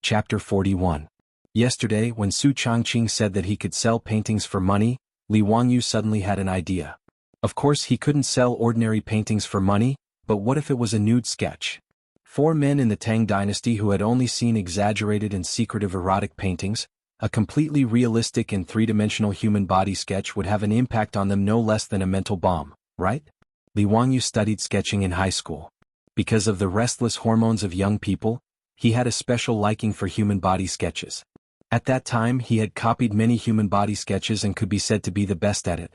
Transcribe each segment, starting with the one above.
Chapter 41. Yesterday, when Su Changqing said that he could sell paintings for money, Li Wangyu suddenly had an idea. Of course he couldn't sell ordinary paintings for money, but what if it was a nude sketch? 4 men in the Tang dynasty who had only seen exaggerated and secretive erotic paintings, a completely realistic and three-dimensional human body sketch would have an impact on them no less than a mental bomb, right? Li Wangyu studied sketching in high school. Because of the restless hormones of young people, he had a special liking for human body sketches. At that time he had copied many human body sketches and could be said to be the best at it.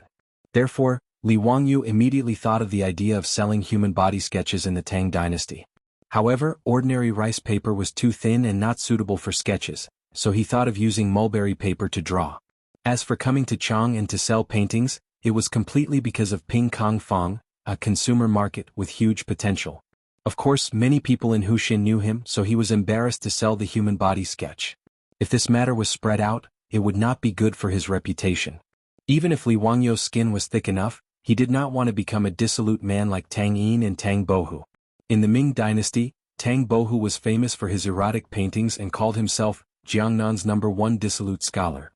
Therefore, Li Wangyu immediately thought of the idea of selling human body sketches in the Tang dynasty. However, ordinary rice paper was too thin and not suitable for sketches, so he thought of using mulberry paper to draw. As for coming to Chang and to sell paintings, it was completely because of Ping Kong Fong, a consumer market with huge potential. Of course, many people in Huxin knew him, so he was embarrassed to sell the human body sketch. If this matter was spread out, it would not be good for his reputation. Even if Li Wangyu's skin was thick enough, he did not want to become a dissolute man like Tang Yin and Tang Bohu. In the Ming dynasty, Tang Bohu was famous for his erotic paintings and called himself Jiangnan's #1 dissolute scholar.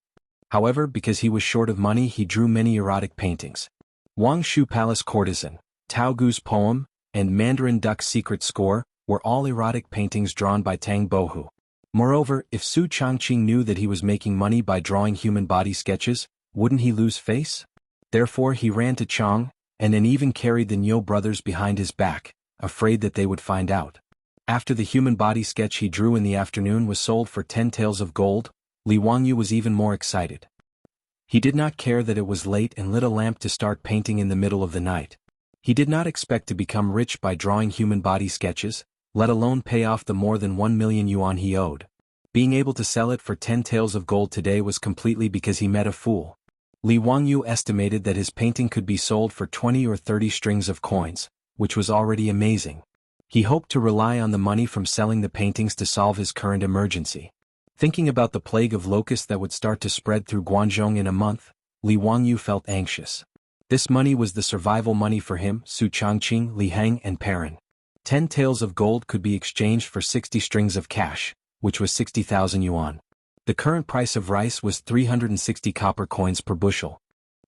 However, because he was short of money, he drew many erotic paintings. Wang Shu Palace Courtesan, Tao Gu's Poem, and Mandarin Duck's Secret Score were all erotic paintings drawn by Tang Bohu. Moreover, if Su Changqing knew that he was making money by drawing human body sketches, wouldn't he lose face? Therefore he ran to Chang, and then even carried the Niu brothers behind his back, afraid that they would find out. After the human body sketch he drew in the afternoon was sold for 10 taels of gold, Li Wangyu was even more excited. He did not care that it was late and lit a lamp to start painting in the middle of the night. He did not expect to become rich by drawing human body sketches, let alone pay off the more than 1 million yuan he owed. Being able to sell it for 10 taels of gold today was completely because he met a fool. Li Wangyu estimated that his painting could be sold for 20 or 30 strings of coins, which was already amazing. He hoped to rely on the money from selling the paintings to solve his current emergency. Thinking about the plague of locusts that would start to spread through Guangzhou in a month, Li Wangyu felt anxious. This money was the survival money for him, Su Changqing, Li Heng and Perrin. 10 taels of gold could be exchanged for 60 strings of cash, which was 60,000 yuan. The current price of rice was 360 copper coins per bushel.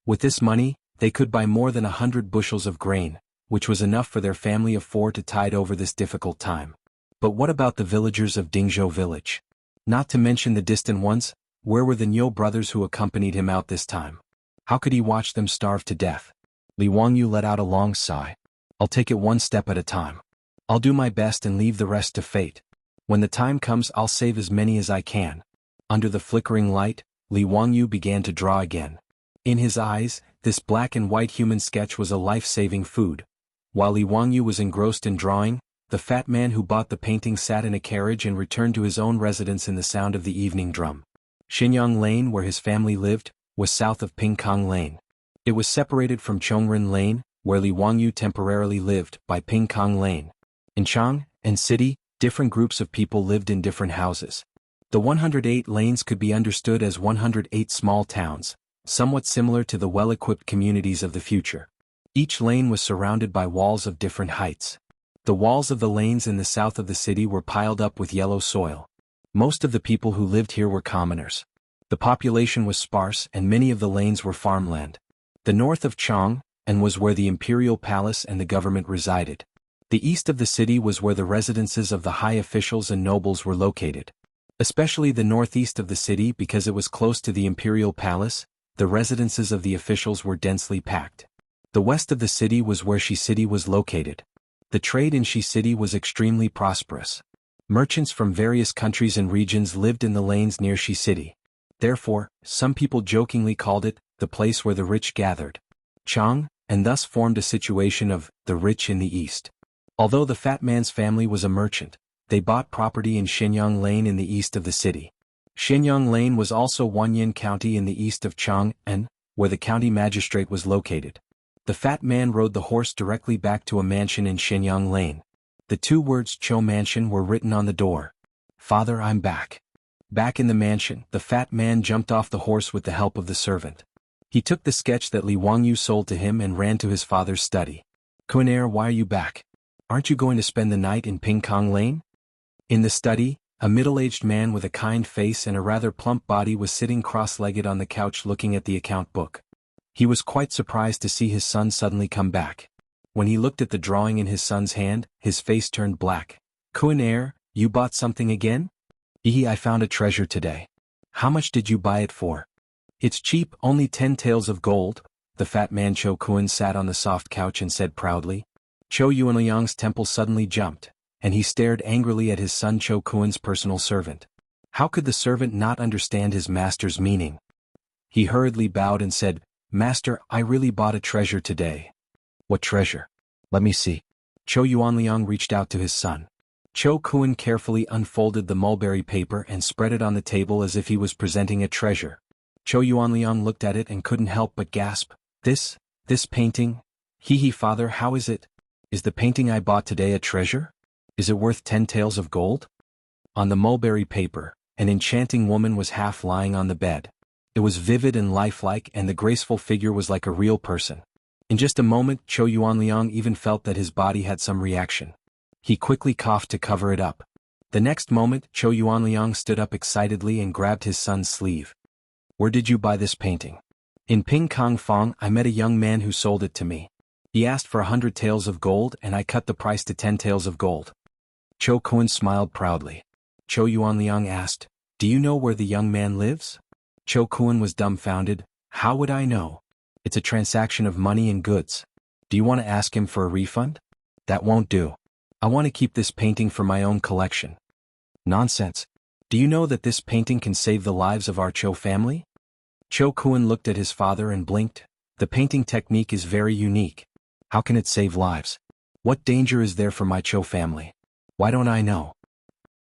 With this money, they could buy more than 100 bushels of grain, which was enough for their family of 4 to tide over this difficult time. But what about the villagers of Dingzhou village? Not to mention the distant ones, where were the Niu brothers who accompanied him out this time? How could he watch them starve to death? Li Wangyu let out a long sigh. I'll take it one step at a time. I'll do my best and leave the rest to fate. When the time comes I'll save as many as I can. Under the flickering light, Li Wangyu began to draw again. In his eyes, this black and white human sketch was a life-saving food. While Li Wangyu was engrossed in drawing, the fat man who bought the painting sat in a carriage and returned to his own residence in the sound of the evening drum. Xinyang Lane, where his family lived, was south of Pingkong Lane. It was separated from Chongren Lane, where Li Wangyu temporarily lived, by Pingkong Lane. In Chang and city, different groups of people lived in different houses. The 108 lanes could be understood as 108 small towns, somewhat similar to the well-equipped communities of the future. Each lane was surrounded by walls of different heights. The walls of the lanes in the south of the city were piled up with yellow soil. Most of the people who lived here were commoners. The population was sparse and many of the lanes were farmland. The north of Chang and was where the imperial palace and the government resided. The east of the city was where the residences of the high officials and nobles were located. Especially the northeast of the city, because it was close to the imperial palace, the residences of the officials were densely packed. The west of the city was where Shi City was located. The trade in Shi City was extremely prosperous. Merchants from various countries and regions lived in the lanes near Shi City. Therefore, some people jokingly called it the place where the rich gathered. Chang, and thus formed a situation of the rich in the east. Although the fat man's family was a merchant, they bought property in Xinyang Lane in the east of the city. Xinyang Lane was also Wanyan County in the east of Chang and where the county magistrate was located. The fat man rode the horse directly back to a mansion in Xinyang Lane. The 2 words Cho Mansion were written on the door. Father, I'm back. Back in the mansion, the fat man jumped off the horse with the help of the servant. He took the sketch that Li Wangyu sold to him and ran to his father's study. Kunair, why are you back? Aren't you going to spend the night in Pingkong Lane? In the study, A middle-aged man with a kind face and a rather plump body was sitting cross-legged on the couch looking at the account book. He was quite surprised to see his son suddenly come back. When he looked at the drawing in his son's hand, his face turned black. "Kuan-er, you bought something again?" I found a treasure today." "How much did you buy it for?" "It's cheap, only 10 taels of gold." The fat man Cho Kuan sat on the soft couch and said proudly. Cho Yuanliang's temple suddenly jumped, and he stared angrily at his son Cho Kuan's personal servant. How could the servant not understand his master's meaning? He hurriedly bowed and said, "Master, I really bought a treasure today." "What treasure? Let me see." Cho Yuanliang reached out to his son. Cho Kuan carefully unfolded the mulberry paper and spread it on the table as if he was presenting a treasure. Cho Yuanliang looked at it and couldn't help but gasp. This painting? Father, how is it? Is the painting I bought today a treasure? Is it worth 10 taels of gold?" On the mulberry paper, an enchanting woman was half lying on the bed. It was vivid and lifelike, and the graceful figure was like a real person. In just a moment, Cho Yuanliang even felt that his body had some reaction. He quickly coughed to cover it up. The next moment, Cho Yuanliang stood up excitedly and grabbed his son's sleeve. "Where did you buy this painting?" "In Pingkang Fong. I met a young man who sold it to me. He asked for 100 taels of gold and I cut the price to 10 taels of gold." Cho Kuan smiled proudly. Cho Yuanliang asked, "Do you know where the young man lives?" Cho Kuan was dumbfounded. "How would I know? It's a transaction of money and goods. Do you want to ask him for a refund?" "That won't do. I want to keep this painting for my own collection." "Nonsense. Do you know that this painting can save the lives of our Cho family?" Cho Kuan looked at his father and blinked. "The painting technique is very unique. How can it save lives? What danger is there for my Cho family? Why don't I know?"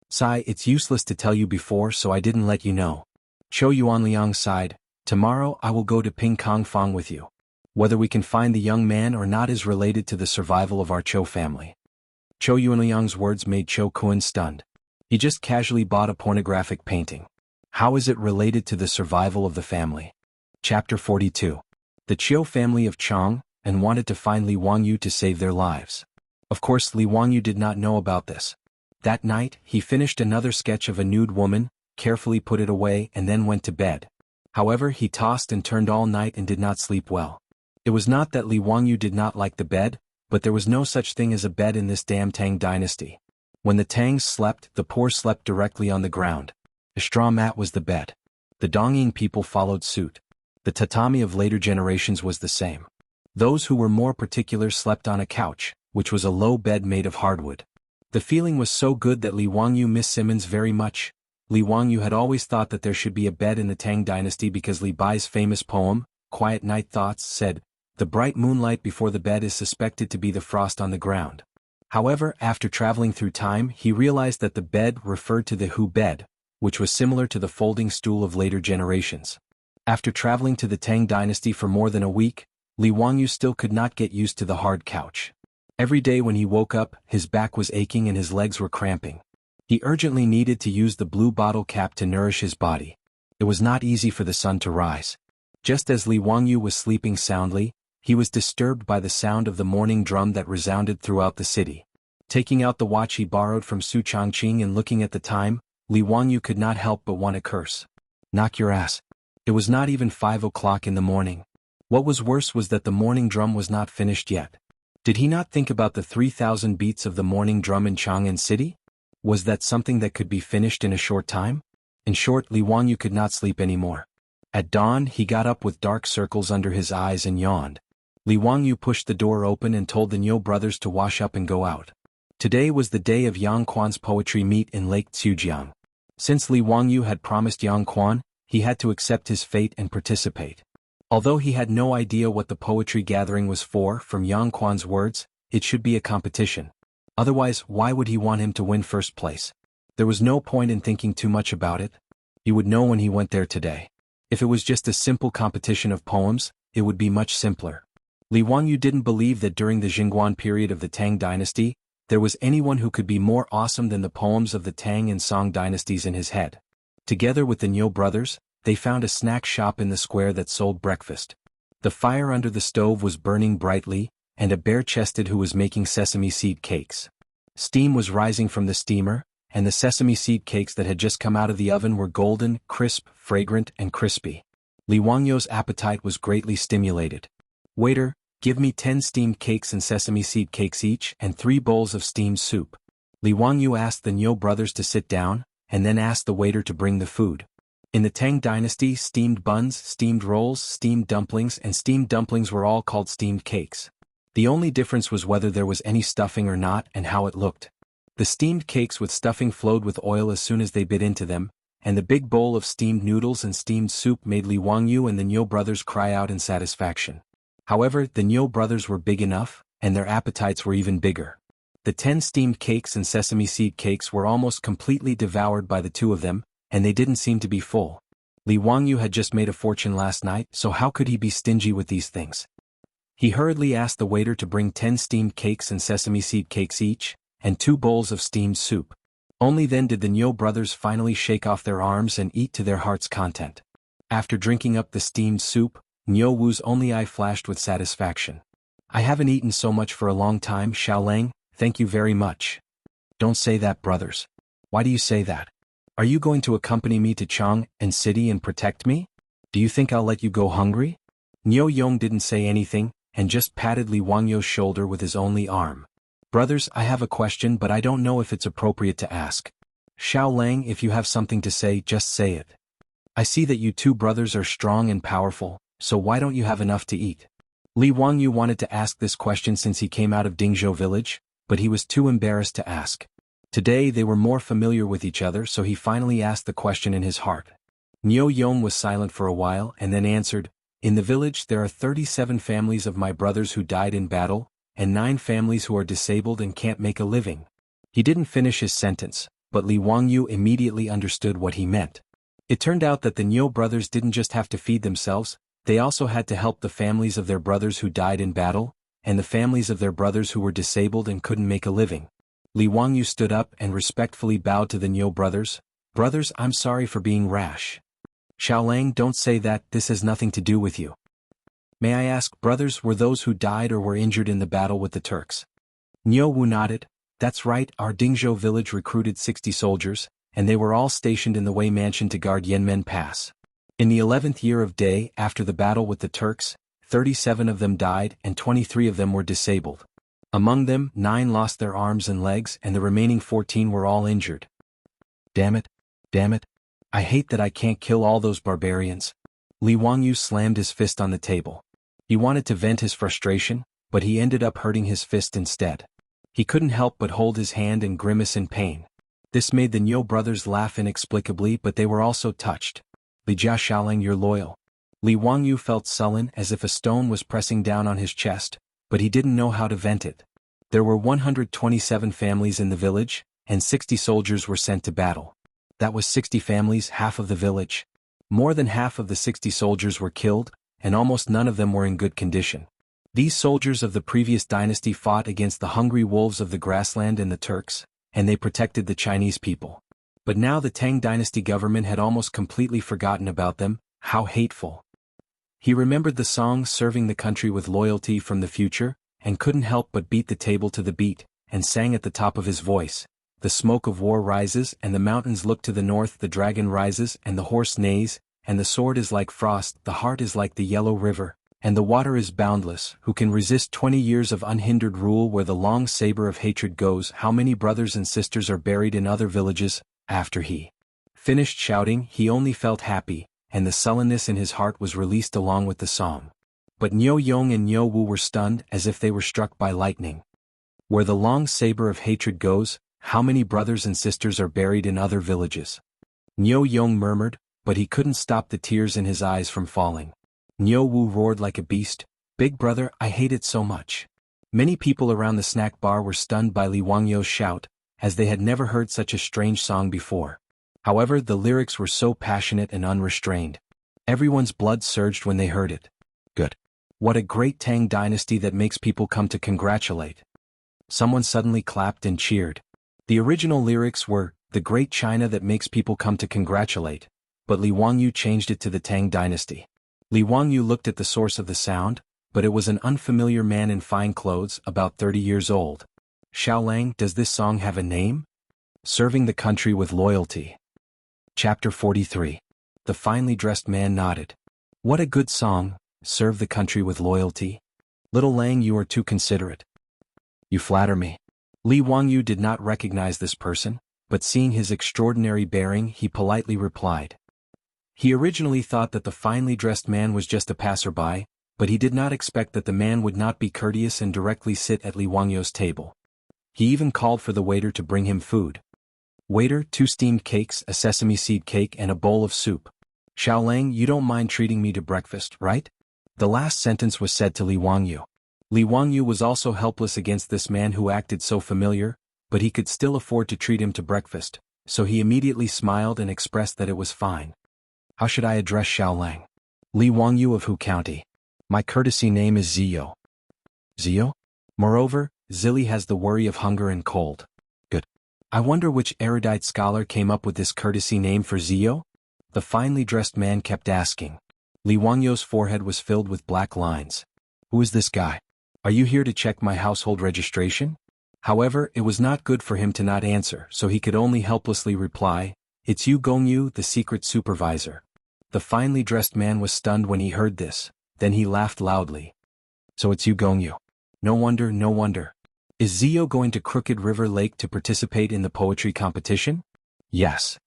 "Sai, it's useless to tell you before, so I didn't let you know." Cho Yuanliang sighed. "Tomorrow I will go to Pingkang Fong with you. Whether we can find the young man or not is related to the survival of our Cho family." Cho Yuanliang's words made Cho Kuan stunned. He just casually bought a pornographic painting. How is it related to the survival of the family? Chapter 42. The Chiu family of Chang, and wanted to find Li Wangyu to save their lives. Of course Li Wangyu did not know about this. That night, he finished another sketch of a nude woman, carefully put it away and then went to bed. However, he tossed and turned all night and did not sleep well. It was not that Li Wangyu did not like the bed, but there was no such thing as a bed in this damn Tang dynasty. When the Tangs slept, the poor slept directly on the ground. A straw mat was the bed. The Dongying people followed suit. The tatami of later generations was the same. Those who were more particular slept on a couch, which was a low bed made of hardwood. The feeling was so good that Li Wangyu missed Simmons very much. Li Wangyu had always thought that there should be a bed in the Tang dynasty because Li Bai's famous poem, Quiet Night Thoughts, said, "The bright moonlight before the bed is suspected to be the frost on the ground." However, after traveling through time, he realized that the bed referred to the Hu bed, which was similar to the folding stool of later generations. After traveling to the Tang dynasty for more than a week, Li Wangyu still could not get used to the hard couch. Every day when he woke up, his back was aching and his legs were cramping. He urgently needed to use the blue bottle cap to nourish his body. It was not easy for the sun to rise. Just as Li Wangyu was sleeping soundly, he was disturbed by the sound of the morning drum that resounded throughout the city. Taking out the watch he borrowed from Su Changqing and looking at the time, Li Wangyu could not help but want to curse. "Knock your ass." It was not even 5 o'clock in the morning. What was worse was that the morning drum was not finished yet. Did he not think about the 3,000 beats of the morning drum in Chang'an City? Was that something that could be finished in a short time? In short, Li Wangyu could not sleep anymore. At dawn, he got up with dark circles under his eyes and yawned. Li Wangyu pushed the door open and told the Niu brothers to wash up and go out. Today was the day of Yang Quan's poetry meet in Lake Tsujiang. Since Li Wangyu had promised Yang Quan, he had to accept his fate and participate. Although he had no idea what the poetry gathering was for, from Yang Quan's words, it should be a competition. Otherwise, why would he want him to win first place? There was no point in thinking too much about it. He would know when he went there today. If it was just a simple competition of poems, it would be much simpler. Li Wangyu didn't believe that during the Jingguan period of the Tang dynasty, there was anyone who could be more awesome than the poems of the Tang and Song dynasties in his head. Together with the Niu brothers, they found a snack shop in the square that sold breakfast. The fire under the stove was burning brightly, and a bare-chested who was making sesame seed cakes. Steam was rising from the steamer, and the sesame seed cakes that had just come out of the oven were golden, crisp, fragrant, and crispy. Li Wangyou's appetite was greatly stimulated. "Waiter, give me 10 steamed cakes and sesame seed cakes each and 3 bowls of steamed soup." Li Wangyu asked the Niu brothers to sit down, and then asked the waiter to bring the food. In the Tang dynasty, steamed buns, steamed rolls, steamed dumplings were all called steamed cakes. The only difference was whether there was any stuffing or not and how it looked. The steamed cakes with stuffing flowed with oil as soon as they bit into them, and the big bowl of steamed noodles and steamed soup made Li Wangyu and the Niu brothers cry out in satisfaction. However, the Niu brothers were big enough, and their appetites were even bigger. The 10 steamed cakes and sesame seed cakes were almost completely devoured by the two of them, and they didn't seem to be full. Li Wangyu had just made a fortune last night, so how could he be stingy with these things? He hurriedly asked the waiter to bring 10 steamed cakes and sesame seed cakes each, and 2 bowls of steamed soup. Only then did the Niu brothers finally shake off their arms and eat to their heart's content. After drinking up the steamed soup, Niu Wu's only eye flashed with satisfaction. "I haven't eaten so much for a long time, Xiaolang, thank you very much." "Don't say that, brothers. Why do you say that? Are you going to accompany me to Chang and city and protect me? Do you think I'll let you go hungry?" Niu Yong didn't say anything, and just patted Li Wangyou's shoulder with his only arm. "Brothers, I have a question, but I don't know if it's appropriate to ask. Xiaolang, if you have something to say, just say it. I see that you two brothers are strong and powerful, so why don't you have enough to eat?" Li Wangyu wanted to ask this question since he came out of Dingzhou village, but he was too embarrassed to ask. Today they were more familiar with each other, so he finally asked the question in his heart. Niu Yong was silent for a while and then answered, "In the village there are 37 families of my brothers who died in battle, and 9 families who are disabled and can't make a living." He didn't finish his sentence, but Li Wangyu immediately understood what he meant. It turned out that the Niu brothers didn't just have to feed themselves, they also had to help the families of their brothers who died in battle, and the families of their brothers who were disabled and couldn't make a living. Li Wangyu stood up and respectfully bowed to the Niu brothers. "Brothers, I'm sorry for being rash." "Xiaolang, don't say that, this has nothing to do with you." "May I ask, brothers, were those who died or were injured in the battle with the Turks?" Niu Wu nodded. "That's right, our Dingzhou village recruited 60 soldiers, and they were all stationed in the Wei Mansion to guard Yanmen Pass. In the 11th year of Day, after the battle with the Turks, 37 of them died and 23 of them were disabled. Among them, 9 lost their arms and legs and the remaining 14 were all injured." Damn it. I hate that I can't kill all those barbarians." Li Wangyu slammed his fist on the table. He wanted to vent his frustration, but he ended up hurting his fist instead. He couldn't help but hold his hand and grimace in pain. This made the Niu brothers laugh inexplicably, but they were also touched. "Li Jia Xiaolang, you're loyal." Li Wangyu felt sullen as if a stone was pressing down on his chest, but he didn't know how to vent it. There were 127 families in the village, and 60 soldiers were sent to battle. That was 60 families, half of the village. More than half of the 60 soldiers were killed, and almost none of them were in good condition. These soldiers of the previous dynasty fought against the hungry wolves of the grassland and the Turks, and they protected the Chinese people. But now the Tang dynasty government had almost completely forgotten about them. How hateful. He remembered the song Serving the Country with Loyalty from the future, and couldn't help but beat the table to the beat, and sang at the top of his voice. "The smoke of war rises, and the mountains look to the north, the dragon rises, and the horse neighs, and the sword is like frost, the heart is like the yellow river, and the water is boundless. Who can resist 20 years of unhindered rule where the long saber of hatred goes? How many brothers and sisters are buried in other villages?" After he finished shouting, he only felt happy, and the sullenness in his heart was released along with the song. But Niu Yong and Niu Wu were stunned as if they were struck by lightning. "Where the long saber of hatred goes, how many brothers and sisters are buried in other villages?" Niu Yong murmured, but he couldn't stop the tears in his eyes from falling. Niu Wu roared like a beast, "Big brother, I hate it so much." Many people around the snack bar were stunned by Li Wangyou's shout, as they had never heard such a strange song before. However, the lyrics were so passionate and unrestrained. Everyone's blood surged when they heard it. Good. What a great Tang dynasty that makes people come to congratulate. Someone suddenly clapped and cheered. The original lyrics were, "The great China that makes people come to congratulate," but Li Wangyu changed it to the Tang dynasty. Li Wangyu looked at the source of the sound, but it was an unfamiliar man in fine clothes, about 30 years old. "Xiaolang, does this song have a name?" Serving the country with loyalty. Chapter 43. The finely dressed man nodded. What a good song, serve the country with loyalty. Little Lang, you are too considerate. You flatter me. Li Wangyu did not recognize this person, but seeing his extraordinary bearing he politely replied. He originally thought that the finely dressed man was just a passerby, but he did not expect that the man would not be courteous and directly sit at Li Wangyu's table. He even called for the waiter to bring him food. Waiter, 2 steamed cakes, a sesame seed cake and a bowl of soup. Xiaolang, you don't mind treating me to breakfast, right? The last sentence was said to Li Wangyu. Li Wangyu was also helpless against this man who acted so familiar, but he could still afford to treat him to breakfast, so he immediately smiled and expressed that it was fine. How should I address Xiaolang? Li Wangyu of Hu County. My courtesy name is Zio. Zio? Moreover, Zilli has the worry of hunger and cold. Good. I wonder which erudite scholar came up with this courtesy name for Zio? The finely dressed man kept asking. Li Wangyu's forehead was filled with black lines. Who is this guy? Are you here to check my household registration? However, it was not good for him to not answer, so he could only helplessly reply, It's you Gongyu, the secret supervisor. The finely dressed man was stunned when he heard this, then he laughed loudly. So it's you Gongyu. No wonder, no wonder. Is Zio going to Crooked River Lake to participate in the poetry competition? Yes.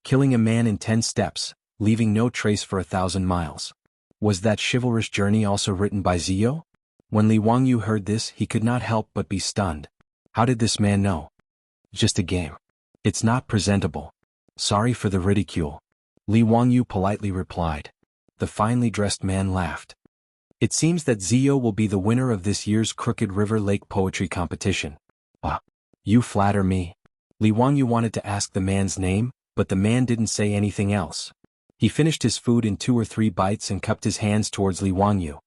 Killing a man in 10 steps, leaving no trace for 1,000 miles. Was that chivalrous journey also written by Zio? When Li Wangyu heard this, he could not help but be stunned. How did this man know? Just a game. It's not presentable. Sorry for the ridicule. Li Wangyu politely replied. The finely dressed man laughed. It seems that Zio will be the winner of this year's Crooked River Lake poetry competition. Ah, you flatter me. Li Wangyu wanted to ask the man's name, but the man didn't say anything else. He finished his food in 2 or 3 bites and cupped his hands towards Li Wangyu.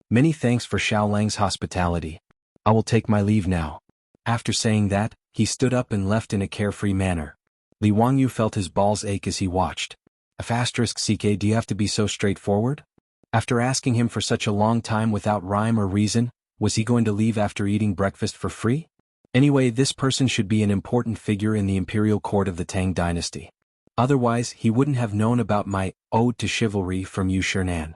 Many thanks for Xiaolang's hospitality. I will take my leave now. After saying that, he stood up and left in a carefree manner. Li Wangyu felt his balls ache as he watched. *CK, do you have to be so straightforward? After asking him for such a long time without rhyme or reason, was he going to leave after eating breakfast for free? Anyway, this person should be an important figure in the imperial court of the Tang dynasty. Otherwise, he wouldn't have known about my ode to chivalry from Yu Shernan.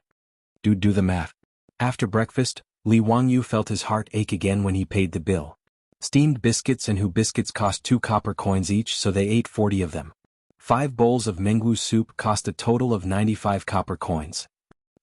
Do the math. After breakfast, Li Wangyu felt his heart ache again when he paid the bill. Steamed biscuits and Hu biscuits cost 2 copper coins each, so they ate 40 of them. 5 bowls of Mengwu soup cost a total of 95 copper coins.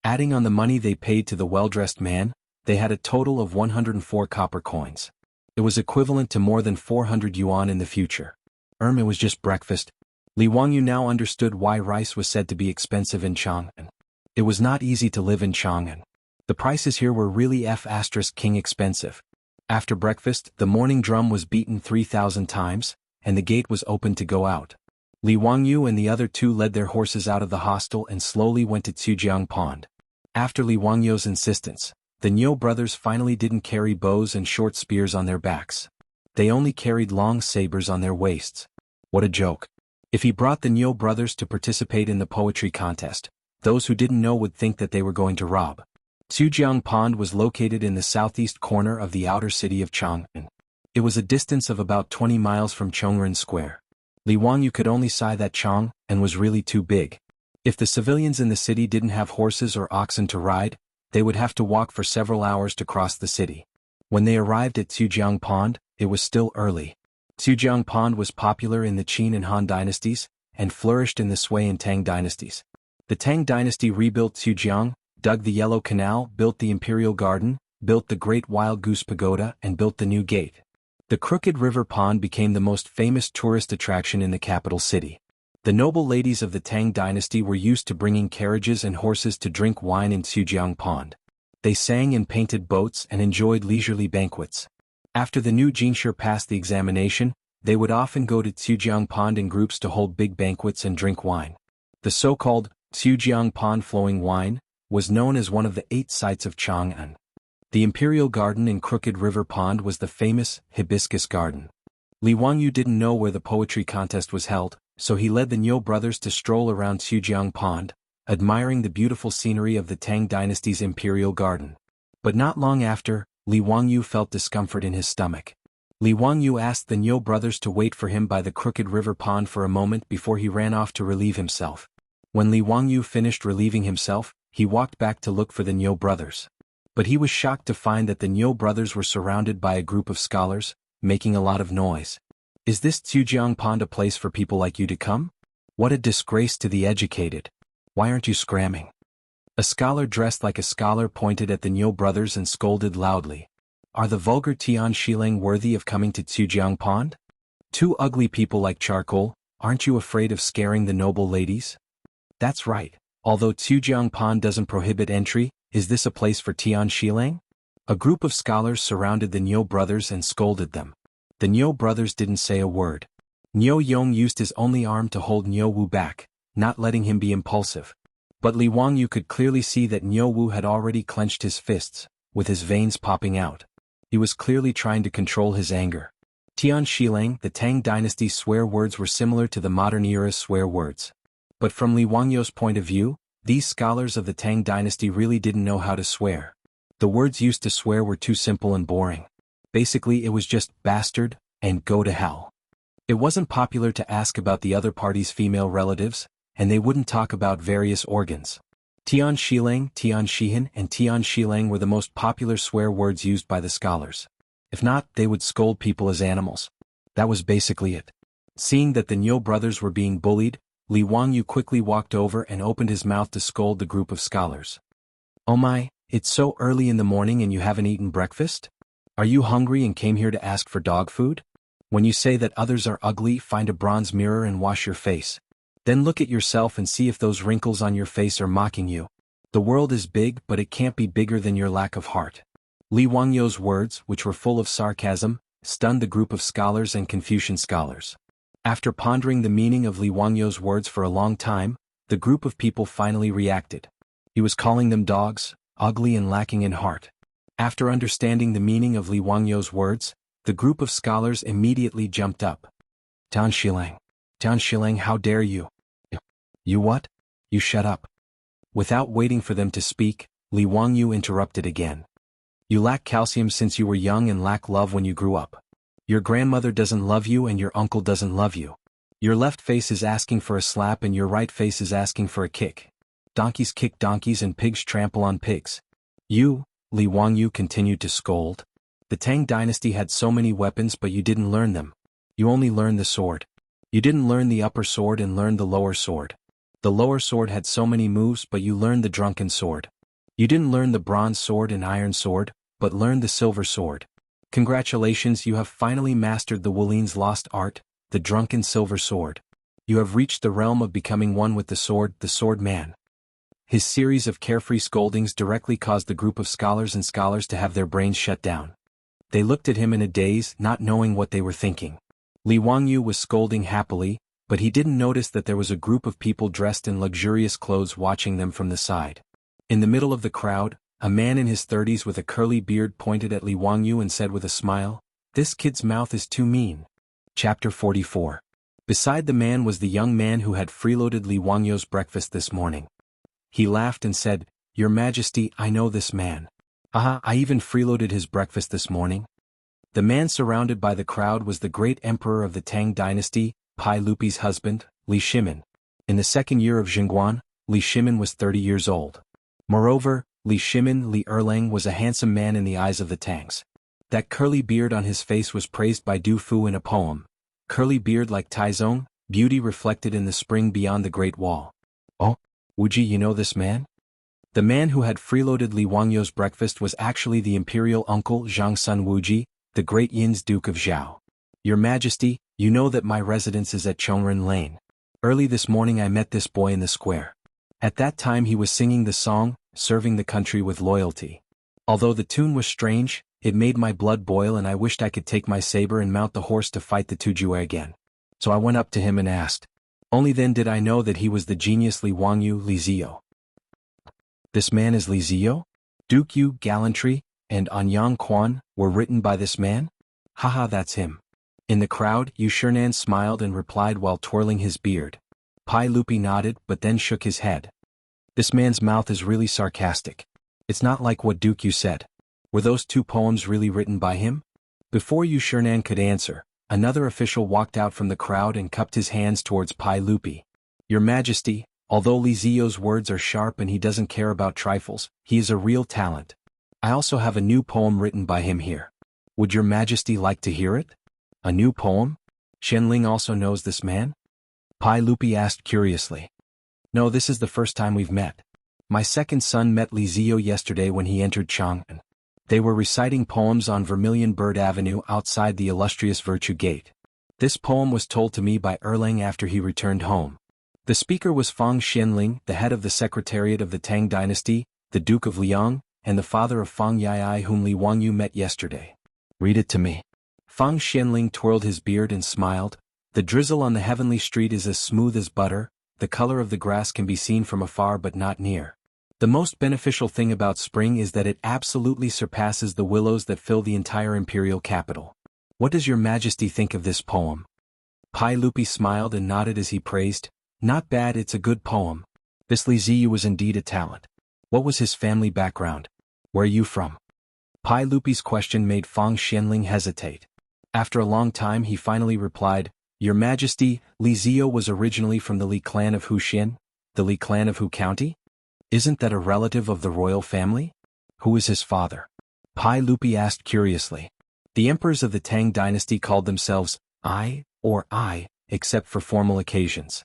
Adding on the money they paid to the well-dressed man, they had a total of 104 copper coins. It was equivalent to more than 400 yuan in the future. It was just breakfast. Li Wangyu now understood why rice was said to be expensive in Chang'an. It was not easy to live in Chang'an. The prices here were really king expensive. After breakfast, the morning drum was beaten 3,000 times, and the gate was opened to go out. Li Wangyu and the other 2 led their horses out of the hostel and slowly went to Xiujiang Pond. After Li Wangyu's insistence, the Niu brothers finally didn't carry bows and short spears on their backs. They only carried long sabers on their waists. What a joke. If he brought the Niu brothers to participate in the poetry contest, those who didn't know would think that they were going to rob. Xiujiang Pond was located in the southeast corner of the outer city of Chang'an. It was a distance of about 20 miles from Chongren Square. Li Wangyu could only sigh that Chang'an was really too big. If the civilians in the city didn't have horses or oxen to ride, they would have to walk for several hours to cross the city. When they arrived at Xiujiang Pond, it was still early. Xiujiang Pond was popular in the Qin and Han dynasties, and flourished in the Sui and Tang dynasties. The Tang dynasty rebuilt Xiujiang, dug the Yellow Canal, built the Imperial Garden, built the Great Wild Goose Pagoda and built the new gate. The Crooked River Pond became the most famous tourist attraction in the capital city. The noble ladies of the Tang dynasty were used to bringing carriages and horses to drink wine in Xiujiang Pond. They sang in painted boats and enjoyed leisurely banquets. After the new Jianghu passed the examination, they would often go to Xiujiang Pond in groups to hold big banquets and drink wine. The so-called Xiujiang Pond flowing wine was known as one of the 8 sights of Chang'an. The Imperial Garden in Crooked River Pond was the famous Hibiscus Garden. Li Wangyu didn't know where the poetry contest was held, so he led the Niu brothers to stroll around Xiujiang Pond, admiring the beautiful scenery of the Tang dynasty's Imperial Garden. But not long after, Li Wangyu felt discomfort in his stomach. Li Wangyu asked the Niu brothers to wait for him by the crooked river pond for a moment before he ran off to relieve himself. When Li Wangyu finished relieving himself, he walked back to look for the Niu brothers. But he was shocked to find that the Niu brothers were surrounded by a group of scholars, making a lot of noise. Is this Zhujiang Pond a place for people like you to come? What a disgrace to the educated. Why aren't you scramming? A scholar dressed like a scholar pointed at the Niu brothers and scolded loudly. Are the vulgar Tian Shileng worthy of coming to Zhujiang Pond? Two ugly people like charcoal, aren't you afraid of scaring the noble ladies? That's right, although Zhujiang Pond doesn't prohibit entry, is this a place for Tian Shileng? A group of scholars surrounded the Niu brothers and scolded them. The Niu brothers didn't say a word. Niu Yong used his only arm to hold Niu Wu back, not letting him be impulsive. But Li Wangyu could clearly see that Niu Wu had already clenched his fists, with his veins popping out. He was clearly trying to control his anger. Tian Shileng, the Tang dynasty's swear words were similar to the modern era's swear words. But from Li Wangyu's point of view, these scholars of the Tang dynasty really didn't know how to swear. The words used to swear were too simple and boring. Basically it was just bastard and go to hell. It wasn't popular to ask about the other party's female relatives, and they wouldn't talk about various organs. Tian Shileng, Tian Shihan, and Tian Shileng were the most popular swear words used by the scholars. If not, they would scold people as animals. That was basically it. Seeing that the Niu brothers were being bullied, Li Wangyu quickly walked over and opened his mouth to scold the group of scholars. Oh my, it's so early in the morning and you haven't eaten breakfast? Are you hungry and came here to ask for dog food? When you say that others are ugly, find a bronze mirror and wash your face. Then look at yourself and see if those wrinkles on your face are mocking you. The world is big, but it can't be bigger than your lack of heart. Li Wangyu's words, which were full of sarcasm, stunned the group of scholars and Confucian scholars. After pondering the meaning of Li Wangyu's words for a long time, the group of people finally reacted. He was calling them dogs, ugly and lacking in heart. After understanding the meaning of Li Wangyu's words, the group of scholars immediately jumped up. Tian Shileng, how dare you? You what? You shut up. Without waiting for them to speak, Li Wangyu interrupted again. You lack calcium since you were young and lack love when you grew up. Your grandmother doesn't love you and your uncle doesn't love you. Your left face is asking for a slap and your right face is asking for a kick. Donkeys kick donkeys and pigs trample on pigs. You, Li Wangyu continued to scold. The Tang dynasty had so many weapons but you didn't learn them. You only learned the sword. You didn't learn the upper sword and learned the lower sword. The lower sword had so many moves but you learned the drunken sword. You didn't learn the bronze sword and iron sword, but learned the silver sword. Congratulations, you have finally mastered the Wulin's lost art, the drunken silver sword. You have reached the realm of becoming one with the sword man. His series of carefree scoldings directly caused the group of scholars to have their brains shut down. They looked at him in a daze, not knowing what they were thinking. Li Wangyu was scolding happily, but he didn't notice that there was a group of people dressed in luxurious clothes watching them from the side. In the middle of the crowd, a man in his 30s with a curly beard pointed at Li Wangyu and said with a smile, "This kid's mouth is too mean." Chapter 44. Beside the man was the young man who had freeloaded Li Wangyu's breakfast this morning. He laughed and said, "Your Majesty, I know this man. Aha, I even freeloaded his breakfast this morning." The man surrounded by the crowd was the great emperor of the Tang dynasty, Pai Lupi's husband, Li Shimin. In the second year of Jingguan, Li Shimin was 30 years old. Moreover, Li Shimin Li Erlang was a handsome man in the eyes of the Tangs. That curly beard on his face was praised by Du Fu in a poem. Curly beard like Taizong, beauty reflected in the spring beyond the Great Wall. Oh, Wuji, you know this man? The man who had freeloaded Li Wangyu's breakfast was actually the imperial uncle Zhang Sun Wuji, the great Yin's Duke of Zhao. Your Majesty, you know that my residence is at Chongren Lane. Early this morning I met this boy in the square. At that time he was singing the song, serving the country with loyalty. Although the tune was strange, it made my blood boil and I wished I could take my saber and mount the horse to fight the Tujue again. So I went up to him and asked. Only then did I know that he was the genius Li Wangyu Li Zio. This man is Li Zio? Duke Yu, Gallantry, and Anyang Quan were written by this man? Haha, that's him. In the crowd, Yu Shernan smiled and replied while twirling his beard. Pai Lupi nodded but then shook his head. This man's mouth is really sarcastic. It's not like what Duke Yu said. Were those two poems really written by him? Before Yu Shernan could answer, another official walked out from the crowd and cupped his hands towards Pai Lupi. Your Majesty, although Li Zio's words are sharp and he doesn't care about trifles, he is a real talent. I also have a new poem written by him here. Would your Majesty like to hear it? A new poem? Xianling also knows this man? Pai Lupi asked curiously. No, this is the first time we've met. My second son met Li Zio yesterday when he entered Chang'an. They were reciting poems on Vermilion Bird Avenue outside the illustrious Virtue Gate. This poem was told to me by Erlang after he returned home. The speaker was Fang Xianling, the head of the Secretariat of the Tang dynasty, the Duke of Liang, and the father of Fang Yai whom Li Wangyu met yesterday. Read it to me. Fang Xianling twirled his beard and smiled. The drizzle on the heavenly street is as smooth as butter, the color of the grass can be seen from afar but not near. The most beneficial thing about spring is that it absolutely surpasses the willows that fill the entire imperial capital. What does your Majesty think of this poem? Pai Lupi smiled and nodded as he praised. Not bad, it's a good poem. This Li Ziyu was indeed a talent. What was his family background? Where are you from? Pai Lupi's question made Fang Xianling hesitate. After a long time he finally replied, Your Majesty, Li Zio was originally from the Li clan of Huxian, the Li clan of Hu County? Isn't that a relative of the royal family? Who is his father? Pai Lupi asked curiously. The emperors of the Tang dynasty called themselves I, except for formal occasions.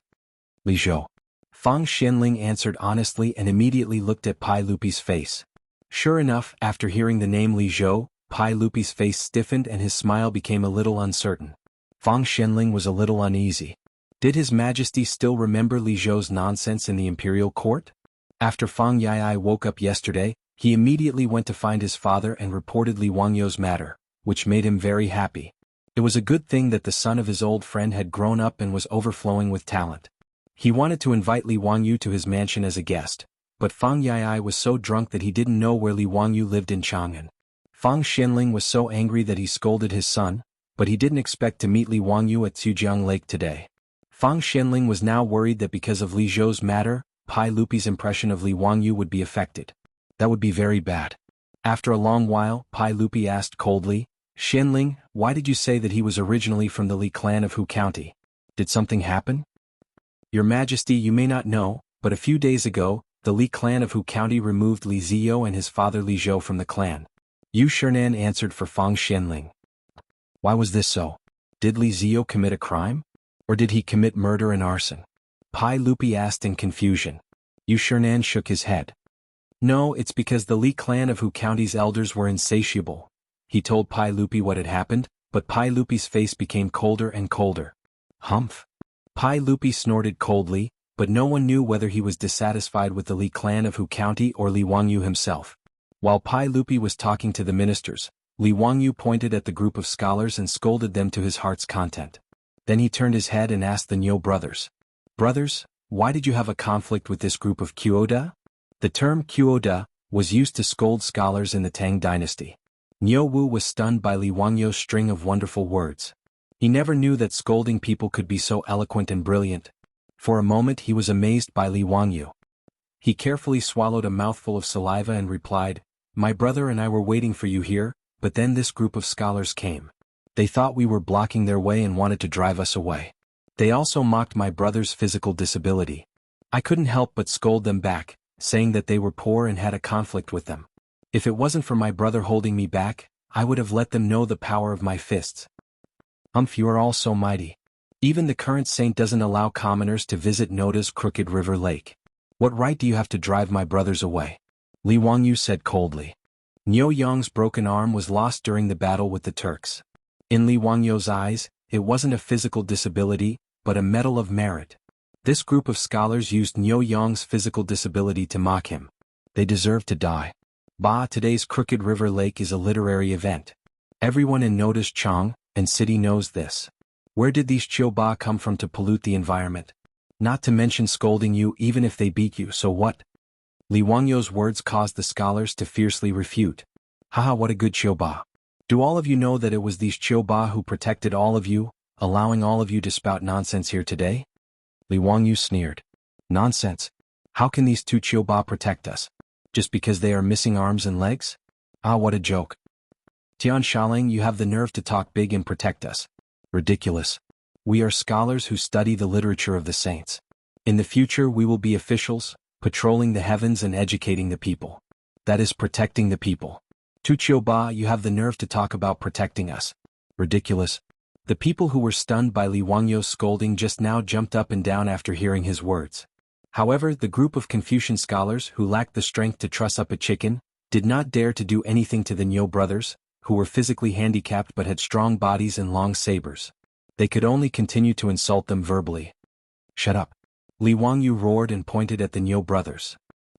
Li Zhou. Fang Xianling answered honestly and immediately looked at Pai Lupi's face. Sure enough, after hearing the name Li Zhou, Pai Lupi's face stiffened and his smile became a little uncertain. Fang Xianling was a little uneasy. Did His Majesty still remember Li Zhou's nonsense in the imperial court? After Fang Yai woke up yesterday, he immediately went to find his father and reported Li Wangyu's matter, which made him very happy. It was a good thing that the son of his old friend had grown up and was overflowing with talent. He wanted to invite Li Wangyu to his mansion as a guest, but Fang Yai was so drunk that he didn't know where Li Wangyu lived in Chang'an. Fang Xianling was so angry that he scolded his son, but he didn't expect to meet Li Wangyu at Xujiang Lake today. Fang Xianling was now worried that because of Li Zhou's matter, Pai Lupi's impression of Li Wangyu would be affected. That would be very bad. After a long while, Pai Lupi asked coldly, Xianling, why did you say that he was originally from the Li clan of Hu County? Did something happen? Your Majesty, you may not know, but a few days ago, the Li clan of Hu County removed Li Zio and his father Li Zhou from the clan. Yu Shernan answered for Fang Xianling. Why was this so? Did Li Zio commit a crime? Or did he commit murder and arson? Pai Lupi asked in confusion. Yu Shernan shook his head. No, it's because the Li clan of Hu County's elders were insatiable. He told Pai Lupi what had happened, but Pai Lupi's face became colder and colder. Humph. Pai Lupi snorted coldly, but no one knew whether he was dissatisfied with the Li clan of Hu County or Li Wangyu himself. While Pai Lupi was talking to the ministers, Li Wangyu pointed at the group of scholars and scolded them to his heart's content. Then he turned his head and asked the Niu brothers. Brothers, why did you have a conflict with this group of Qiuda? The term Qiuda was used to scold scholars in the Tang dynasty. Niu Wu was stunned by Li Wangyu's string of wonderful words. He never knew that scolding people could be so eloquent and brilliant. For a moment he was amazed by Li Wangyu. He carefully swallowed a mouthful of saliva and replied, My brother and I were waiting for you here, but then this group of scholars came. They thought we were blocking their way and wanted to drive us away. They also mocked my brother's physical disability. I couldn't help but scold them back, saying that they were poor and had a conflict with them. If it wasn't for my brother holding me back, I would have let them know the power of my fists. You are all so mighty. Even the current saint doesn't allow commoners to visit Noda's Crooked River Lake. What right do you have to drive my brothers away? Li Wangyu said coldly. Niu Yang's broken arm was lost during the battle with the Turks. In Li Wangyu's eyes, it wasn't a physical disability, but a medal of merit. This group of scholars used Niu Yang's physical disability to mock him. They deserve to die. Today's Crooked River Lake is a literary event. Everyone in Noda's Chang and city knows this. Where did these Ba come from to pollute the environment? Not to mention scolding you even if they beat you, so what? Li Wangyu's words caused the scholars to fiercely refute. Haha, what a good Ba. Do all of you know that it was these Ba who protected all of you, allowing all of you to spout nonsense here today? Li Wangyu sneered. Nonsense? How can these two Ba protect us? Just because they are missing arms and legs? Ah, what a joke. Tian Shaling, you have the nerve to talk big and protect us. Ridiculous. We are scholars who study the literature of the saints. In the future we will be officials, patrolling the heavens and educating the people. That is protecting the people. Tu Qiuba, you have the nerve to talk about protecting us. Ridiculous. The people who were stunned by Li Wangyou's scolding just now jumped up and down after hearing his words. However, the group of Confucian scholars who lacked the strength to truss up a chicken did not dare to do anything to the Niu brothers, who were physically handicapped but had strong bodies and long sabers. They could only continue to insult them verbally. Shut up. Li Wangyu roared and pointed at the Niu brothers.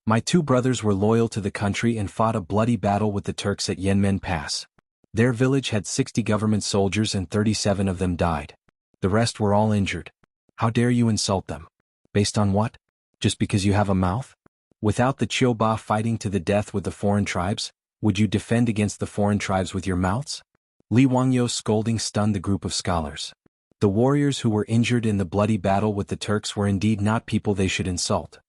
My two brothers were loyal to the country and fought a bloody battle with the Turks at Yanmen Pass. Their village had 60 government soldiers and 37 of them died. The rest were all injured. How dare you insult them? Based on what? Just because you have a mouth? Without the Qiuba fighting to the death with the foreign tribes, would you defend against the foreign tribes with your mouths? Li Wangyou's scolding stunned the group of scholars. The warriors who were injured in the bloody battle with the Turks were indeed not people they should insult.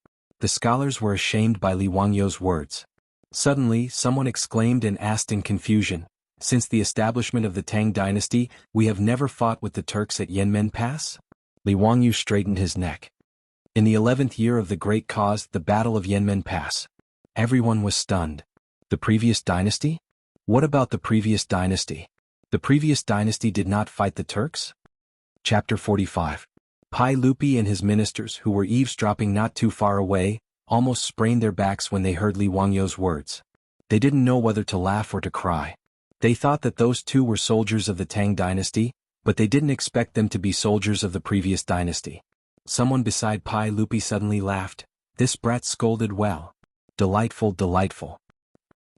The scholars were ashamed by Li Wangyou's words. Suddenly, someone exclaimed and asked in confusion, since the establishment of the Tang dynasty, we have never fought with the Turks at Yanmen Pass? Li Wangyu straightened his neck. In the 11th year of the Great Cause, the Battle of Yanmen Pass. Everyone was stunned. The previous dynasty? What about the previous dynasty? The previous dynasty did not fight the Turks? Chapter 45. Pai Lupi and his ministers, who were eavesdropping not too far away, almost sprained their backs when they heard Li Wangyou's words. They didn't know whether to laugh or to cry. They thought that those two were soldiers of the Tang dynasty, but they didn't expect them to be soldiers of the previous dynasty. Someone beside Pai Lupi suddenly laughed. This brat scolded well. Delightful, delightful.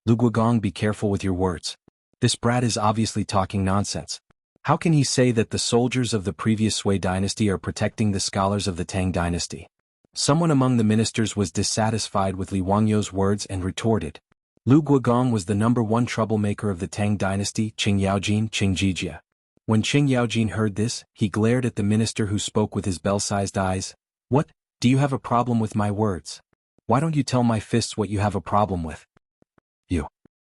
Lu Guogong, be careful with your words. This brat is obviously talking nonsense. How can he say that the soldiers of the previous Sui dynasty are protecting the scholars of the Tang dynasty? Someone among the ministers was dissatisfied with Li Wangyou's words and retorted. Lu Guogong was the #1 troublemaker of the Tang dynasty, Qing Yaojin. When Qing Yaojin heard this, he glared at the minister who spoke with his bell-sized eyes. What? Do you have a problem with my words? Why don't you tell my fists what you have a problem with? You.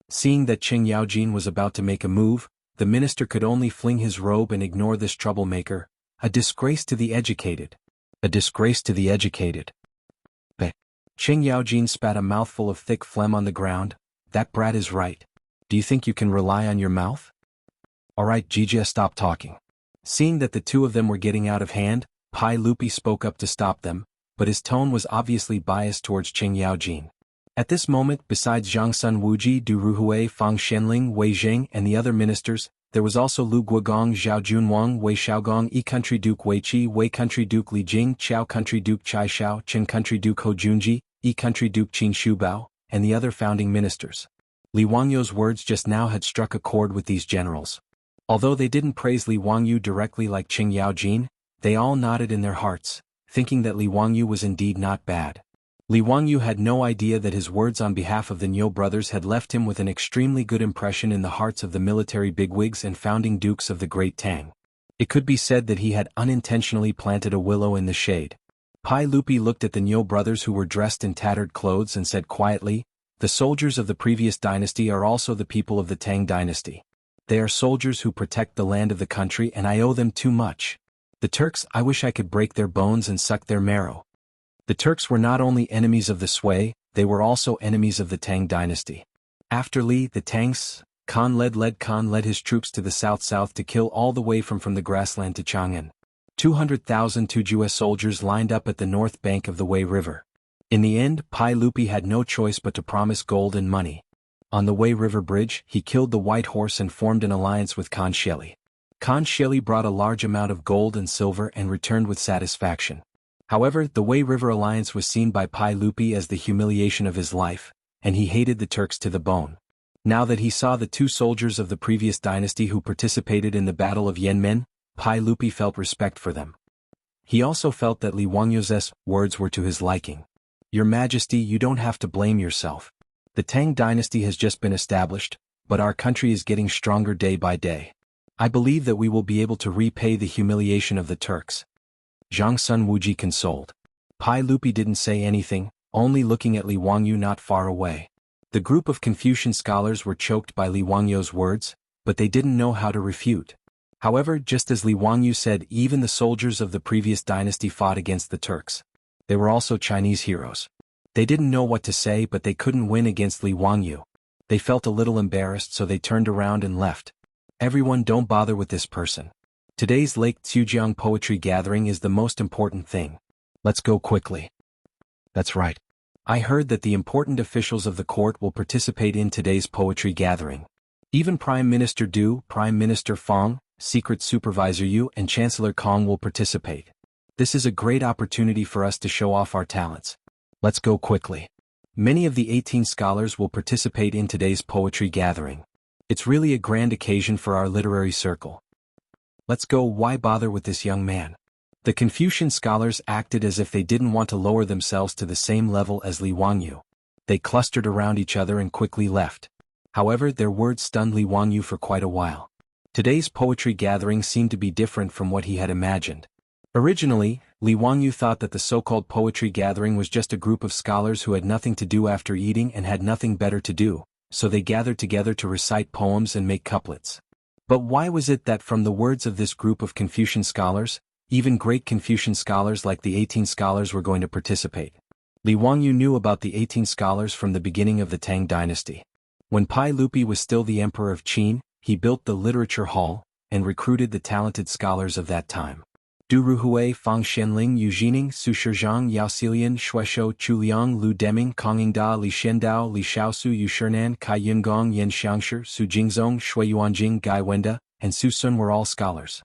Seeing that Qing Yaojin was about to make a move, the minister could only fling his robe and ignore this troublemaker. A disgrace to the educated. A disgrace to the educated. But Qing Yaojin spat a mouthful of thick phlegm on the ground. That brat is right. Do you think you can rely on your mouth? Alright, Jijia, stop talking. Seeing that the two of them were getting out of hand, Pai Lupi spoke up to stop them, but his tone was obviously biased towards Qing Yaojin. At this moment, besides Zhangsun Wuji, Du Ruhui, Fang Xianling, Wei Jing, and the other ministers, there was also Lu Guogong, Zhao Junwang, Wei Xiaogong, Yi Country Duke Wei Qi, Wei Country Duke Li Jing, Chao Country Duke Chai Xiao, Qin Country Duke Ho Junji, Yi Country Duke Qin Shubao, and the other founding ministers. Li Wangyou's words just now had struck a chord with these generals. Although they didn't praise Li Wangyu directly like Qing Yaojin, they all nodded in their hearts, thinking that Li Wangyu was indeed not bad. Li Wangyu had no idea that his words on behalf of the Niu brothers had left him with an extremely good impression in the hearts of the military bigwigs and founding dukes of the Great Tang. It could be said that he had unintentionally planted a willow in the shade. Pai Lupi looked at the Niu brothers who were dressed in tattered clothes and said quietly, the soldiers of the previous dynasty are also the people of the Tang dynasty. They are soldiers who protect the land of the country and I owe them too much. The Turks, I wish I could break their bones and suck their marrow. The Turks were not only enemies of the Sui, they were also enemies of the Tang dynasty. After Li, the Tangs, Khan led his troops to the south to kill all the way from the grassland to Chang'an. 200,000 Tujue soldiers lined up at the north bank of the Wei River. In the end, Pai Lupi had no choice but to promise gold and money. On the Wei River Bridge, he killed the White Horse and formed an alliance with Khan Sheli. Khan Sheli brought a large amount of gold and silver and returned with satisfaction. However, the Wei River alliance was seen by Pai Lupi as the humiliation of his life, and he hated the Turks to the bone. Now that he saw the two soldiers of the previous dynasty who participated in the Battle of Yanmen, Pai Lupi felt respect for them. He also felt that Li Wangyou's words were to his liking. Your Majesty, you don't have to blame yourself. The Tang dynasty has just been established, but our country is getting stronger day by day. I believe that we will be able to repay the humiliation of the Turks. Zhangsun Wuji consoled. Pai Lupi didn't say anything, only looking at Li Wangyu not far away. The group of Confucian scholars were choked by Li Wangyou's words, but they didn't know how to refute. However, just as Li Wangyu said, even the soldiers of the previous dynasty fought against the Turks. They were also Chinese heroes. They didn't know what to say, but they couldn't win against Li Wangyu. They felt a little embarrassed, so they turned around and left. Everyone, don't bother with this person. Today's Lake Tsujiang poetry gathering is the most important thing. Let's go quickly. That's right. I heard that the important officials of the court will participate in today's poetry gathering. Even Prime Minister Du, Prime Minister Fang, Secret Supervisor Yu, and Chancellor Kong will participate. This is a great opportunity for us to show off our talents. Let's go quickly. Many of the 18 scholars will participate in today's poetry gathering. It's really a grand occasion for our literary circle. Let's go. Why bother with this young man? The Confucian scholars acted as if they didn't want to lower themselves to the same level as Li Wangyu. They clustered around each other and quickly left. However, their words stunned Li Wangyu for quite a while. Today's poetry gathering seemed to be different from what he had imagined. Originally, Li Wangyu thought that the so-called poetry gathering was just a group of scholars who had nothing to do after eating and had nothing better to do, so they gathered together to recite poems and make couplets. But why was it that from the words of this group of Confucian scholars, even great Confucian scholars like the 18 scholars were going to participate? Li Wangyu knew about the 18 scholars from the beginning of the Tang dynasty. When Pai Lupi was still the emperor of Qin, he built the literature hall and recruited the talented scholars of that time. Du Ruhui, Fang Xianling, Yu Jining, Su Shizhang, Yao Xilian, Shueshou, Chu Liang, Lu Deming, Kongingda, Li Xiandao, Li Shaosu, Yu Shernan, Kai Yungong, Yan Xiangshi, Su Jingzong, Shui Yuanjing, Gai Wenda, and Su Sun were all scholars.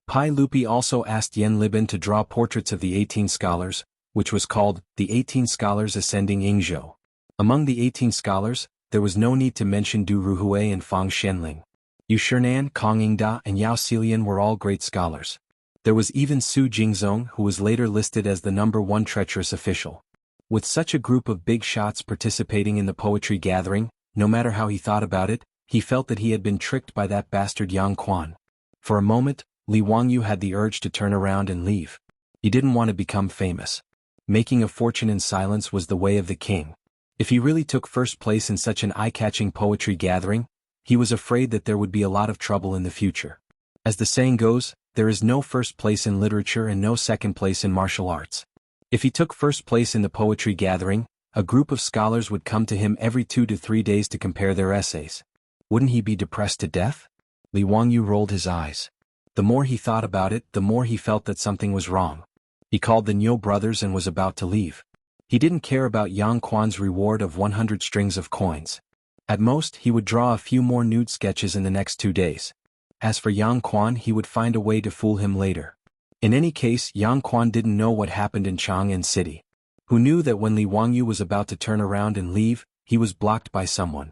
Pai Lupi also asked Yan Liban to draw portraits of the 18 scholars, which was called the 18 Scholars Ascending Yingzhou. Among the 18 scholars, there was no need to mention Du Ruhui and Fang Xianling. Yu Shernan, Kongingda, and Yao Xilian were all great scholars. There was even Su Jingzong, who was later listed as the #1 treacherous official. With such a group of big shots participating in the poetry gathering, no matter how he thought about it, he felt that he had been tricked by that bastard Yang Quan. For a moment, Li Wangyu had the urge to turn around and leave. He didn't want to become famous. Making a fortune in silence was the way of the king. If he really took first place in such an eye-catching poetry gathering, he was afraid that there would be a lot of trouble in the future. As the saying goes, there is no first place in literature and no second place in martial arts. If he took first place in the poetry gathering, a group of scholars would come to him every 2 to 3 days to compare their essays. Wouldn't he be depressed to death? Li Wangyu rolled his eyes. The more he thought about it, the more he felt that something was wrong. He called the Niu brothers and was about to leave. He didn't care about Yang Quan's reward of 100 strings of coins. At most, he would draw a few more nude sketches in the next 2 days. As for Yang Quan, he would find a way to fool him later. In any case, Yang Quan didn't know what happened in Chang'an City. Who knew that when Li Wangyu was about to turn around and leave, he was blocked by someone.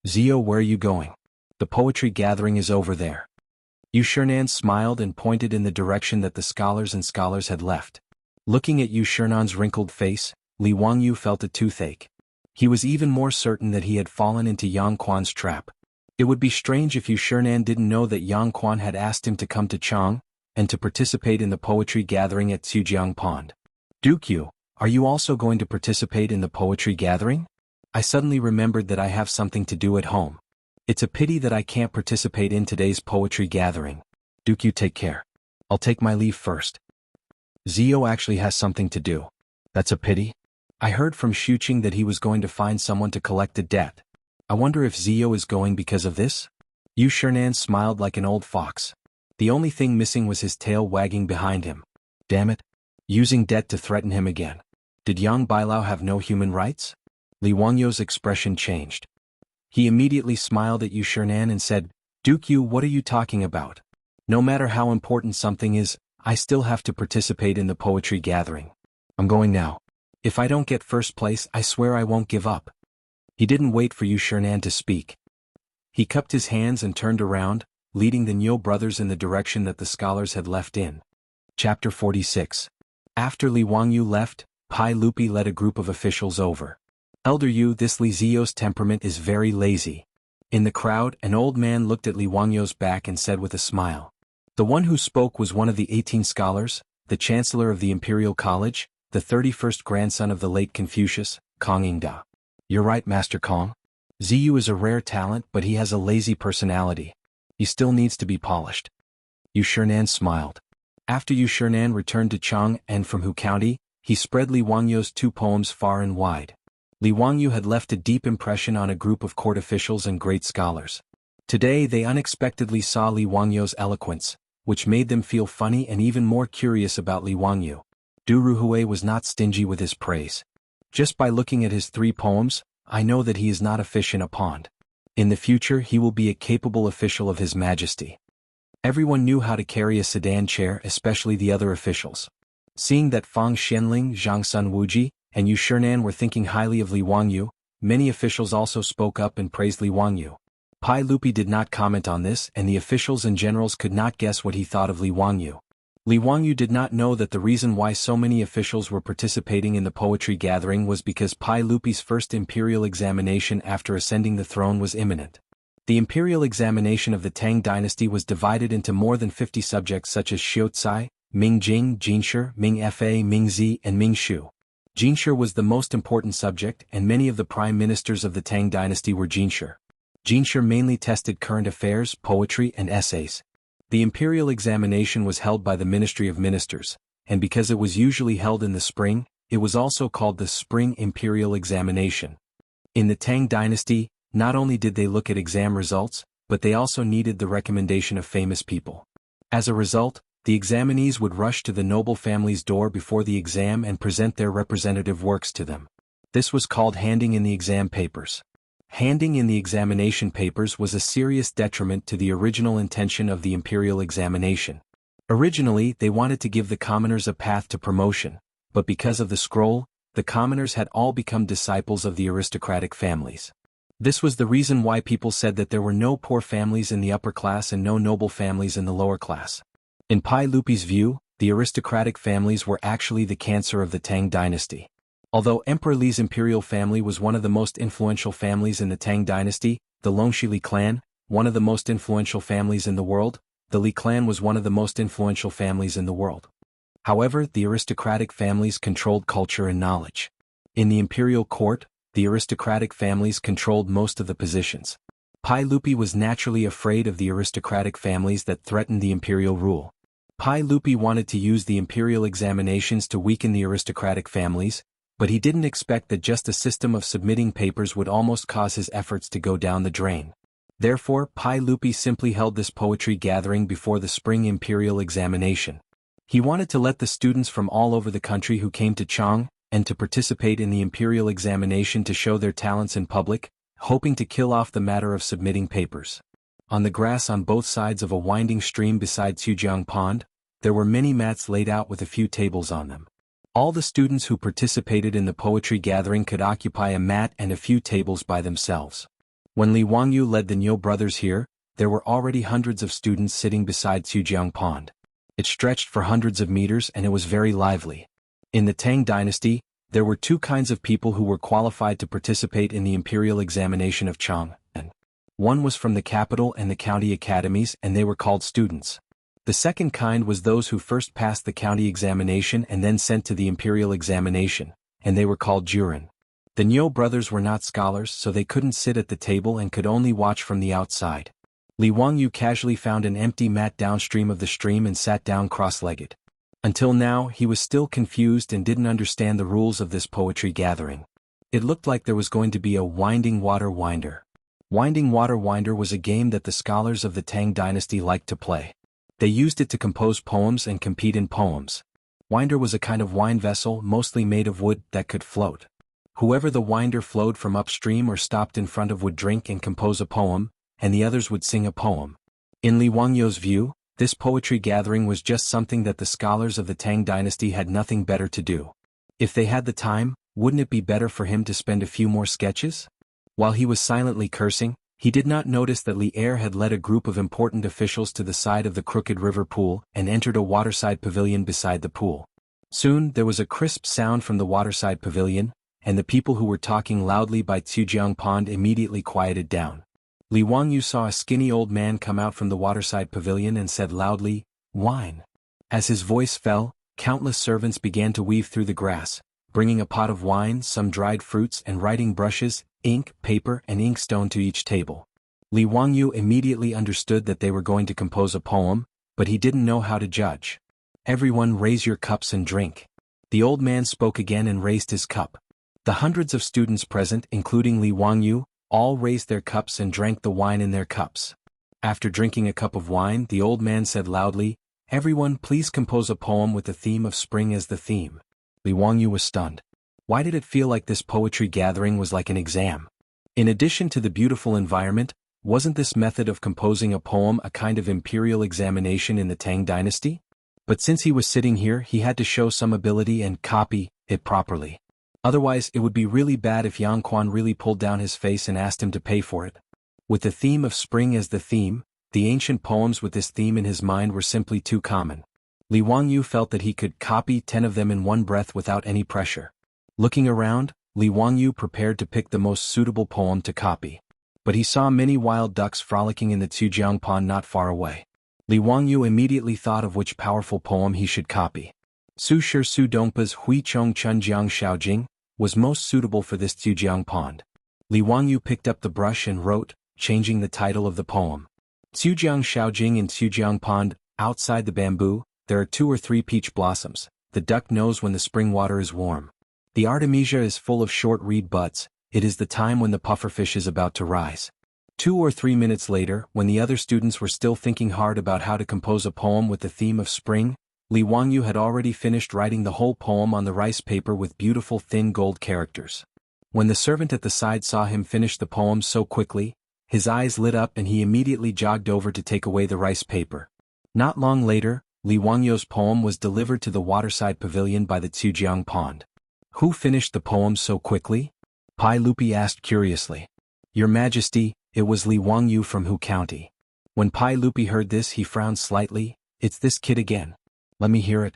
Zio, where are you going? The poetry gathering is over there. Yu Shernan smiled and pointed in the direction that the scholars had left. Looking at Yu Shernan's wrinkled face, Li Wangyu felt a toothache. He was even more certain that he had fallen into Yang Quan's trap. It would be strange if Yu Shernan didn't know that Yang Quan had asked him to come to Chang, and to participate in the poetry gathering at Tsujiang Pond. Duke Yu, are you also going to participate in the poetry gathering? I suddenly remembered that I have something to do at home. It's a pity that I can't participate in today's poetry gathering. Duke Yu, take care. I'll take my leave first. Zio actually has something to do. That's a pity. I heard from Shuqing that he was going to find someone to collect a debt. I wonder if Zio is going because of this? Yu Shernan smiled like an old fox. The only thing missing was his tail wagging behind him. Damn it. Using debt to threaten him again. Did Yang Bailao have no human rights? Li Wangyu's expression changed. He immediately smiled at Yu Shernan and said, Duke Yu, what are you talking about? No matter how important something is, I still have to participate in the poetry gathering. I'm going now. If I don't get first place, I swear I won't give up. He didn't wait for Yu Shernan to speak. He cupped his hands and turned around, leading the Niu brothers in the direction that the scholars had left in. Chapter 46. After Li Wangyu left, Pai Lupi led a group of officials over. Elder Yu, this Li Zio's temperament is very lazy. In the crowd, an old man looked at Li Wangyu's back and said with a smile. The one who spoke was one of the 18 scholars, the chancellor of the Imperial College, the 31st grandson of the late Confucius, Kongingda. You're right, Master Kong. Ziyu is a rare talent, but he has a lazy personality. He still needs to be polished. Yushernan smiled. After Yushernan returned to Chang and from Hu County, he spread Li Wangyu's 2 poems far and wide. Li Wangyu had left a deep impression on a group of court officials and great scholars. Today they unexpectedly saw Li Wangyu's eloquence, which made them feel funny and even more curious about Li Wangyu. Du Ruhui was not stingy with his praise. Just by looking at his 3 poems, I know that he is not a fish in a pond. In the future he will be a capable official of His Majesty. Everyone knew how to carry a sedan chair, especially the other officials. Seeing that Fang Xianling, Zhang Sun Wuji, and Yu Shernan were thinking highly of Li Wangyu, many officials also spoke up and praised Li Wangyu. Pai Lupi did not comment on this, and the officials and generals could not guess what he thought of Li Wangyu. Li Wangyu did not know that the reason why so many officials were participating in the poetry gathering was because Pai Lupi's first imperial examination after ascending the throne was imminent. The imperial examination of the Tang dynasty was divided into more than 50 subjects such as Xiaotsai, Ming Jing, Jinshi, Ming Fa, Ming Zi, and Ming Shu. Jinshi was the most important subject, and many of the prime ministers of the Tang dynasty were Jinshi. Jinshi mainly tested current affairs, poetry, and essays. The imperial examination was held by the Ministry of Ministers, and because it was usually held in the spring, it was also called the Spring Imperial Examination. In the Tang dynasty, not only did they look at exam results, but they also needed the recommendation of famous people. As a result, the examinees would rush to the noble family's door before the exam and present their representative works to them. This was called handing in the exam papers. Handing in the examination papers was a serious detriment to the original intention of the imperial examination. Originally, they wanted to give the commoners a path to promotion, but because of the scroll, the commoners had all become disciples of the aristocratic families. This was the reason why people said that there were no poor families in the upper class and no noble families in the lower class. In Pai Lupi's view, the aristocratic families were actually the cancer of the Tang dynasty. Although Emperor Li's imperial family was one of the most influential families in the Tang dynasty, the Longxi Li clan, one of the most influential families in the world, the Li clan was one of the most influential families in the world. However, the aristocratic families controlled culture and knowledge. In the imperial court, the aristocratic families controlled most of the positions. Pai Lupi was naturally afraid of the aristocratic families that threatened the imperial rule. Pai Lupi wanted to use the imperial examinations to weaken the aristocratic families, but he didn't expect that just a system of submitting papers would almost cause his efforts to go down the drain. Therefore, Pai Lupi simply held this poetry gathering before the spring imperial examination. He wanted to let the students from all over the country who came to Chang and to participate in the imperial examination to show their talents in public, hoping to kill off the matter of submitting papers. On the grass on both sides of a winding stream beside Xujiang Pond, there were many mats laid out with a few tables on them. All the students who participated in the poetry gathering could occupy a mat and a few tables by themselves. When Li Wangyu led the Niu brothers here, there were already hundreds of students sitting beside Xujiang Pond. It stretched for hundreds of meters and it was very lively. In the Tang dynasty, there were 2 kinds of people who were qualified to participate in the imperial examination of Chang. One was from the capital and the county academies, and they were called students. The second kind was those who first passed the county examination and then sent to the imperial examination, and they were called jurin. The Niu brothers were not scholars, so they couldn't sit at the table and could only watch from the outside. Li Wangyu casually found an empty mat downstream of the stream and sat down cross-legged. Until now, he was still confused and didn't understand the rules of this poetry gathering. It looked like there was going to be a winding water winder. Winding water winder was a game that the scholars of the Tang dynasty liked to play. They used it to compose poems and compete in poems. Winder was a kind of wine vessel mostly made of wood that could float. Whoever the winder flowed from upstream or stopped in front of would drink and compose a poem, and the others would sing a poem. In Li Wangyu's view, this poetry gathering was just something that the scholars of the Tang dynasty had nothing better to do. If they had the time, wouldn't it be better for him to spend a few more sketches? While he was silently cursing, he did not notice that Li Er had led a group of important officials to the side of the crooked river pool and entered a waterside pavilion beside the pool. Soon there was a crisp sound from the waterside pavilion, and the people who were talking loudly by Xujiang Pond immediately quieted down. Li Wangyu saw a skinny old man come out from the waterside pavilion and said loudly, "Wine." As his voice fell, countless servants began to weave through the grass, bringing a pot of wine, some dried fruits and writing brushes, ink, paper and inkstone to each table. Li Wangyu immediately understood that they were going to compose a poem, but he didn't know how to judge. Everyone raise your cups and drink. The old man spoke again and raised his cup. The hundreds of students present, including Li Wangyu, all raised their cups and drank the wine in their cups. After drinking a cup of wine, the old man said loudly, "Everyone please compose a poem with the theme of spring as the theme." Li Wangyu was stunned. Why did it feel like this poetry gathering was like an exam? In addition to the beautiful environment, wasn't this method of composing a poem a kind of imperial examination in the Tang dynasty? But since he was sitting here, he had to show some ability and copy it properly. Otherwise, it would be really bad if Yang Quan really pulled down his face and asked him to pay for it. With the theme of spring as the theme, the ancient poems with this theme in his mind were simply too common. Li Wangyu felt that he could copy 10 of them in one breath without any pressure. Looking around, Li Wangyu prepared to pick the most suitable poem to copy. But he saw many wild ducks frolicking in the Tsujiang pond not far away. Li Wangyu immediately thought of which powerful poem he should copy. Su Shi Su Dongpa's Hui Chong Chun Jiang Xiaojing was most suitable for this Tsujiang pond. Li Wangyu picked up the brush and wrote, changing the title of the poem. Tsujiang Xiaojing in Tsujiang pond, outside the bamboo, there are 2 or 3 peach blossoms. The duck knows when the spring water is warm. The artemisia is full of short reed buds. It is the time when the pufferfish is about to rise. 2 or 3 minutes later, when the other students were still thinking hard about how to compose a poem with the theme of spring, Li Wangyu had already finished writing the whole poem on the rice paper with beautiful thin gold characters. When the servant at the side saw him finish the poem so quickly, his eyes lit up and he immediately jogged over to take away the rice paper. Not long later, Li Wangyu's poem was delivered to the waterside pavilion by the Tsujiang pond. "Who finished the poem so quickly?" Pai Lupi asked curiously. "Your Majesty, it was Li Wangyu from Hu County." When Pai Lupi heard this, he frowned slightly. "It's this kid again. Let me hear it."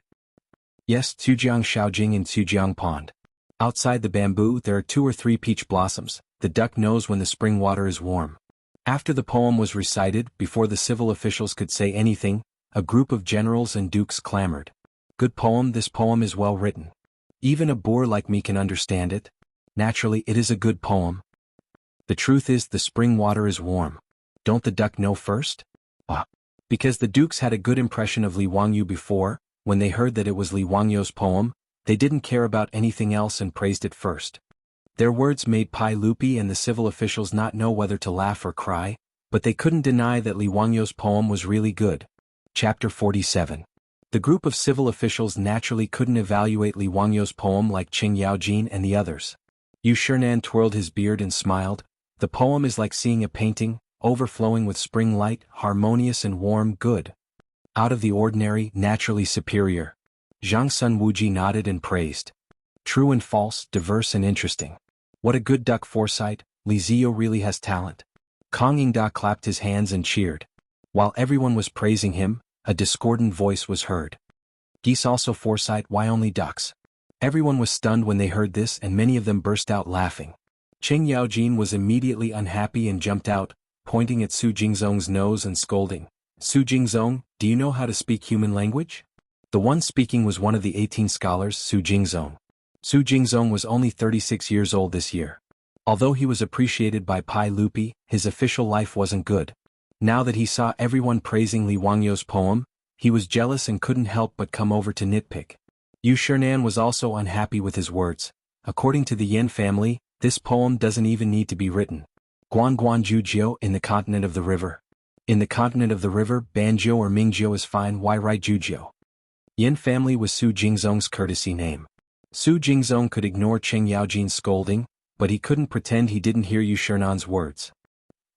"Yes, Tsujiang Xiaojing in Tsujiang pond. Outside the bamboo there are 2 or 3 peach blossoms. The duck knows when the spring water is warm." After the poem was recited, before the civil officials could say anything, a group of generals and dukes clamored. "Good poem, this poem is well written. Even a boor like me can understand it. Naturally, it is a good poem. The truth is the spring water is warm. Don't the duck know first?" Because the dukes had a good impression of Li Wangyu before, when they heard that it was Li Wangyu's poem, they didn't care about anything else and praised it first. Their words made Pai Lupi and the civil officials not know whether to laugh or cry, but they couldn't deny that Li Wangyu's poem was really good. Chapter 47. The group of civil officials naturally couldn't evaluate Li Wangyu's poem like Qing Yaojin and the others. Yu Shinan twirled his beard and smiled. "The poem is like seeing a painting, overflowing with spring light, harmonious and warm, good. Out of the ordinary, naturally superior." Zhang Sun Wuji nodded and praised. "True and false, diverse and interesting. What a good duck foresight, Li Ziyo really has talent." Kong Yingda clapped his hands and cheered. While everyone was praising him, a discordant voice was heard. "Geese also foresight, why only ducks?" Everyone was stunned when they heard this and many of them burst out laughing. Qing Yaojin was immediately unhappy and jumped out, pointing at Su Jingzong's nose and scolding. "Su Jingzong, do you know how to speak human language?" The one speaking was one of the 18 scholars, Su Jingzong. Su Jingzong was only 36 years old this year. Although he was appreciated by Pai Lupi, his official life wasn't good. Now that he saw everyone praising Li Wangyu's poem, he was jealous and couldn't help but come over to nitpick. Yu Shinan was also unhappy with his words. According to the Yin family, this poem doesn't even need to be written. Guan Guan Jujiu in the continent of the river. In the continent of the river, Banjiu or Mingjiu is fine, why write Jujiu? Yin family was Su Jingzong's courtesy name. Su Jingzong could ignore Qing Yaojin's scolding, but he couldn't pretend he didn't hear Yu Shinan's words.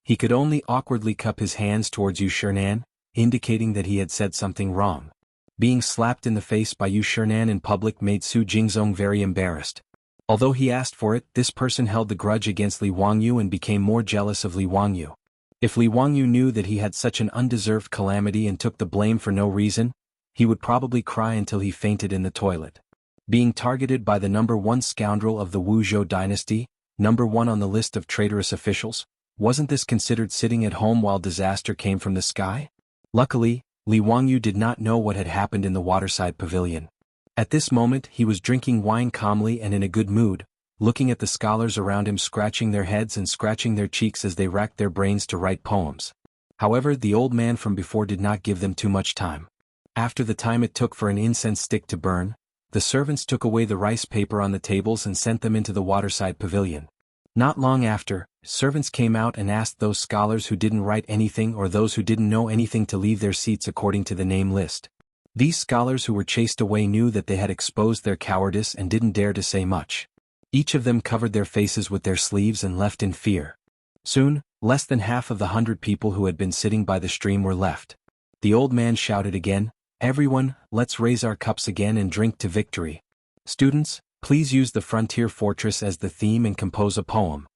He could only awkwardly cup his hands towards Yu Shinan, indicating that he had said something wrong. Being slapped in the face by Yu Shinan in public made Su Jingzong very embarrassed. Although he asked for it, this person held the grudge against Li Wangyu and became more jealous of Li Wangyu. If Li Wangyu knew that he had such an undeserved calamity and took the blame for no reason, he would probably cry until he fainted in the toilet. Being targeted by the #1 scoundrel of the Wuzhou dynasty, #1 on the list of traitorous officials, wasn't this considered sitting at home while disaster came from the sky? Luckily, Li Wangyu did not know what had happened in the waterside pavilion. At this moment he was drinking wine calmly and in a good mood, looking at the scholars around him scratching their heads and scratching their cheeks as they racked their brains to write poems. However, the old man from before did not give them too much time. After the time it took for an incense stick to burn, the servants took away the rice paper on the tables and sent them into the waterside pavilion. Not long after, servants came out and asked those scholars who didn't write anything or those who didn't know anything to leave their seats according to the name list. These scholars who were chased away knew that they had exposed their cowardice and didn't dare to say much. Each of them covered their faces with their sleeves and left in fear. Soon, less than half of the 100 people who had been sitting by the stream were left. The old man shouted again, "Everyone, let's raise our cups again and drink to victory. Students, please use the frontier fortress as the theme and compose a poem."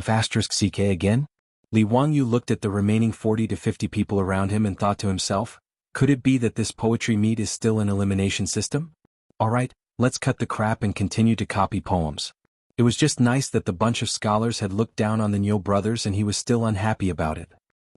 *CK again? Li Wangyu looked at the remaining 40 to 50 people around him and thought to himself, could it be that this poetry meet is still an elimination system? Alright, let's cut the crap and continue to copy poems. It was just nice that the bunch of scholars had looked down on the Niu brothers and he was still unhappy about it.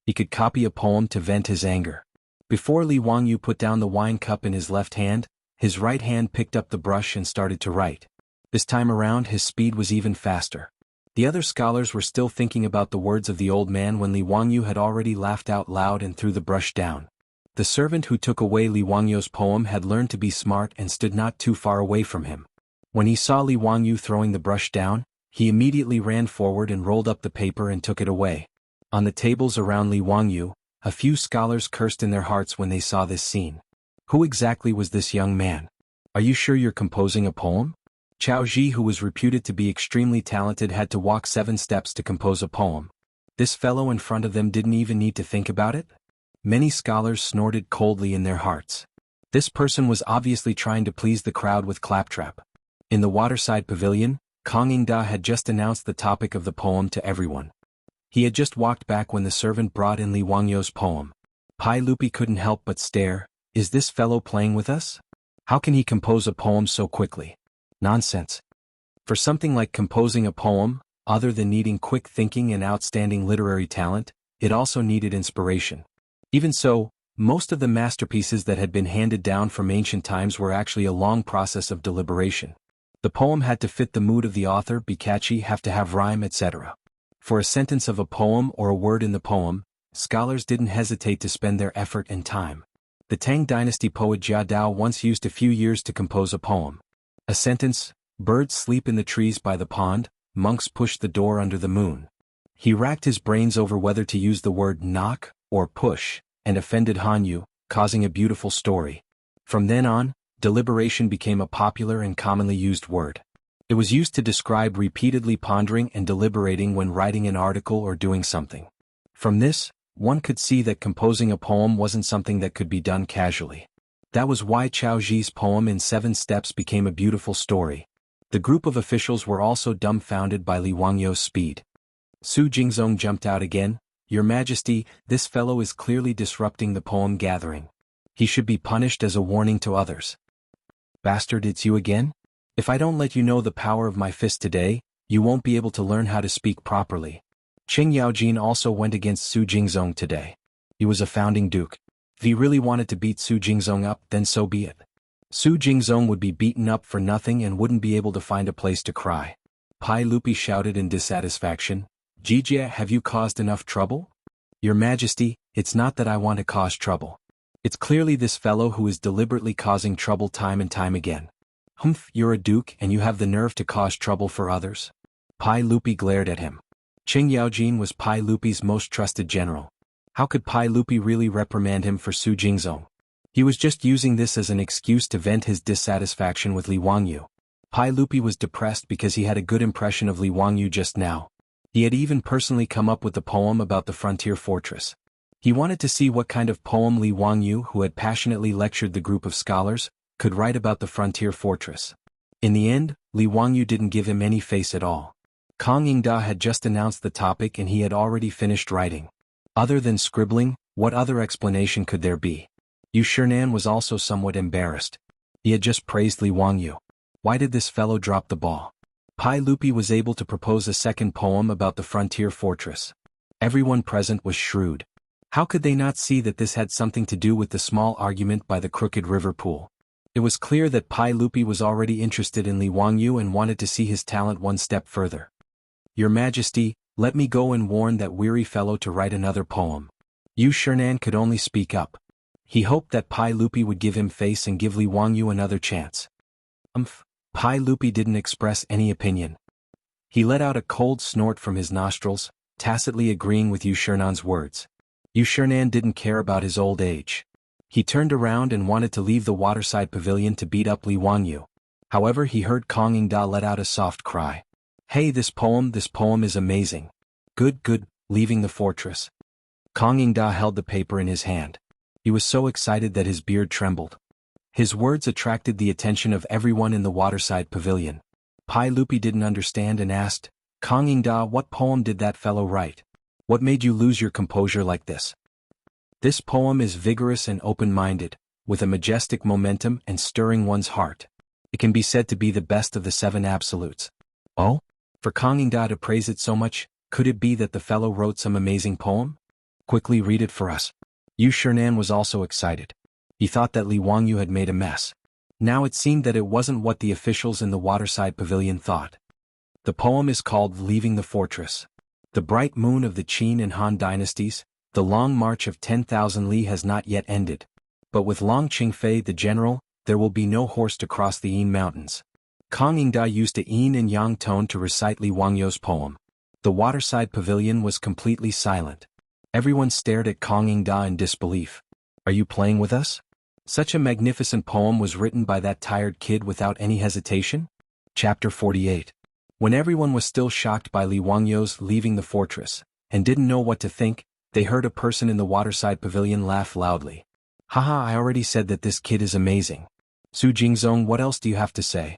He could copy a poem to vent his anger. Before Li Wangyu put down the wine cup in his left hand, his right hand picked up the brush and started to write. This time around his speed was even faster. The other scholars were still thinking about the words of the old man when Li Wangyu had already laughed out loud and threw the brush down. The servant who took away Li Wangyu's poem had learned to be smart and stood not too far away from him. When he saw Li Wangyu throwing the brush down, he immediately ran forward and rolled up the paper and took it away. On the tables around Li Wangyu, a few scholars cursed in their hearts when they saw this scene. Who exactly was this young man? Are you sure you're composing a poem? Chao Ji, who was reputed to be extremely talented, had to walk 7 steps to compose a poem. This fellow in front of them didn't even need to think about it? Many scholars snorted coldly in their hearts. This person was obviously trying to please the crowd with claptrap. In the waterside pavilion, Kang Yingda had just announced the topic of the poem to everyone. He had just walked back when the servant brought in Li Wangyu's poem. Pai Lupi couldn't help but stare. Is this fellow playing with us? How can he compose a poem so quickly? Nonsense. For something like composing a poem, other than needing quick thinking and outstanding literary talent, it also needed inspiration. Even so, most of the masterpieces that had been handed down from ancient times were actually a long process of deliberation. The poem had to fit the mood of the author, be catchy, have to have rhyme, etc. For a sentence of a poem or a word in the poem, scholars didn't hesitate to spend their effort and time. The Tang dynasty poet Jia Dao once used a few years to compose a poem. A sentence, birds sleep in the trees by the pond, monks push the door under the moon. He racked his brains over whether to use the word knock or push, and offended Hanyu, causing a beautiful story. From then on, deliberation became a popular and commonly used word. It was used to describe repeatedly pondering and deliberating when writing an article or doing something. From this, one could see that composing a poem wasn't something that could be done casually. That was why Chao Ji's poem in 7 steps became a beautiful story. The group of officials were also dumbfounded by Li Wangyu's speed. Su Jingzong jumped out again. Your Majesty, this fellow is clearly disrupting the poem gathering. He should be punished as a warning to others. Bastard, it's you again? If I don't let you know the power of my fist today, you won't be able to learn how to speak properly. Qing Yaojin also went against Su Jingzong today. He was a founding duke. If he really wanted to beat Su Jingzong up, then so be it. Su Jingzong would be beaten up for nothing and wouldn't be able to find a place to cry. Pai Lupi shouted in dissatisfaction. Jijia, have you caused enough trouble? Your Majesty, it's not that I want to cause trouble. It's clearly this fellow who is deliberately causing trouble time and time again. Humph, you're a duke and you have the nerve to cause trouble for others? Pai Lupi glared at him. Qing Yaojin was Pai Lupi's most trusted general. How could Pai Lupi really reprimand him for Su Jingzong? He was just using this as an excuse to vent his dissatisfaction with Li Wangyu. Pai Lupi was depressed because he had a good impression of Li Wangyu just now. He had even personally come up with the poem about the frontier fortress. He wanted to see what kind of poem Li Wangyu, who had passionately lectured the group of scholars, could write about the frontier fortress. In the end, Li Wangyu didn't give him any face at all. Kang Yingda had just announced the topic and he had already finished writing. Other than scribbling, what other explanation could there be? Yu Shernan was also somewhat embarrassed. He had just praised Li Wangyu. Why did this fellow drop the ball? Pai Lupi was able to propose a second poem about the frontier fortress. Everyone present was shrewd. How could they not see that this had something to do with the small argument by the crooked river pool? It was clear that Pai Lupi was already interested in Li Wangyu and wanted to see his talent one step further. Your Majesty, let me go and warn that weary fellow to write another poem. Yu Shernan could only speak up. He hoped that Pai Lupi would give him face and give Li Wangyu another chance. Pai Lupi didn't express any opinion. He let out a cold snort from his nostrils, tacitly agreeing with Yu Shernan's words. Yu Shernan didn't care about his old age. He turned around and wanted to leave the waterside pavilion to beat up Li Wangyu. However, he heard Kong Yingda let out a soft cry. Hey, this poem is amazing. Good, leaving the fortress. Kong Yingda held the paper in his hand. He was so excited that his beard trembled. His words attracted the attention of everyone in the waterside pavilion. Pai Lupi didn't understand and asked, Kong Yingda, what poem did that fellow write? What made you lose your composure like this? This poem is vigorous and open-minded, with a majestic momentum and stirring one's heart. It can be said to be the best of the 7 absolutes. Oh? For Kong Yingda to praise it so much, could it be that the fellow wrote some amazing poem? Quickly read it for us. Yu Shernan was also excited. He thought that Li Wangyu had made a mess. Now it seemed that it wasn't what the officials in the waterside pavilion thought. The poem is called Leaving the Fortress. The bright moon of the Qin and Han dynasties, the long march of 10,000 li has not yet ended. But with Long Qingfei the general, there will be no horse to cross the Yin Mountains. Kong Yingda used a yin and yang tone to recite Li Wangyu's poem. The waterside pavilion was completely silent. Everyone stared at Kong Yingda in disbelief. Are you playing with us? Such a magnificent poem was written by that tired kid without any hesitation? Chapter 48. When everyone was still shocked by Li Wangyu's leaving the fortress, and didn't know what to think, they heard a person in the waterside pavilion laugh loudly. Haha, I already said that this kid is amazing. Su Jingzong, what else do you have to say?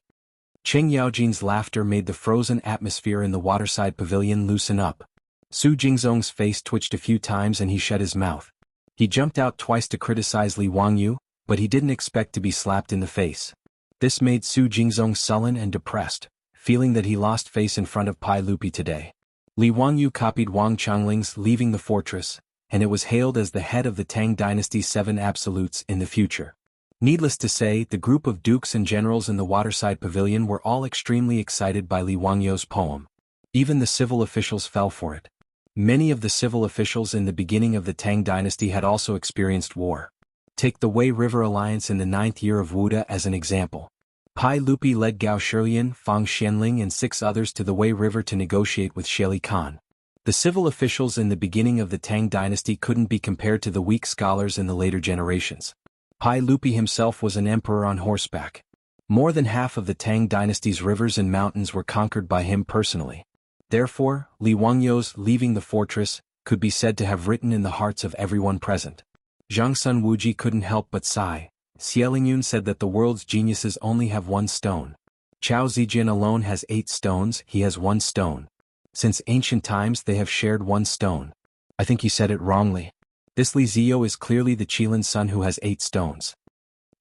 Cheng Yaojin's laughter made the frozen atmosphere in the waterside pavilion loosen up. Su Jingzong's face twitched a few times and he shut his mouth. He jumped out twice to criticize Li Wangyu, but he didn't expect to be slapped in the face. This made Su Jingzong sullen and depressed, feeling that he lost face in front of Pai Lupi today. Li Wangyu copied Wang Changling's Leaving the Fortress, and it was hailed as the head of the Tang dynasty's 7 absolutes in the future. Needless to say, the group of dukes and generals in the waterside pavilion were all extremely excited by Li Wangyu's poem. Even the civil officials fell for it. Many of the civil officials in the beginning of the Tang dynasty had also experienced war. Take the Wei River Alliance in the 9th year of Wuda as an example. Pai Lupi led Gao Shilian, Fang Xianling and 6 others to the Wei River to negotiate with Shili Khan. The civil officials in the beginning of the Tang dynasty couldn't be compared to the weak scholars in the later generations. Pai Lupi himself was an emperor on horseback. More than half of the Tang dynasty's rivers and mountains were conquered by him personally. Therefore, Li Wangyu's Leaving the Fortress could be said to have written in the hearts of everyone present. Zhang Sun Wuji couldn't help but sigh. Xie Lingyun said that the world's geniuses only have 1 stone. Chao Zijin alone has 8 stones, he has 1 stone. Since ancient times they have shared 1 stone. I think you said it wrongly. This Li Zio is clearly the Qilin son who has 8 stones.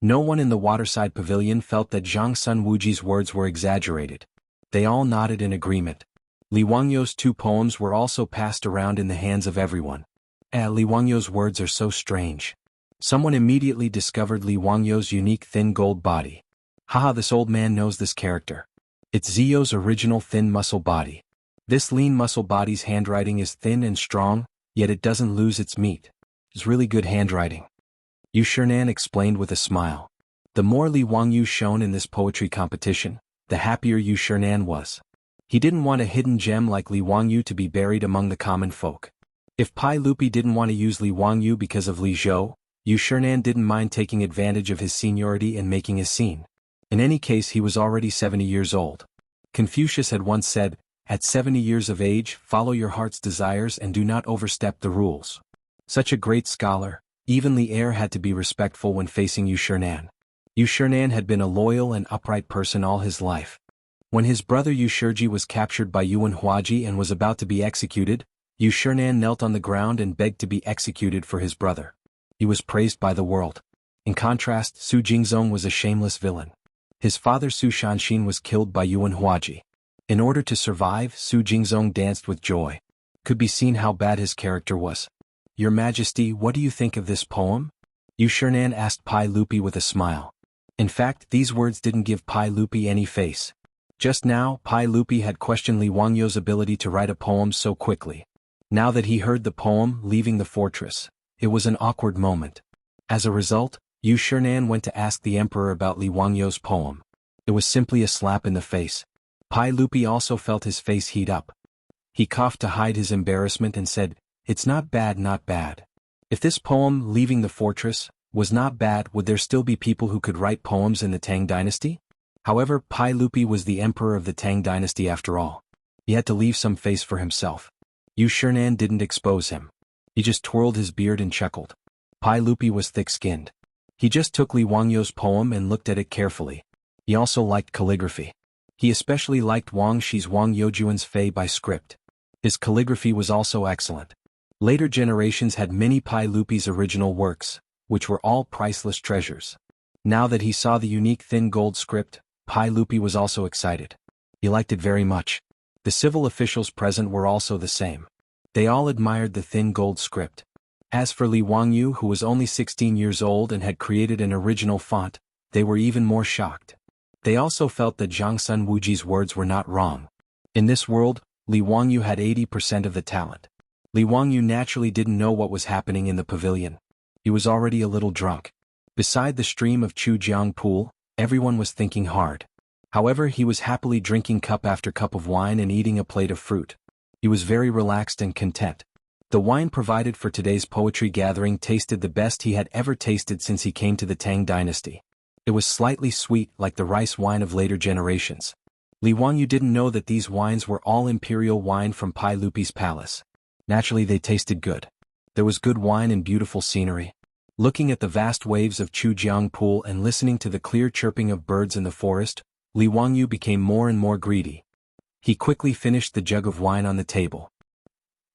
No one in the waterside pavilion felt that Zhang Sun Wuji's words were exaggerated. They all nodded in agreement. Li Wangyu's 2 poems were also passed around in the hands of everyone. Li Wangyu's words are so strange. Someone immediately discovered Li Wangyu's unique thin gold body. Haha, this old man knows this character. It's Zio's original thin muscle body. This lean muscle body's handwriting is thin and strong, yet it doesn't lose its meat. It's really good handwriting. Yu Shernan explained with a smile. The more Li Wangyu shone in this poetry competition, the happier Yu Shernan was. He didn't want a hidden gem like Li Wangyu to be buried among the common folk. If Pai Lupi didn't want to use Li Wangyu because of Li Zhou, Yu Shernan didn't mind taking advantage of his seniority and making a scene. In any case, he was already 70 years old. Confucius had once said, "At 70 years of age, follow your heart's desires and do not overstep the rules." Such a great scholar, even the heir had to be respectful when facing Yu Shernan. Yu Shernan had been a loyal and upright person all his life. When his brother Yu Shiji was captured by Yuan Huaji and was about to be executed, Yu Shernan knelt on the ground and begged to be executed for his brother. He was praised by the world. In contrast, Su Jingzong was a shameless villain. His father Su Shanshin was killed by Yuan Huaji. In order to survive, Su Jingzong danced with joy. Could be seen how bad his character was. Your Majesty, what do you think of this poem? Yu Shernan asked Pai Lupi with a smile. In fact, these words didn't give Pai Lupi any face. Just now, Pai Lupi had questioned Li Wangyu's ability to write a poem so quickly. Now that he heard the poem leaving the fortress, it was an awkward moment. As a result, Yu Shinan went to ask the emperor about Li Wangyu's poem. It was simply a slap in the face. Pai Lupi also felt his face heat up. He coughed to hide his embarrassment and said, "It's not bad, not bad." If this poem, leaving the fortress, was not bad, would there still be people who could write poems in the Tang dynasty? However, Pai Lupi was the emperor of the Tang dynasty after all. He had to leave some face for himself. Yu Shinan didn't expose him. He just twirled his beard and chuckled. Pai Lupi was thick-skinned. He just took Li Wangyu's poem and looked at it carefully. He also liked calligraphy. He especially liked Wang Shi's Wang Youjuan's Fei by script. His calligraphy was also excellent. Later generations had many Pai Lupi's original works, which were all priceless treasures. Now that he saw the unique thin gold script, Pai Lupi was also excited. He liked it very much. The civil officials present were also the same. They all admired the thin gold script. As for Li Wangyu, who was only 16 years old and had created an original font, they were even more shocked. They also felt that Zhangsun Wuji's words were not wrong. In this world, Li Wangyu had 80% of the talent. Li Wangyu naturally didn't know what was happening in the pavilion. He was already a little drunk. Beside the stream of Jianghu pool, everyone was thinking hard. However, he was happily drinking cup after cup of wine and eating a plate of fruit. He was very relaxed and content. The wine provided for today's poetry gathering tasted the best he had ever tasted since he came to the Tang dynasty. It was slightly sweet like the rice wine of later generations. Li Wangyu didn't know that these wines were all imperial wine from Pai Lupi's palace. Naturally, they tasted good. There was good wine and beautiful scenery. Looking at the vast waves of Jianghu pool and listening to the clear chirping of birds in the forest, Li Wangyu became more and more greedy. He quickly finished the jug of wine on the table.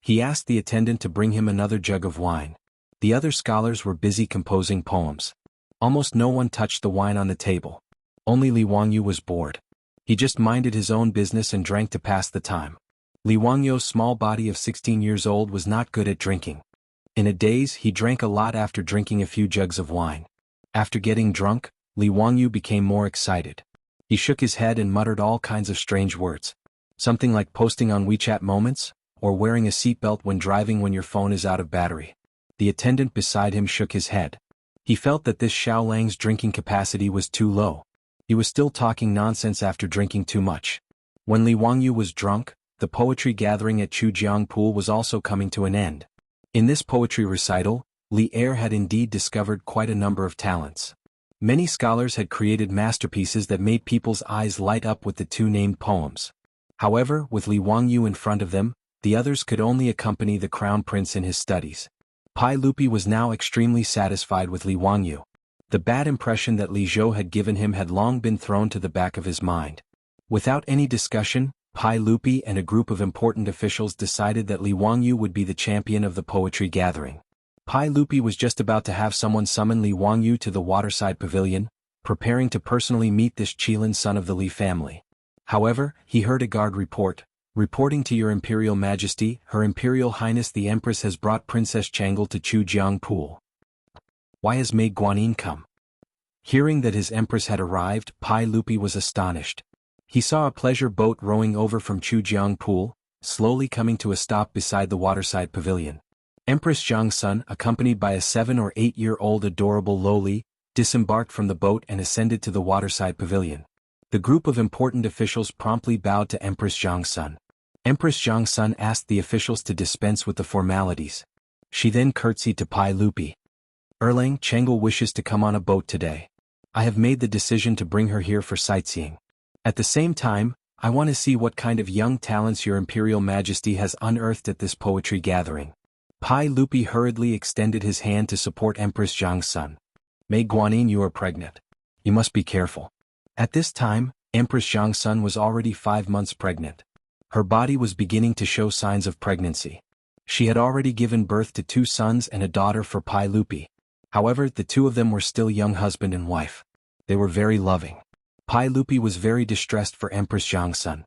He asked the attendant to bring him another jug of wine. The other scholars were busy composing poems. Almost no one touched the wine on the table. Only Li Wangyu was bored. He just minded his own business and drank to pass the time. Li Wangyu's small body of 16 years old was not good at drinking. In a daze, he drank a lot after drinking a few jugs of wine. After getting drunk, Li Wangyu became more excited. He shook his head and muttered all kinds of strange words. Something like posting on WeChat moments, or wearing a seatbelt when driving when your phone is out of battery. The attendant beside him shook his head. He felt that this Xiaolang's drinking capacity was too low. He was still talking nonsense after drinking too much. When Li Wangyu was drunk, the poetry gathering at Jianghu pool was also coming to an end. In this poetry recital, Li Er had indeed discovered quite a number of talents. Many scholars had created masterpieces that made people's eyes light up with the two named poems. However, with Li Wangyu in front of them, the others could only accompany the crown prince in his studies. Pai Lupi was now extremely satisfied with Li Wangyu. The bad impression that Li Zhou had given him had long been thrown to the back of his mind. Without any discussion, Pai Lupi and a group of important officials decided that Li Wangyu would be the champion of the poetry gathering. Pai Lupi was just about to have someone summon Li Wangyu to the waterside pavilion, preparing to personally meet this Qilin son of the Li family. However, he heard a guard reporting to your Imperial Majesty, Her Imperial Highness the Empress has brought Princess Chang'e to Jianghu pool. Why has Maid Guanyin come? Hearing that his Empress had arrived, Pai Lupi was astonished. He saw a pleasure boat rowing over from Jianghu pool, slowly coming to a stop beside the waterside pavilion. Empress Zhangsun, accompanied by a 7 or 8-year-old adorable loli, disembarked from the boat and ascended to the waterside pavilion. The group of important officials promptly bowed to Empress Zhangsun. Empress Zhangsun asked the officials to dispense with the formalities. She then curtsied to Pai Lupi. Erlang Chang'e wishes to come on a boat today. I have made the decision to bring her here for sightseeing. At the same time, I want to see what kind of young talents your Imperial Majesty has unearthed at this poetry gathering. Pai Lupi hurriedly extended his hand to support Empress Zhangsun. Maid Guanyin, you are pregnant. You must be careful. At this time, Empress Zhangsun was already 5 months pregnant. Her body was beginning to show signs of pregnancy. She had already given birth to 2 sons and a daughter for Pai Lupi. However, the 2 of them were still young husband and wife. They were very loving. Pai Lupi was very distressed for Empress Zhangsun.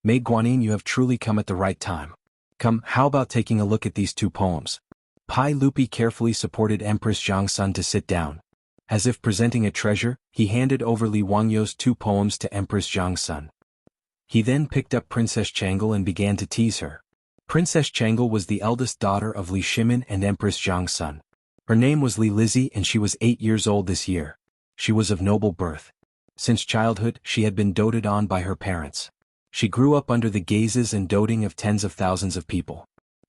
Maid Guanyin, you have truly come at the right time. Come, how about taking a look at these 2 poems? Pai Lupi carefully supported Empress Zhangsun to sit down. As if presenting a treasure, he handed over Li Wangyu's 2 poems to Empress Jiangsun. He then picked up Princess Chang'e and began to tease her. Princess Chang'e was the eldest daughter of Li Shimin and Empress Jiangsun. Her name was Li Lizzie and she was 8 years old this year. She was of noble birth. Since childhood, she had been doted on by her parents. She grew up under the gazes and doting of tens of thousands of people.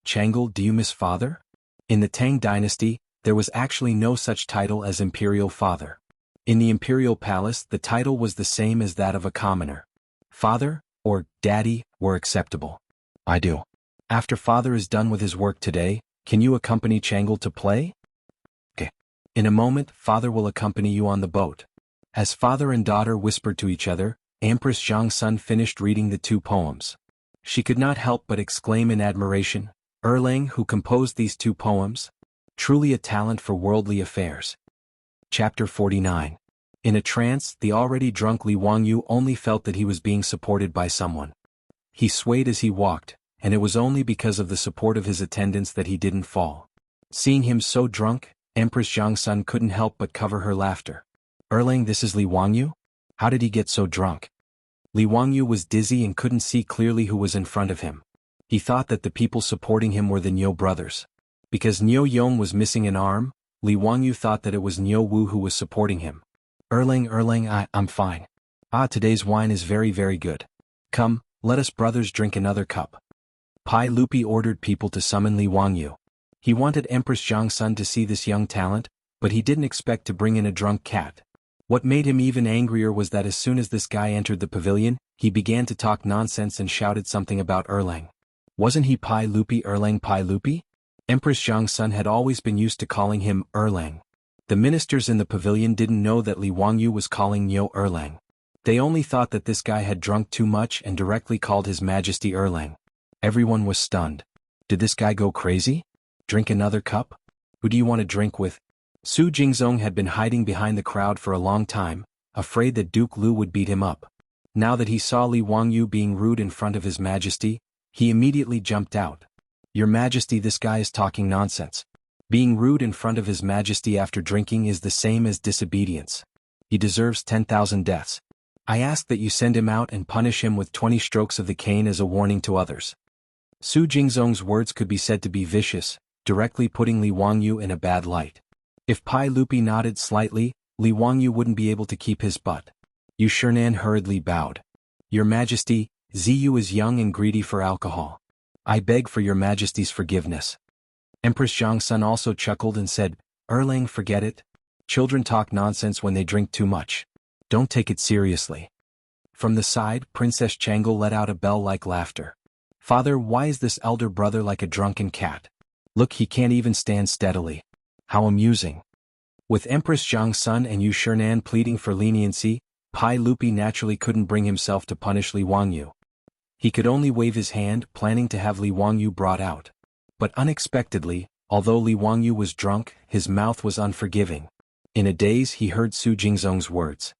Chang'e, do you miss father? In the Tang dynasty, there was actually no such title as imperial father. In the imperial palace, the title was the same as that of a commoner. Father, or daddy, were acceptable. I do. After father is done with his work today, can you accompany Chang'e to play? Okay. In a moment, father will accompany you on the boat. As father and daughter whispered to each other, Empress Jiangsun finished reading the 2 poems. She could not help but exclaim in admiration, Erlang, who composed these 2 poems? Truly a talent for worldly affairs. Chapter 49. In a trance, the already drunk Li Wangyu only felt that he was being supported by someone. He swayed as he walked, and it was only because of the support of his attendants that he didn't fall. Seeing him so drunk, Empress Jiangsun couldn't help but cover her laughter. Erlang, this is Li Wangyu? How did he get so drunk? Li Wangyu was dizzy and couldn't see clearly who was in front of him. He thought that the people supporting him were the Niu brothers. Because Niu Yong was missing an arm, Li Wangyu thought that it was Niu Wu who was supporting him. Erlang, I'm fine. Today's wine is very, very good. Come, let us brothers drink another cup. Pai Lupi ordered people to summon Li Wangyu. He wanted Empress Jiangsun to see this young talent, but he didn't expect to bring in a drunk cat. What made him even angrier was that as soon as this guy entered the pavilion, he began to talk nonsense and shouted something about Erlang. Wasn't he Pai Lupi Erlang Pai Lupi? Empress Jiangsun had always been used to calling him Erlang. The ministers in the pavilion didn't know that Li Wangyu was calling Niu Erlang. They only thought that this guy had drunk too much and directly called His Majesty Erlang. Everyone was stunned. Did this guy go crazy? Drink another cup? Who do you want to drink with? Su Jingzong had been hiding behind the crowd for a long time, afraid that Duke Lu would beat him up. Now that he saw Li Wangyu being rude in front of His Majesty, he immediately jumped out. Your Majesty, this guy is talking nonsense. Being rude in front of His Majesty after drinking is the same as disobedience. He deserves 10,000 deaths. I ask that you send him out and punish him with 20 strokes of the cane as a warning to others. Su Jingzong's words could be said to be vicious, directly putting Li Wangyu in a bad light. If Pai Lupi nodded slightly, Li Wangyu wouldn't be able to keep his butt. Yu Shernan hurriedly bowed. Your Majesty, Ziyu is young and greedy for alcohol. I beg for your Majesty's forgiveness. Empress Jiangsun also chuckled and said, Erlang, forget it. Children talk nonsense when they drink too much. Don't take it seriously. From the side, Princess Chang'e let out a bell-like laughter. Father, why is this elder brother like a drunken cat? Look, he can't even stand steadily. How amusing. With Empress Jiangsun and Yu Shernan pleading for leniency, Pai Lupi naturally couldn't bring himself to punish Li Wangyu. He could only wave his hand, planning to have Li Wangyu brought out. But unexpectedly, although Li Wangyu was drunk, his mouth was unforgiving. In a daze he heard Su Jingzong's words.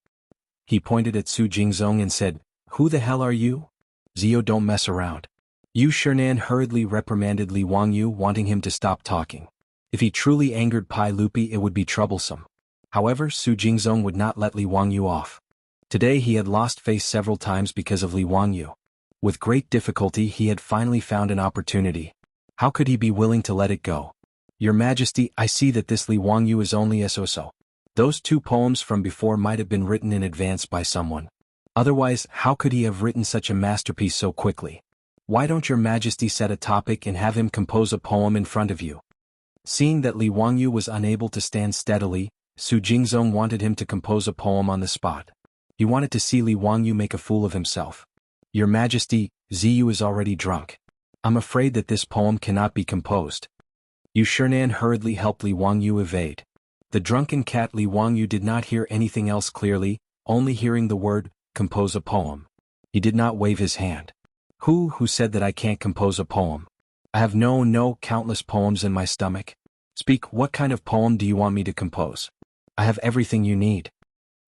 He pointed at Su Jingzong and said, Who the hell are you? Zio, don't mess around. Yu Shernan hurriedly reprimanded Li Wangyu, wanting him to stop talking. If he truly angered Pai Lupi, it would be troublesome. However, Su Jingzong would not let Li Wangyu off. Today he had lost face several times because of Li Wangyu. With great difficulty he had finally found an opportunity. How could he be willing to let it go? Your Majesty, I see that this Li Wangyu is only so. Those 2 poems from before might have been written in advance by someone. Otherwise, how could he have written such a masterpiece so quickly? Why don't your Majesty set a topic and have him compose a poem in front of you? Seeing that Li Wangyu was unable to stand steadily, Su Jingzong wanted him to compose a poem on the spot. He wanted to see Li Wangyu make a fool of himself. Your Majesty, Ziyu is already drunk. I'm afraid that this poem cannot be composed. Yu Shernan hurriedly helped Li Wangyu evade. The drunken cat Li Wangyu did not hear anything else clearly, only hearing the word, compose a poem. He did not wave his hand. Who said that I can't compose a poem? I have countless poems in my stomach. Speak, what kind of poem do you want me to compose? I have everything you need.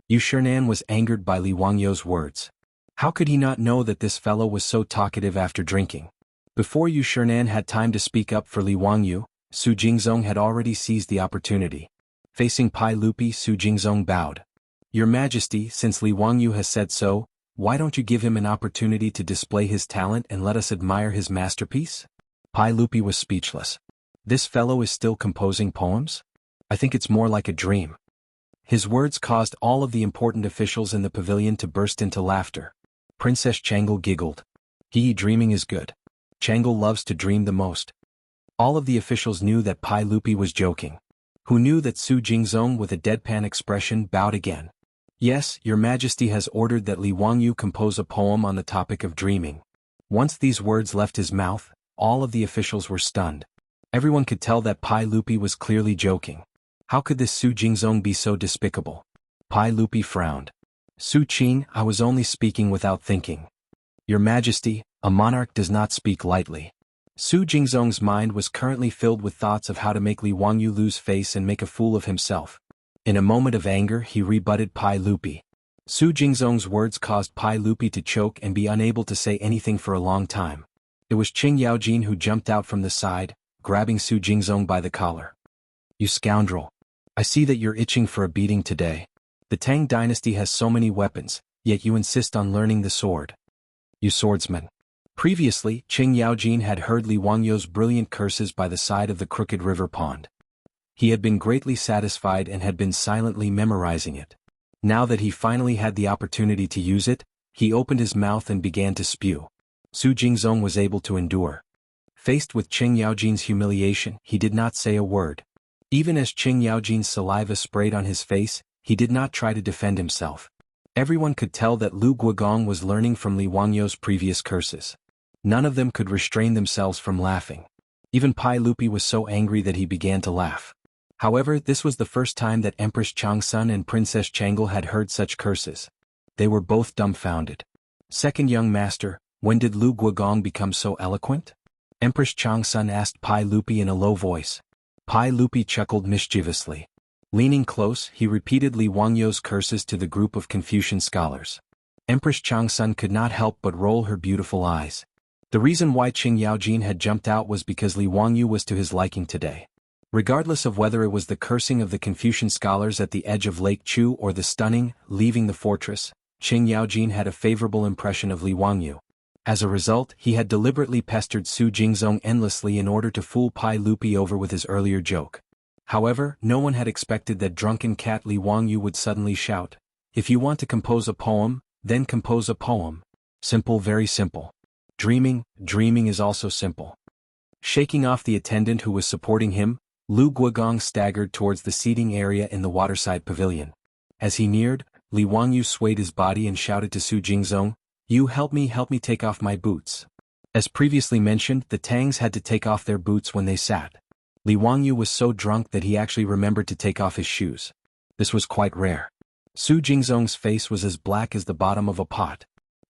Yu Shernan was angered by Li Wangyu's words. How could he not know that this fellow was so talkative after drinking? Before Yu Shernan had time to speak up for Li Wangyu, Su Jingzong had already seized the opportunity. Facing Pai Lupi, Su Jingzong bowed. Your Majesty, since Li Wangyu has said so, why don't you give him an opportunity to display his talent and let us admire his masterpiece? Pai Lupi was speechless. This fellow is still composing poems? I think it's more like a dream. His words caused all of the important officials in the pavilion to burst into laughter. Princess Chang'e giggled. Dreaming is good. Chang'e loves to dream the most. All of the officials knew that Pai Lupi was joking. Who knew that Su Jingzong with a deadpan expression bowed again. Yes, Your Majesty has ordered that Li Wangyu compose a poem on the topic of dreaming. Once these words left his mouth, all of the officials were stunned. Everyone could tell that Pai Lupi was clearly joking. How could this Su Jingzong be so despicable? Pai Lupi frowned. Su Qin, I was only speaking without thinking. Your Majesty, a monarch does not speak lightly. Su Jingzong's mind was currently filled with thoughts of how to make Li Wangyu lose face and make a fool of himself. In a moment of anger, he rebutted Pai Lupi. Su Jingzong's words caused Pai Lupi to choke and be unable to say anything for a long time. It was Qing Yaojin who jumped out from the side, grabbing Su Jingzong by the collar. You scoundrel. I see that you're itching for a beating today. The Tang dynasty has so many weapons, yet you insist on learning the sword. You swordsman. Previously, Qing Yaojin had heard Li Wangyu's brilliant curses by the side of the crooked river pond. He had been greatly satisfied and had been silently memorizing it. Now that he finally had the opportunity to use it, he opened his mouth and began to spew. Su Jingzong was able to endure. Faced with Qing Yaojin's humiliation, he did not say a word. Even as Qing Yaojin's saliva sprayed on his face, he did not try to defend himself. Everyone could tell that Lu Guogong was learning from Li Wangyu's previous curses. None of them could restrain themselves from laughing. Even Pai Lupi was so angry that he began to laugh. However, this was the first time that Empress Changsun and Princess Chang'e had heard such curses. They were both dumbfounded. Second young master, when did Lu Guogong become so eloquent? Empress Changsun asked Pai Lupi in a low voice. Pai Lupi chuckled mischievously. Leaning close, he repeated Li Wangyu's curses to the group of Confucian scholars. Empress Changsun could not help but roll her beautiful eyes. The reason why Qing Yaojin had jumped out was because Li Wangyu was to his liking today. Regardless of whether it was the cursing of the Confucian scholars at the edge of Lake Chu or the stunning, leaving the fortress, Qing Yaojin had a favorable impression of Li Wangyu. As a result, he had deliberately pestered Su Jingzong endlessly in order to fool Pai Lupi over with his earlier joke. However, no one had expected that drunken cat Li Wangyu would suddenly shout, "If you want to compose a poem, then compose a poem." Simple, very simple. Dreaming is also simple. Shaking off the attendant who was supporting him, Lu Guogong staggered towards the seating area in the waterside pavilion. As he neared, Li Wangyu swayed his body and shouted to Su Jingzong, "You help me take off my boots." As previously mentioned, the Tangs had to take off their boots when they sat. Li Wangyu was so drunk that he actually remembered to take off his shoes. This was quite rare. Su Jingzong's face was as black as the bottom of a pot.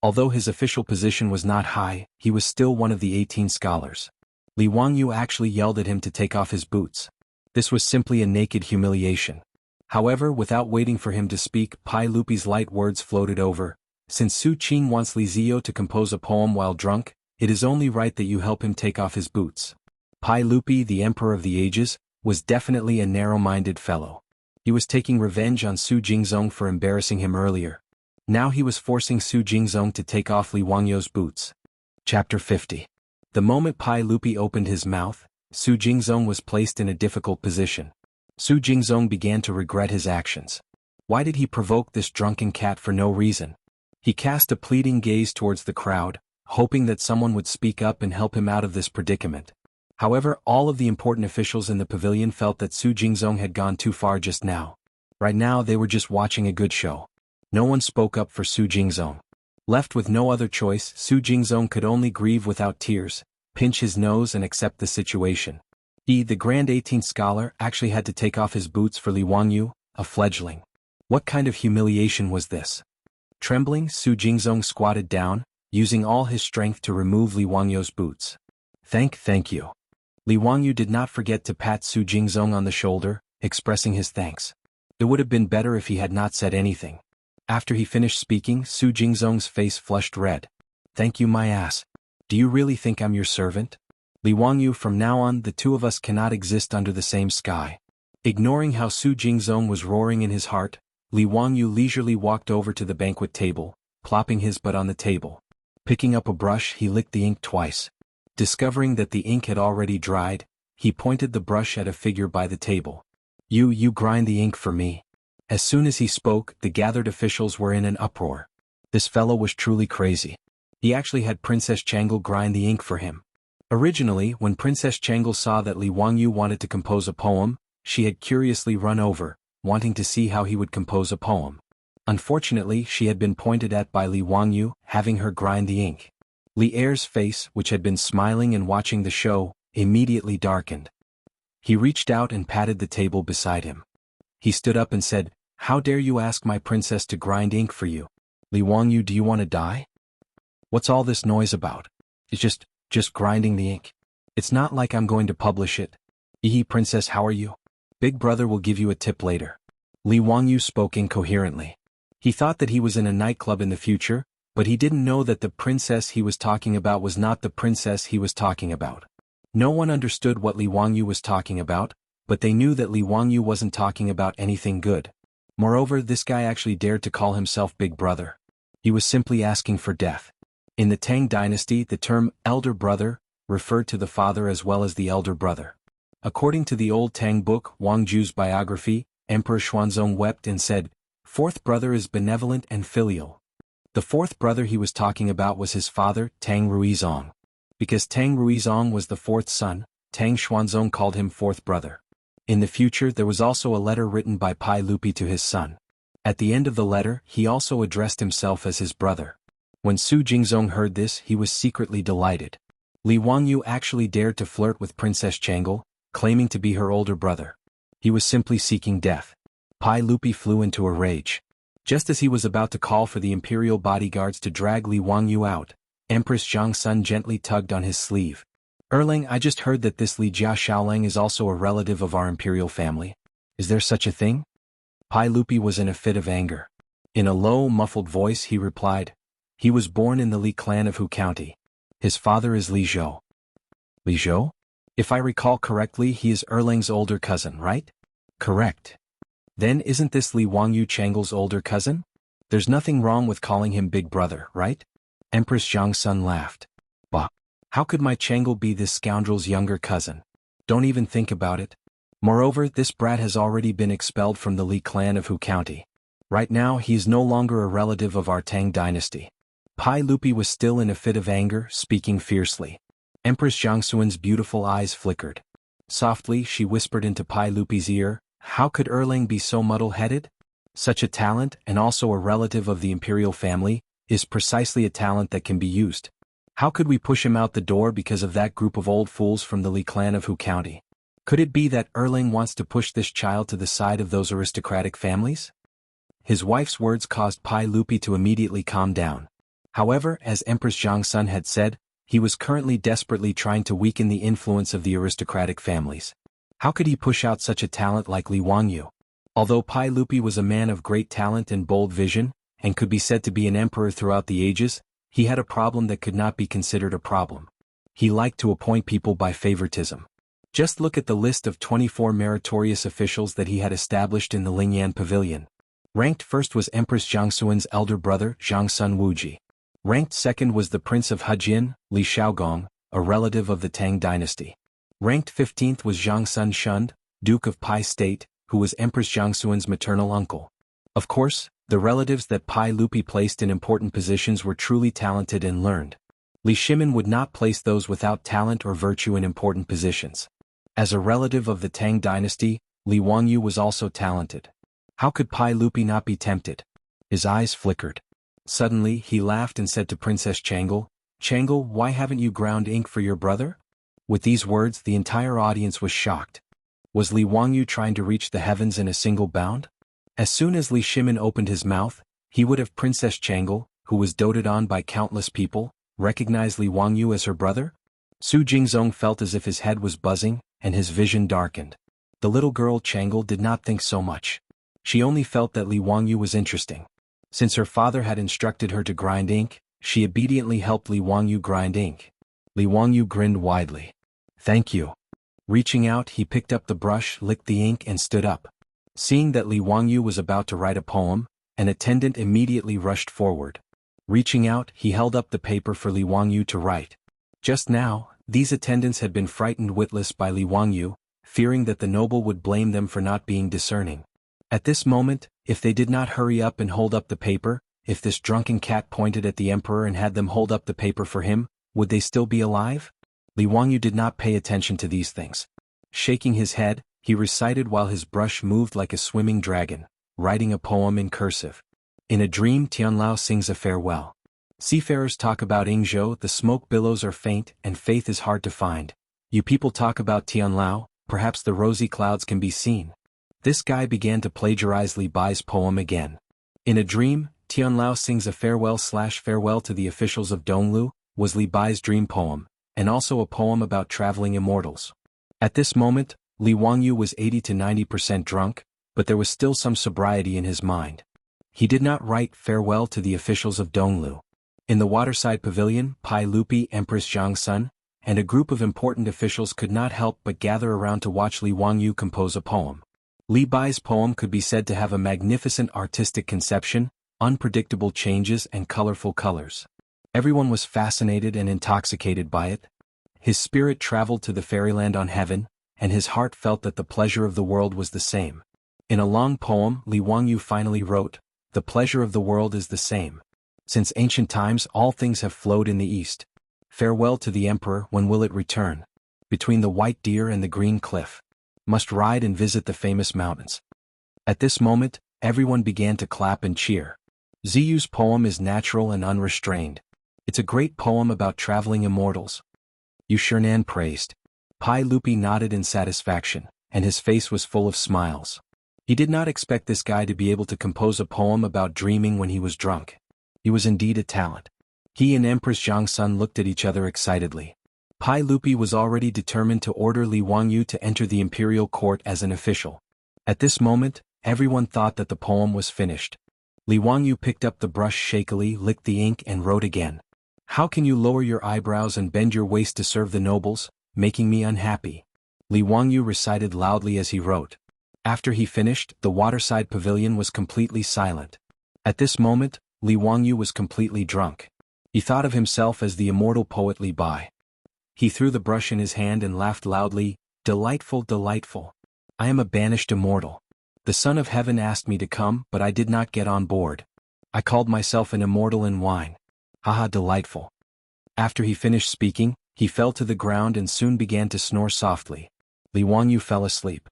Although his official position was not high, he was still one of the 18 scholars. Li Wangyu actually yelled at him to take off his boots. This was simply a naked humiliation. However, without waiting for him to speak, Pai Lupi's light words floated over. Since Su Qin wants Li Zio to compose a poem while drunk, it is only right that you help him take off his boots. Pai Lupi, the Emperor of the Ages, was definitely a narrow-minded fellow. He was taking revenge on Su Jingzong for embarrassing him earlier. Now he was forcing Su Jingzong to take off Li Wangyu's boots. Chapter 50. The moment Pai Lupi opened his mouth, Su Jingzong was placed in a difficult position. Su Jingzong began to regret his actions. Why did he provoke this drunken cat for no reason? He cast a pleading gaze towards the crowd, hoping that someone would speak up and help him out of this predicament. However, all of the important officials in the pavilion felt that Su Jingzong had gone too far just now. Right now they were just watching a good show. No one spoke up for Su Jingzong. Left with no other choice, Su Jingzong could only grieve without tears, pinch his nose and accept the situation. He, the Grand 18th scholar, actually had to take off his boots for Li Wangyu, a fledgling. What kind of humiliation was this? Trembling, Su Jingzong squatted down, using all his strength to remove Li Wangyu's boots. Thank you. Li Wangyu did not forget to pat Su Jingzong on the shoulder, expressing his thanks. It would have been better if he had not said anything. After he finished speaking, Su Jingzong's face flushed red. Thank you, my ass. Do you really think I'm your servant? Li Wangyu, from now on the two of us cannot exist under the same sky. Ignoring how Su Jingzong was roaring in his heart, Li Wangyu leisurely walked over to the banquet table, plopping his butt on the table. Picking up a brush, he licked the ink twice. Discovering that the ink had already dried, he pointed the brush at a figure by the table. You grind the ink for me." As soon as he spoke, the gathered officials were in an uproar. This fellow was truly crazy. He actually had Princess Changel grind the ink for him. Originally, when Princess Changel saw that Li Wangyu wanted to compose a poem, she had curiously run over, wanting to see how he would compose a poem. Unfortunately, she had been pointed at by Li Wangyu, having her grind the ink. Li Er's face, which had been smiling and watching the show, immediately darkened. He reached out and patted the table beside him. He stood up and said, "How dare you ask my princess to grind ink for you? Li Wangyu, do you want to die? What's all this noise about? It's just grinding the ink. It's not like I'm going to publish it. Princess, how are you? Big brother will give you a tip later." Li Wangyu spoke incoherently. He thought that he was in a nightclub in the future, but he didn't know that the princess he was talking about was not the princess he was talking about. No one understood what Li Wangyu was talking about, but they knew that Li Wangyu wasn't talking about anything good. Moreover, this guy actually dared to call himself Big Brother. He was simply asking for death. In the Tang dynasty, the term elder brother referred to the father as well as the elder brother. According to the old Tang book, Wang Ju's biography, Emperor Xuanzong wept and said, "Fourth brother is benevolent and filial." The fourth brother he was talking about was his father, Tang Ruizong. Because Tang Ruizong was the fourth son, Tang Xuanzong called him fourth brother. In the future, there was also a letter written by Pai Lupi to his son. At the end of the letter, he also addressed himself as his brother. When Su Jingzong heard this, he was secretly delighted. Li Wangyu actually dared to flirt with Princess Changel, claiming to be her older brother. He was simply seeking death. Pai Lupi flew into a rage. Just as he was about to call for the imperial bodyguards to drag Li Wangyu out, Empress Jiangsun gently tugged on his sleeve. "Erlang, I just heard that this Li Jia Shaolang is also a relative of our imperial family. Is there such a thing?" Pai Lupi was in a fit of anger. In a low, muffled voice he replied, "He was born in the Li clan of Hu County. His father is Li Zhou." "Li Zhou? If I recall correctly, he is Erlang's older cousin, right?" "Correct. Then isn't this Li Wangyu Changel's older cousin? There's nothing wrong with calling him Big Brother, right?" Empress Jiangsun laughed. "Bah! How could my Changel be this scoundrel's younger cousin? Don't even think about it. Moreover, this brat has already been expelled from the Li clan of Hu County. Right now he is no longer a relative of our Tang dynasty." Pai Lupi was still in a fit of anger, speaking fiercely. Empress Jiangsun's beautiful eyes flickered. Softly, she whispered into Pai Lupi's ear, "How could Erlang be so muddle-headed? Such a talent, and also a relative of the imperial family, is precisely a talent that can be used. How could we push him out the door because of that group of old fools from the Li clan of Hu County? Could it be that Erlang wants to push this child to the side of those aristocratic families?" His wife's words caused Pai Lupi to immediately calm down. However, as Empress Jiangsun had said, he was currently desperately trying to weaken the influence of the aristocratic families. How could he push out such a talent like Li Wangyu? Although Pai Lupi was a man of great talent and bold vision, and could be said to be an emperor throughout the ages, he had a problem that could not be considered a problem. He liked to appoint people by favoritism. Just look at the list of 24 meritorious officials that he had established in the Lingyan Pavilion. Ranked first was Empress Jiangsun's elder brother, Jiangsun Wuji. Ranked second was the Prince of Hejin, Li Shaogong, a relative of the Tang dynasty. Ranked 15th was Jiangsun Shund, Duke of Pai State, who was Empress Jiangsun's maternal uncle. Of course, the relatives that Pai Lupi placed in important positions were truly talented and learned. Li Shimin would not place those without talent or virtue in important positions. As a relative of the Tang dynasty, Li Wangyu was also talented. How could Pai Lupi not be tempted? His eyes flickered. Suddenly, he laughed and said to Princess Changel, "Changel, why haven't you ground ink for your brother?" With these words, the entire audience was shocked. Was Li Wangyu trying to reach the heavens in a single bound? As soon as Li Shimin opened his mouth, he would have Princess Changel, who was doted on by countless people, recognize Li Wangyu as her brother? Su Jingzong felt as if his head was buzzing, and his vision darkened. The little girl Changel did not think so much. She only felt that Li Wangyu was interesting. Since her father had instructed her to grind ink, she obediently helped Li Wangyu grind ink. Li Wangyu grinned widely. "Thank you." Reaching out, he picked up the brush, licked the ink and stood up. Seeing that Li Wangyu was about to write a poem, an attendant immediately rushed forward. Reaching out, he held up the paper for Li Wangyu to write. Just now, these attendants had been frightened witless by Li Wangyu, fearing that the noble would blame them for not being discerning. At this moment, if they did not hurry up and hold up the paper, if this drunken cat pointed at the emperor and had them hold up the paper for him, would they still be alive? Li Wangyu did not pay attention to these things. Shaking his head, he recited while his brush moved like a swimming dragon, writing a poem in cursive. In a dream, Tianlao sings a farewell. Seafarers talk about Yingzhou, the smoke billows are faint and faith is hard to find. You people talk about Tianlao, perhaps the rosy clouds can be seen. This guy began to plagiarize Li Bai's poem again. In a dream, Tianlao sings a farewell to the officials of Donglu, was Li Bai's dream poem, and also a poem about traveling immortals. At this moment, Li Wangyu was 80 to 90% drunk, but there was still some sobriety in his mind. He did not write farewell to the officials of Donglu. In the waterside pavilion, Pai Lupi, Empress Jiangsun, and a group of important officials could not help but gather around to watch Li Wangyu compose a poem. Li Bai's poem could be said to have a magnificent artistic conception, unpredictable changes and colorful colors. Everyone was fascinated and intoxicated by it. His spirit traveled to the fairyland on heaven, and his heart felt that the pleasure of the world was the same. In a long poem, Li Wangyu finally wrote, "The pleasure of the world is the same. Since ancient times all things have flowed in the east. Farewell to the emperor, when will it return? Between the white deer and the green cliff. Must ride and visit the famous mountains." At this moment, everyone began to clap and cheer. Ziyu's poem is natural and unrestrained. It's a great poem about traveling immortals. Yu Shernan praised. Pai Lupi nodded in satisfaction, and his face was full of smiles. He did not expect this guy to be able to compose a poem about dreaming when he was drunk. He was indeed a talent. He and Empress Jiangsun looked at each other excitedly. Pai Lupi was already determined to order Li Wangyu to enter the imperial court as an official. At this moment, everyone thought that the poem was finished. Li Wangyu picked up the brush shakily, licked the ink and wrote again. "How can you lower your eyebrows and bend your waist to serve the nobles, making me unhappy?" Li Wangyu recited loudly as he wrote. After he finished, the waterside pavilion was completely silent. At this moment, Li Wangyu was completely drunk. He thought of himself as the immortal poet Li Bai. He threw the brush in his hand and laughed loudly, "Delightful, delightful. I am a banished immortal. The Son of Heaven asked me to come, but I did not get on board. I called myself an immortal in wine. Haha, delightful." After he finished speaking, he fell to the ground and soon began to snore softly. Li Wangyu fell asleep.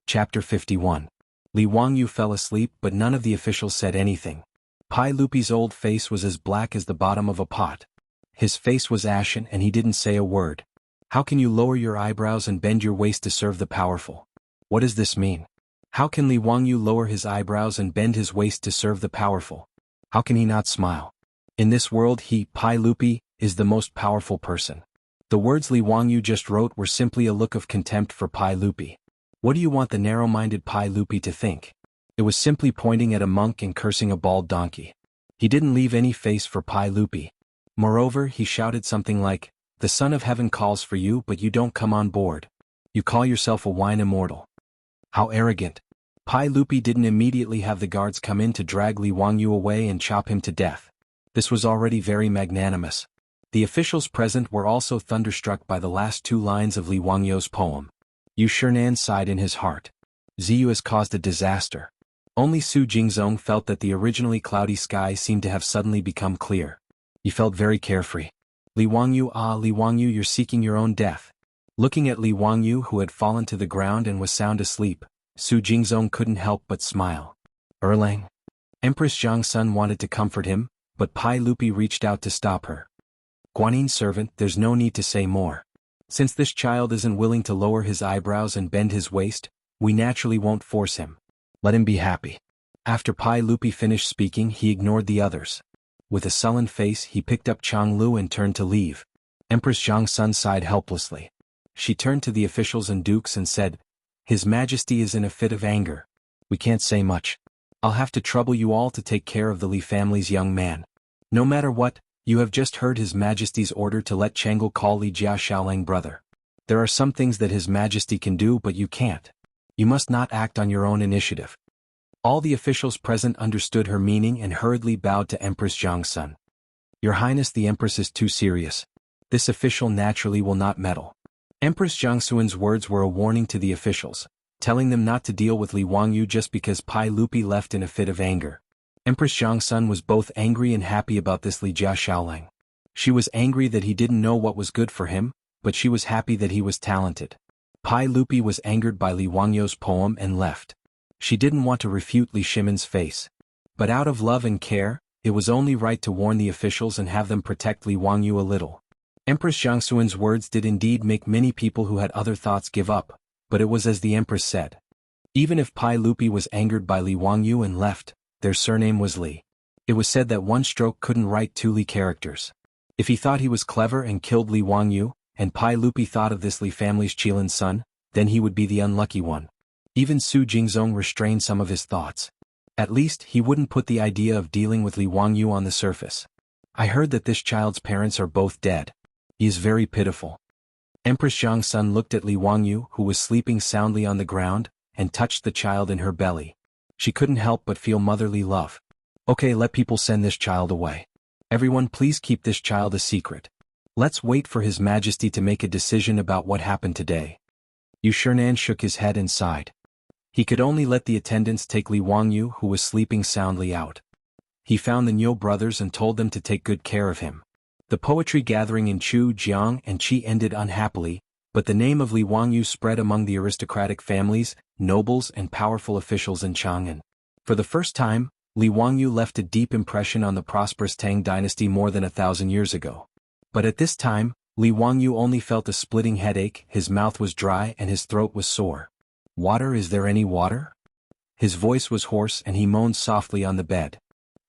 Chapter 51. Li Wangyu fell asleep, but none of the officials said anything. Pai Lupi's old face was as black as the bottom of a pot. His face was ashen and he didn't say a word. "How can you lower your eyebrows and bend your waist to serve the powerful? What does this mean? How can Li Wangyu lower his eyebrows and bend his waist to serve the powerful? How can he not smile? In this world he, Pai Lupi, is the most powerful person." The words Li Wangyu just wrote were simply a look of contempt for Pai Lupi. What do you want the narrow-minded Pai Lupi to think? It was simply pointing at a monk and cursing a bald donkey. He didn't leave any face for Pai Lupi. Moreover, he shouted something like, "The Son of Heaven calls for you but you don't come on board. You call yourself a wine immortal. How arrogant." Pai Lupi didn't immediately have the guards come in to drag Li Wangyu away and chop him to death. This was already very magnanimous. The officials present were also thunderstruck by the last two lines of Li Wangyu's poem. Yu Shernan sighed in his heart. Ziyu has caused a disaster. Only Su Jingzong felt that the originally cloudy sky seemed to have suddenly become clear. He felt very carefree. Li Wangyu, Li Wangyu, you're seeking your own death." Looking at Li Wangyu, who had fallen to the ground and was sound asleep, Su Jingzong couldn't help but smile. "Erlang." Empress Jiangsun wanted to comfort him, but Pai Lupi reached out to stop her. "Guanyin servant, there's no need to say more. Since this child isn't willing to lower his eyebrows and bend his waist, we naturally won't force him. Let him be happy." After Pai Lupi finished speaking, he ignored the others. With a sullen face, he picked up Changlu and turned to leave. Empress Jiangsun sighed helplessly. She turned to the officials and dukes and said, "His Majesty is in a fit of anger. We can't say much. I'll have to trouble you all to take care of the Li family's young man. No matter what, you have just heard His Majesty's order to let Chang'e call Li Jia Xiaolang brother. There are some things that His Majesty can do but you can't. You must not act on your own initiative. All the officials present understood her meaning and hurriedly bowed to Empress Jiangsun. Your Highness, the Empress is too serious. This official naturally will not meddle. Empress Jiangsun's words were a warning to the officials, telling them not to deal with Li Wangyu just because Pai Lupi left in a fit of anger. Empress Jiangsun was both angry and happy about this Li Jia Xiaolang. She was angry that he didn't know what was good for him, but she was happy that he was talented. Pai Lupi was angered by Li Wangyu's poem and left. She didn't want to refute Li Shimon's face. But out of love and care, it was only right to warn the officials and have them protect Li Wangyu a little. Empress Jiangsun's words did indeed make many people who had other thoughts give up, but it was as the Empress said. Even if Pai Lupi was angered by Li Wangyu and left, their surname was Li. It was said that one stroke couldn't write two Li characters. If he thought he was clever and killed Li Wangyu, and Pai Lupi thought of this Li family's Qilin son, then he would be the unlucky one. Even Su Jingzong restrained some of his thoughts. At least, he wouldn't put the idea of dealing with Li Wangyu on the surface. I heard that this child's parents are both dead. He is very pitiful. Empress Jiangsun looked at Li Wangyu, who was sleeping soundly on the ground, and touched the child in her belly. She couldn't help but feel motherly love. Okay, let people send this child away. Everyone please keep this child a secret. Let's wait for His Majesty to make a decision about what happened today. Yu Shernan shook his head and sighed. He could only let the attendants take Li Wangyu, who was sleeping soundly, out. He found the Niu brothers and told them to take good care of him. The poetry gathering in Chu, Jiang, and Qi ended unhappily, but the name of Li Wangyu spread among the aristocratic families, nobles and powerful officials in Chang'an. For the first time, Li Wangyu left a deep impression on the prosperous Tang dynasty more than 1,000 years ago. But at this time, Li Wangyu only felt a splitting headache, his mouth was dry and his throat was sore. Water, is there any water? His voice was hoarse and he moaned softly on the bed.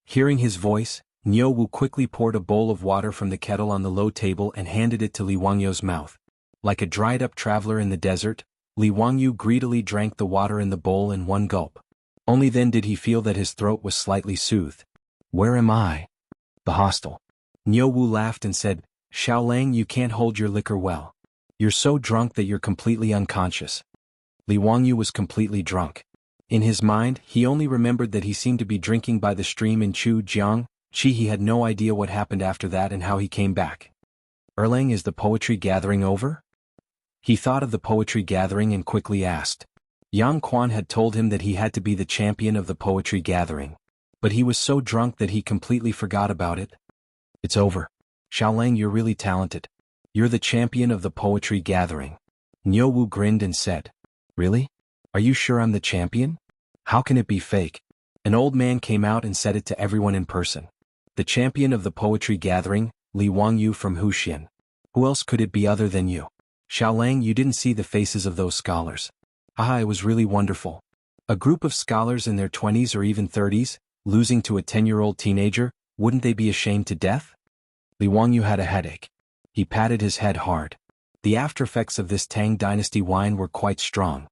Hearing his voice, Niu Wu quickly poured a bowl of water from the kettle on the low table and handed it to Li Wangyu's mouth. Like a dried-up traveler in the desert, Li Wangyu greedily drank the water in the bowl in one gulp. Only then did he feel that his throat was slightly soothed. Where am I? The hostel. Niu Wu laughed and said, Xiaolang, you can't hold your liquor well. You're so drunk that you're completely unconscious. Li Wangyu was completely drunk. In his mind, he only remembered that he seemed to be drinking by the stream in Chu, Jiang, Qi. He had no idea what happened after that and how he came back. Erlang, is the poetry gathering over? He thought of the poetry gathering and quickly asked. Yang Quan had told him that he had to be the champion of the poetry gathering. But he was so drunk that he completely forgot about it. It's over. Xiaolang, you're really talented. You're the champion of the poetry gathering. Niu Wu grinned and said. Really? Are you sure I'm the champion? How can it be fake? An old man came out and said it to everyone in person. The champion of the poetry gathering, Li Wangyu from Huxian. Who else could it be other than you? Xiaolang, you didn't see the faces of those scholars. It was really wonderful. A group of scholars in their 20s or even 30s, losing to a 10-year-old teenager, wouldn't they be ashamed to death? Li Wangyu had a headache. He patted his head hard. The aftereffects of this Tang dynasty wine were quite strong.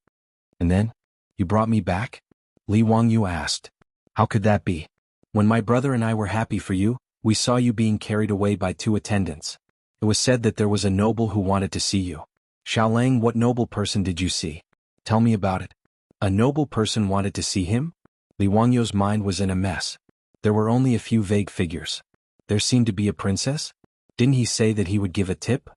And then? You brought me back? Li Wangyu asked. How could that be? When my brother and I were happy for you, we saw you being carried away by 2 attendants. It was said that there was a noble who wanted to see you. Xiaolang, what noble person did you see? Tell me about it. A noble person wanted to see him? Li Wangyu's mind was in a mess. There were only a few vague figures. There seemed to be a princess? Didn't he say that he would give a tip?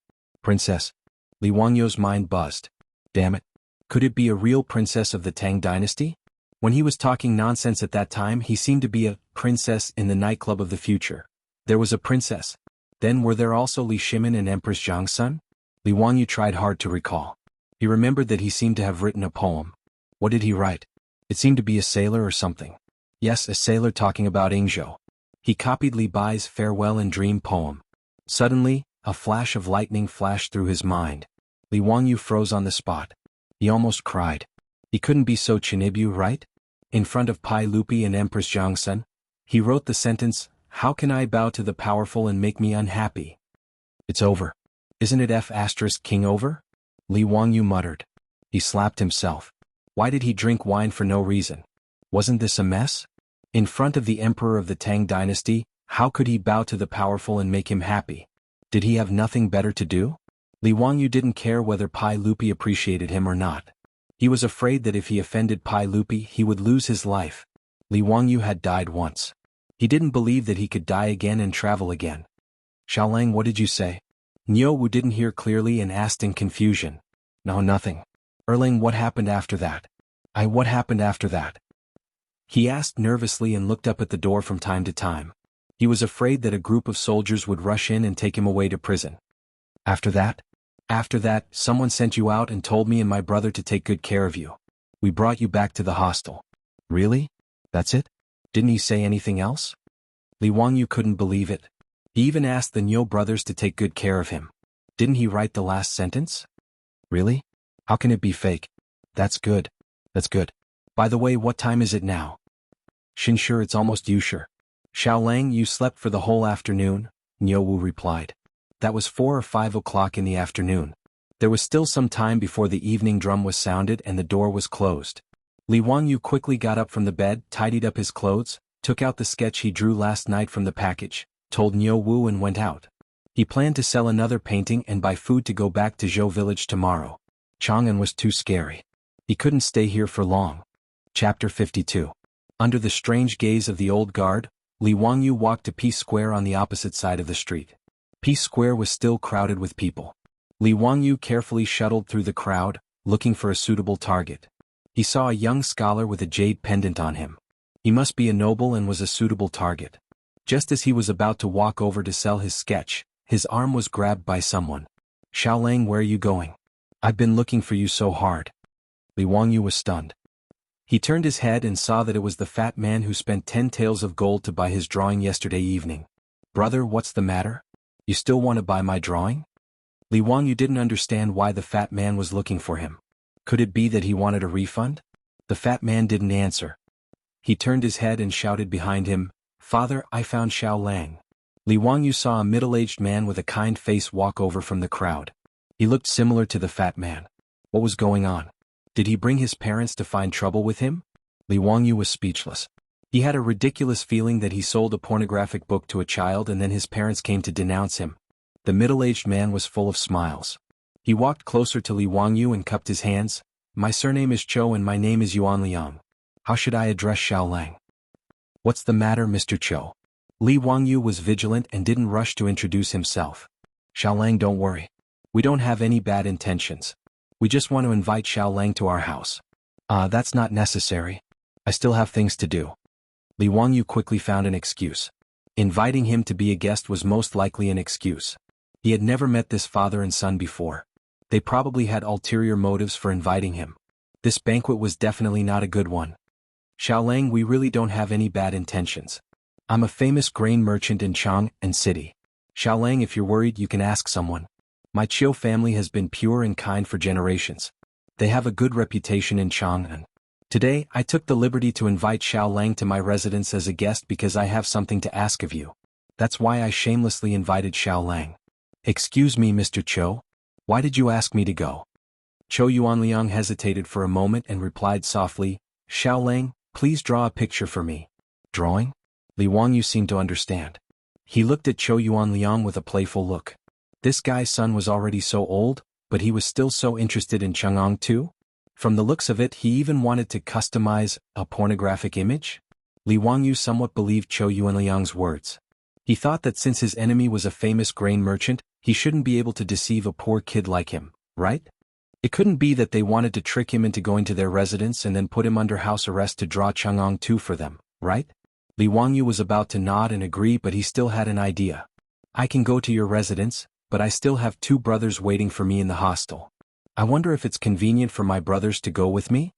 Princess. Li Wangyu's mind buzzed. Damn it. Could it be a real princess of the Tang dynasty? When he was talking nonsense at that time, he seemed to be a princess in the nightclub of the future. There was a princess. Then were there also Li Shimon and Empress Jiangsun? Li Wangyu tried hard to recall. He remembered that he seemed to have written a poem. What did he write? It seemed to be a sailor or something. Yes, a sailor talking about Yingzhou. He copied Li Bai's farewell and dream poem. Suddenly, a flash of lightning flashed through his mind. Li Wangyu froze on the spot. He almost cried. He couldn't be so Chinibu, right? In front of Pai Lupi and Empress Jiangsun, he wrote the sentence, How can I bow to the powerful and make me unhappy? It's over. Isn't it F***king over? Li Wangyu muttered. He slapped himself. Why did he drink wine for no reason? Wasn't this a mess? In front of the emperor of the Tang dynasty, how could he bow to the powerful and make him happy? Did he have nothing better to do? Li Wangyu didn't care whether Pai Lupi appreciated him or not. He was afraid that if he offended Pai Lupi he would lose his life. Li Wangyu had died once. He didn't believe that he could die again and travel again. Xiaolang, what did you say? Niu Wu didn't hear clearly and asked in confusion. No, nothing. Erlang, what happened after that? What happened after that? He asked nervously and looked up at the door from time to time. He was afraid that a group of soldiers would rush in and take him away to prison. After that? After that, someone sent you out and told me and my brother to take good care of you. We brought you back to the hostel. Really? That's it? Didn't he say anything else? Li Wangyu couldn't believe it. He even asked the Niu brothers to take good care of him. Didn't he write the last sentence? Really? How can it be fake? That's good. That's good. By the way, what time is it now? Sure, it's almost Yushur. Xiaolang, you slept for the whole afternoon? Niu Wu replied. That was 4 or 5 o'clock in the afternoon. There was still some time before the evening drum was sounded and the door was closed. Li Wangyu quickly got up from the bed, tidied up his clothes, took out the sketch he drew last night from the package, told Niu Wu and went out. He planned to sell another painting and buy food to go back to Zhou village tomorrow. Chang'an was too scary. He couldn't stay here for long. Chapter 52. Under the strange gaze of the old guard, Li Wangyu walked to Peace Square on the opposite side of the street. Peace Square was still crowded with people. Li Wangyu carefully shuttled through the crowd, looking for a suitable target. He saw a young scholar with a jade pendant on him. He must be a noble and was a suitable target. Just as he was about to walk over to sell his sketch, his arm was grabbed by someone. Xiaolang, where are you going? I've been looking for you so hard. Li Wangyu was stunned. He turned his head and saw that it was the fat man who spent 10 taels of gold to buy his drawing yesterday evening. Brother, what's the matter? You still want to buy my drawing? Li Wangyu didn't understand why the fat man was looking for him. Could it be that he wanted a refund? The fat man didn't answer. He turned his head and shouted behind him, Father, I found Xiaolang. Li Wangyu saw a middle-aged man with a kind face walk over from the crowd. He looked similar to the fat man. What was going on? Did he bring his parents to find trouble with him? Li Wangyu was speechless. He had a ridiculous feeling that he sold a pornographic book to a child and then his parents came to denounce him. The middle-aged man was full of smiles. He walked closer to Li Wangyu and cupped his hands. My surname is Cho and my name is Yuan Liang. How should I address Xiaolang? What's the matter, Mr. Cho? Li Wangyu was vigilant and didn't rush to introduce himself. Xiaolang, don't worry. We don't have any bad intentions. We just want to invite Xiaolang to our house. That's not necessary. I still have things to do. Li Wangyu quickly found an excuse. Inviting him to be a guest was most likely an excuse. He had never met this father and son before. They probably had ulterior motives for inviting him. This banquet was definitely not a good one. Xiaolang, we really don't have any bad intentions. I'm a famous grain merchant in Chang'an City. Xiaolang, if you're worried you can ask someone. My Chiu family has been pure and kind for generations. They have a good reputation in Chang'an. Today, I took the liberty to invite Xiaolang to my residence as a guest because I have something to ask of you. That's why I shamelessly invited Xiaolang. Excuse me, Mr. Cho. Why did you ask me to go? Cho Yuanliang hesitated for a moment and replied softly, Xiaolang, please draw a picture for me. Drawing? Li Wangyu seemed to understand. He looked at Cho Yuanliang with a playful look. This guy's son was already so old, but he was still so interested in Chang'an too? From the looks of it, he even wanted to customize a pornographic image? Li Wangyu somewhat believed Cho Yuanliang's words. He thought that since his enemy was a famous grain merchant, he shouldn't be able to deceive a poor kid like him, right? It couldn't be that they wanted to trick him into going to their residence and then put him under house arrest to draw Chang'an too for them, right? Li Wangyu was about to nod and agree, but he still had an idea. I can go to your residence, but I still have 2 brothers waiting for me in the hostel. I wonder if it's convenient for my brothers to go with me?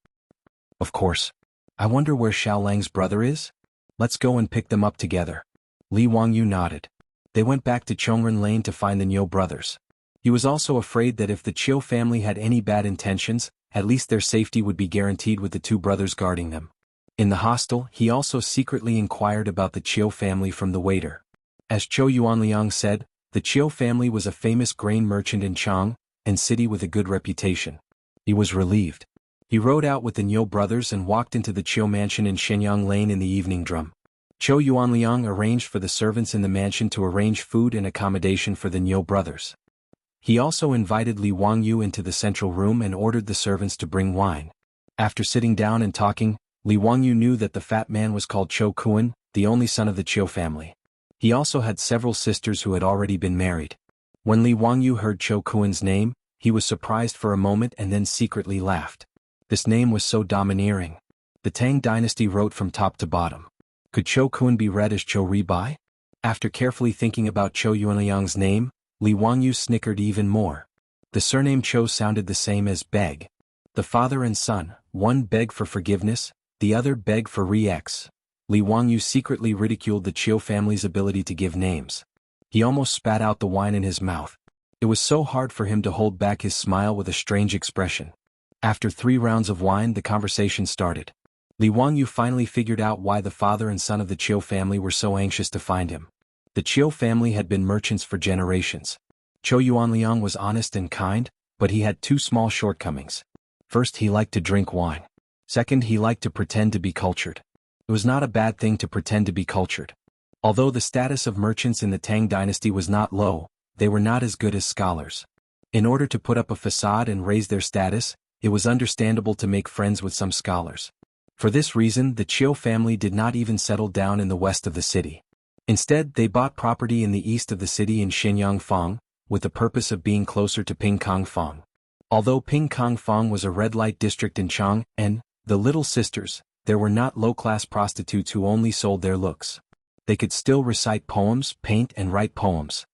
Of course. I wonder where Xiaolang's brother is? Let's go and pick them up together. Li Wangyu nodded. They went back to Chongren Lane to find the Niu brothers. He was also afraid that if the Chiu family had any bad intentions, at least their safety would be guaranteed with the 2 brothers guarding them. In the hostel, he also secretly inquired about the Chiu family from the waiter. As Cho Yuanliang said, the Chiu family was a famous grain merchant in Chang'an City with a good reputation. He was relieved. He rode out with the Niu brothers and walked into the Chiu mansion in Shenyang Lane in the evening drum. Cho Yuanliang arranged for the servants in the mansion to arrange food and accommodation for the Niu brothers. He also invited Li Wangyu into the central room and ordered the servants to bring wine. After sitting down and talking, Li Wangyu knew that the fat man was called Chou Kuan, the only son of the Chiu family. He also had several sisters who had already been married. When Li Wangyu heard Chou Kuan's name, he was surprised for a moment and then secretly laughed. This name was so domineering. The Tang dynasty wrote from top to bottom. Could Chou Kuan be read as Chou Ribai? After carefully thinking about Chou Yuanliang's name, Li Wangyu snickered even more. The surname Chou sounded the same as beg. The father and son, one begged for forgiveness, the other begged for re-ex. Li Wangyu secretly ridiculed the Chiu family's ability to give names. He almost spat out the wine in his mouth. It was so hard for him to hold back his smile with a strange expression. After 3 rounds of wine, the conversation started. Li Wangyu finally figured out why the father and son of the Chiu family were so anxious to find him. The Chiu family had been merchants for generations. Chou Yuanliang was honest and kind, but he had 2 small shortcomings. First, he liked to drink wine. Second, he liked to pretend to be cultured. It was not a bad thing to pretend to be cultured. Although the status of merchants in the Tang dynasty was not low, they were not as good as scholars. In order to put up a facade and raise their status, it was understandable to make friends with some scholars. For this reason, the Chiu family did not even settle down in the west of the city. Instead, they bought property in the east of the city in Xianyangfang, with the purpose of being closer to Pingkangfang. Although Pingkangfang was a red-light district in Chang'an, the Little Sisters, there were not low-class prostitutes who only sold their looks. They could still recite poems, paint and write poems.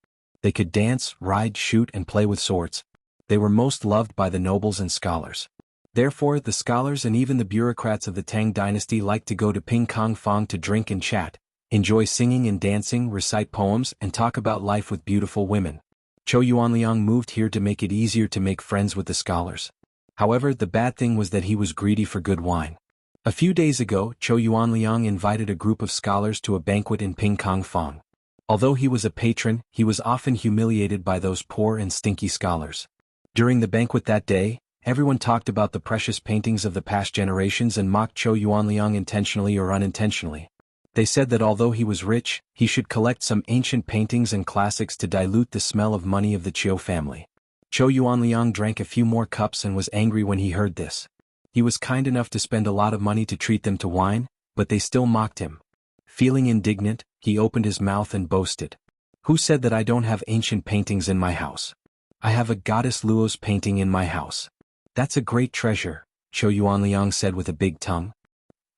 They could dance, ride, shoot and play with swords. They were most loved by the nobles and scholars. Therefore, the scholars and even the bureaucrats of the Tang dynasty liked to go to Pingkangfang to drink and chat, enjoy singing and dancing, recite poems, and talk about life with beautiful women. Chou Yuanliang moved here to make it easier to make friends with the scholars. However, the bad thing was that he was greedy for good wine. A few days ago, Chou Yuanliang invited a group of scholars to a banquet in Pingkangfang. Although he was a patron, he was often humiliated by those poor and stinky scholars. During the banquet that day, everyone talked about the precious paintings of the past generations and mocked Chou Yuanliang intentionally or unintentionally. They said that although he was rich, he should collect some ancient paintings and classics to dilute the smell of money of the Chiu family. Chou Yuanliang drank a few more cups and was angry when he heard this. He was kind enough to spend a lot of money to treat them to wine, but they still mocked him. Feeling indignant, he opened his mouth and boasted. Who said that I don't have ancient paintings in my house? I have a goddess Luo's painting in my house. That's a great treasure, Chou Yuanliang said with a big tongue.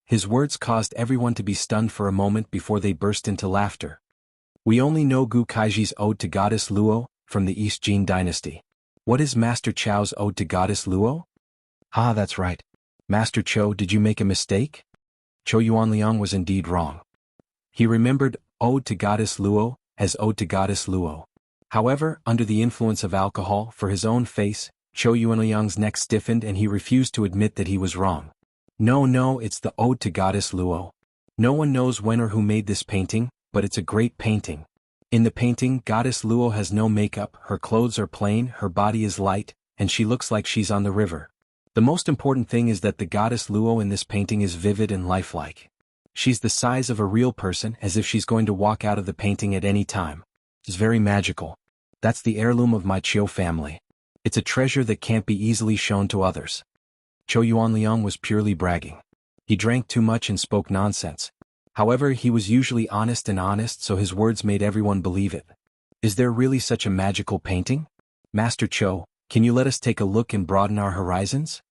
His words caused everyone to be stunned for a moment before they burst into laughter. We only know Gu Kaiji's ode to goddess Luo, from the East Jin dynasty. What is Master Chou's ode to goddess Luo? Ah, that's right. Master Chou, did you make a mistake? Chou Yuanliang was indeed wrong. He remembered ode to goddess Luo as ode to goddess Luo. However, under the influence of alcohol for his own face, Chou Yuanliang's neck stiffened and he refused to admit that he was wrong. No, it's the ode to goddess Luo. No one knows when or who made this painting, but it's a great painting. In the painting, goddess Luo has no makeup, her clothes are plain, her body is light, and she looks like she's on the river. The most important thing is that the goddess Luo in this painting is vivid and lifelike. She's the size of a real person, as if she's going to walk out of the painting at any time. It's very magical. That's the heirloom of my Chiu family. It's a treasure that can't be easily shown to others. Chou Yuanliang was purely bragging. He drank too much and spoke nonsense. However, he was usually honest, so his words made everyone believe it. Is there really such a magical painting? Master Chou, can you let us take a look and broaden our horizons?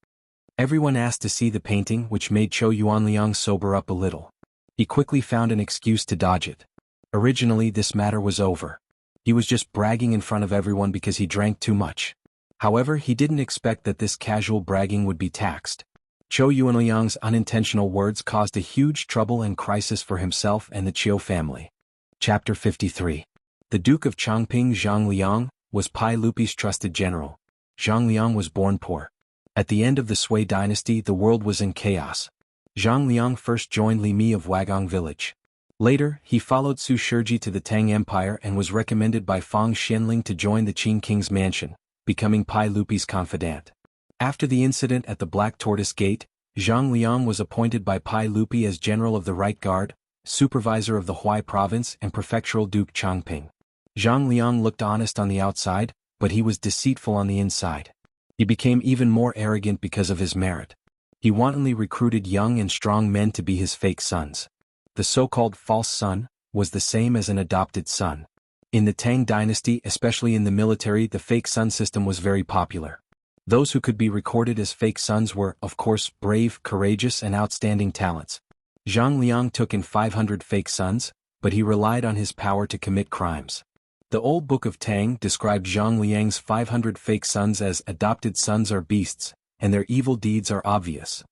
Everyone asked to see the painting, which made Chou Yuanliang sober up a little. He quickly found an excuse to dodge it. Originally, this matter was over. He was just bragging in front of everyone because he drank too much. However, he didn't expect that this casual bragging would be taxed. Chou Yuanliang's unintentional words caused a huge trouble and crisis for himself and the Chiu family. Chapter 53. The Duke of Chongping Zhang Liang was Pai Lupi's trusted general. Zhang Liang was born poor. At the end of the Sui dynasty, the world was in chaos. Zhang Liang first joined Li Mi of Wagong village. Later, he followed Su Shiji to the Tang Empire and was recommended by Fang Xianling to join the Qing king's mansion, becoming Pai Lupi's confidant. After the incident at the Black Tortoise Gate, Zhang Liang was appointed by Pai Lupi as general of the Right Guard, supervisor of the Huai province and prefectural Duke Chongping. Zhang Liang looked honest on the outside, but he was deceitful on the inside. He became even more arrogant because of his merit. He wantonly recruited young and strong men to be his fake sons. The so-called false son was the same as an adopted son. In the Tang dynasty, especially in the military, the fake son system was very popular. Those who could be recorded as fake sons were, of course, brave, courageous, and outstanding talents. Zhang Liang took in 500 fake sons, but he relied on his power to commit crimes. The old book of Tang described Zhang Liang's 500 fake sons as adopted sons are beasts, and their evil deeds are obvious.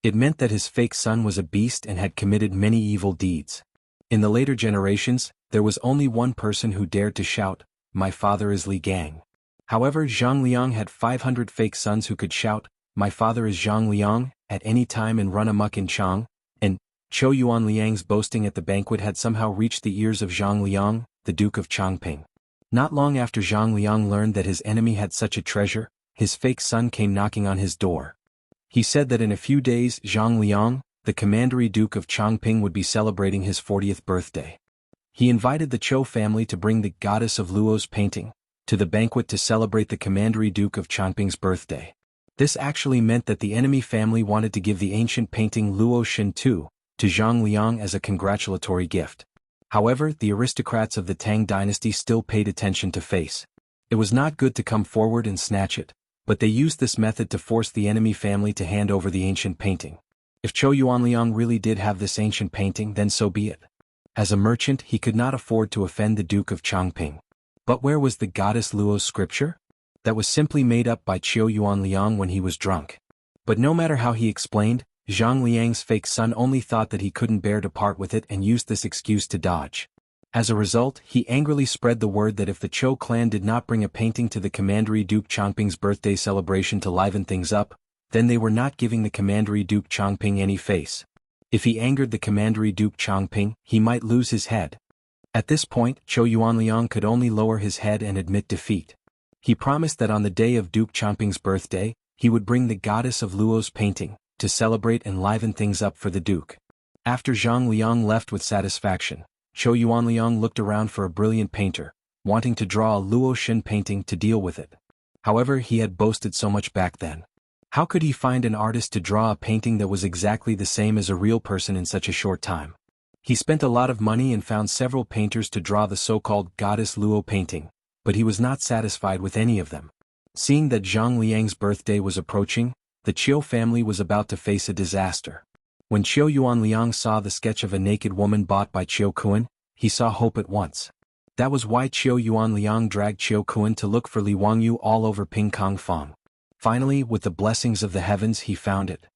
It meant that his fake son was a beast and had committed many evil deeds. In the later generations, there was only one person who dared to shout, "My father is Li Gang." However, Zhang Liang had 500 fake sons who could shout, "My father is Zhang Liang," at any time and run amok in Chang, and Zhou Yuan Liang's boasting at the banquet had somehow reached the ears of Zhang Liang, the Duke of Changping. Not long after Zhang Liang learned that his enemy had such a treasure, his fake son came knocking on his door. He said that in a few days Zhang Liang, the Commandery Duke of Changping, would be celebrating his 40th birthday. He invited the Zhou family to bring the goddess of Luo's painting to the banquet to celebrate the Commandery Duke of Changping's birthday. This actually meant that the enemy family wanted to give the ancient painting Luo Shen Tu to Zhang Liang as a congratulatory gift. However, the aristocrats of the Tang dynasty still paid attention to face. It was not good to come forward and snatch it, but they used this method to force the enemy family to hand over the ancient painting. If Zhou Yuanliang really did have this ancient painting, then so be it. As a merchant, he could not afford to offend the Duke of Changping. But where was the goddess Luo's scripture? That was simply made up by Zhou Yuanliang when he was drunk. But no matter how he explained, Zhang Liang's fake son only thought that he couldn't bear to part with it and used this excuse to dodge. As a result, he angrily spread the word that if the Zhou clan did not bring a painting to the Commandery Duke Changping's birthday celebration to liven things up, then they were not giving the Commandery Duke Changping any face. If he angered the Commandery Duke Changping, he might lose his head. At this point, Zhou Yuanliang could only lower his head and admit defeat. He promised that on the day of Duke Changping's birthday, he would bring the goddess of Luo's painting to celebrate and liven things up for the Duke. After Zhang Liang left with satisfaction, Zhou Yuanliang looked around for a brilliant painter, wanting to draw a Luo Shen painting to deal with it. However, he had boasted so much back then. How could he find an artist to draw a painting that was exactly the same as a real person in such a short time? He spent a lot of money and found several painters to draw the so-called Goddess Luo painting, but he was not satisfied with any of them. Seeing that Zhang Liang's birthday was approaching, the Qiu family was about to face a disaster. When Zhou Yuanliang saw the sketch of a naked woman bought by Qiu Kuan, he saw hope at once. That was why Zhou Yuanliang dragged Qiu Kuan to look for Li Wangyu all over Pingkang Fang. Finally, with the blessings of the heavens, he found it.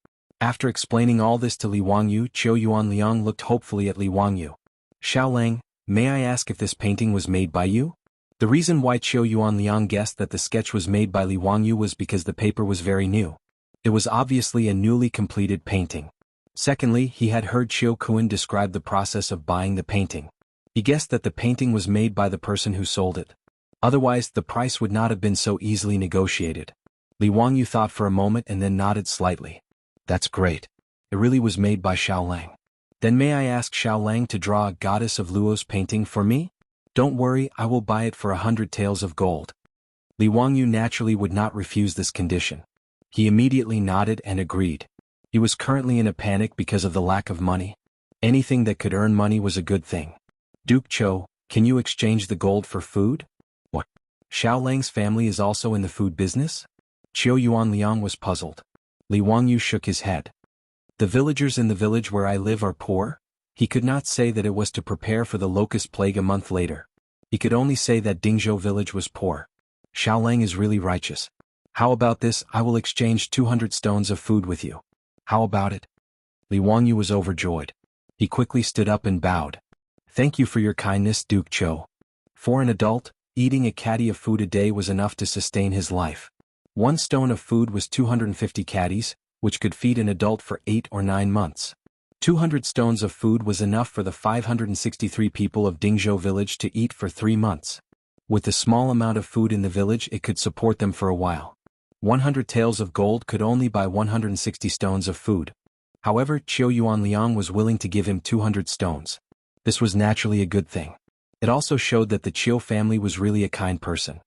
After explaining all this to Li Wangyu, Zhou Yuanliang looked hopefully at Li Wangyu. "Xiaolang, may I ask if this painting was made by you?" The reason why Zhou Yuanliang guessed that the sketch was made by Li Wangyu was because the paper was very new. It was obviously a newly completed painting. Secondly, he had heard Qiu Kuan describe the process of buying the painting. He guessed that the painting was made by the person who sold it. Otherwise, the price would not have been so easily negotiated. Li Wangyu thought for a moment and then nodded slightly. "That's great. It really was made by Xiaolang. Then may I ask Xiaolang to draw a goddess of Luo's painting for me? Don't worry, I will buy it for 100 taels of gold." Li Wangyu naturally would not refuse this condition. He immediately nodded and agreed. He was currently in a panic because of the lack of money. Anything that could earn money was a good thing. "Duke Zhou, can you exchange the gold for food?" "What? Xiaolang's family is also in the food business?" Zhou Yuanliang was puzzled. Li Wangyu shook his head. "The villagers in the village where I live are poor?" He could not say that it was to prepare for the locust plague a month later. He could only say that Dingzhou village was poor. "Xiaolang is really righteous. How about this? I will exchange 200 stones of food with you. How about it?" Li Wangyu was overjoyed. He quickly stood up and bowed. "Thank you for your kindness, Duke Zhou." For an adult, eating a caddy of food a day was enough to sustain his life. 1 stone of food was 250 caddies, which could feed an adult for 8 or 9 months. 200 stones of food was enough for the 563 people of Dingzhou village to eat for 3 months. With the small amount of food in the village, it could support them for a while. 100 taels of gold could only buy 160 stones of food. However, Zhou Yuanliang was willing to give him 200 stones. This was naturally a good thing. It also showed that the Qiu family was really a kind person.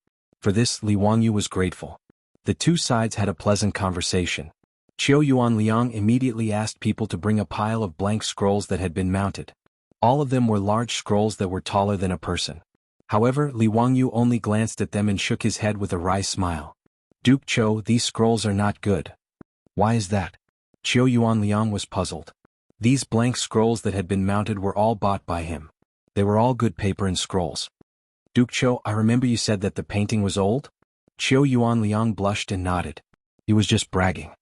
For this, Li Wangyu was grateful. The two sides had a pleasant conversation. Qiu Yuanliang immediately asked people to bring a pile of blank scrolls that had been mounted. All of them were large scrolls that were taller than a person. However, Li Wangyu only glanced at them and shook his head with a wry smile. Duke Qiu, these scrolls are not good. Why is that? Qiu Yuanliang was puzzled. These blank scrolls that had been mounted were all bought by him. They were all good paper and scrolls. Duke Qiu, I remember you said that the painting was old? Qiu Yuanliang blushed and nodded. He was just bragging.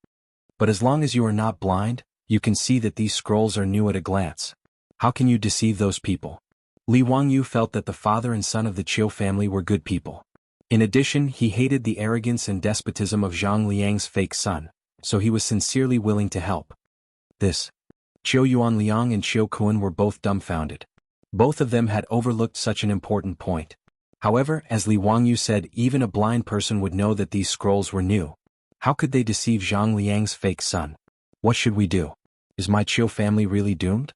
But as long as you are not blind, you can see that these scrolls are new at a glance. How can you deceive those people? Li Wangyu felt that the father and son of the Qiu family were good people. In addition, he hated the arrogance and despotism of Zhang Liang's fake son, so he was sincerely willing to help. Qiu Yuanliang and Qiu Kun were both dumbfounded. Both of them had overlooked such an important point. However, as Li Wangyu said, even a blind person would know that these scrolls were new. How could they deceive Zhang Liang's fake son? What should we do? Is my Qiu family really doomed?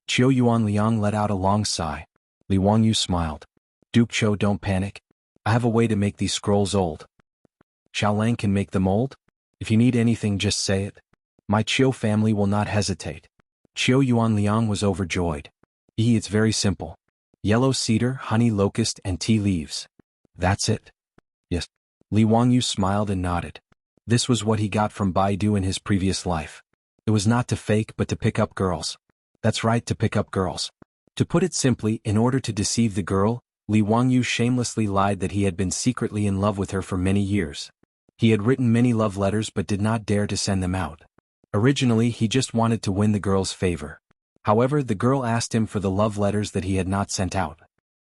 Qiu Yuanliang let out a long sigh. Li Wangyu smiled. Duke Qiu, don't panic. I have a way to make these scrolls old. Xiaolang can make them old? If you need anything, just say it. My Qiu family will not hesitate. Qiu Yuanliang was overjoyed. It's very simple. Yellow cedar, honey locust, and tea leaves. That's it? Yes. Li Wangyu smiled and nodded. This was what he got from Baidu in his previous life. It was not to fake but to pick up girls. That's right, to pick up girls. To put it simply, in order to deceive the girl, Li Wangyu shamelessly lied that he had been secretly in love with her for many years. He had written many love letters but did not dare to send them out. Originally, he just wanted to win the girl's favor. However, the girl asked him for the love letters that he had not sent out.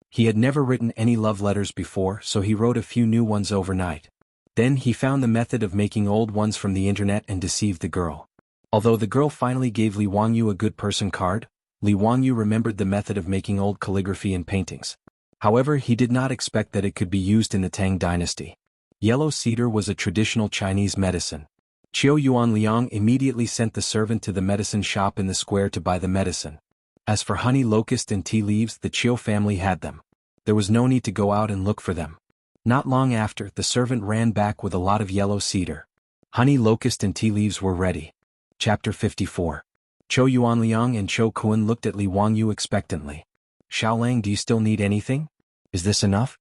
He had never written any love letters before, so he wrote a few new ones overnight. Then he found the method of making old ones from the internet and deceived the girl. Although the girl finally gave Li Wangyu a good person card, Li Wangyu remembered the method of making old calligraphy and paintings. However, he did not expect that it could be used in the Tang dynasty. Yellow cedar was a traditional Chinese medicine. Qiu Yuanliang immediately sent the servant to the medicine shop in the square to buy the medicine. As for honey locust and tea leaves, the Qiu family had them. There was no need to go out and look for them. Not long after, the servant ran back with a lot of yellow cedar. Honey locust and tea leaves were ready. Chapter 54. Qiu Yuanliang and Qiu Kun looked at Li Wangyu expectantly. Xiaolang, do you still need anything? Is this enough?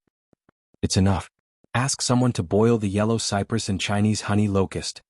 It's enough. Ask someone to boil the yellow cypress and Chinese honey locust.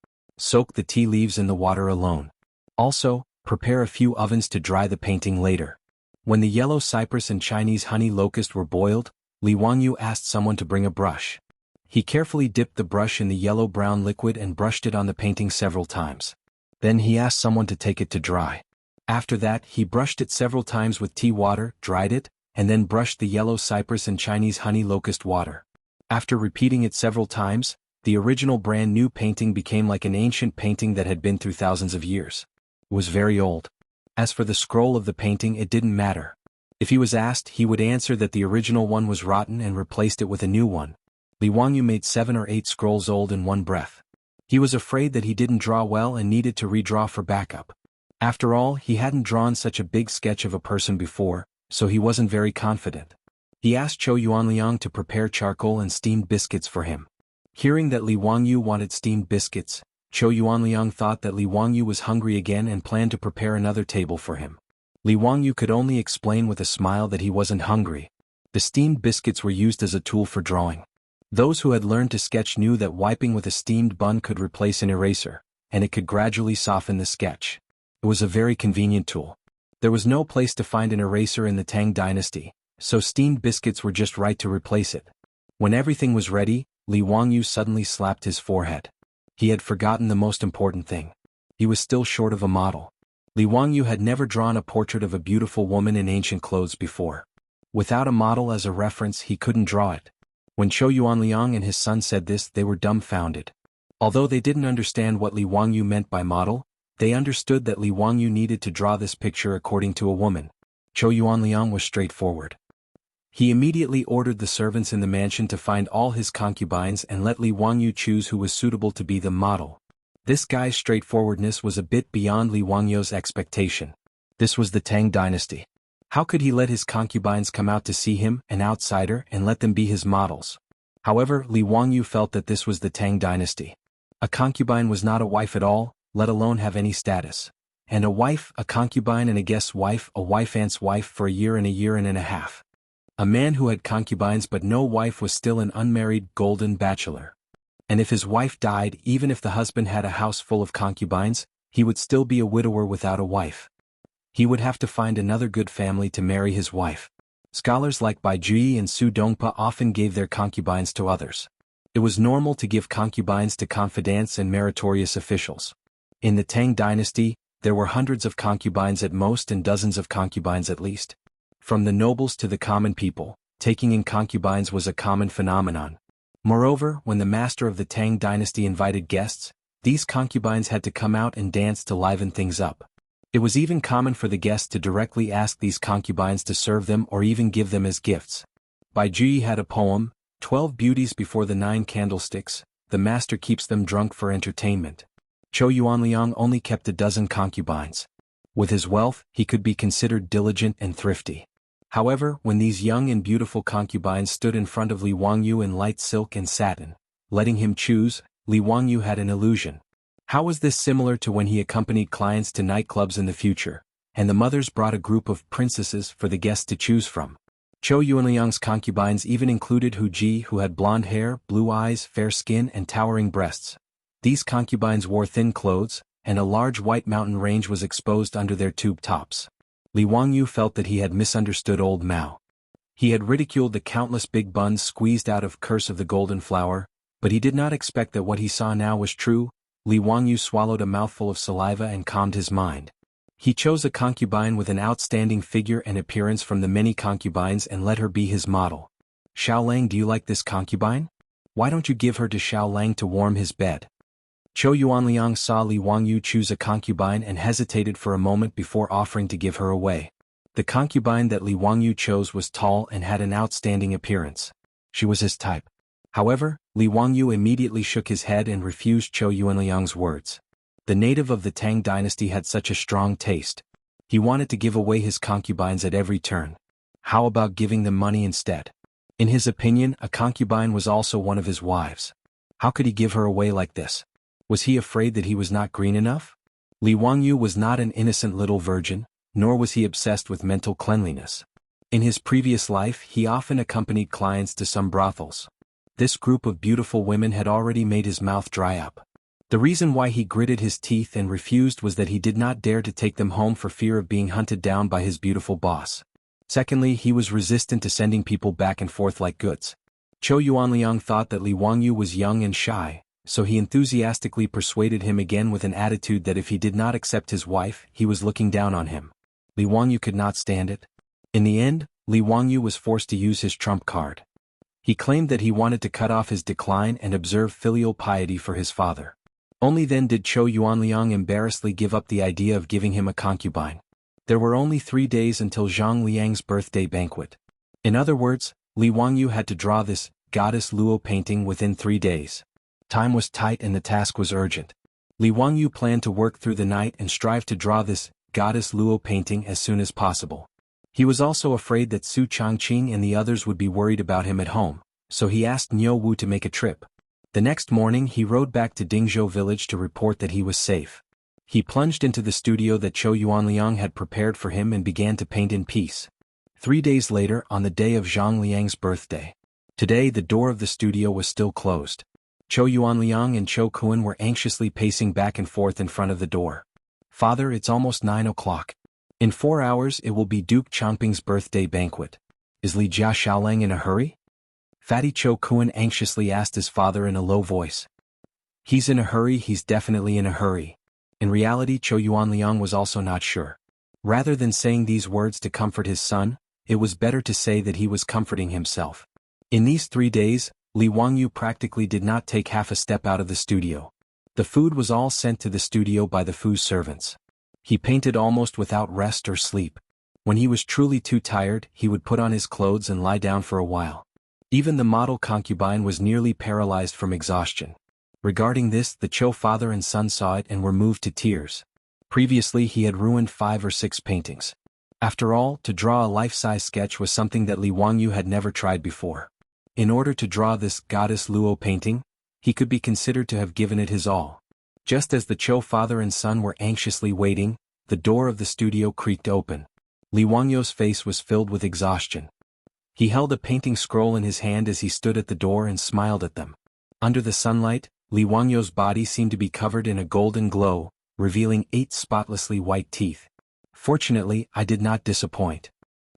Soak the tea leaves in the water alone. Also, prepare a few ovens to dry the painting later. When the yellow cypress and Chinese honey locust were boiled, Li Wangyu asked someone to bring a brush. He carefully dipped the brush in the yellow-brown liquid and brushed it on the painting several times. Then he asked someone to take it to dry. After that, he brushed it several times with tea water, dried it, and then brushed the yellow cypress and Chinese honey locust water. After repeating it several times, the original brand new painting became like an ancient painting that had been through thousands of years. It was very old. As for the scroll of the painting, it didn't matter. If he was asked, he would answer that the original one was rotten and replaced it with a new one. Li Wangyu made 7 or 8 scrolls old in one breath. He was afraid that he didn't draw well and needed to redraw for backup. After all, he hadn't drawn such a big sketch of a person before, so he wasn't very confident. He asked Qiu Yuanliang to prepare charcoal and steamed biscuits for him. Hearing that Li Wangyu wanted steamed biscuits, Qiu Yuanliang thought that Li Wangyu was hungry again and planned to prepare another table for him. Li Wangyu could only explain with a smile that he wasn't hungry. The steamed biscuits were used as a tool for drawing. Those who had learned to sketch knew that wiping with a steamed bun could replace an eraser, and it could gradually soften the sketch. It was a very convenient tool. There was no place to find an eraser in the Tang dynasty, so steamed biscuits were just right to replace it. When everything was ready, Li Wangyu suddenly slapped his forehead. He had forgotten the most important thing. He was still short of a model. Li Wangyu had never drawn a portrait of a beautiful woman in ancient clothes before. Without a model as a reference, he couldn't draw it. When Qiu Yuanliang and his son said this, they were dumbfounded. Although they didn't understand what Li Wangyu meant by model, they understood that Li Wangyu needed to draw this picture according to a woman. Qiu Yuanliang was straightforward. He immediately ordered the servants in the mansion to find all his concubines and let Li Wangyu choose who was suitable to be the model. This guy's straightforwardness was a bit beyond Li Wangyu's expectation. This was the Tang dynasty. How could he let his concubines come out to see him, an outsider, and let them be his models? However, Li Wangyu felt that this was the Tang dynasty. A concubine was not a wife at all, let alone have any status. And a wife, a concubine and a guest's wife, a wife aunt's wife for a year and a half. A man who had concubines but no wife was still an unmarried, golden bachelor. And if his wife died, even if the husband had a house full of concubines, he would still be a widower without a wife. He would have to find another good family to marry his wife. Scholars like Bai Jui and Su Dongpa often gave their concubines to others. It was normal to give concubines to confidants and meritorious officials. In the Tang dynasty, there were hundreds of concubines at most and dozens of concubines at least. From the nobles to the common people, taking in concubines was a common phenomenon. Moreover, when the master of the Tang dynasty invited guests, these concubines had to come out and dance to liven things up. It was even common for the guests to directly ask these concubines to serve them or even give them as gifts. Bai Jui had a poem, 12 Beauties Before the 9 Candlesticks, the master keeps them drunk for entertainment. Zhou Yuanliang only kept a dozen concubines. With his wealth, he could be considered diligent and thrifty. However, when these young and beautiful concubines stood in front of Li Wangyu in light silk and satin, letting him choose, Li Wangyu had an illusion. How was this similar to when he accompanied clients to nightclubs in the future, and the mothers brought a group of princesses for the guests to choose from? Zhou Yuanliang's concubines even included Hu Ji, who had blonde hair, blue eyes, fair skin and towering breasts. These concubines wore thin clothes, and a large white mountain range was exposed under their tube tops. Li Wangyu felt that he had misunderstood old Mao. He had ridiculed the countless big buns squeezed out of Curse of the Golden Flower, but he did not expect that what he saw now was true. Li Wangyu swallowed a mouthful of saliva and calmed his mind. He chose a concubine with an outstanding figure and appearance from the many concubines and let her be his model. Xiao Lang, do you like this concubine? Why don't you give her to Xiao Lang to warm his bed? Zhou Yuanliang saw Li Wangyu choose a concubine and hesitated for a moment before offering to give her away. The concubine that Li Wangyu chose was tall and had an outstanding appearance. She was his type. However, Li Wangyu immediately shook his head and refused Zhou Yuanliang's words. The native of the Tang dynasty had such a strong taste. He wanted to give away his concubines at every turn. How about giving them money instead? In his opinion, a concubine was also one of his wives. How could he give her away like this? Was he afraid that he was not green enough? Li Wangyu was not an innocent little virgin, nor was he obsessed with mental cleanliness. In his previous life, he often accompanied clients to some brothels. This group of beautiful women had already made his mouth dry up. The reason why he gritted his teeth and refused was that he did not dare to take them home for fear of being hunted down by his beautiful boss. Secondly, he was resistant to sending people back and forth like goods. Zhou Yuanliang thought that Li Wangyu was young and shy, so he enthusiastically persuaded him again with an attitude that if he did not accept his wife, he was looking down on him. Li Wangyu could not stand it. In the end, Li Wangyu was forced to use his trump card. He claimed that he wanted to cut off his decline and observe filial piety for his father. Only then did Zhou Yuanliang embarrassedly give up the idea of giving him a concubine. There were only 3 days until Zhang Liang's birthday banquet. In other words, Li Wangyu had to draw this goddess Luo painting within 3 days. Time was tight and the task was urgent. Li Wangyu planned to work through the night and strive to draw this goddess Luo painting as soon as possible. He was also afraid that Su Changqing and the others would be worried about him at home, so he asked Niu Wu to make a trip. The next morning he rode back to Dingzhou village to report that he was safe. He plunged into the studio that Zhou Yuanliang had prepared for him and began to paint in peace. 3 days later, on the day of Zhang Liang's birthday. Today the door of the studio was still closed. Zhou Yuanliang and Zhou Kuan were anxiously pacing back and forth in front of the door. Father, it's almost 9 o'clock. In 4 hours it will be Duke Changping's birthday banquet. Is Li Jia Xiaolang in a hurry? Fatty Zhou Kuan anxiously asked his father in a low voice. He's in a hurry, he's definitely in a hurry. In reality, Zhou Yuanliang was also not sure. Rather than saying these words to comfort his son, it was better to say that he was comforting himself. In these 3 days, Li Wangyu practically did not take half a step out of the studio. The food was all sent to the studio by the Fu's servants. He painted almost without rest or sleep. When he was truly too tired, he would put on his clothes and lie down for a while. Even the model concubine was nearly paralyzed from exhaustion. Regarding this, the Zhou father and son saw it and were moved to tears. Previously he had ruined 5 or 6 paintings. After all, to draw a life-size sketch was something that Li Wangyu had never tried before. In order to draw this goddess Luo painting, he could be considered to have given it his all. Just as the Chou father and son were anxiously waiting, the door of the studio creaked open. Li Wangyou's face was filled with exhaustion. He held a painting scroll in his hand as he stood at the door and smiled at them. Under the sunlight, Li Wangyou's body seemed to be covered in a golden glow, revealing 8 spotlessly white teeth. Fortunately, I did not disappoint.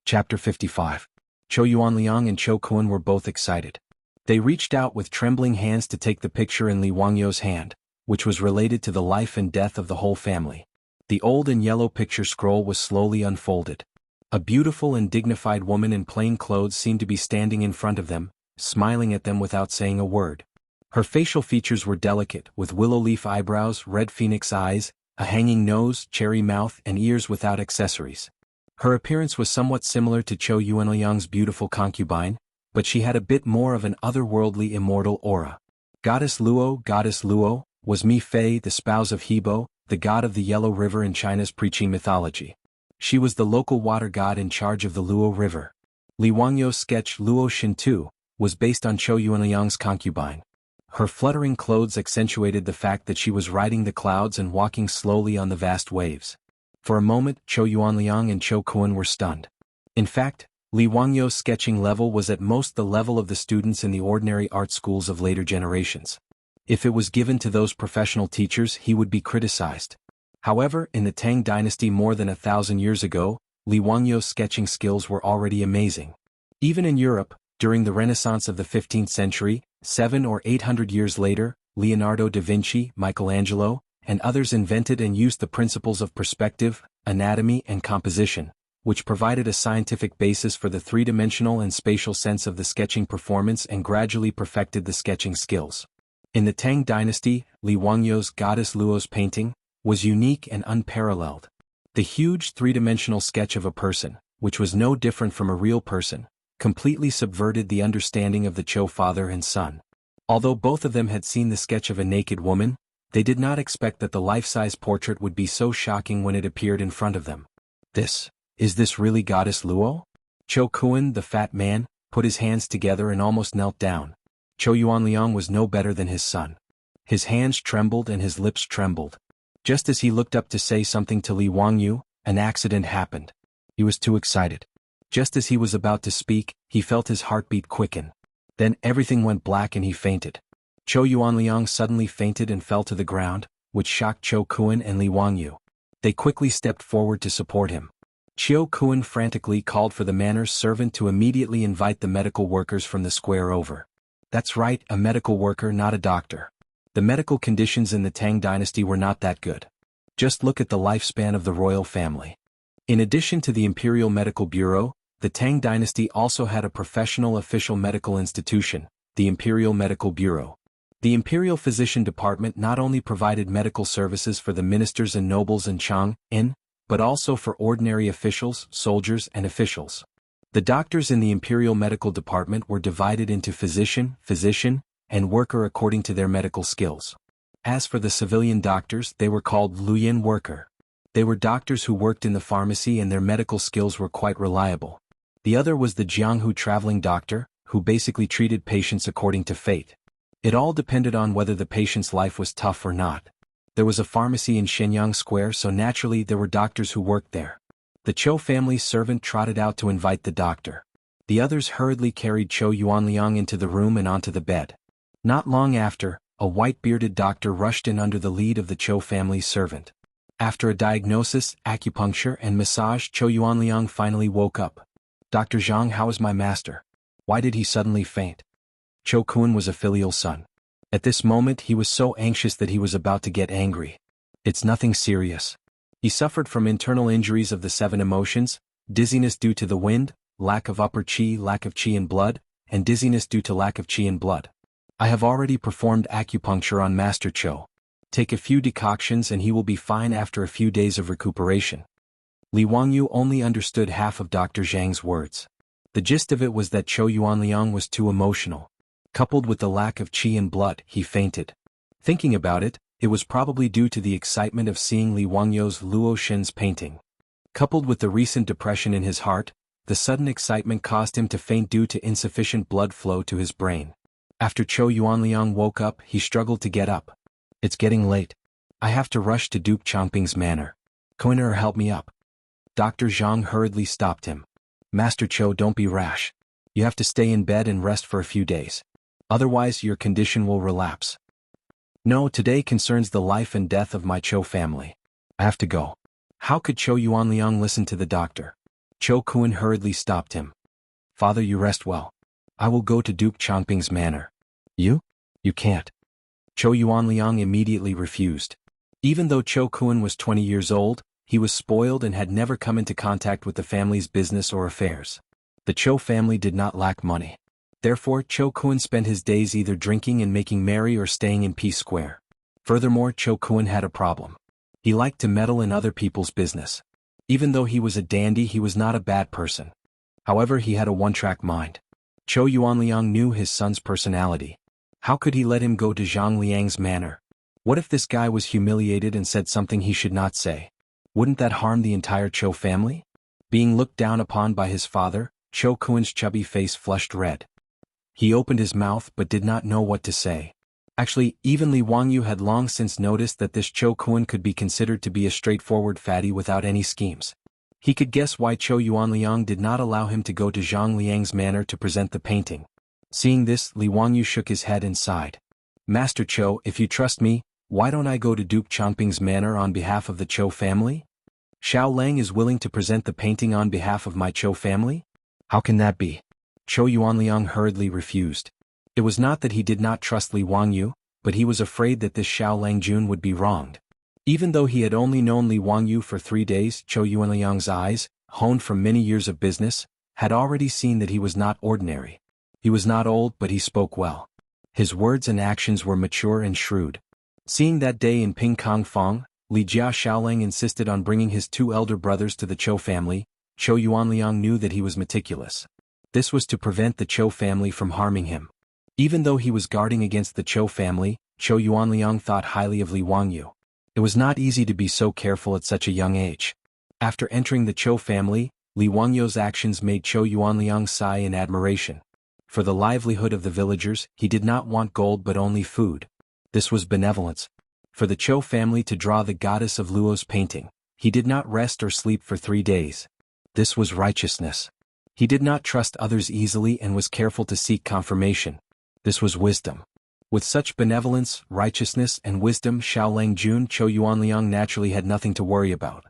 Chapter 55. Chou Yuanliang and Chou Kun were both excited. They reached out with trembling hands to take the picture in Li Wangyou's hand, which was related to the life and death of the whole family. The old and yellow picture scroll was slowly unfolded. A beautiful and dignified woman in plain clothes seemed to be standing in front of them, smiling at them without saying a word. Her facial features were delicate, with willow leaf eyebrows, red phoenix eyes, a hanging nose, cherry mouth, and ears without accessories. Her appearance was somewhat similar to Chou Yuanliang's beautiful concubine, but she had a bit more of an otherworldly immortal aura. Goddess Luo, was Mi Fei, the spouse of Hebo, the god of the Yellow River in China's Preqing mythology. She was the local water god in charge of the Luo River. Li Wangyou's sketch Luo Shintu was based on Chou Yuanliang's concubine. Her fluttering clothes accentuated the fact that she was riding the clouds and walking slowly on the vast waves. For a moment, Chou Yuanliang and Chou Kun were stunned. In fact, Li Wangyou's sketching level was at most the level of the students in the ordinary art schools of later generations. If it was given to those professional teachers, he would be criticized. However, in the Tang dynasty more than 1,000 years ago, Li Wangyou's sketching skills were already amazing. Even in Europe, during the Renaissance of the 15th century, 700 or 800 years later, Leonardo da Vinci, Michelangelo, and others invented and used the principles of perspective, anatomy, and composition, which provided a scientific basis for the three-dimensional and spatial sense of the sketching performance and gradually perfected the sketching skills. In the Tang dynasty, Li Wangyou's goddess Luo's painting was unique and unparalleled. The huge three-dimensional sketch of a person, which was no different from a real person, completely subverted the understanding of the Chou father and son. Although both of them had seen the sketch of a naked woman, they did not expect that the life-size portrait would be so shocking when it appeared in front of them. Is this really Goddess Luo? Chou Kun, the fat man, put his hands together and almost knelt down. Chou Yuanliang was no better than his son. His hands trembled and his lips trembled. Just as he looked up to say something to Li Wangyou, an accident happened. He was too excited. Just as he was about to speak, he felt his heartbeat quicken. Then everything went black and he fainted. Chou Yuanliang suddenly fainted and fell to the ground, which shocked Chou Kun and Li Wangyou. They quickly stepped forward to support him. Chou Kun frantically called for the manor's servant to immediately invite the medical workers from the square over. That's right, a medical worker, not a doctor. The medical conditions in the Tang dynasty were not that good. Just look at the lifespan of the royal family. In addition to the Imperial Medical Bureau, the Tang dynasty also had a professional official medical institution, the Imperial Medical Bureau. The Imperial Physician Department not only provided medical services for the ministers and nobles in Chang'an, but also for ordinary officials, soldiers, and officials. The doctors in the Imperial Medical Department were divided into physician, and worker according to their medical skills. As for the civilian doctors, they were called Luyan worker. They were doctors who worked in the pharmacy and their medical skills were quite reliable. The other was the Jianghu traveling doctor, who basically treated patients according to fate. It all depended on whether the patient's life was tough or not. There was a pharmacy in Shenyang Square, so naturally there were doctors who worked there. The Chou family's servant trotted out to invite the doctor. The others hurriedly carried Chou Yuanliang into the room and onto the bed. Not long after, a white-bearded doctor rushed in under the lead of the Chou family's servant. After a diagnosis, acupuncture, and massage, Chou Yuanliang finally woke up. "Dr. Zhang, how is my master? Why did he suddenly faint?" Chou Kun was a filial son. At this moment he was so anxious that he was about to get angry. "It's nothing serious. He suffered from internal injuries of the 7 emotions, dizziness due to the wind, lack of upper qi, lack of qi in blood, and dizziness due to lack of qi in blood. I have already performed acupuncture on Master Chou. Take a few decoctions and he will be fine after a few days of recuperation." Li Wangyou only understood half of Dr. Zhang's words. The gist of it was that Chou Yuanliang was too emotional. Coupled with the lack of qi in blood, he fainted. Thinking about it, it was probably due to the excitement of seeing Li Wangyou's Luo Shen's painting. Coupled with the recent depression in his heart, the sudden excitement caused him to faint due to insufficient blood flow to his brain. After Zhou Yuanliang woke up, he struggled to get up. It's getting late. I have to rush to Duke Changping's manor. Kuiner, help me up. Dr. Zhang hurriedly stopped him. Master Zhou, don't be rash. You have to stay in bed and rest for a few days. Otherwise your condition will relapse. No, today concerns the life and death of my Zhou family. I have to go. How could Zhou Yuanliang listen to the doctor? Zhou Kun hurriedly stopped him. Father, you rest well. I will go to Duke Changping's manor. You? You can't. Zhou Yuanliang immediately refused. Even though Zhou Kun was 20 years old, he was spoiled and had never come into contact with the family's business or affairs. The Zhou family did not lack money. Therefore, Zhou Kun spent his days either drinking and making merry or staying in Peace Square. Furthermore, Zhou Kun had a problem. He liked to meddle in other people's business. Even though he was a dandy, he was not a bad person. However, he had a one-track mind. Zhou Yuanliang knew his son's personality. How could he let him go to Zhang Liang's manor? What if this guy was humiliated and said something he should not say? Wouldn't that harm the entire Zhou family? Being looked down upon by his father, Zhou Kun's chubby face flushed red. He opened his mouth but did not know what to say. Actually, even Li Wangyu had long since noticed that this Zhou Kun could be considered to be a straightforward fatty without any schemes. He could guess why Zhou Yuanliang did not allow him to go to Zhang Liang's manor to present the painting. Seeing this, Li Wangyu shook his head and sighed. Master Zhou, if you trust me, why don't I go to Duke Changping's manor on behalf of the Zhou family? Xiao Lang is willing to present the painting on behalf of my Zhou family? How can that be? Zhou Yuanliang hurriedly refused. It was not that he did not trust Li Wangyu, but he was afraid that this Xiao Langjun would be wronged. Even though he had only known Li Wangyu for 3 days, Zhou Yuanliang's eyes, honed from many years of business, had already seen that he was not ordinary. He was not old, but he spoke well. His words and actions were mature and shrewd. Seeing that day in Pingkang Fong, Li Jia Xiaolang insisted on bringing his 2 elder brothers to the Zhou family. Zhou Yuanliang knew that he was meticulous. This was to prevent the Zhou family from harming him. Even though he was guarding against the Zhou family, Zhou Yuanliang thought highly of Li Wangyu. It was not easy to be so careful at such a young age. After entering the Zhou family, Li Wangyu's actions made Zhou Yuanliang sigh in admiration. For the livelihood of the villagers, he did not want gold but only food. This was benevolence. For the Zhou family to draw the goddess of Luo's painting, he did not rest or sleep for 3 days. This was righteousness. He did not trust others easily and was careful to seek confirmation. This was wisdom. With such benevolence, righteousness, and wisdom, Xiao Langjun Zhou Yuanliang naturally had nothing to worry about.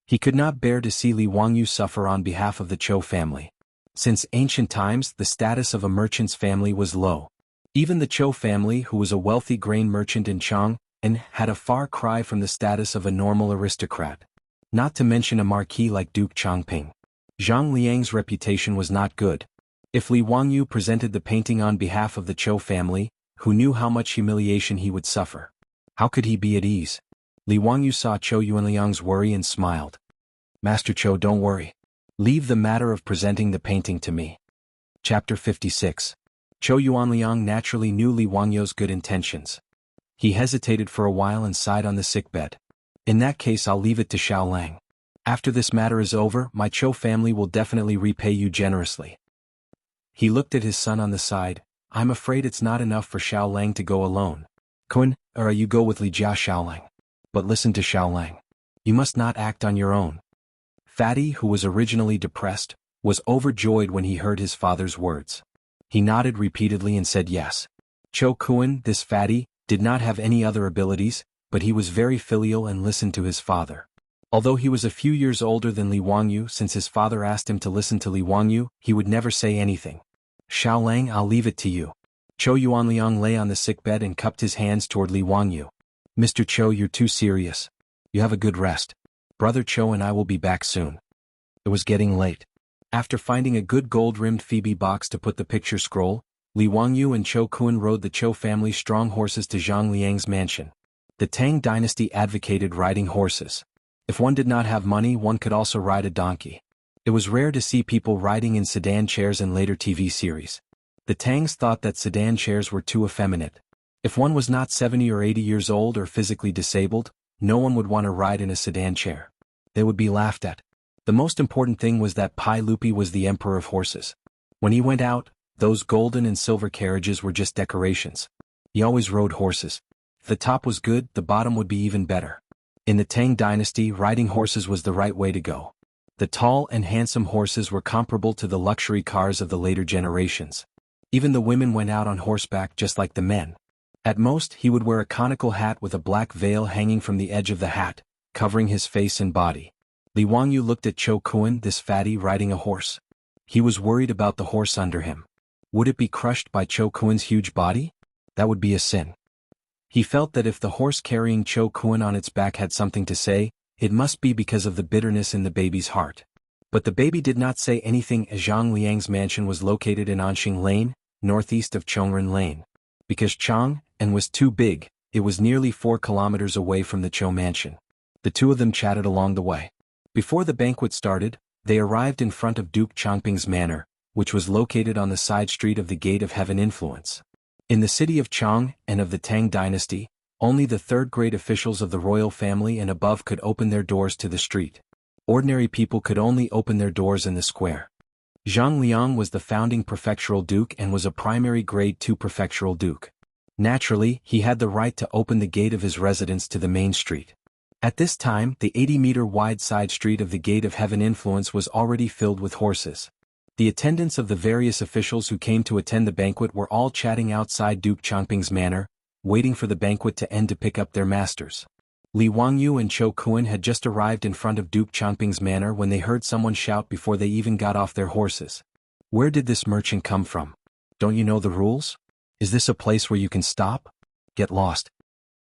He could not bear to see Li Wangyu suffer on behalf of the Zhou family. Since ancient times, the status of a merchant's family was low. Even the Zhou family, who was a wealthy grain merchant in Chang, and had a far cry from the status of a normal aristocrat. Not to mention a marquis like Duke Changping. Zhang Liang's reputation was not good. If Li Wangyu presented the painting on behalf of the Zhou family, who knew how much humiliation he would suffer? How could he be at ease? Li Wangyu saw Zhou Yuanliang's worry and smiled. Master Zhou, don't worry. Leave the matter of presenting the painting to me. Chapter 56. Zhou Yuanliang naturally knew Li Wangyu's good intentions. He hesitated for a while and sighed on the sickbed. In that case, I'll leave it to Xiao Lang. After this matter is over, my Zhou family will definitely repay you generously. He looked at his son on the side. I'm afraid it's not enough for Xiao Lang to go alone. Kun, or you go with Li Jia Xiaolang. But listen to Xiao Lang. You must not act on your own. Fatty, who was originally depressed, was overjoyed when he heard his father's words. He nodded repeatedly and said yes. Zhou Kun, this fatty, did not have any other abilities, but he was very filial and listened to his father. Although he was a few years older than Li Wangyu, since his father asked him to listen to Li Wangyu, he would never say anything. Xiao Lang, I'll leave it to you. Zhou Yuanliang lay on the sickbed and cupped his hands toward Li Wangyu. Mr. Zhou, you're too serious. You have a good rest. Brother Zhou and I will be back soon. It was getting late. After finding a good gold-rimmed Phoebe box to put the picture scroll, Li Wangyu and Zhou Kun rode the Zhou family's strong horses to Zhang Liang's mansion. The Tang dynasty advocated riding horses. If one did not have money, one could also ride a donkey. It was rare to see people riding in sedan chairs in later TV series. The Tangs thought that sedan chairs were too effeminate. If one was not 70 or 80 years old or physically disabled, no one would want to ride in a sedan chair. They would be laughed at. The most important thing was that Pai Lupi was the emperor of horses. When he went out, those golden and silver carriages were just decorations. He always rode horses. If the top was good, the bottom would be even better. In the Tang dynasty, riding horses was the right way to go. The tall and handsome horses were comparable to the luxury cars of the later generations. Even the women went out on horseback just like the men. At most, he would wear a conical hat with a black veil hanging from the edge of the hat, covering his face and body. Li Wangyu looked at Cho Kuan, this fatty, riding a horse. He was worried about the horse under him. Would it be crushed by Cho Kuan's huge body? That would be a sin. He felt that if the horse carrying Cho Kuan on its back had something to say, it must be because of the bitterness in the baby's heart. But the baby did not say anything as Zhang Liang's mansion was located in Anxing Lane, northeast of Chongren Lane. Because Chang and was too big, it was nearly 4 kilometers away from the Cho mansion. The two of them chatted along the way. Before the banquet started, they arrived in front of Duke Changping's manor, which was located on the side street of the Gate of Heaven Influence. In the city of Chang and of the Tang dynasty, only the third-grade officials of the royal family and above could open their doors to the street. Ordinary people could only open their doors in the square. Zhang Liang was the founding prefectural duke and was a primary grade 2 prefectural duke. Naturally, he had the right to open the gate of his residence to the main street. At this time, the 80-meter-wide side street of the Gate of Heaven Influence was already filled with horses. The attendants of the various officials who came to attend the banquet were all chatting outside Duke Changping's manor, waiting for the banquet to end to pick up their masters. Li Wangyu and Cho Kuan had just arrived in front of Duke Changping's manor when they heard someone shout before they even got off their horses. Where did this merchant come from? Don't you know the rules? Is this a place where you can stop? Get lost.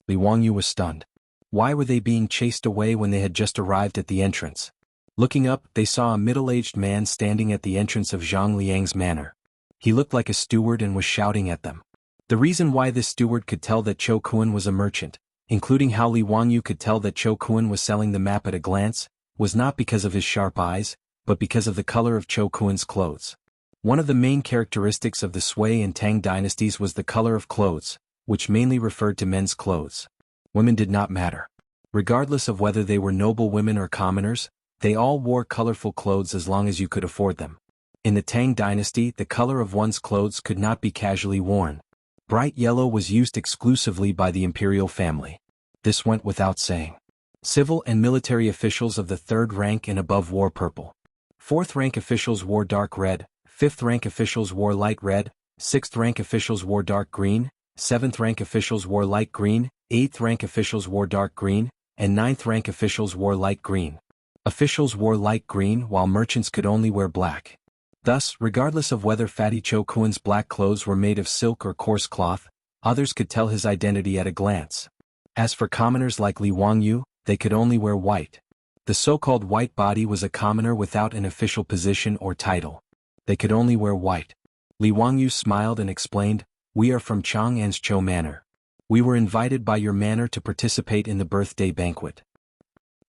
Li Wangyu was stunned. Why were they being chased away when they had just arrived at the entrance? Looking up, they saw a middle-aged man standing at the entrance of Zhang Liang's manor. He looked like a steward and was shouting at them. The reason why this steward could tell that Cho Kuan was a merchant, including how Li Wangyu could tell that Cho Kuan was selling the map at a glance, was not because of his sharp eyes, but because of the color of Cho Kuan's clothes. One of the main characteristics of the Sui and Tang dynasties was the color of clothes, which mainly referred to men's clothes. Women did not matter. Regardless of whether they were noble women or commoners, they all wore colorful clothes as long as you could afford them. In the Tang dynasty, the color of one's clothes could not be casually worn. Bright yellow was used exclusively by the imperial family. This went without saying. Civil and military officials of the 3rd rank and above wore purple. 4th rank officials wore dark red, 5th rank officials wore light red, 6th rank officials wore dark green, 7th rank officials wore light green, 8th rank officials wore dark green, and 9th rank officials wore light green. Officials wore light green while merchants could only wear black. Thus, regardless of whether Fatty Cho Kuan's black clothes were made of silk or coarse cloth, others could tell his identity at a glance. As for commoners like Li Wangyu, they could only wear white. The so-called white body was a commoner without an official position or title. They could only wear white. Li Wangyu smiled and explained, "We are from Chang'an's Cho Manor. We were invited by your manor to participate in the birthday banquet.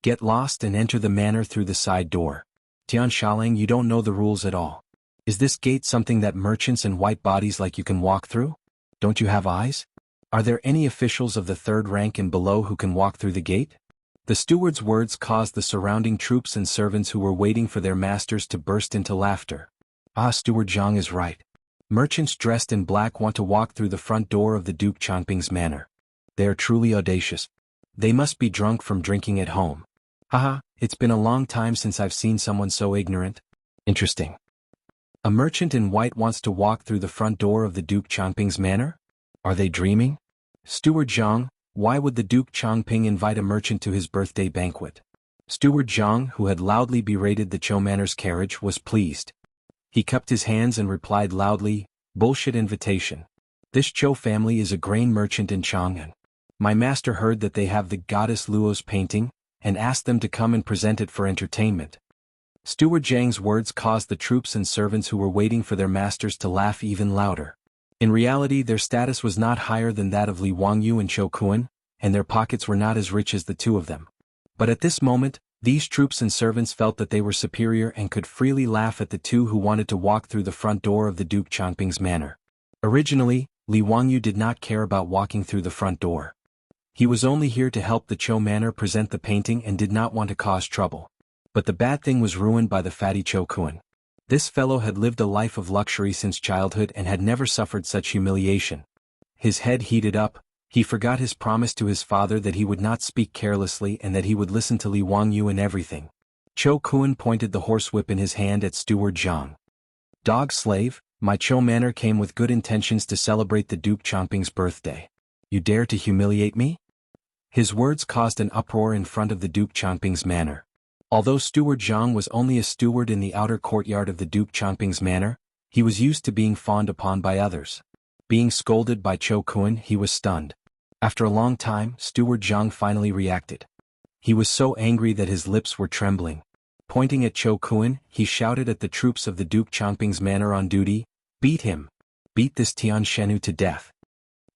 Get lost and enter the manor through the side door. Tian Shaling, you don't know the rules at all. Is this gate something that merchants and white bodies like you can walk through? Don't you have eyes? Are there any officials of the 3rd rank and below who can walk through the gate?" The steward's words caused the surrounding troops and servants who were waiting for their masters to burst into laughter. Ah, Steward Zhang is right. Merchants dressed in black want to walk through the front door of the Duke Changping's manor. They are truly audacious. They must be drunk from drinking at home. Haha, it's been a long time since I've seen someone so ignorant. Interesting. A merchant in white wants to walk through the front door of the Duke Changping's manor? Are they dreaming? Steward Zhang, why would the Duke Changping invite a merchant to his birthday banquet? Steward Zhang, who had loudly berated the Cho Manor's carriage, was pleased. He cupped his hands and replied loudly, "Bullshit invitation. This Cho family is a grain merchant in Chang'an. My master heard that they have the goddess Luo's painting, and asked them to come and present it for entertainment." Steward Zhang's words caused the troops and servants who were waiting for their masters to laugh even louder. In reality, their status was not higher than that of Li Wangyu and Cho Kuan, and their pockets were not as rich as the two of them. But at this moment, these troops and servants felt that they were superior and could freely laugh at the two who wanted to walk through the front door of the Duke Changping's manor. Originally, Li Wangyu did not care about walking through the front door. He was only here to help the Cho Manor present the painting and did not want to cause trouble. But the bad thing was ruined by the fatty Cho Kun. This fellow had lived a life of luxury since childhood and had never suffered such humiliation. His head heated up, he forgot his promise to his father that he would not speak carelessly and that he would listen to Li Wangyu in everything. Cho Kun pointed the horsewhip in his hand at Steward Zhang. Dog slave, my Cho Manor came with good intentions to celebrate the Duke Chongping's birthday. You dare to humiliate me? His words caused an uproar in front of the Duke Chongping's manor. Although Steward Zhang was only a steward in the outer courtyard of the Duke Chongping's manor, he was used to being fawned upon by others. Being scolded by Cho Kun, he was stunned. After a long time, Steward Zhang finally reacted. He was so angry that his lips were trembling. Pointing at Cho Kun, he shouted at the troops of the Duke Chongping's manor on duty, "Beat him! Beat this Tian Shenu to death!"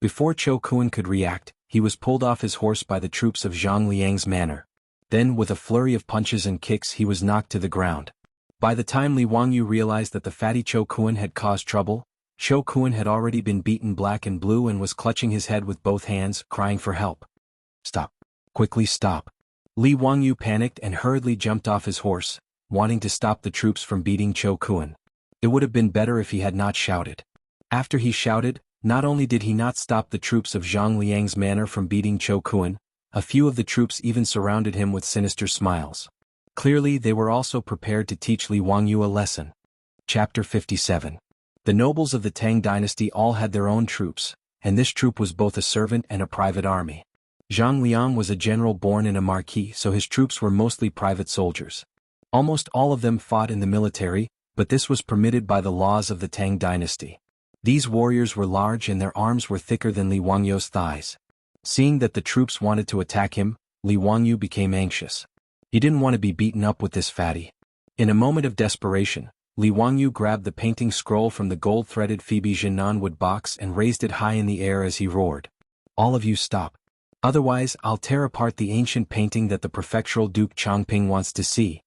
Before Cho Kun could react, he was pulled off his horse by the troops of Zhang Liang's manor. Then with a flurry of punches and kicks he was knocked to the ground. By the time Li Wangyu realized that the fatty Cho Kun had caused trouble, Cho Kun had already been beaten black and blue and was clutching his head with both hands, crying for help. "Stop! Quickly stop!" Li Wangyu panicked and hurriedly jumped off his horse, wanting to stop the troops from beating Cho Kun. It would have been better if he had not shouted. After he shouted, not only did he not stop the troops of Zhang Liang's manor from beating Cho Kun, a few of the troops even surrounded him with sinister smiles. Clearly they were also prepared to teach Li Wangyu a lesson. Chapter 57. The nobles of the Tang dynasty all had their own troops, and this troop was both a servant and a private army. Zhang Liang was a general born in a marquis, so his troops were mostly private soldiers. Almost all of them fought in the military, but this was permitted by the laws of the Tang dynasty. These warriors were large and their arms were thicker than Li Wangyu's thighs. Seeing that the troops wanted to attack him, Li Wangyu became anxious. He didn't want to be beaten up with this fatty. In a moment of desperation, Li Wangyu grabbed the painting scroll from the gold-threaded Phoebe Jinan wood box and raised it high in the air as he roared. "All of you stop. Otherwise I'll tear apart the ancient painting that the prefectural Duke Chongping wants to see."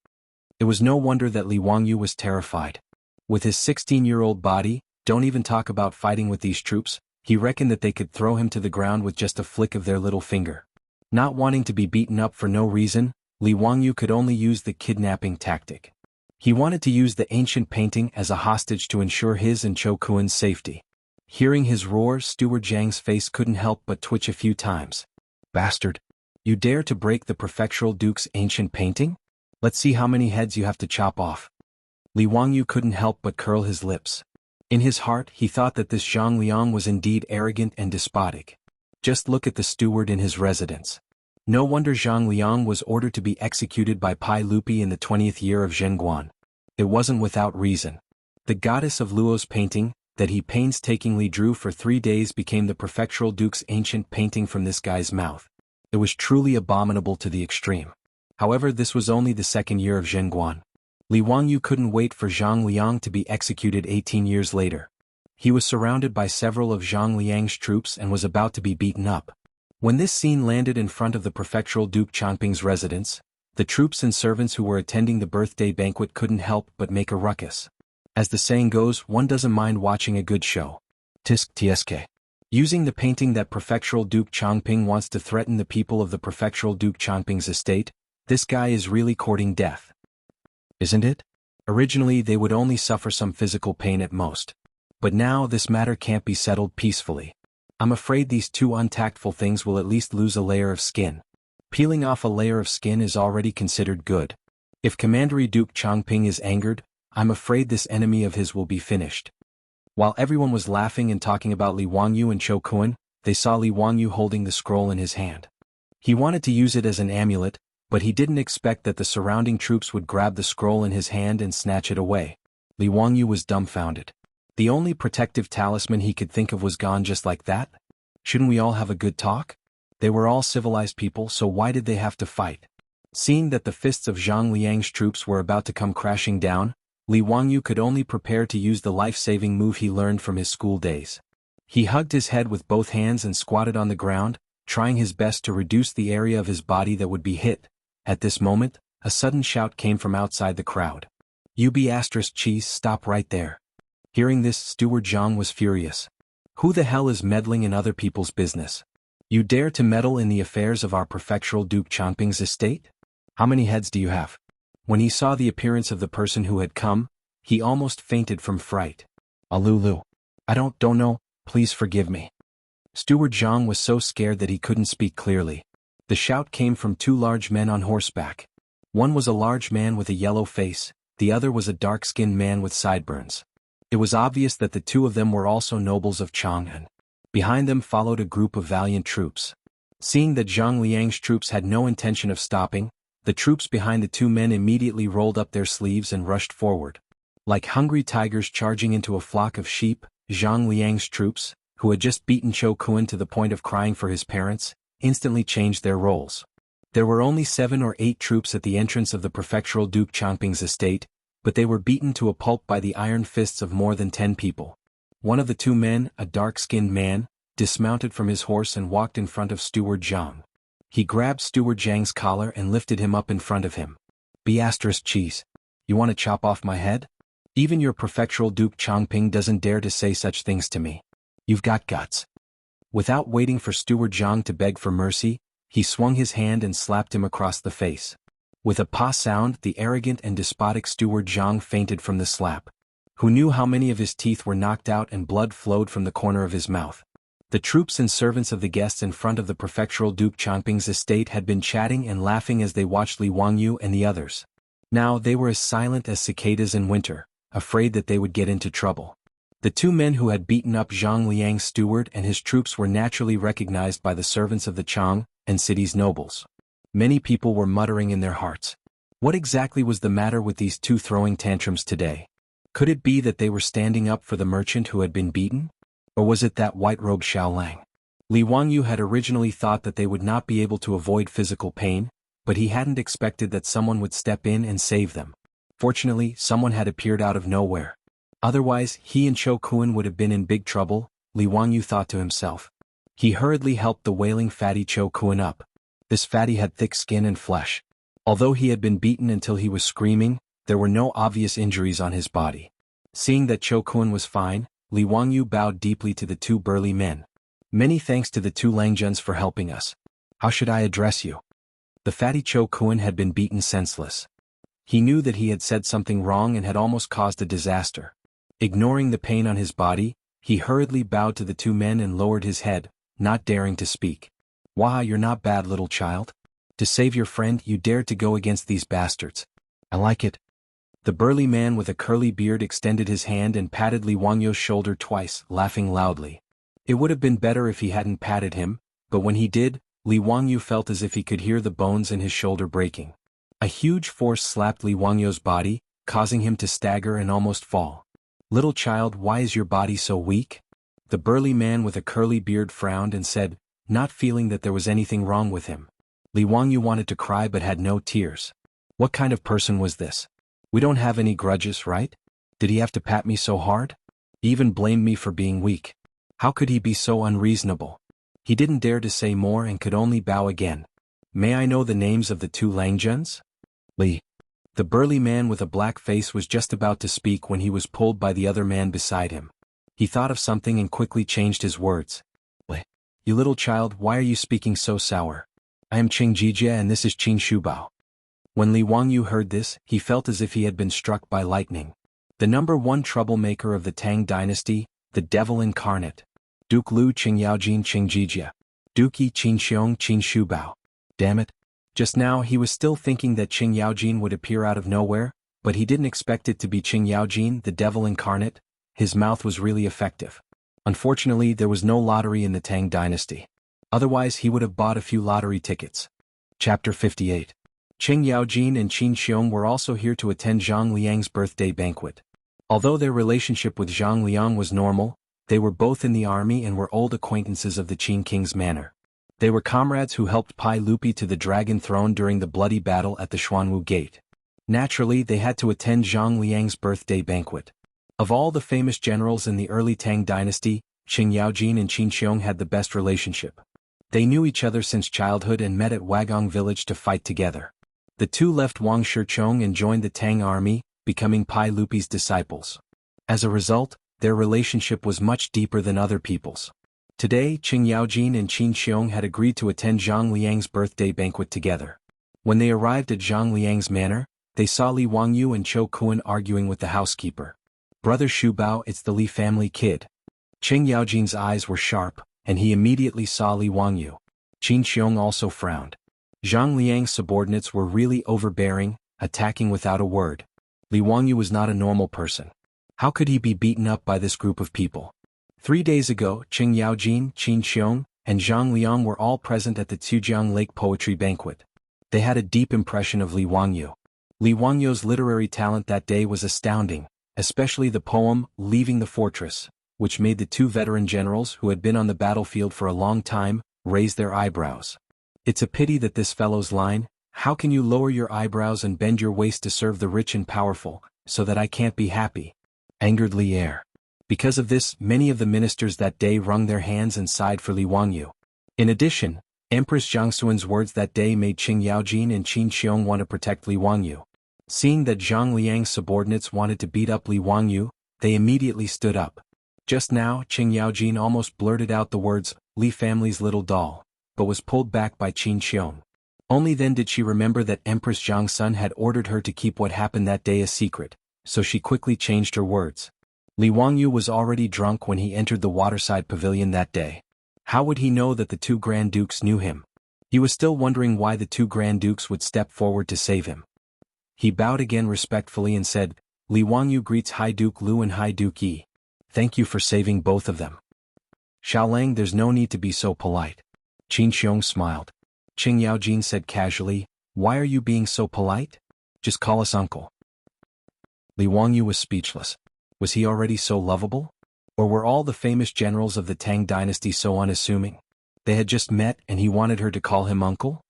It was no wonder that Li Wangyu was terrified. With his 16-year-old body, don't even talk about fighting with these troops, he reckoned that they could throw him to the ground with just a flick of their little finger. Not wanting to be beaten up for no reason, Li Wangyu could only use the kidnapping tactic. He wanted to use the ancient painting as a hostage to ensure his and Cho Kun's safety. Hearing his roar, Steward Zhang's face couldn't help but twitch a few times. "Bastard! You dare to break the prefectural duke's ancient painting? Let's see how many heads you have to chop off." Li Wangyu couldn't help but curl his lips. In his heart he thought that this Zhang Liang was indeed arrogant and despotic. Just look at the steward in his residence. No wonder Zhang Liang was ordered to be executed by Pai Lupi in the 20th year of Zhenguan. It wasn't without reason. The goddess of Luo's painting, that he painstakingly drew for 3 days, became the prefectural duke's ancient painting from this guy's mouth. It was truly abominable to the extreme. However, this was only the 2nd year of Zhenguan. Li Wangyu couldn't wait for Zhang Liang to be executed 18 years later. He was surrounded by several of Zhang Liang's troops and was about to be beaten up. When this scene landed in front of the prefectural Duke Chongping's residence, the troops and servants who were attending the birthday banquet couldn't help but make a ruckus. As the saying goes, one doesn't mind watching a good show. Tisk tsk. Using the painting that prefectural Duke Chongping wants to threaten the people of the prefectural Duke Chongping's estate, this guy is really courting death. Isn't it? Originally they would only suffer some physical pain at most. But now this matter can't be settled peacefully. I'm afraid these two untactful things will at least lose a layer of skin. Peeling off a layer of skin is already considered good. If Commandery Duke Chongping is angered, I'm afraid this enemy of his will be finished. While everyone was laughing and talking about Li Wangyu and Cho Kun, they saw Li Wangyu holding the scroll in his hand. He wanted to use it as an amulet, but he didn't expect that the surrounding troops would grab the scroll in his hand and snatch it away. Li Wangyu was dumbfounded. The only protective talisman he could think of was gone just like that? Shouldn't we all have a good talk? They were all civilized people, so why did they have to fight? Seeing that the fists of Zhang Liang's troops were about to come crashing down, Li Wangyu could only prepare to use the life-saving move he learned from his school days. He hugged his head with both hands and squatted on the ground, trying his best to reduce the area of his body that would be hit. At this moment, a sudden shout came from outside the crowd. Cheese, stop right there. Hearing this, Steward Zhang was furious. Who the hell is meddling in other people's business? You dare to meddle in the affairs of our prefectural Duke Chongping's estate? How many heads do you have? When he saw the appearance of the person who had come, he almost fainted from fright. "Alulu. I don't know, please forgive me." Steward Jiang was so scared that he couldn't speak clearly. The shout came from two large men on horseback. One was a large man with a yellow face, the other was a dark-skinned man with sideburns. It was obvious that the two of them were also nobles of Chang'an. Behind them followed a group of valiant troops. Seeing that Zhang Liang's troops had no intention of stopping, the troops behind the two men immediately rolled up their sleeves and rushed forward. Like hungry tigers charging into a flock of sheep, Zhang Liang's troops, who had just beaten Cho Kun to the point of crying for his parents, instantly changed their roles. There were only 7 or 8 troops at the entrance of the prefectural Duke Changping's estate, but they were beaten to a pulp by the iron fists of more than 10 people. One of the two men, a dark-skinned man, dismounted from his horse and walked in front of Steward Jiang. He grabbed Steward Jiang's collar and lifted him up in front of him. "Cheese. You want to chop off my head? Even your prefectural Duke Changping doesn't dare to say such things to me. You've got guts." Without waiting for Steward Jiang to beg for mercy, he swung his hand and slapped him across the face. With a pa sound, the arrogant and despotic Steward Jiang fainted from the slap. Who knew how many of his teeth were knocked out and blood flowed from the corner of his mouth? The troops and servants of the guests in front of the prefectural Duke Changping's estate had been chatting and laughing as they watched Li Wangyu and the others. Now they were as silent as cicadas in winter, afraid that they would get into trouble. The two men who had beaten up Zhang Liang's steward and his troops were naturally recognized by the servants of the Chang and city's nobles. Many people were muttering in their hearts. What exactly was the matter with these two throwing tantrums today? Could it be that they were standing up for the merchant who had been beaten? Or was it that white-robed Xiaolang? Li Wangyu had originally thought that they would not be able to avoid physical pain, but he hadn't expected that someone would step in and save them. Fortunately, someone had appeared out of nowhere. Otherwise, he and Cho Kun would have been in big trouble, Li Wangyu thought to himself. He hurriedly helped the wailing fatty Cho Kun up. This fatty had thick skin and flesh. Although he had been beaten until he was screaming, there were no obvious injuries on his body. Seeing that Cho Kun was fine, Li Wangyu bowed deeply to the two burly men. "Many thanks to the two Langjuns for helping us. How should I address you?" The fatty Cho Kun had been beaten senseless. He knew that he had said something wrong and had almost caused a disaster. Ignoring the pain on his body, he hurriedly bowed to the two men and lowered his head, not daring to speak. "Wah, you're not bad, little child. To save your friend, you dared to go against these bastards. I like it." The burly man with a curly beard extended his hand and patted Li Wangyu's shoulder twice, laughing loudly. It would have been better if he hadn't patted him, but when he did, Li Wangyu felt as if he could hear the bones in his shoulder breaking. A huge force slapped Li Wangyu's body, causing him to stagger and almost fall. "Little child, why is your body so weak?" The burly man with a curly beard frowned and said, not feeling that there was anything wrong with him. Li Wangyu wanted to cry but had no tears. What kind of person was this? We don't have any grudges, right? Did he have to pat me so hard? He even blamed me for being weak. How could he be so unreasonable? He didn't dare to say more and could only bow again. "May I know the names of the two Langjuns?" Li. The burly man with a black face was just about to speak when he was pulled by the other man beside him. He thought of something and quickly changed his words. "Li. You little child, why are you speaking so sour? I am Qing Jijia and this is Qing Shubao." When Li Wangyu heard this, he felt as if he had been struck by lightning. The #1 troublemaker of the Tang dynasty, the devil incarnate. Duke Lu Qing Yaojin Qing Jijia. Duke Yi Qing Xiong Qing Shubao. Damn it. Just now he was still thinking that Qing Yaojin would appear out of nowhere, but he didn't expect it to be Qing Yaojin, the devil incarnate. His mouth was really effective. Unfortunately, there was no lottery in the Tang dynasty. Otherwise he would have bought a few lottery tickets. Chapter 58. Qing Yaojin and Qin Xiong were also here to attend Zhang Liang's birthday banquet. Although their relationship with Zhang Liang was normal, they were both in the army and were old acquaintances of the Qin king's manor. They were comrades who helped Pai Lupi to the dragon throne during the bloody battle at the Xuanwu Gate. Naturally, they had to attend Zhang Liang's birthday banquet. Of all the famous generals in the early Tang dynasty, Qing Yaojin and Qin Xiong had the best relationship. They knew each other since childhood and met at Wagong village to fight together. The two left Wang Shichong and joined the Tang army, becoming Pai Lupi's disciples. As a result, their relationship was much deeper than other people's. Today, Qing Yaojin and Qin Xiong had agreed to attend Zhang Liang's birthday banquet together. When they arrived at Zhang Liang's manor, They saw Li Wangyu and Chou Kuan arguing with the housekeeper. "Brother Shubao, it's the Li family kid." Qing Yaojin's eyes were sharp, and he immediately saw Li Wangyu. Qin Xiong also frowned. Zhang Liang's subordinates were really overbearing, attacking without a word. Li Wangyu was not a normal person. How could he be beaten up by this group of people? 3 days ago, Qing Yaojin, Qin Xiong, and Zhang Liang were all present at the Tsujiang Lake Poetry Banquet. They had a deep impression of Li Wangyu. Li Wangyu's literary talent that day was astounding, especially the poem, Leaving the Fortress, which made the two veteran generals who had been on the battlefield for a long time, raise their eyebrows. It's a pity that this fellow's line, "How can you lower your eyebrows and bend your waist to serve the rich and powerful, so that I can't be happy?" angered Li Er. Because of this, many of the ministers that day wrung their hands and sighed for Li Wangyu. In addition, Empress Jiangxuan's words that day made Qing Yaojin and Qin Xiong want to protect Li Wangyu. Seeing that Zhang Liang's subordinates wanted to beat up Li Wangyu, they immediately stood up. Just now, Qing Yaojin almost blurted out the words, "Li family's little doll," but was pulled back by Qin Xiong. Only then did she remember that Empress Jiangxun had ordered her to keep what happened that day a secret, so she quickly changed her words. Li Wangyu was already drunk when he entered the waterside pavilion that day. How would he know that the two Grand Dukes knew him? He was still wondering why the two Grand Dukes would step forward to save him. He bowed again respectfully and said, "Li Wangyu greets High Duke Lu and High Duke Yi. Thank you for saving both of them." "Xiaolang, there's no need to be so polite." Qin Xiong smiled. Qing Yaojin said casually, "Why are you being so polite? Just call us uncle." Li Wangyu was speechless. Was he already so lovable? Or were all the famous generals of the Tang dynasty so unassuming? They had just met and he wanted her to call him uncle?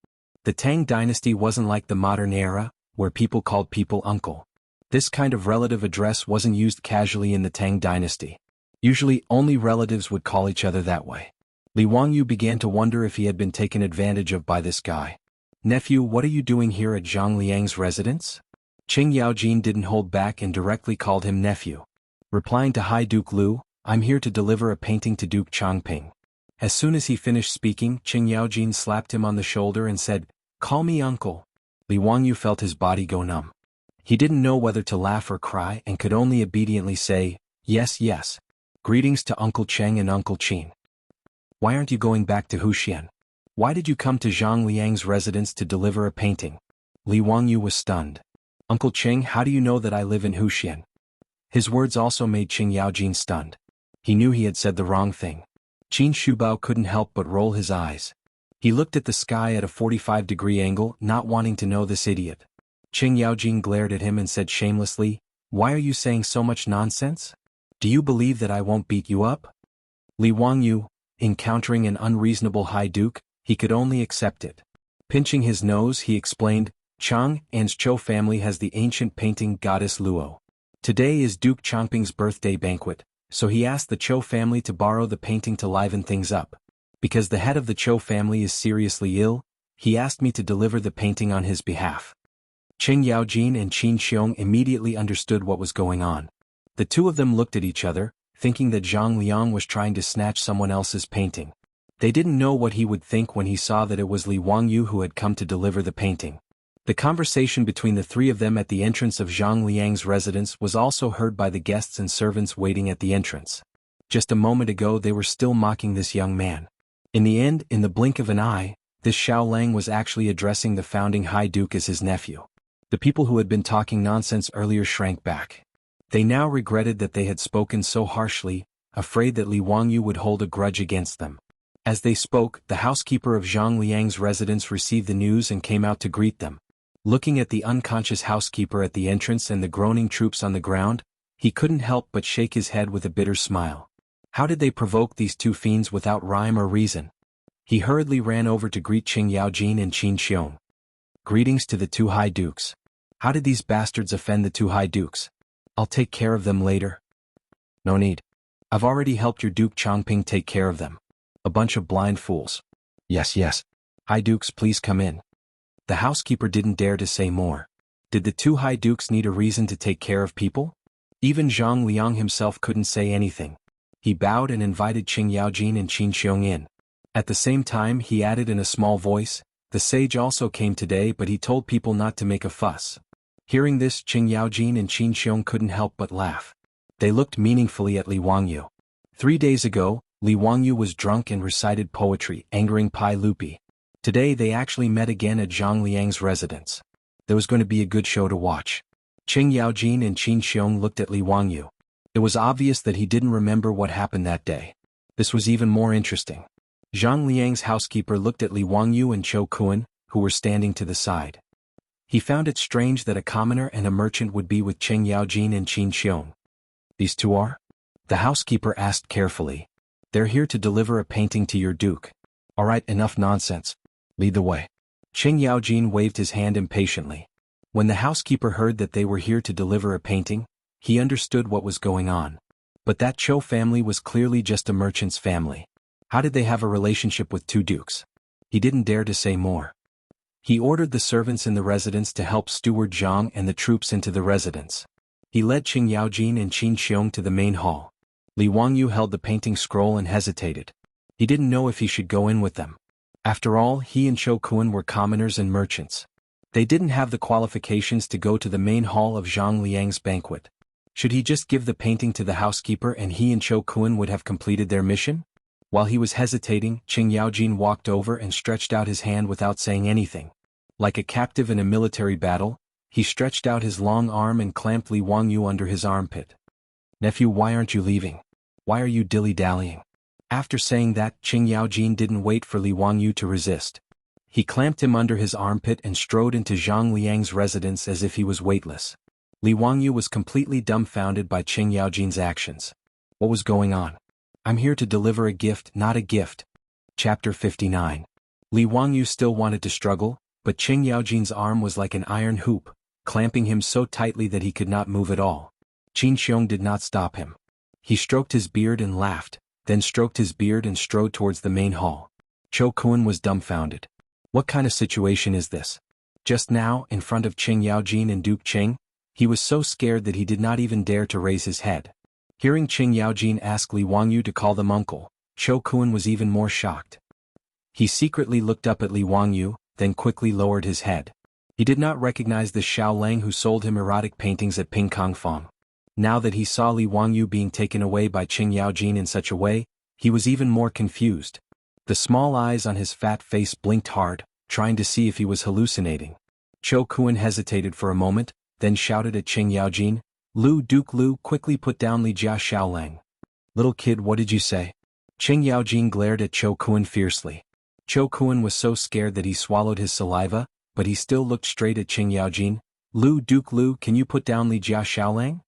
The Tang dynasty wasn't like the modern era, where people called people uncle. This kind of relative address wasn't used casually in the Tang dynasty. Usually only relatives would call each other that way. Li Wangyu began to wonder if he had been taken advantage of by this guy. "Nephew, what are you doing here at Zhang Liang's residence?" Qing Yaojin didn't hold back and directly called him nephew. Replying to High Duke Lu, "I'm here to deliver a painting to Duke Changping." As soon as he finished speaking, Qing Yaojin slapped him on the shoulder and said, "Call me uncle." Li Wangyu felt his body go numb. He didn't know whether to laugh or cry and could only obediently say, "Yes, yes. Greetings to Uncle Cheng and Uncle Qin. Why aren't you going back to Huxian? Why did you come to Zhang Liang's residence to deliver a painting?" Li Wangyu was stunned. "Uncle Cheng, how do you know that I live in Huxian?" His words also made Qing Yaojin stunned. He knew he had said the wrong thing. Qin Shubao couldn't help but roll his eyes. He looked at the sky at a 45-degree angle, not wanting to know this idiot. Qing Yaojin glared at him and said shamelessly, "Why are you saying so much nonsense? Do you believe that I won't beat you up?" Li Wangyu, encountering an unreasonable High Duke, he could only accept it. Pinching his nose, he explained, "Chang An's Chou family has the ancient painting goddess Luo. Today is Duke Changping's birthday banquet, so he asked the Chou family to borrow the painting to liven things up. Because the head of the Chou family is seriously ill, he asked me to deliver the painting on his behalf." Qing Yaojin and Qin Xiong immediately understood what was going on. The two of them looked at each other, thinking that Zhang Liang was trying to snatch someone else's painting. They didn't know what he would think when he saw that it was Li Wangyu who had come to deliver the painting. The conversation between the three of them at the entrance of Zhang Liang's residence was also heard by the guests and servants waiting at the entrance. Just a moment ago they were still mocking this young man. In the end, in the blink of an eye, this Xiaolang was actually addressing the founding High Duke as his nephew. The people who had been talking nonsense earlier shrank back. They now regretted that they had spoken so harshly, afraid that Li Wangyu would hold a grudge against them. As they spoke, the housekeeper of Zhang Liang's residence received the news and came out to greet them. Looking at the unconscious housekeeper at the entrance and the groaning troops on the ground, he couldn't help but shake his head with a bitter smile. How did they provoke these two fiends without rhyme or reason? He hurriedly ran over to greet Qing Yaojin and Qin Xiong. "Greetings to the two High Dukes. How did these bastards offend the two High Dukes? I'll take care of them later." "No need. I've already helped your Duke Changping take care of them. A bunch of blind fools." "Yes, yes. High Dukes, please come in." The housekeeper didn't dare to say more. Did the two High Dukes need a reason to take care of people? Even Zhang Liang himself couldn't say anything. He bowed and invited Qing Yaojin and Qin Xiong in. At the same time he added in a small voice, "The sage also came today, but he told people not to make a fuss." Hearing this, Qing Yaojin and Qin Xiong couldn't help but laugh. They looked meaningfully at Li Wangyu. 3 days ago, Li Wangyu was drunk and recited poetry, angering Pai Lupi. Today they actually met again at Zhang Liang's residence. There was going to be a good show to watch. Qing Yaojin and Qin Xiong looked at Li Wangyu. It was obvious that he didn't remember what happened that day. This was even more interesting. Zhang Liang's housekeeper looked at Li Wangyu and Chou Kuan, who were standing to the side. He found it strange that a commoner and a merchant would be with Qing Yaojin and Qin Xiong. These two are? The housekeeper asked carefully. They're here to deliver a painting to your duke. All right, enough nonsense. Lead the way. Qing Yaojin waved his hand impatiently. When the housekeeper heard that they were here to deliver a painting, he understood what was going on. But that Chou family was clearly just a merchant's family. How did they have a relationship with two dukes? He didn't dare to say more. He ordered the servants in the residence to help steward Zhang and the troops into the residence. He led Qing Yaojin and Qin Xiong to the main hall. Li Wangyu held the painting scroll and hesitated. He didn't know if he should go in with them. After all, he and Chou Kuan were commoners and merchants. They didn't have the qualifications to go to the main hall of Zhang Liang's banquet. Should he just give the painting to the housekeeper and he and Chou Kuan would have completed their mission? While he was hesitating, Qing Yaojin walked over and stretched out his hand without saying anything. Like a captive in a military battle, he stretched out his long arm and clamped Li Wangyu under his armpit. Nephew, why aren't you leaving? Why are you dilly-dallying? After saying that, Qing Yaojin didn't wait for Li Wangyu to resist. He clamped him under his armpit and strode into Zhang Liang's residence as if he was weightless. Li Wangyu was completely dumbfounded by Qing Yaojin's actions. What was going on? I'm here to deliver a gift, not a gift. Chapter 59. Li Wangyu still wanted to struggle, but Qing Yaojin's arm was like an iron hoop, clamping him so tightly that he could not move at all. Qin Xiong did not stop him. He stroked his beard and laughed, then stroked his beard and strode towards the main hall. Chou Kuan was dumbfounded. What kind of situation is this? Just now, in front of Qing Yaojin and Duke Qing, he was so scared that he did not even dare to raise his head. Hearing Qing Yaojin ask Li Wangyu to call them uncle, Chou Kuan was even more shocked. He secretly looked up at Li Wangyu, then quickly lowered his head. He did not recognize the Xiaolang who sold him erotic paintings at Pingkangfang. Now that he saw Li Wangyu being taken away by Qing Yaojin in such a way, he was even more confused. The small eyes on his fat face blinked hard, trying to see if he was hallucinating. Chou Kuan hesitated for a moment, then shouted at Qing Yaojin, Duke Lu, quickly put down Li Jia Xiaolang. Little kid, what did you say? Qing Yaojin glared at Chou Kuan fiercely. Chou Kuan was so scared that he swallowed his saliva, but he still looked straight at Qing Yaojin. Duke Lu, can you put down Li Jia Xiaolang?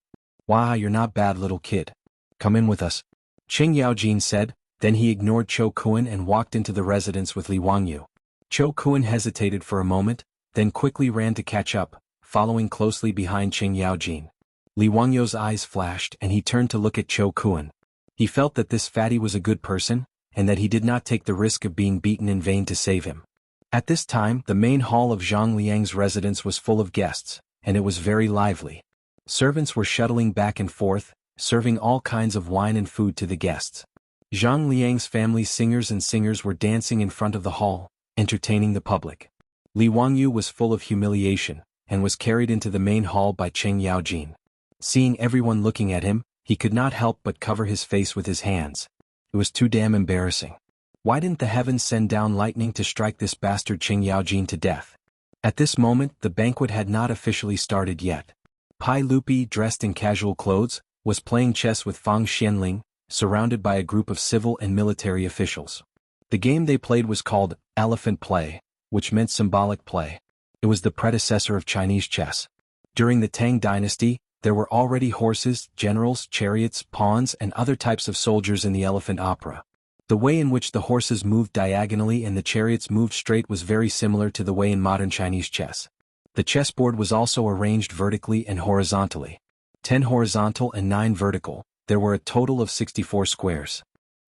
Wah, you're not bad, little kid. Come in with us. Qing Yaojin said, then he ignored Chou Kuan and walked into the residence with Li Wangyu. Chou Kuan hesitated for a moment, then quickly ran to catch up, following closely behind Qing Yaojin. Li Wangyu's eyes flashed and he turned to look at Chou Kuan. He felt that this fatty was a good person, and that he did not take the risk of being beaten in vain to save him. At this time, the main hall of Zhang Liang's residence was full of guests, and it was very lively. Servants were shuttling back and forth, serving all kinds of wine and food to the guests. Zhang Liang's family's singers were dancing in front of the hall, entertaining the public. Li Wangyu was full of humiliation, and was carried into the main hall by Qing Yaojin. Seeing everyone looking at him, he could not help but cover his face with his hands. It was too damn embarrassing. Why didn't the heavens send down lightning to strike this bastard Qing Yaojin to death? At this moment, the banquet had not officially started yet. Pai Lupi, dressed in casual clothes, was playing chess with Fang Xianling, surrounded by a group of civil and military officials. The game they played was called elephant play, which meant symbolic play. It was the predecessor of Chinese chess. During the Tang dynasty, there were already horses, generals, chariots, pawns, and other types of soldiers in the elephant opera. The way in which the horses moved diagonally and the chariots moved straight was very similar to the way in modern Chinese chess. The chessboard was also arranged vertically and horizontally. 10 horizontal and 9 vertical, there were a total of 64 squares.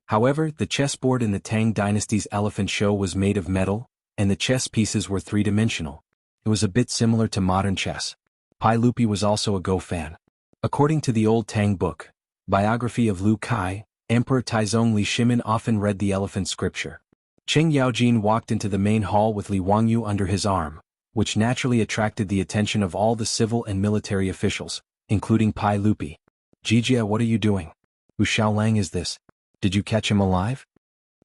However, the chessboard in the Tang dynasty's elephant show was made of metal, and the chess pieces were three-dimensional. It was a bit similar to modern chess. Pai Lupi was also a Go fan. According to the old Tang book, biography of Lu Kai, Emperor Taizong Li Shimin often read the elephant scripture. Qing Yaojin walked into the main hall with Li Wangyu under his arm, which naturally attracted the attention of all the civil and military officials, including Pai Lupi. Jianghu, what are you doing? Who Xiaolang is this? Did you catch him alive?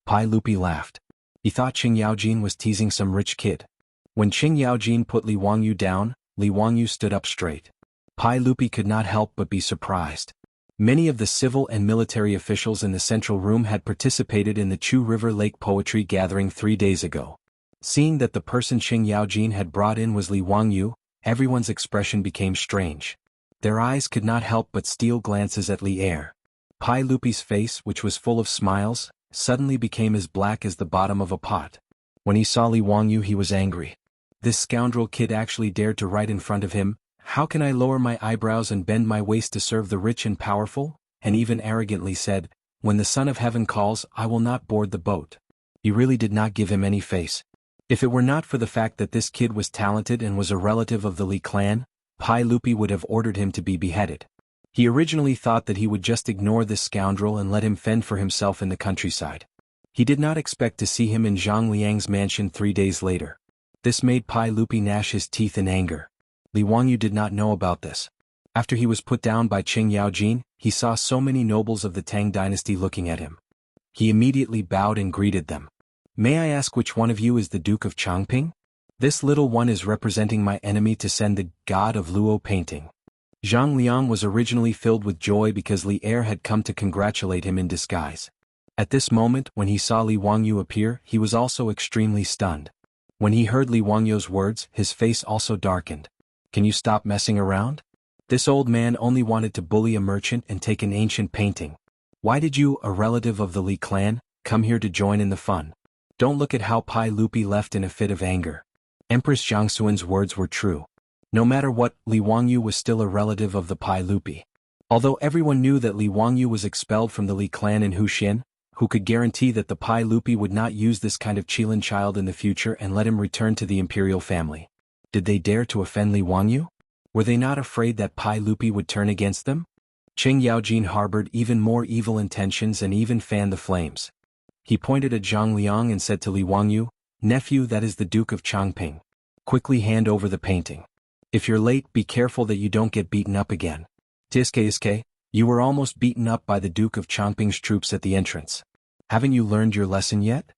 Pai Lupi laughed. He thought Qing Yaojin was teasing some rich kid. When Qing Yaojin put Li Wangyu down, Li Wangyu stood up straight. Pai Lupi could not help but be surprised. Many of the civil and military officials in the central room had participated in the Chu River Lake Poetry Gathering 3 days ago. Seeing that the person Qing Yaojin had brought in was Li Wangyu, everyone's expression became strange. Their eyes could not help but steal glances at Li Er. Pai Lupi's face, which was full of smiles, suddenly became as black as the bottom of a pot. When he saw Li Wangyu, he was angry. This scoundrel kid actually dared to write in front of him, "How can I lower my eyebrows and bend my waist to serve the rich and powerful?" and even arrogantly said, "When the Son of Heaven calls, I will not board the boat." He really did not give him any face. If it were not for the fact that this kid was talented and was a relative of the Li clan, Pai Lupi would have ordered him to be beheaded. He originally thought that he would just ignore this scoundrel and let him fend for himself in the countryside. He did not expect to see him in Zhang Liang's mansion 3 days later. This made Pai Lupi gnash his teeth in anger. Li Wangyu did not know about this. After he was put down by Qing Yaojin, he saw so many nobles of the Tang dynasty looking at him. He immediately bowed and greeted them. "May I ask which one of you is the Duke of Changping? This little one is representing my enemy to send the God of Luo painting." Zhang Liang was originally filled with joy because Li Er had come to congratulate him in disguise. At this moment, when he saw Li Wangyu appear, he was also extremely stunned. When he heard Li Wangyu's words, his face also darkened. "Can you stop messing around? This old man only wanted to bully a merchant and take an ancient painting. Why did you, a relative of the Li clan, come here to join in the fun?" Don't look at how Pai Lupi left in a fit of anger. Empress Jiangxuan's words were true. No matter what, Li Wangyu was still a relative of the Pai Lupi. Although everyone knew that Li Wangyu was expelled from the Li clan in Huxian, who could guarantee that the Pai Lupi would not use this kind of Qilin child in the future and let him return to the imperial family? Did they dare to offend Li Wangyu? Were they not afraid that Pai Lupi would turn against them? Qing Yaojin harbored even more evil intentions and even fanned the flames. He pointed at Zhang Liang and said to Li Wangyu, "Nephew, that is the Duke of Changping. Quickly hand over the painting. If you're late, be careful that you don't get beaten up again." "Tiske, you were almost beaten up by the Duke of Changping's troops at the entrance. Haven't you learned your lesson yet?"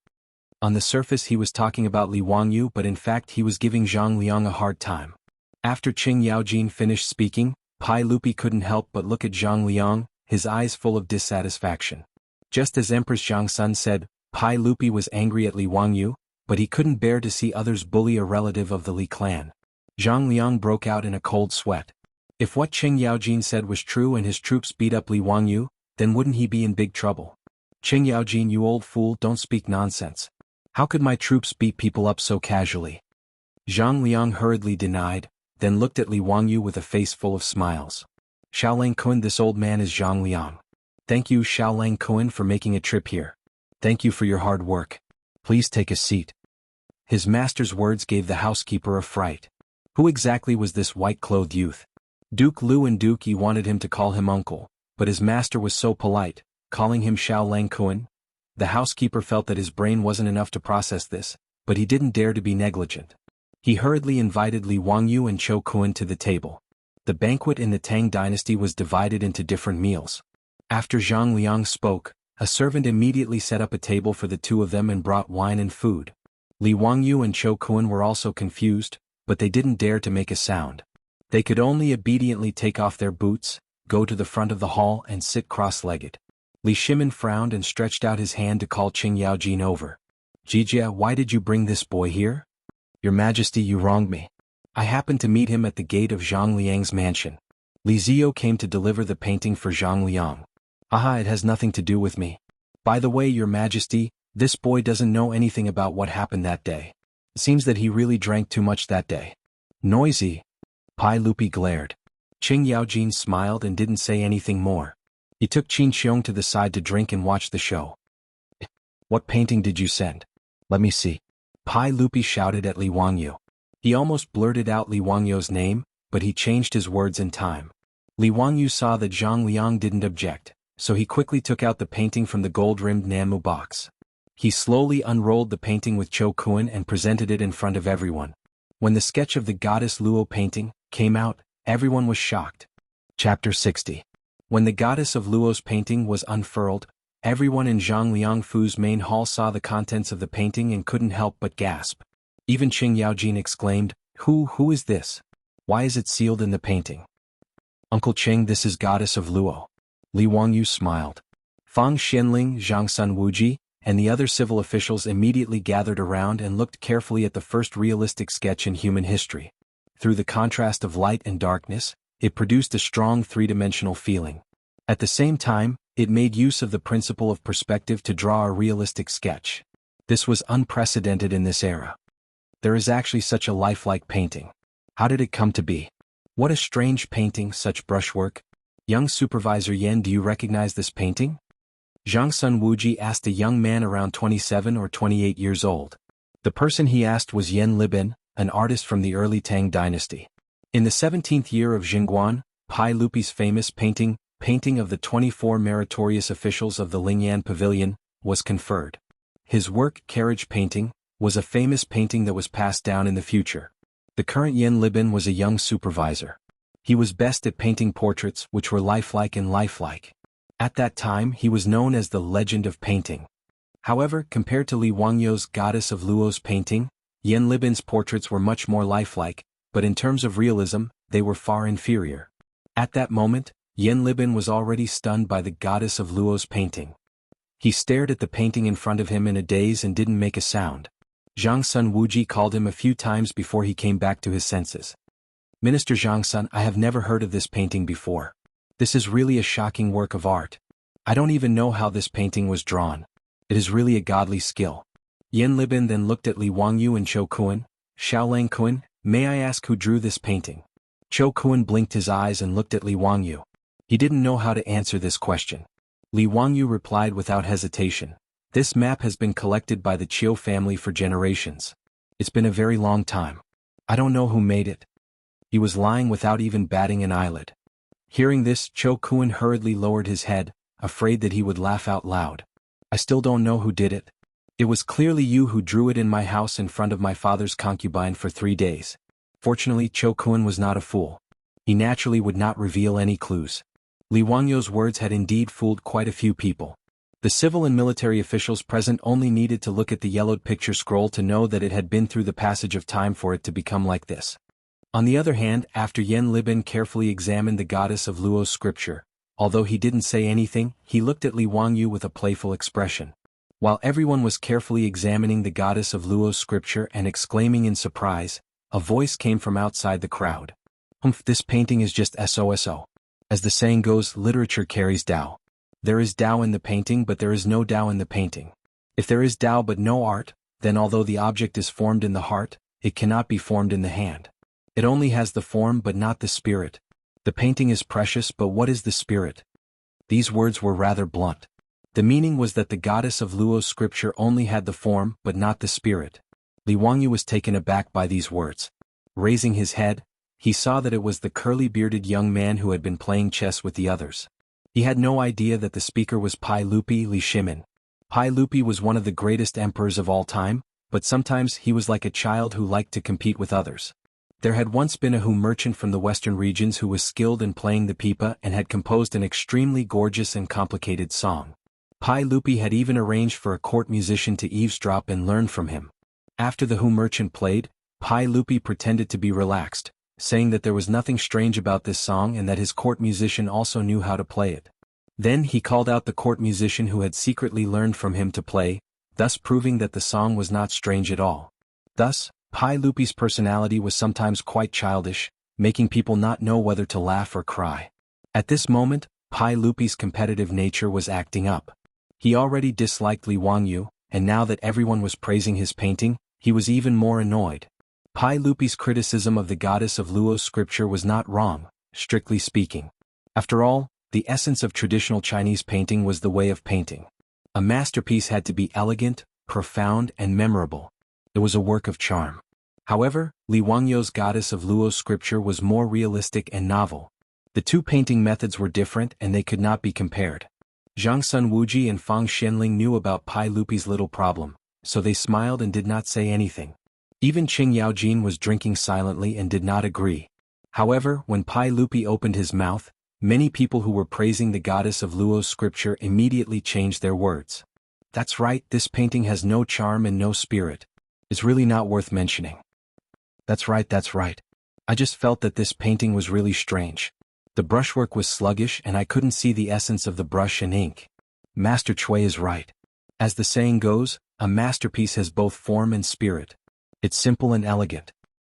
On the surface he was talking about Li Wangyu, but in fact he was giving Zhang Liang a hard time. After Qing Yaojin finished speaking, Pai Lupi couldn't help but look at Zhang Liang, his eyes full of dissatisfaction. Just as Empress Jiangxun said, Pai Lupi was angry at Li Wangyu, but he couldn't bear to see others bully a relative of the Li clan. Zhang Liang broke out in a cold sweat. If what Qing Yaojin said was true and his troops beat up Li Wangyu, then wouldn't he be in big trouble? "Qing Yaojin, you old fool, don't speak nonsense. How could my troops beat people up so casually?" Zhang Liang hurriedly denied, then looked at Li Wangyu with a face full of smiles. "Xiaolang Kun, this old man is Zhang Liang. Thank you, Xiaolang Kun, for making a trip here. Thank you for your hard work. Please take a seat." His master's words gave the housekeeper a fright. Who exactly was this white-clothed youth? Duke Lu and Duke Yi wanted him to call him uncle, but his master was so polite, calling him Xiaolang Kun. The housekeeper felt that his brain wasn't enough to process this, but he didn't dare to be negligent. He hurriedly invited Li Wangyu and Chou Kun to the table. The banquet in the Tang dynasty was divided into different meals. After Zhang Liang spoke, a servant immediately set up a table for the two of them and brought wine and food. Li Wangyu and Chou Kun were also confused, but they didn't dare to make a sound. They could only obediently take off their boots, go to the front of the hall and sit cross-legged. Li Shimin frowned and stretched out his hand to call Qing Yaojin over. "Jianghu, why did you bring this boy here?" "Your Majesty, you wronged me. I happened to meet him at the gate of Zhang Liang's mansion. Li Ziyo came to deliver the painting for Zhang Liang." "Aha, it has nothing to do with me. By the way, Your Majesty, this boy doesn't know anything about what happened that day. It seems that he really drank too much that day." "Noisy." Pai Lupi glared. Qing Yaojin smiled and didn't say anything more. He took Qin Xiong to the side to drink and watch the show. "What painting did you send? Let me see." Pai Lupi shouted at Li Wangyu. He almost blurted out Li Wangyu's name, but he changed his words in time. Li Wangyu saw that Zhang Liang didn't object, so he quickly took out the painting from the gold-rimmed Namu box. He slowly unrolled the painting with Chou Kun and presented it in front of everyone. When the sketch of the goddess Luo painting came out, everyone was shocked. Chapter 60. When the goddess of Luo's painting was unfurled, everyone in Zhang Liangfu's main hall saw the contents of the painting and couldn't help but gasp. Even Qing Yaojin exclaimed, Who is this? Why is it sealed in the painting? Uncle Qing, this is goddess of Luo. Li Wangyu smiled. Fang Xianling, Zhang Sun Wuji, and the other civil officials immediately gathered around and looked carefully at the first realistic sketch in human history. Through the contrast of light and darkness, it produced a strong three-dimensional feeling. At the same time, it made use of the principle of perspective to draw a realistic sketch. This was unprecedented in this era. There is actually such a lifelike painting. How did it come to be? What a strange painting, such brushwork. Young Supervisor Yen, do you recognize this painting? Zhang Sun Wuji asked a young man around 27 or 28 years old. The person he asked was Yen Libin, an artist from the early Tang dynasty. In the 17th year of Jingguan, Pai Lupi's famous painting of the 24 meritorious officials of the Lingyan Pavilion, was conferred. His work, Carriage Painting, was a famous painting that was passed down in the future. The current Yen Libin was a young supervisor. He was best at painting portraits which were lifelike and lifelike. At that time he was known as the Legend of Painting. However, compared to Li Wangyu's Goddess of Luo's painting, Yen Libin's portraits were much more lifelike, but in terms of realism, they were far inferior. At that moment, Yen Libin was already stunned by the Goddess of Luo's painting. He stared at the painting in front of him in a daze and didn't make a sound. Zhang Sun Wuji called him a few times before he came back to his senses. Minister Zhang Sun, I have never heard of this painting before. This is really a shocking work of art. I don't even know how this painting was drawn. It is really a godly skill. Yen Libin then looked at Li Wangyu and Cho Kuan. Xiaolang Kuan, may I ask who drew this painting? Cho Kuan blinked his eyes and looked at Li Wangyu. He didn't know how to answer this question. Li Wangyu replied without hesitation. This map has been collected by the Qiu family for generations. It's been a very long time. I don't know who made it. He was lying without even batting an eyelid. Hearing this, Cho Kuan hurriedly lowered his head, afraid that he would laugh out loud. I still don't know who did it. It was clearly you who drew it in my house in front of my father's concubine for 3 days. Fortunately, Cho Kuan was not a fool. He naturally would not reveal any clues. Li Wangyu's words had indeed fooled quite a few people. The civil and military officials present only needed to look at the yellowed picture scroll to know that it had been through the passage of time for it to become like this. On the other hand, after Yen Libin carefully examined the goddess of Luo's scripture, although he didn't say anything, he looked at Li Wangyu with a playful expression. While everyone was carefully examining the goddess of Luo's scripture and exclaiming in surprise, a voice came from outside the crowd. This painting is just SOSO. As the saying goes, literature carries Tao. There is Tao in the painting, but there is no Tao in the painting. If there is Tao but no art, then although the object is formed in the heart, it cannot be formed in the hand. It only has the form but not the spirit. The painting is precious, but what is the spirit? These words were rather blunt. The meaning was that the goddess of Luo's scripture only had the form but not the spirit. Li Wangyu was taken aback by these words. Raising his head, he saw that it was the curly-bearded young man who had been playing chess with the others. He had no idea that the speaker was Pai Lupi Li Shimin. Pai Lupi was one of the greatest emperors of all time, but sometimes he was like a child who liked to compete with others. There had once been a Hu merchant from the western regions who was skilled in playing the pipa and had composed an extremely gorgeous and complicated song. Pai Lupi had even arranged for a court musician to eavesdrop and learn from him. After the Hu merchant played, Pai Lupi pretended to be relaxed, saying that there was nothing strange about this song and that his court musician also knew how to play it. Then he called out the court musician who had secretly learned from him to play, thus proving that the song was not strange at all. Thus, Pai Lupi's personality was sometimes quite childish, making people not know whether to laugh or cry. At this moment, Pai Lupi's competitive nature was acting up. He already disliked Li Wangyu, and now that everyone was praising his painting, he was even more annoyed. Pai Lupi's criticism of the goddess of Luo's scripture was not wrong, strictly speaking. After all, the essence of traditional Chinese painting was the way of painting. A masterpiece had to be elegant, profound, and memorable. It was a work of charm. However, Li Wangyu's goddess of Luo's scripture was more realistic and novel. The two painting methods were different and they could not be compared. Zhang Sun Wuji and Fang Xianling knew about Pai Lupi's little problem, so they smiled and did not say anything. Even Qing Yaojin was drinking silently and did not agree. However, when Pai Lupi opened his mouth, many people who were praising the goddess of Luo's scripture immediately changed their words. That's right, this painting has no charm and no spirit. It's really not worth mentioning. That's right. I just felt that this painting was really strange. The brushwork was sluggish and I couldn't see the essence of the brush and ink. Master Cui is right. As the saying goes, a masterpiece has both form and spirit. It's simple and elegant.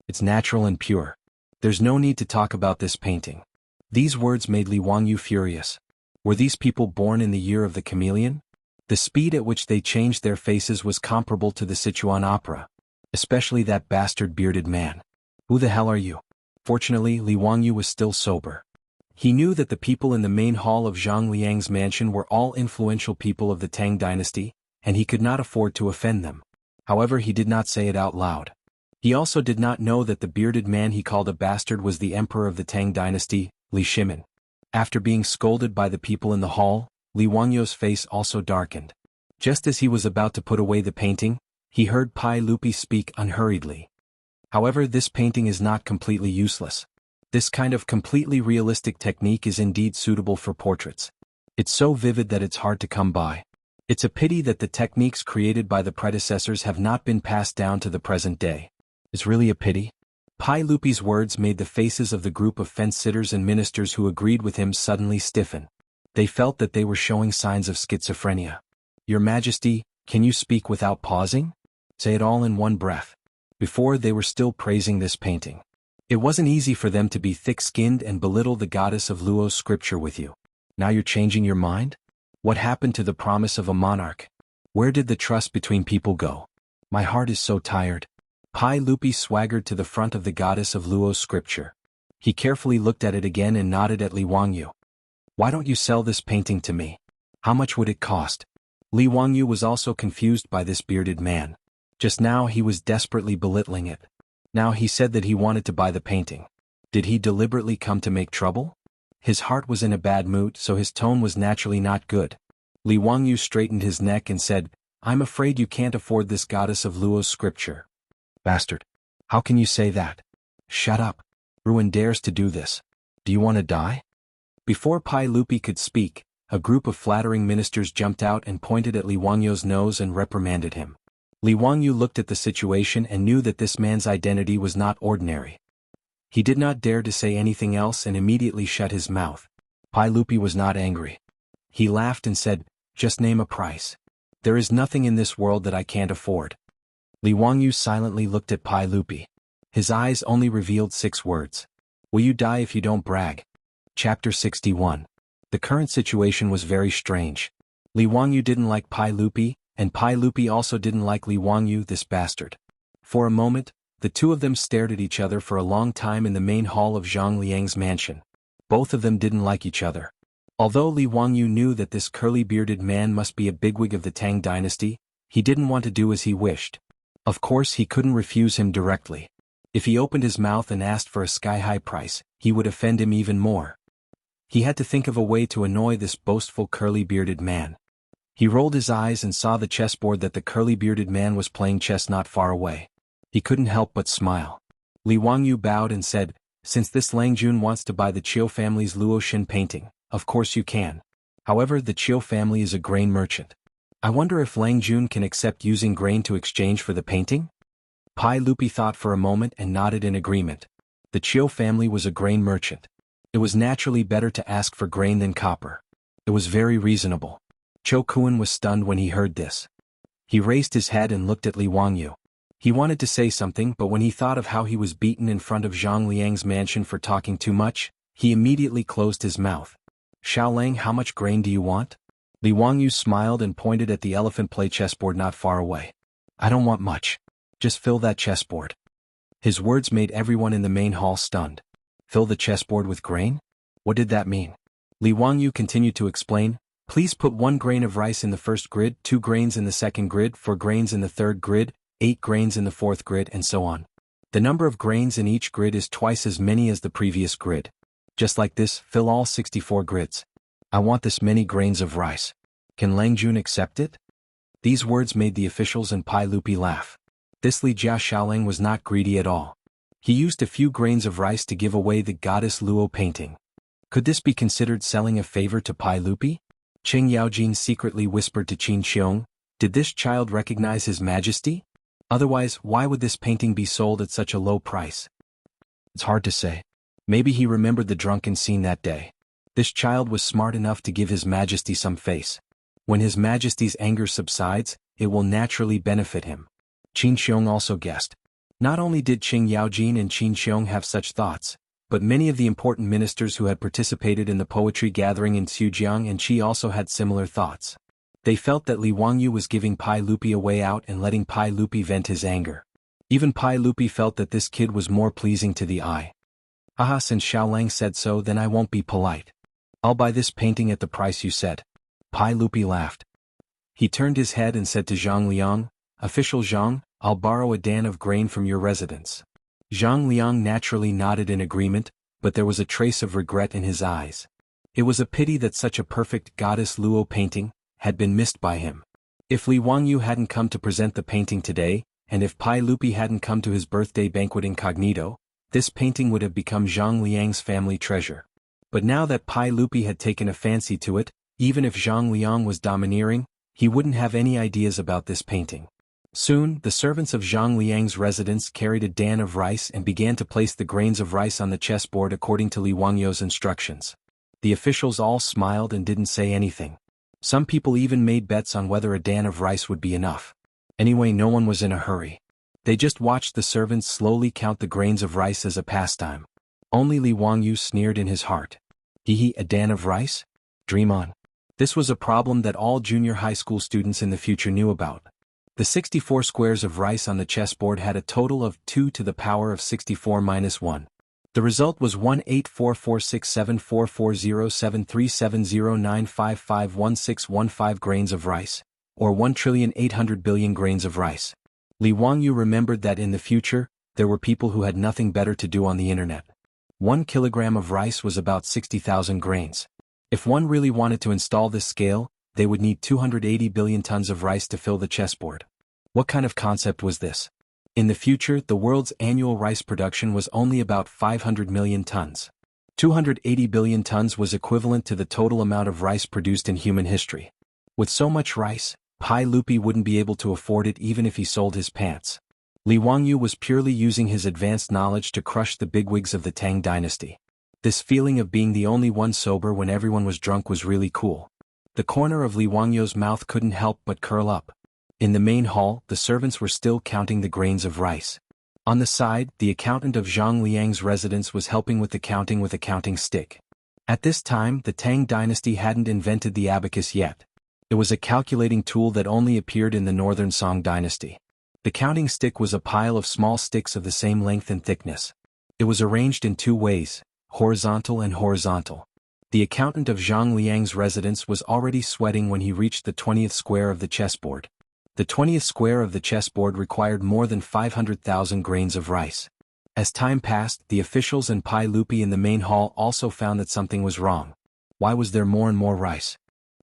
It's natural and pure. There's no need to talk about this painting. These words made Li Wangyu furious. Were these people born in the year of the chameleon? The speed at which they changed their faces was comparable to the Sichuan opera. Especially that bastard bearded man. Who the hell are you? Fortunately, Li Wangyu was still sober. He knew that the people in the main hall of Zhang Liang's mansion were all influential people of the Tang dynasty, and he could not afford to offend them. However, he did not say it out loud. He also did not know that the bearded man he called a bastard was the emperor of the Tang dynasty, Li Shimin. After being scolded by the people in the hall, Li Wangyu's face also darkened. Just as he was about to put away the painting, he heard Pai Lupi speak unhurriedly. However, this painting is not completely useless. This kind of completely realistic technique is indeed suitable for portraits. It's so vivid that it's hard to come by. It's a pity that the techniques created by the predecessors have not been passed down to the present day. It's really a pity. Pai Lupi's words made the faces of the group of fence-sitters and ministers who agreed with him suddenly stiffen. They felt that they were showing signs of schizophrenia. Your Majesty, can you speak without pausing? Say it all in one breath. Before, they were still praising this painting. It wasn't easy for them to be thick-skinned and belittle the goddess of Luo's scripture with you. Now you're changing your mind? What happened to the promise of a monarch? Where did the trust between people go? My heart is so tired. Pai Lupi swaggered to the front of the goddess of Luo's scripture. He carefully looked at it again and nodded at Li Wangyu. Why don't you sell this painting to me? How much would it cost? Li Wangyu was also confused by this bearded man. Just now he was desperately belittling it. Now he said that he wanted to buy the painting. Did he deliberately come to make trouble? His heart was in a bad mood, so his tone was naturally not good. Li Wangyu straightened his neck and said, I'm afraid you can't afford this goddess of Luo's scripture. Bastard. How can you say that? Shut up. Ruin dares to do this. Do you want to die? Before Pai Lupi could speak, a group of flattering ministers jumped out and pointed at Li Wangyu's nose and reprimanded him. Li Wangyu looked at the situation and knew that this man's identity was not ordinary. He did not dare to say anything else and immediately shut his mouth. Pai Lupi was not angry. He laughed and said, just name a price. There is nothing in this world that I can't afford. Li Wangyu silently looked at Pai Lupi. His eyes only revealed 6 words. Will you die if you don't brag? Chapter 61. The current situation was very strange. Li Wangyu didn't like Pai Lupi, and Pai Lupi also didn't like Li Wangyu, this bastard. For a moment, the two of them stared at each other for a long time in the main hall of Zhang Liang's mansion. Both of them didn't like each other. Although Li Wangyu knew that this curly-bearded man must be a bigwig of the Tang dynasty, he didn't want to do as he wished. Of course, he couldn't refuse him directly. If he opened his mouth and asked for a sky-high price, he would offend him even more. He had to think of a way to annoy this boastful curly-bearded man. He rolled his eyes and saw the chessboard that the curly-bearded man was playing chess not far away. He couldn't help but smile. Li Wangyu bowed and said, since this Lang Jun wants to buy the Chiu family's Luoshan painting, of course you can. However, the Chiu family is a grain merchant. I wonder if Lang Jun can accept using grain to exchange for the painting? Pai Lupi thought for a moment and nodded in agreement. The Chiu family was a grain merchant. It was naturally better to ask for grain than copper. It was very reasonable. Cho Kuan was stunned when he heard this. He raised his head and looked at Li Wangyu. He wanted to say something, but when he thought of how he was beaten in front of Zhang Liang's mansion for talking too much, he immediately closed his mouth. Xiaolang, how much grain do you want? Li Wangyu smiled and pointed at the elephant play chessboard not far away. I don't want much. Just fill that chessboard. His words made everyone in the main hall stunned. Fill the chessboard with grain? What did that mean? Li Wangyu continued to explain, please put 1 grain of rice in the first grid, 2 grains in the second grid, 4 grains in the third grid, 8 grains in the fourth grid, and so on. The number of grains in each grid is twice as many as the previous grid. Just like this, fill all 64 grids. I want this many grains of rice. Can Lang Jun accept it? These words made the officials and Pai Lupi laugh. This Li Jia Xiaoling was not greedy at all. He used a few grains of rice to give away the goddess Luo painting. Could this be considered selling a favor to Pai Lupi? Qing Yaojin secretly whispered to Qin Xiong, did this child recognize his majesty? Otherwise, why would this painting be sold at such a low price? It's hard to say. Maybe he remembered the drunken scene that day. This child was smart enough to give his majesty some face. When his majesty's anger subsides, it will naturally benefit him. Qin Xiong also guessed. Not only did Qing Yaojin and Qin Xiong have such thoughts, but many of the important ministers who had participated in the poetry gathering in Xuzhang and Qi also had similar thoughts. They felt that Li Wangyu was giving Pai Lupi a way out and letting Pai Lupi vent his anger. Even Pai Lupi felt that this kid was more pleasing to the eye. Haha, since Xiaolang said so, then I won't be polite. I'll buy this painting at the price you said. Pai Lupi laughed. He turned his head and said to Zhang Liang, Official Zhang, I'll borrow a dan of grain from your residence. Zhang Liang naturally nodded in agreement, but there was a trace of regret in his eyes. It was a pity that such a perfect goddess Luo painting had been missed by him. If Li Wangyu hadn't come to present the painting today, and if Pai Lupi hadn't come to his birthday banquet incognito, this painting would have become Zhang Liang's family treasure. But now that Pai Lupi had taken a fancy to it, even if Zhang Liang was domineering, he wouldn't have any ideas about this painting. Soon, the servants of Zhang Liang's residence carried a dan of rice and began to place the grains of rice on the chessboard according to Li Wangyu's instructions. The officials all smiled and didn't say anything. Some people even made bets on whether a dan of rice would be enough. Anyway, no one was in a hurry. They just watched the servants slowly count the grains of rice as a pastime. Only Li Wangyu sneered in his heart. Hee, a dan of rice? Dream on. This was a problem that all junior high school students in the future knew about. The 64 squares of rice on the chessboard had a total of 2 to the power of 64 minus 1. The result was 1844674407370955161 grains of rice, or 1,800,000,000,000 grains of rice. Li Wangyu remembered that in the future, there were people who had nothing better to do on the internet. 1 kilogram of rice was about 60,000 grains. If one really wanted to install this scale, they would need 280 billion tons of rice to fill the chessboard. What kind of concept was this? In the future, the world's annual rice production was only about 500 million tons. 280 billion tons was equivalent to the total amount of rice produced in human history. With so much rice, Pai Lupi wouldn't be able to afford it even if he sold his pants. Li Wangyu was purely using his advanced knowledge to crush the bigwigs of the Tang dynasty. This feeling of being the only one sober when everyone was drunk was really cool. The corner of Li Wangyu's mouth couldn't help but curl up. In the main hall, the servants were still counting the grains of rice. On the side, the accountant of Zhang Liang's residence was helping with the counting with a counting stick. At this time, the Tang dynasty hadn't invented the abacus yet. It was a calculating tool that only appeared in the northern Song dynasty. The counting stick was a pile of small sticks of the same length and thickness. It was arranged in 2 ways, horizontal and horizontal. The accountant of Zhang Liang's residence was already sweating when he reached the 20th square of the chessboard. The 20th square of the chessboard required more than 500,000 grains of rice. As time passed, the officials and Pai Lupi in the main hall also found that something was wrong. Why was there more and more rice?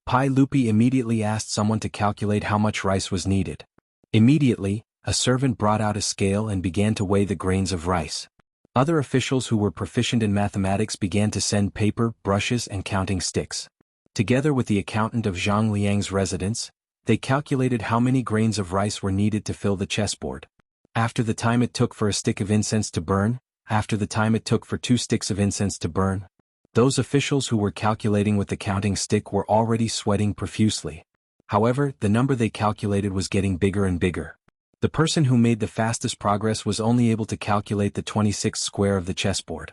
Pai Lupi immediately asked someone to calculate how much rice was needed. Immediately, a servant brought out a scale and began to weigh the grains of rice. Other officials who were proficient in mathematics began to send paper, brushes and counting sticks. Together with the accountant of Zhang Liang's residence, they calculated how many grains of rice were needed to fill the chessboard. After the time it took for a stick of incense to burn, after the time it took for 2 sticks of incense to burn, those officials who were calculating with the counting stick were already sweating profusely. However, the number they calculated was getting bigger and bigger. The person who made the fastest progress was only able to calculate the 26th square of the chessboard.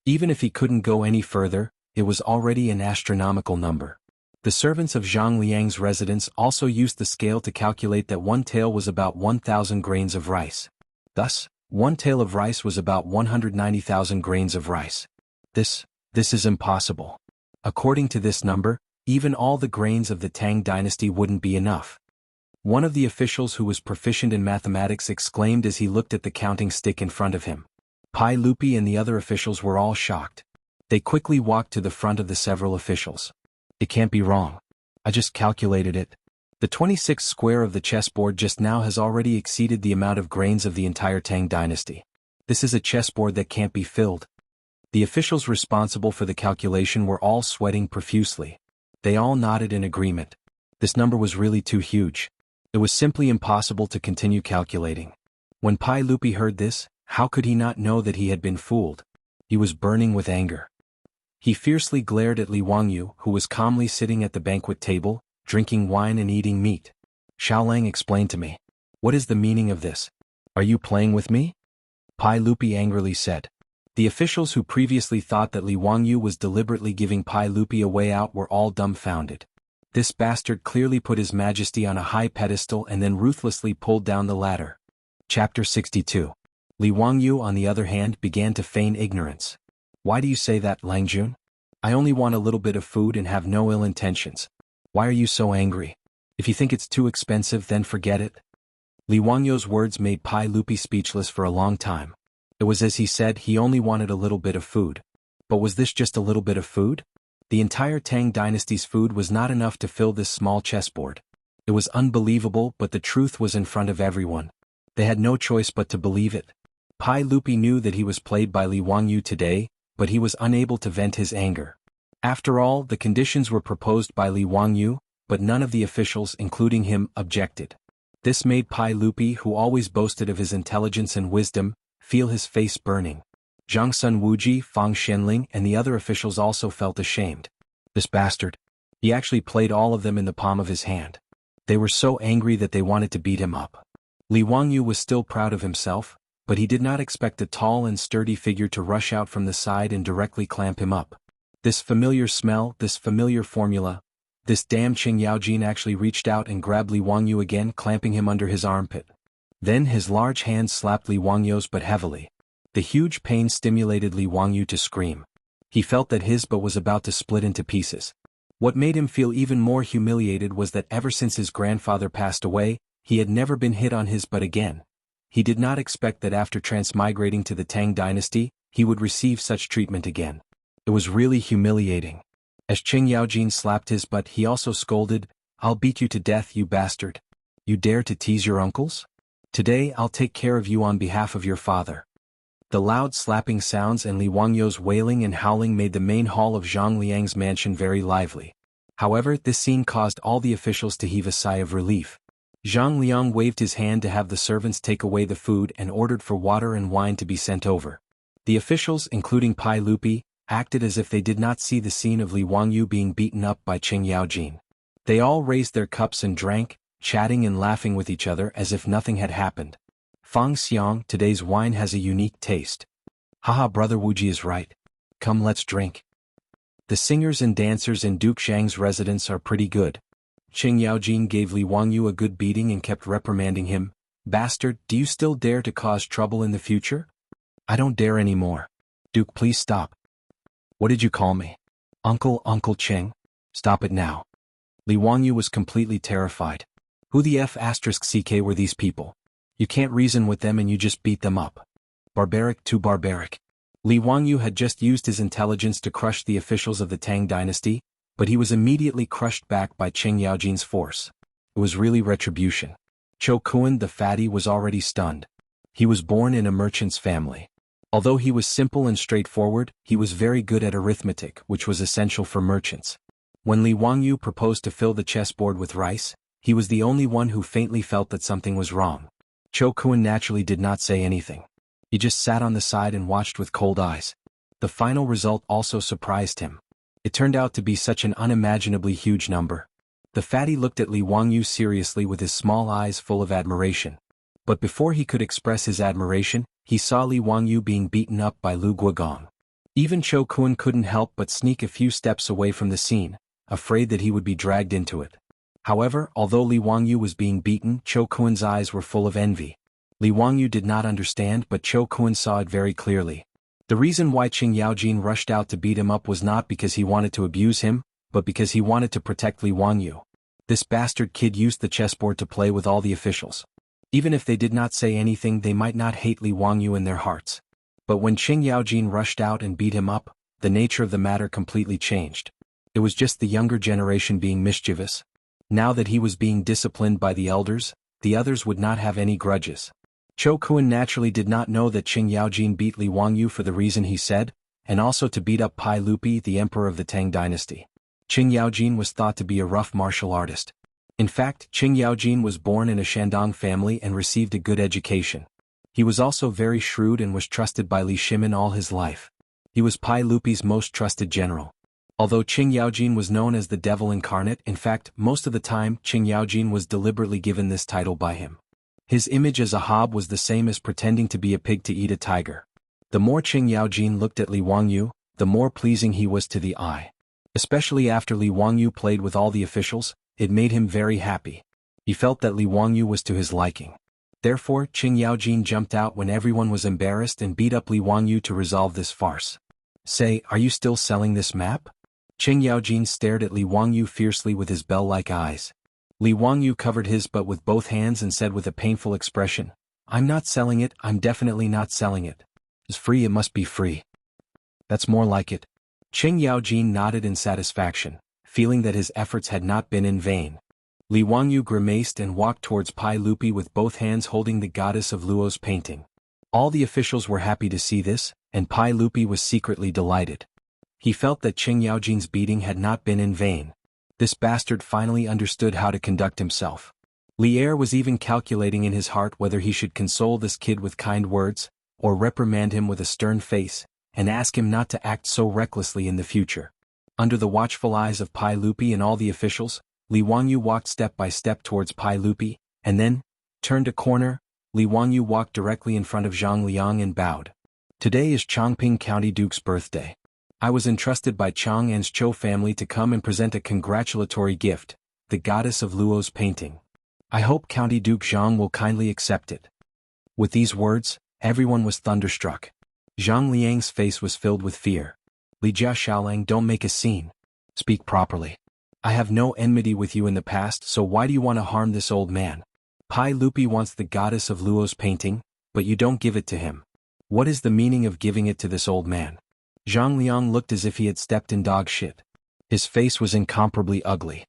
Even if he couldn't go any further, it was already an astronomical number. The servants of Zhang Liang's residence also used the scale to calculate that 1 tael was about 1,000 grains of rice. Thus, 1 tael of rice was about 190,000 grains of rice. This is impossible. According to this number, even all the grains of the Tang dynasty wouldn't be enough. One of the officials who was proficient in mathematics exclaimed as he looked at the counting stick in front of him. Pai Lupi and the other officials were all shocked. They quickly walked to the front of the several officials. It can't be wrong. I just calculated it. The 26th square of the chessboard just now has already exceeded the amount of grains of the entire Tang dynasty. This is a chessboard that can't be filled. The officials responsible for the calculation were all sweating profusely. They all nodded in agreement. This number was really too huge. It was simply impossible to continue calculating. When Pai Lupi heard this, how could he not know that he had been fooled? He was burning with anger. He fiercely glared at Li Wangyu, who was calmly sitting at the banquet table, drinking wine and eating meat. Xiaolang explained to me. What is the meaning of this? Are you playing with me? Pai Lupi angrily said. The officials who previously thought that Li Wangyu was deliberately giving Pai Lupi a way out were all dumbfounded. This bastard clearly put his majesty on a high pedestal and then ruthlessly pulled down the ladder. Chapter 62. Li Wangyu, on the other hand, began to feign ignorance. Why do you say that, Langjun? I only want a little bit of food and have no ill intentions. Why are you so angry? If you think it's too expensive, then forget it. Li Wangyu's words made Pai Lupi speechless for a long time. It was as he said, he only wanted a little bit of food. But was this just a little bit of food? The entire Tang dynasty's food was not enough to fill this small chessboard. It was unbelievable, but the truth was in front of everyone. They had no choice but to believe it. Pai Lupi knew that he was played by Li Wangyu today, but he was unable to vent his anger. After all, the conditions were proposed by Li Wangyu, but none of the officials, including him, objected. This made Pai Lupi, who always boasted of his intelligence and wisdom, feel his face burning. Zhang Sun Wuji, Fang Xianling, and the other officials also felt ashamed. This bastard. He actually played all of them in the palm of his hand. They were so angry that they wanted to beat him up. Li Wangyu was still proud of himself, but he did not expect a tall and sturdy figure to rush out from the side and directly clamp him up. This familiar smell, this familiar formula, this damn Qing Yaojin actually reached out and grabbed Li Wangyu again, clamping him under his armpit. Then his large hand slapped Li Wangyu's but heavily. The huge pain stimulated Li Wangyu to scream. He felt that his butt was about to split into pieces. What made him feel even more humiliated was that ever since his grandfather passed away, he had never been hit on his butt again. He did not expect that after transmigrating to the Tang dynasty, he would receive such treatment again. It was really humiliating. As Qing Yaojin slapped his butt, he also scolded, "I'll beat you to death, you bastard. You dare to tease your uncles? Today I'll take care of you on behalf of your father." The loud slapping sounds and Li Wangyu's wailing and howling made the main hall of Zhang Liang's mansion very lively. However, this scene caused all the officials to heave a sigh of relief. Zhang Liang waved his hand to have the servants take away the food and ordered for water and wine to be sent over. The officials, including Pai Lupi, acted as if they did not see the scene of Li Wangyu being beaten up by Qing Yaojin. They all raised their cups and drank, chatting and laughing with each other as if nothing had happened. Fang Xiang, today's wine has a unique taste. Haha, brother Wuji is right. Come, let's drink. The singers and dancers in Duke Zhang's residence are pretty good. Qing Yaojin gave Li Wangyu a good beating and kept reprimanding him. Bastard, do you still dare to cause trouble in the future? I don't dare anymore. Duke, please stop. What did you call me? Uncle Qing? Stop it now. Li Wangyu was completely terrified. Who the F***ck were these people? You can't reason with them and you just beat them up. Barbaric, too barbaric. Li Wangyu had just used his intelligence to crush the officials of the Tang dynasty, but he was immediately crushed back by Qing Yaojin's force. It was really retribution. Cho Kuan the fatty was already stunned. He was born in a merchant's family. Although he was simple and straightforward, he was very good at arithmetic, which was essential for merchants. When Li Wangyu proposed to fill the chessboard with rice, he was the only one who faintly felt that something was wrong. Cho Kuan naturally did not say anything. He just sat on the side and watched with cold eyes. The final result also surprised him. It turned out to be such an unimaginably huge number. The fatty looked at Li Wangyu seriously with his small eyes full of admiration. But before he could express his admiration, he saw Li Wangyu being beaten up by Lu Guogong. Even Cho Kuan couldn't help but sneak a few steps away from the scene, afraid that he would be dragged into it. However, although Li Wangyu was being beaten, Cho Kuan's eyes were full of envy. Li Wangyu did not understand, but Cho Kuan saw it very clearly. The reason why Qing Yaojin rushed out to beat him up was not because he wanted to abuse him, but because he wanted to protect Li Wangyu. This bastard kid used the chessboard to play with all the officials. Even if they did not say anything, they might not hate Li Wangyu in their hearts. But when Qing Yaojin rushed out and beat him up, the nature of the matter completely changed. It was just the younger generation being mischievous. Now that he was being disciplined by the elders, the others would not have any grudges. Chou Kuan naturally did not know that Qing Yaojin beat Li Wangyu for the reason he said, and also to beat up Pai Lupi, the emperor of the Tang dynasty. Qing Yaojin was thought to be a rough martial artist. In fact, Qing Yaojin was born in a Shandong family and received a good education. He was also very shrewd and was trusted by Li Shimin all his life. He was Pai Lupi's most trusted general. Although Qing Yaojin was known as the devil incarnate, in fact, most of the time Qing Yaojin was deliberately given this title by him. His image as a hob was the same as pretending to be a pig to eat a tiger. The more Qing Yaojin looked at Li Wangyu, the more pleasing he was to the eye. Especially after Li Wangyu played with all the officials, it made him very happy. He felt that Li Wangyu was to his liking. Therefore, Qing Yaojin jumped out when everyone was embarrassed and beat up Li Wangyu to resolve this farce. Say, are you still selling this map? Qing Yaojin stared at Li Wangyu fiercely with his bell-like eyes. Li Wangyu covered his butt with both hands and said with a painful expression, I'm not selling it, I'm definitely not selling it. It's free, it must be free. That's more like it. Qing Yaojin nodded in satisfaction, feeling that his efforts had not been in vain. Li Wangyu grimaced and walked towards Pai Lupi with both hands holding the goddess of Luo's painting. All the officials were happy to see this, and Pai Lupi was secretly delighted. He felt that Qing Yaojin's beating had not been in vain. This bastard finally understood how to conduct himself. Li Er was even calculating in his heart whether he should console this kid with kind words, or reprimand him with a stern face, and ask him not to act so recklessly in the future. Under the watchful eyes of Pai Lupi and all the officials, Li Wangyu walked step by step towards Pai Lupi, and then, turned a corner, Li Wangyu walked directly in front of Zhang Liang and bowed. Today is Chongping County Duke's birthday. I was entrusted by Chang An's Zhou family to come and present a congratulatory gift, the goddess of Luo's painting. I hope County Duke Zhang will kindly accept it. With these words, everyone was thunderstruck. Zhang Liang's face was filled with fear. Li Jia Xiaolang, don't make a scene. Speak properly. I have no enmity with you in the past, so why do you want to harm this old man? Pai Lupi wants the goddess of Luo's painting, but you don't give it to him. What is the meaning of giving it to this old man? Zhang Liang looked as if he had stepped in dog shit. His face was incomparably ugly.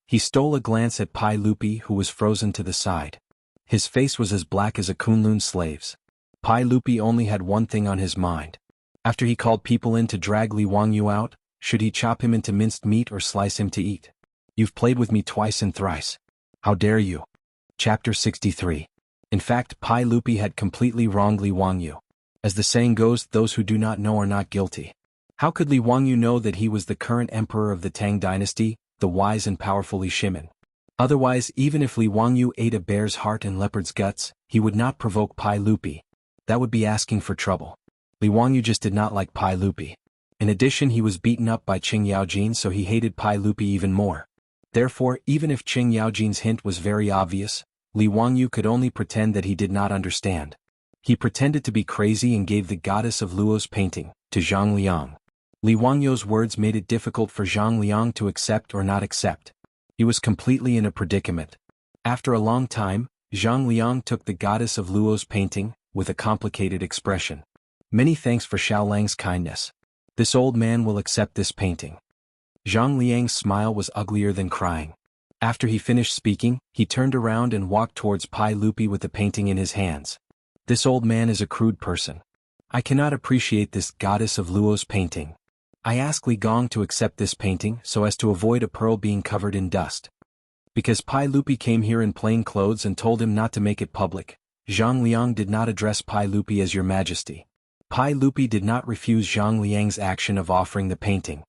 He stole a glance at Pai Lupi, who was frozen to the side. His face was as black as a Kunlun slave's. Pai Lupi only had one thing on his mind. After he called people in to drag Li Wangyu out, should he chop him into minced meat or slice him to eat? You've played with me twice and thrice. How dare you? Chapter 63. In fact, Pai Lupi had completely wronged Li Wangyu. As the saying goes, those who do not know are not guilty. How could Li Wangyu know that he was the current emperor of the Tang dynasty, the wise and powerful Li Shimin? Otherwise, even if Li Wangyu ate a bear's heart and leopard's guts, he would not provoke Pai Lupi. That would be asking for trouble. Li Wangyu just did not like Pai Lupi. In addition, he was beaten up by Qing Yaojin, so he hated Pai Lupi even more. Therefore, even if Qing Yaojin's hint was very obvious, Li Wangyu could only pretend that he did not understand. He pretended to be crazy and gave the goddess of Luo's painting to Zhang Liang. Li Wangyu's words made it difficult for Zhang Liang to accept or not accept. He was completely in a predicament. After a long time, Zhang Liang took the goddess of Luo's painting, with a complicated expression. Many thanks for Xiaolang's kindness. This old man will accept this painting. Zhang Liang's smile was uglier than crying. After he finished speaking, he turned around and walked towards Pai Lupi with the painting in his hands. This old man is a crude person. I cannot appreciate this goddess of Luo's painting. I ask Li Gong to accept this painting so as to avoid a pearl being covered in dust. Because Pai Lupi came here in plain clothes and told him not to make it public, Zhang Liang did not address Pai Lupi as Your Majesty. Pai Lupi did not refuse Zhang Liang's action of offering the painting.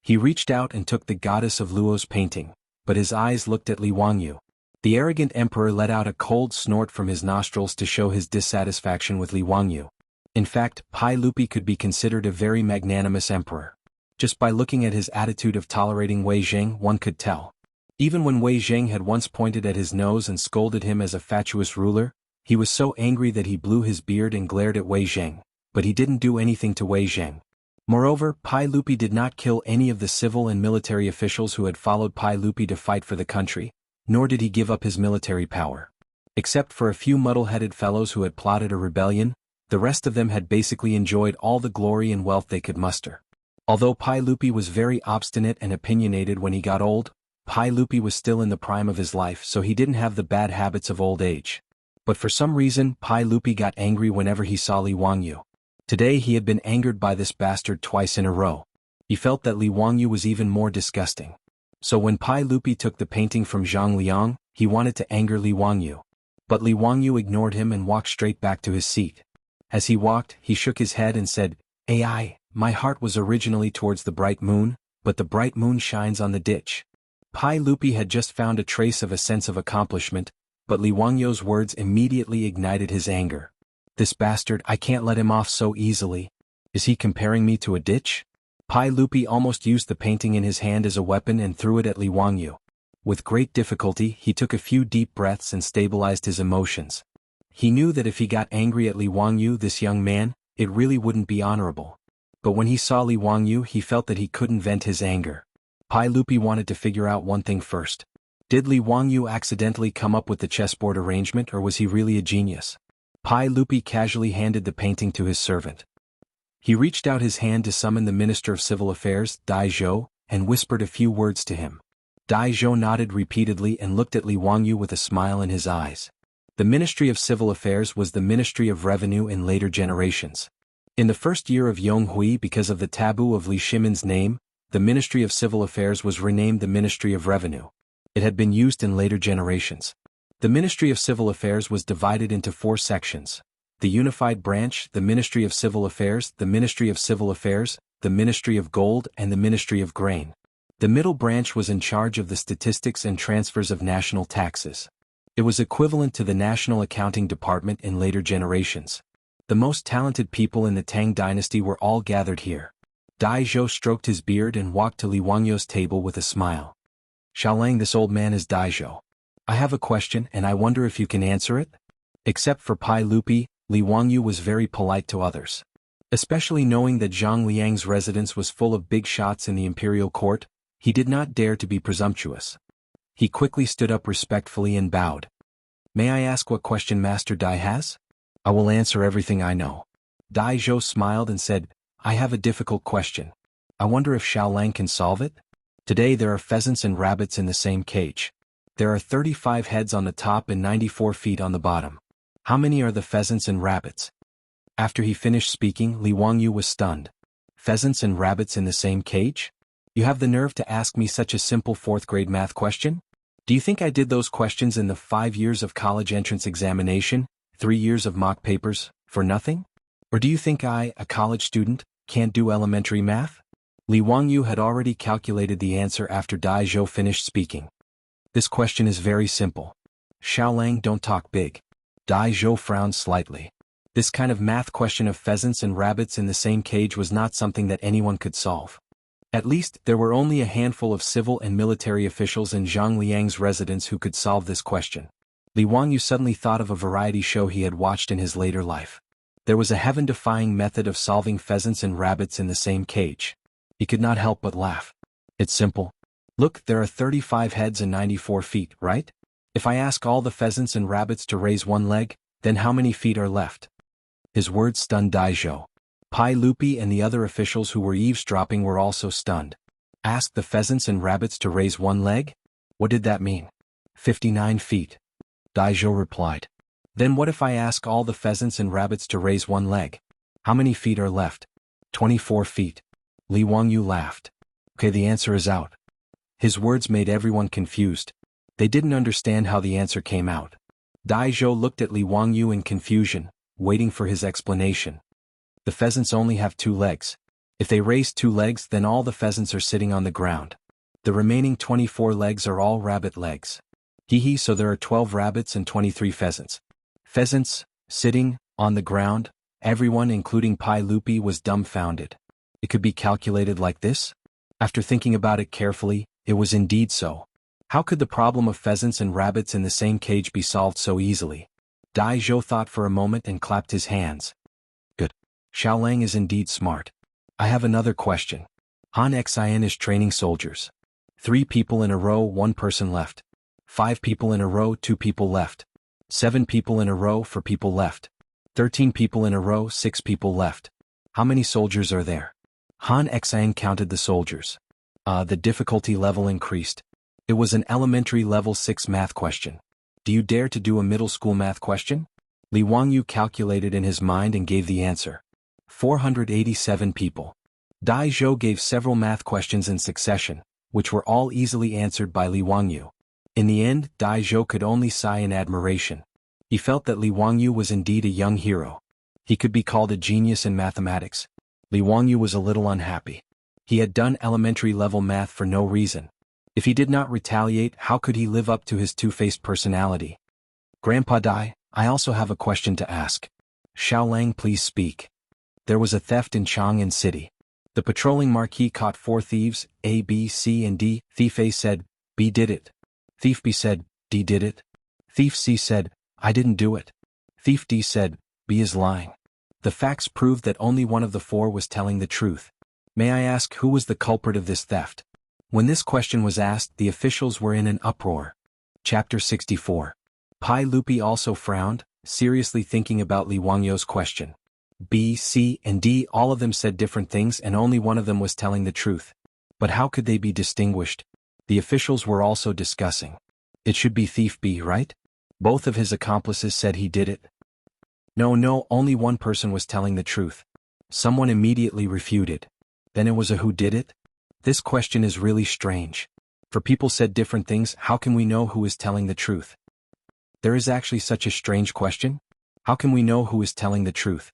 He reached out and took the goddess of Luo's painting, but his eyes looked at Li Wangyu. The arrogant emperor let out a cold snort from his nostrils to show his dissatisfaction with Li Wangyu. In fact, Pai Lupi could be considered a very magnanimous emperor. Just by looking at his attitude of tolerating Wei Zheng, one could tell. Even when Wei Zheng had once pointed at his nose and scolded him as a fatuous ruler, he was so angry that he blew his beard and glared at Wei Zheng, but he didn't do anything to Wei Zheng. Moreover, Pai Lupi did not kill any of the civil and military officials who had followed Pai Lupi to fight for the country, nor did he give up his military power. Except for a few muddle-headed fellows who had plotted a rebellion, the rest of them had basically enjoyed all the glory and wealth they could muster. Although Pai Lupi was very obstinate and opinionated when he got old, Pai Lupi was still in the prime of his life, so he didn't have the bad habits of old age. But for some reason, Pai Lupi got angry whenever he saw Li Wangyu. Today he had been angered by this bastard twice in a row. He felt that Li Wangyu was even more disgusting. So when Pai Lupi took the painting from Zhang Liang, he wanted to anger Li Wangyu. But Li Wangyu ignored him and walked straight back to his seat. As he walked, he shook his head and said, "AI, my heart was originally towards the bright moon, but the bright moon shines on the ditch." Pai Lupi had just found a trace of a sense of accomplishment, but Li Wangyu's words immediately ignited his anger. This bastard, I can't let him off so easily. Is he comparing me to a ditch? Pai Lupi almost used the painting in his hand as a weapon and threw it at Li Wangyu. With great difficulty, he took a few deep breaths and stabilized his emotions. He knew that if he got angry at Li Wangyu, this young man, it really wouldn't be honorable. But when he saw Li Wangyu, he felt that he couldn't vent his anger. Pai Lupi wanted to figure out one thing first. Did Li Wangyu accidentally come up with the chessboard arrangement, or was he really a genius? Pai Lupi casually handed the painting to his servant. He reached out his hand to summon the Minister of Civil Affairs, Dai Zhou, and whispered a few words to him. Dai Zhou nodded repeatedly and looked at Li Wangyu with a smile in his eyes. The Ministry of Civil Affairs was the Ministry of Revenue in later generations. In the first year of Yonghui, because of the taboo of Li Shimin's name, the Ministry of Civil Affairs was renamed the Ministry of Revenue. It had been used in later generations. The Ministry of Civil Affairs was divided into 4 sections. The Unified Branch, the Ministry of Civil Affairs, the Ministry of Civil Affairs, the Ministry of Gold, and the Ministry of Grain. The middle branch was in charge of the statistics and transfers of national taxes. It was equivalent to the National Accounting Department in later generations. The most talented people in the Tang dynasty were all gathered here. Dai Zhou stroked his beard and walked to Li Wangyu's table with a smile. "Xiaolang, this old man is Dai Zhou. I have a question and I wonder if you can answer it?" Except for Pai Lupi, Li Wangyu was very polite to others. Especially knowing that Zhang Liang's residence was full of big shots in the imperial court, he did not dare to be presumptuous. He quickly stood up respectfully and bowed. "May I ask what question Master Dai has? I will answer everything I know." Dai Zhou smiled and said, "I have a difficult question. I wonder if Xiaolang can solve it? Today there are pheasants and rabbits in the same cage. There are 35 heads on the top and 94 feet on the bottom. How many are the pheasants and rabbits?" After he finished speaking, Li Wangyu was stunned. "Pheasants and rabbits in the same cage? You have the nerve to ask me such a simple 4th grade math question? Do you think I did those questions in the 5 years of college entrance examination, 3 years of mock papers, for nothing? Or do you think I, a college student, can't do elementary math?" Li Wangyu had already calculated the answer after Dai Zhou finished speaking. "This question is very simple. Xiaolang, don't talk big." Dai Zhou frowned slightly. This kind of math question of pheasants and rabbits in the same cage was not something that anyone could solve. At least, there were only a handful of civil and military officials in Zhang Liang's residence who could solve this question. Li Wangyu suddenly thought of a variety show he had watched in his later life. There was a heaven-defying method of solving pheasants and rabbits in the same cage. He could not help but laugh. "It's simple. Look, there are 35 heads and 94 feet, right? If I ask all the pheasants and rabbits to raise one leg, then how many feet are left?" His words stunned Dai Zhou. Pai Lupi and the other officials who were eavesdropping were also stunned. Ask the pheasants and rabbits to raise one leg? What did that mean? 59 feet. Dai Zhou replied. "Then what if I ask all the pheasants and rabbits to raise one leg? How many feet are left?" 24 feet. Li Wangyu laughed. "Okay, the answer is out." His words made everyone confused. They didn't understand how the answer came out. Dai Zhou looked at Li Wangyu in confusion, waiting for his explanation. "The pheasants only have 2 legs. If they raise 2 legs, then all the pheasants are sitting on the ground. The remaining 24 legs are all rabbit legs. Hee, so there are 12 rabbits and 23 pheasants. Pheasants, sitting, on the ground." Everyone, including Pai Lupi, was dumbfounded. It could be calculated like this? After thinking about it carefully, it was indeed so. How could the problem of pheasants and rabbits in the same cage be solved so easily? Dai Zhou thought for a moment and clapped his hands. "Good. Xiaolang is indeed smart. I have another question. Han Xian is training soldiers. 3 people in a row, 1 person left. 5 people in a row, 2 people left. 7 people in a row, 4 people left. 13 people in a row, 6 people left. How many soldiers are there?" Han Xian counted the soldiers. The difficulty level increased. It was an elementary level 6 math question. Do you dare to do a middle school math question? Li Wangyu calculated in his mind and gave the answer. 487 people. Dai Zhou gave several math questions in succession, which were all easily answered by Li Wangyu. In the end, Dai Zhou could only sigh in admiration. He felt that Li Wangyu was indeed a young hero. He could be called a genius in mathematics. Li Wangyu was a little unhappy. He had done elementary level math for no reason. If he did not retaliate, how could he live up to his two-faced personality? Grandpa Dai, I also have a question to ask. Xiaolang, please speak. There was a theft in Chang'an City. The patrolling marquis caught 4 thieves, A, B, C, and D. Thief A said, B did it. Thief B said, D did it. Thief C said, I didn't do it. Thief D said, B is lying. The facts proved that only one of the 4 was telling the truth. May I ask who was the culprit of this theft? When this question was asked, the officials were in an uproar. Chapter 64. Pai Lupi also frowned, seriously thinking about Li Wangyu's question. B, C, and D, all of them said different things and only one of them was telling the truth. But how could they be distinguished? The officials were also discussing. It should be Thief B, right? Both of his accomplices said he did it. No, only one person was telling the truth. Someone immediately refuted. Then it was a who did it? This question is really strange. For people said different things, how can we know who is telling the truth? There is actually such a strange question? How can we know who is telling the truth?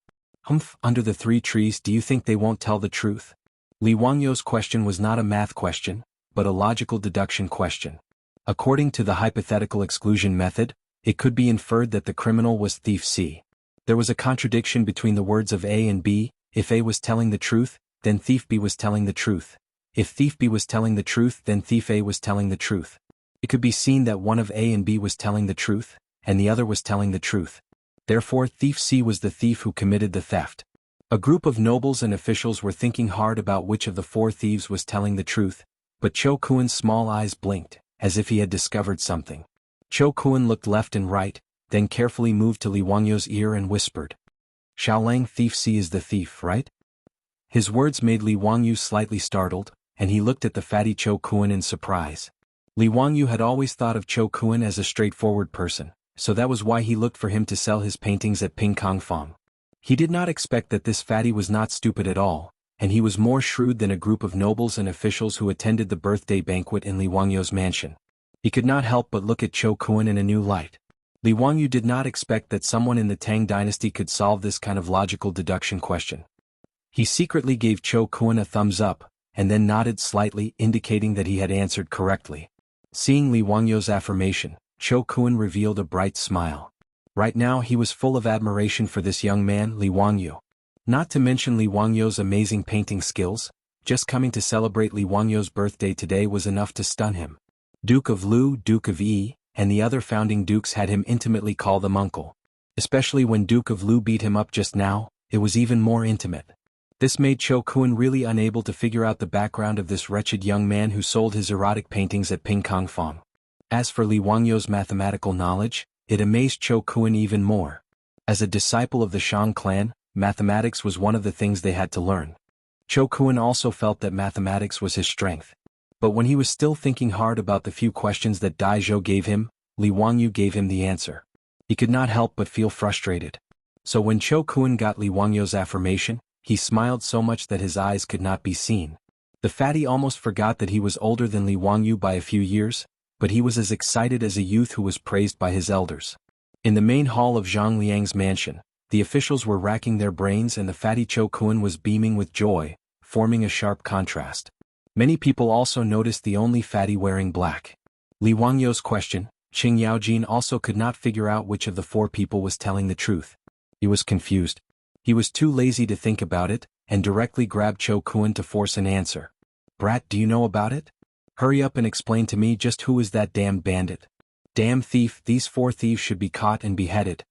Under the 3 trees, do you think they won't tell the truth? Li Wangyu's question was not a math question, but a logical deduction question. According to the hypothetical exclusion method, it could be inferred that the criminal was Thief C. There was a contradiction between the words of A and B. If A was telling the truth, then Thief B was telling the truth. If Thief B was telling the truth, then Thief A was telling the truth. It could be seen that one of A and B was telling the truth, and the other was telling the truth. Therefore, Thief C was the thief who committed the theft. A group of nobles and officials were thinking hard about which of the 4 thieves was telling the truth, but Cho Kuan's small eyes blinked, as if he had discovered something. Cho Kuan looked left and right, then carefully moved to Li Wangyu's ear and whispered. Xiaolang, Thief C is the thief, right? His words made Li Wangyu slightly startled, and he looked at the fatty Cho Kuan in surprise. Li Wangyu had always thought of Cho Kuan as a straightforward person, so that was why he looked for him to sell his paintings at Pingkangfang. He did not expect that this fatty was not stupid at all, and he was more shrewd than a group of nobles and officials who attended the birthday banquet in Li Wangyu's mansion. He could not help but look at Cho Kuan in a new light. Li Wangyu did not expect that someone in the Tang dynasty could solve this kind of logical deduction question. He secretly gave Cho Kuan a thumbs up, and then nodded slightly, indicating that he had answered correctly. Seeing Li Wangyu's affirmation, Cho Kuan revealed a bright smile. Right now he was full of admiration for this young man, Li Wangyu. Not to mention Li Wangyu's amazing painting skills, just coming to celebrate Li Wangyu's birthday today was enough to stun him. Duke of Lu, Duke of Yi, and the other founding dukes had him intimately call them uncle. Especially when Duke of Lu beat him up just now, it was even more intimate. This made Cho Kuan really unable to figure out the background of this wretched young man who sold his erotic paintings at Pingkangfang. As for Li Wangyu's mathematical knowledge, it amazed Cho Kuan even more. As a disciple of the Shang clan, mathematics was one of the things they had to learn. Cho Kuan also felt that mathematics was his strength. But when he was still thinking hard about the few questions that Dai Zhou gave him, Li Wangyu gave him the answer. He could not help but feel frustrated. So when Cho Kuan got Li Wangyu's affirmation, he smiled so much that his eyes could not be seen. The fatty almost forgot that he was older than Li Wangyu by a few years, but he was as excited as a youth who was praised by his elders. In the main hall of Zhang Liang's mansion, the officials were racking their brains and the fatty Cho Kuan was beaming with joy, forming a sharp contrast. Many people also noticed the only fatty wearing black. Li Wangyu's question, Qing Yaojin also could not figure out which of the 4 people was telling the truth. He was confused. He was too lazy to think about it, and directly grabbed Cho Kuan to force an answer. Brat, do you know about it? Hurry up and explain to me just who is that damned bandit. Damn thief, these 4 thieves should be caught and beheaded.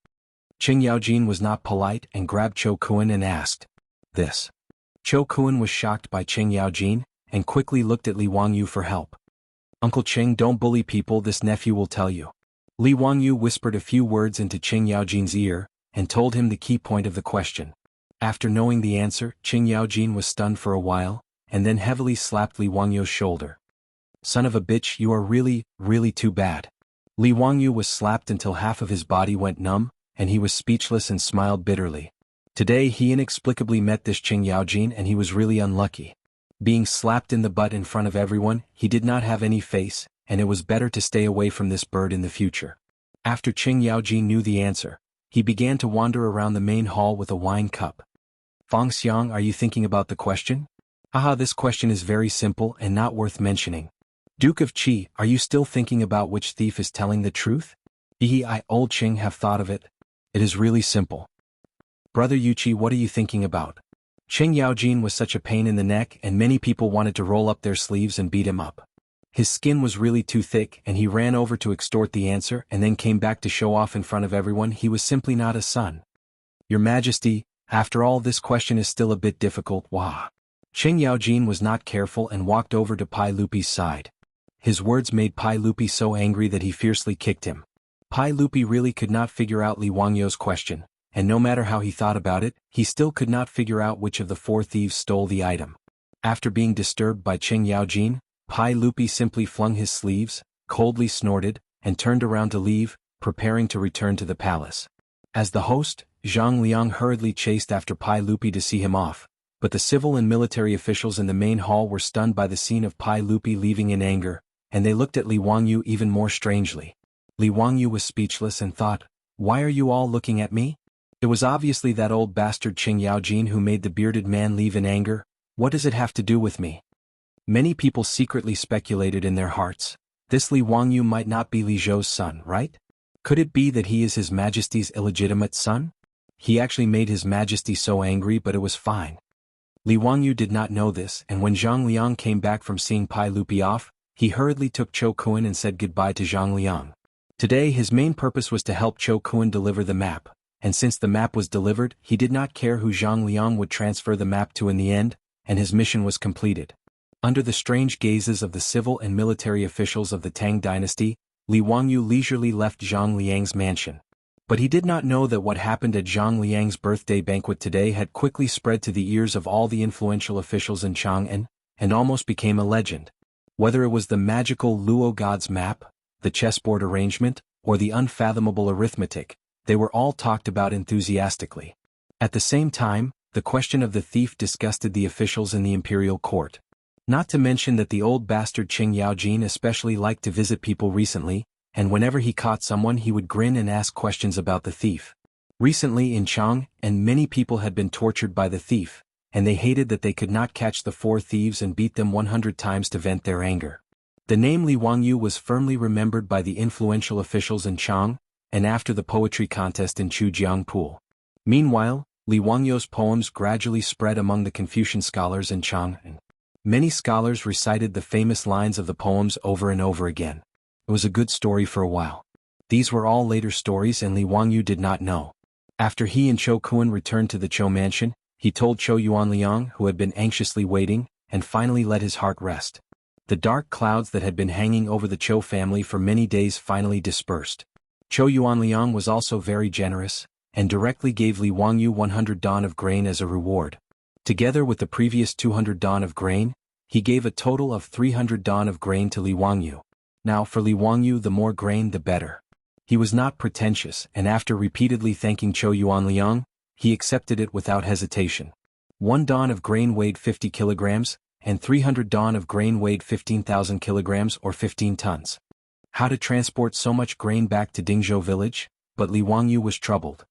Qing Yaojin was not polite and grabbed Cho Kuan and asked. This. Cho Kuan was shocked by Qing Yaojin, and quickly looked at Li Wangyu for help. Uncle Qing, don't bully people, this nephew will tell you. Li Wangyu whispered a few words into Qing Yaojin's ear, and told him the key point of the question. After knowing the answer, Qing Yaojin was stunned for a while, and then heavily slapped Li Wangyu's shoulder. Son of a bitch, you are really, really too bad. Li Wangyu was slapped until half of his body went numb, and he was speechless and smiled bitterly. Today he inexplicably met this Qing Yaojin and he was really unlucky. Being slapped in the butt in front of everyone, he did not have any face, and it was better to stay away from this bird in the future. After Qing Yaojin knew the answer, he began to wander around the main hall with a wine cup. Fang Xiang, are you thinking about the question? Haha, this question is very simple and not worth mentioning. Duke of Qi, are you still thinking about which thief is telling the truth? I, old Qing, have thought of it. It is really simple. Brother Yuqi, what are you thinking about? Qing Yaojin was such a pain in the neck and many people wanted to roll up their sleeves and beat him up. His skin was really too thick and he ran over to extort the answer and then came back to show off in front of everyone he was simply not a son. Your Majesty, after all, this question is still a bit difficult. Wah. Qing Yaojin was not careful and walked over to Pai Lupi's side. His words made Pai Lupi so angry that he fiercely kicked him. Pai Lupi really could not figure out Li Wangyu's question, and no matter how he thought about it, he still could not figure out which of the four thieves stole the item. After being disturbed by Qing Yaojin, Pai Lupi simply flung his sleeves, coldly snorted, and turned around to leave, preparing to return to the palace. As the host, Zhang Liang hurriedly chased after Pai Lupi to see him off, but the civil and military officials in the main hall were stunned by the scene of Pai Lupi leaving in anger, and they looked at Li Wangyu even more strangely. Li Wangyu was speechless and thought, why are you all looking at me? It was obviously that old bastard Qing Yaojin who made the bearded man leave in anger. What does it have to do with me? Many people secretly speculated in their hearts. This Li Wangyu might not be Li Zhou's son, right? Could it be that he is His Majesty's illegitimate son? He actually made His Majesty so angry, but it was fine. Li Wangyu did not know this, and when Zhang Liang came back from seeing Pai Lupi off, he hurriedly took Chou Kuan and said goodbye to Zhang Liang. Today his main purpose was to help Chou Kuan deliver the map, and since the map was delivered, he did not care who Zhang Liang would transfer the map to in the end, and his mission was completed. Under the strange gazes of the civil and military officials of the Tang dynasty, Li Wangyu leisurely left Zhang Liang's mansion. But he did not know that what happened at Zhang Liang's birthday banquet today had quickly spread to the ears of all the influential officials in Chang'an, and almost became a legend. Whether it was the magical Luo god's map, the chessboard arrangement, or the unfathomable arithmetic, they were all talked about enthusiastically. At the same time, the question of the thief disgusted the officials in the imperial court. Not to mention that the old bastard Qing Yaojin especially liked to visit people recently, and whenever he caught someone he would grin and ask questions about the thief. Recently in Chang, and many people had been tortured by the thief, and they hated that they could not catch the four thieves and beat them 100 times to vent their anger. The name Li Wangyu was firmly remembered by the influential officials in Chang, and after the poetry contest in Jianghu. Meanwhile, Li Wangyu's poems gradually spread among the Confucian scholars in Chang'an. Many scholars recited the famous lines of the poems over and over again. It was a good story for a while. These were all later stories and Li Wangyu did not know. After he and Chou Kuan returned to the Chou mansion, he told Chou Yuanliang, who had been anxiously waiting, and finally let his heart rest. The dark clouds that had been hanging over the Chou family for many days finally dispersed. Chou Yuanliang was also very generous, and directly gave Li Wangyu 100 dan of grain as a reward. Together with the previous 200 dan of grain, he gave a total of 300 dan of grain to Li Wangyu. Now for Li Wangyu, the more grain the better. He was not pretentious, and after repeatedly thanking Chou Yuanliang, he accepted it without hesitation. 1 dan of grain weighed 50 kilograms, and 300 dan of grain weighed 15,000 kilograms or 15 tons. How to transport so much grain back to Dingzhou village? But Li Wangyu was troubled.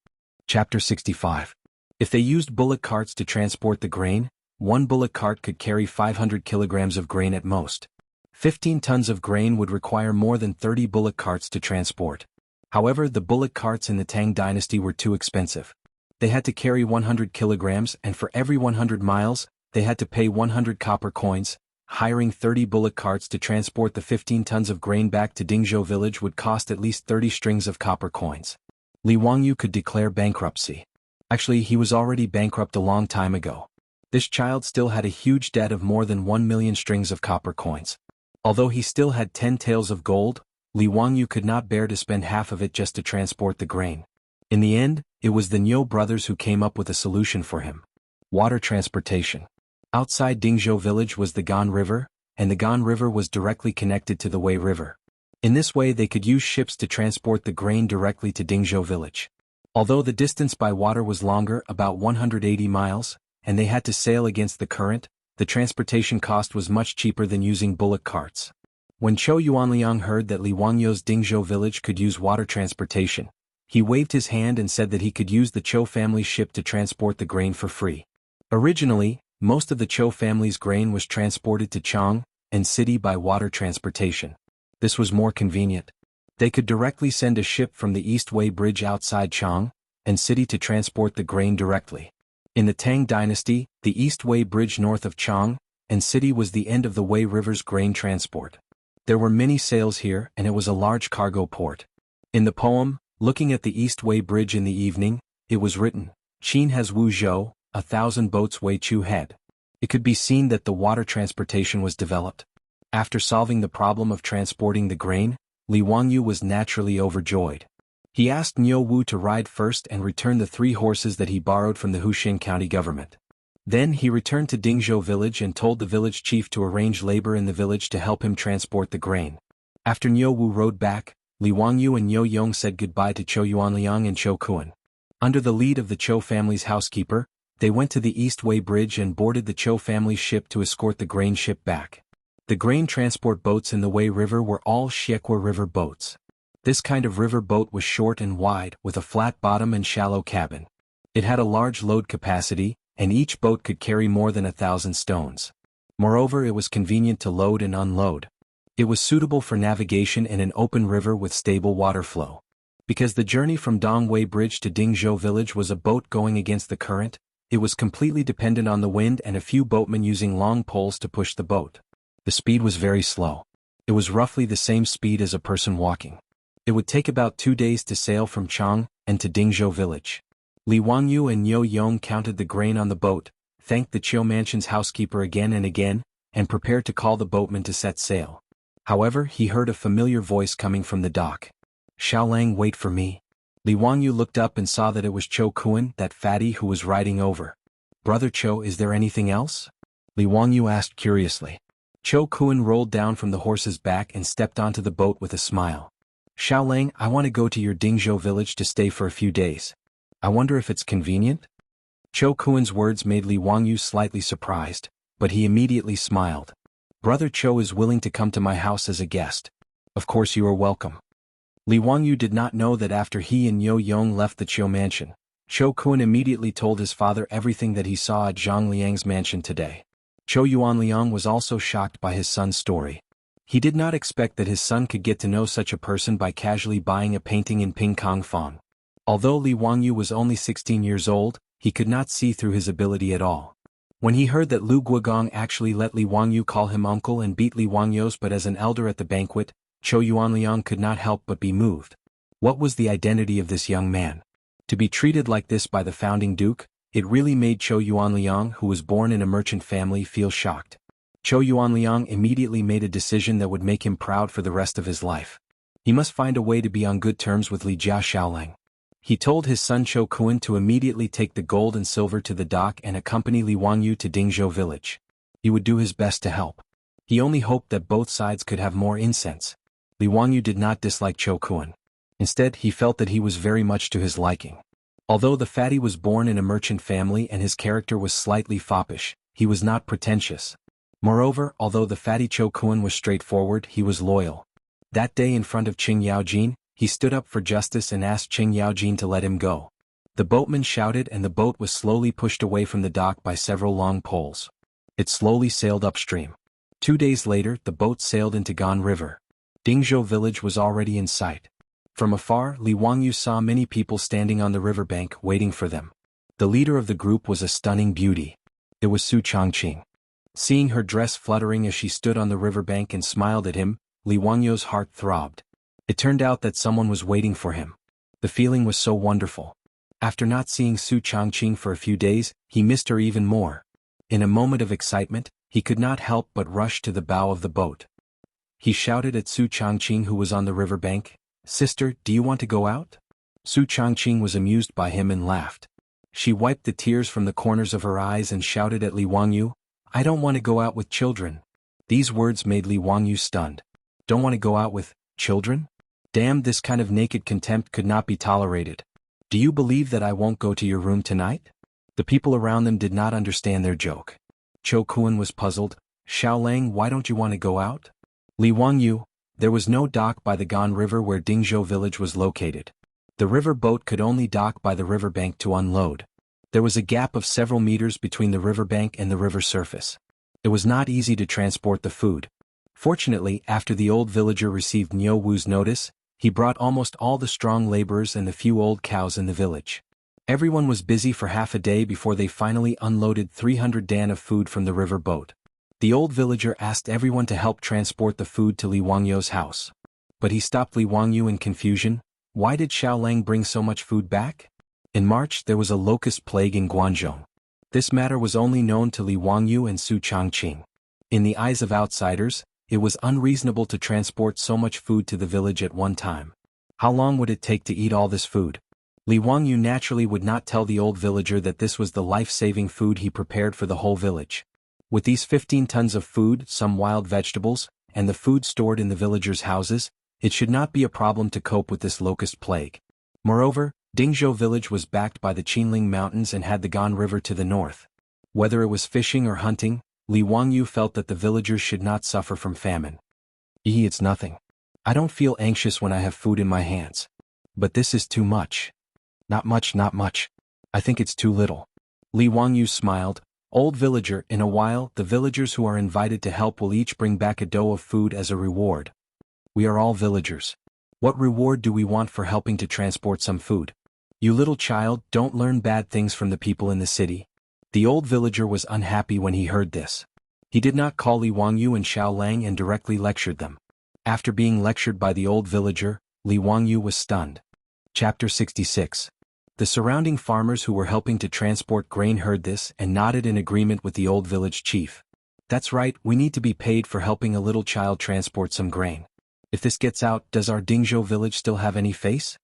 Chapter 65. If they used bullock carts to transport the grain, one bullock cart could carry 500 kilograms of grain at most. 15 tons of grain would require more than 30 bullock carts to transport. However, the bullock carts in the Tang dynasty were too expensive. They had to carry 100 kilograms, and for every 100 miles, they had to pay 100 copper coins. Hiring 30 bullock carts to transport the 15 tons of grain back to Dingzhou village would cost at least 30 strings of copper coins. Li Wangyu could declare bankruptcy. Actually, he was already bankrupt a long time ago. This child still had a huge debt of more than 1 million strings of copper coins. Although he still had 10 taels of gold, Li Wangyu could not bear to spend half of it just to transport the grain. In the end, it was the Niu brothers who came up with a solution for him. Water transportation. Outside Dingzhou village was the Gan River, and the Gan River was directly connected to the Wei River. In this way they could use ships to transport the grain directly to Dingzhou village. Although the distance by water was longer, about 180 miles, and they had to sail against the current, the transportation cost was much cheaper than using bullock carts. When Zhou Yuanliang heard that Li Wangyou's Dingzhou village could use water transportation, he waved his hand and said that he could use the Zhou family's ship to transport the grain for free. Originally, most of the Zhou family's grain was transported to Chang and city by water transportation. This was more convenient. They could directly send a ship from the East Wei Bridge outside Chang and city to transport the grain directly. In the Tang dynasty, the East Wei Bridge north of Chang and city was the end of the Wei River's grain transport. There were many sails here and it was a large cargo port. In the poem, Looking at the East Wei Bridge in the Evening, it was written, Qin has Wu Zhou, 1,000 boats Wei Chu head. It could be seen that the water transportation was developed. After solving the problem of transporting the grain, Li Wangyu was naturally overjoyed. He asked Niu Wu to ride first and return the 3 horses that he borrowed from the Huxing County government. Then he returned to Dingzhou village and told the village chief to arrange labor in the village to help him transport the grain. After Niu Wu rode back, Li Wangyu and Niu Yong said goodbye to Zhou Yuanliang and Zhou Kuan. Under the lead of the Zhou family's housekeeper, they went to the East Wei Bridge and boarded the Zhou family's ship to escort the grain ship back. The grain transport boats in the Wei River were all Xiexua River boats. This kind of river boat was short and wide, with a flat bottom and shallow cabin. It had a large load capacity, and each boat could carry more than 1,000 stones. Moreover, it was convenient to load and unload. It was suitable for navigation in an open river with stable water flow. Because the journey from Dongwei Bridge to Dingzhou village was a boat going against the current, it was completely dependent on the wind and a few boatmen using long poles to push the boat. The speed was very slow. It was roughly the same speed as a person walking. It would take about 2 days to sail from Chang and to Dingzhou village. Li Wangyu and Niu Yong counted the grain on the boat, thanked the Qiu mansion's housekeeper again, and prepared to call the boatman to set sail. However, he heard a familiar voice coming from the dock. Xiaolang, wait for me. Li Wangyu looked up and saw that it was Zhou Kuan, that fatty who was riding over. Brother Zhou, is there anything else? Li Wangyu asked curiously. Zhou Kuan rolled down from the horse's back and stepped onto the boat with a smile. Xiaolang, I want to go to your Dingzhou village to stay for a few days. I wonder if it's convenient? Zhou Kuan's words made Li Wangyu slightly surprised, but he immediately smiled. Brother Zhou is willing to come to my house as a guest. Of course you are welcome. Li Wangyu did not know that after he and Niu Yong left the Qiu mansion, Zhou Kuan immediately told his father everything that he saw at Zhang Liang's mansion today. Zhou Yuanliang was also shocked by his son's story. He did not expect that his son could get to know such a person by casually buying a painting in Pingkong Fong. Although Li Wangyu was only 16 years old, he could not see through his ability at all. When he heard that Lu Guogong actually let Li Wangyu call him uncle and beat Li Wangyou's but as an elder at the banquet, Zhou Yuanliang could not help but be moved. What was the identity of this young man? To be treated like this by the founding duke, it really made Zhou Yuanliang, who was born in a merchant family, feel shocked. Zhou Yuanliang immediately made a decision that would make him proud for the rest of his life. He must find a way to be on good terms with Li Jia Xiaolang. He told his son Zhou Kuan to immediately take the gold and silver to the dock and accompany Li Wangyu to Dingzhou village. He would do his best to help. He only hoped that both sides could have more incense. Li Wangyu did not dislike Zhou Kuan. Instead, he felt that he was very much to his liking. Although the fatty was born in a merchant family and his character was slightly foppish, he was not pretentious. Moreover, although the fatty Zhou Kuan was straightforward, he was loyal. That day in front of Qing Yaojin, he stood up for justice and asked Qing Yaojin to let him go. The boatman shouted and the boat was slowly pushed away from the dock by several long poles. It slowly sailed upstream. 2 days later, the boat sailed into Gan River. Dingzhou village was already in sight. From afar, Li Wangyu saw many people standing on the riverbank waiting for them. The leader of the group was a stunning beauty. It was Su Changqing. Seeing her dress fluttering as she stood on the riverbank and smiled at him, Li Wangyou's heart throbbed. It turned out that someone was waiting for him. The feeling was so wonderful. After not seeing Su Changqing for a few days, he missed her even more. In a moment of excitement, he could not help but rush to the bow of the boat. He shouted at Su Changqing, who was on the riverbank, "Sister, do you want to go out?" Su Changqing was amused by him and laughed. She wiped the tears from the corners of her eyes and shouted at Li Wangyu, "I don't want to go out with children." These words made Li Wangyu stunned. Don't want to go out with children? Damn, this kind of naked contempt could not be tolerated. Do you believe that I won't go to your room tonight? The people around them did not understand their joke. Cho Kuan was puzzled. Xiaolang, why don't you want to go out? Li Wangyu, there was no dock by the Gan River where Dingzhou village was located. The river boat could only dock by the riverbank to unload. There was a gap of several meters between the riverbank and the river surface. It was not easy to transport the food. Fortunately, after the old villager received Niu Wu's notice, he brought almost all the strong laborers and the few old cows in the village. Everyone was busy for half a day before they finally unloaded 300 dan of food from the river boat. The old villager asked everyone to help transport the food to Li Wangyu's house. But he stopped Li Wangyu in confusion. Why did Xiaolang bring so much food back? In March there was a locust plague in Guangzhou. This matter was only known to Li Wangyu and Su Changqing. In the eyes of outsiders, it was unreasonable to transport so much food to the village at one time. How long would it take to eat all this food? Li Wangyu naturally would not tell the old villager that this was the life-saving food he prepared for the whole village. With these 15 tons of food, some wild vegetables, and the food stored in the villagers' houses, it should not be a problem to cope with this locust plague. Moreover, Dingzhou village was backed by the Qinling Mountains and had the Gan River to the north. Whether it was fishing or hunting, Li Wangyu felt that the villagers should not suffer from famine. It's nothing. I don't feel anxious when I have food in my hands. But this is too much. Not much, not much. I think it's too little. Li Wangyu smiled. Old villager, in a while, the villagers who are invited to help will each bring back a dough of food as a reward. We are all villagers. What reward do we want for helping to transport some food? You little child, don't learn bad things from the people in the city. The old villager was unhappy when he heard this. He did not call Li Wangyu and Xiaolang and directly lectured them. After being lectured by the old villager, Li Wangyu was stunned. Chapter 66. The surrounding farmers who were helping to transport grain heard this and nodded in agreement with the old village chief. That's right, we need to be paid for helping a little child transport some grain. If this gets out, does our Dingzhou village still have any face?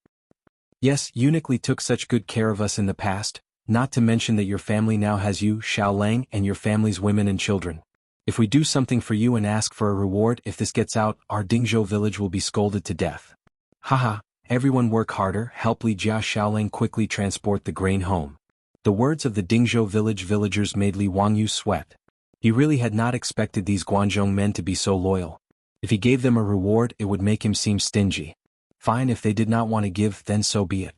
Yes, Uniquely took such good care of us in the past, not to mention that your family now has you, Xiaolang, and your family's women and children. If we do something for you and ask for a reward, if this gets out, our Dingzhou village will be scolded to death. Haha, everyone work harder, help Li Jia Xiaolang quickly transport the grain home. The words of the Dingzhou village villagers made Li Wangyu sweat. He really had not expected these Guangzhou men to be so loyal. If he gave them a reward, it would make him seem stingy. Fine, if they did not want to give, then so be it.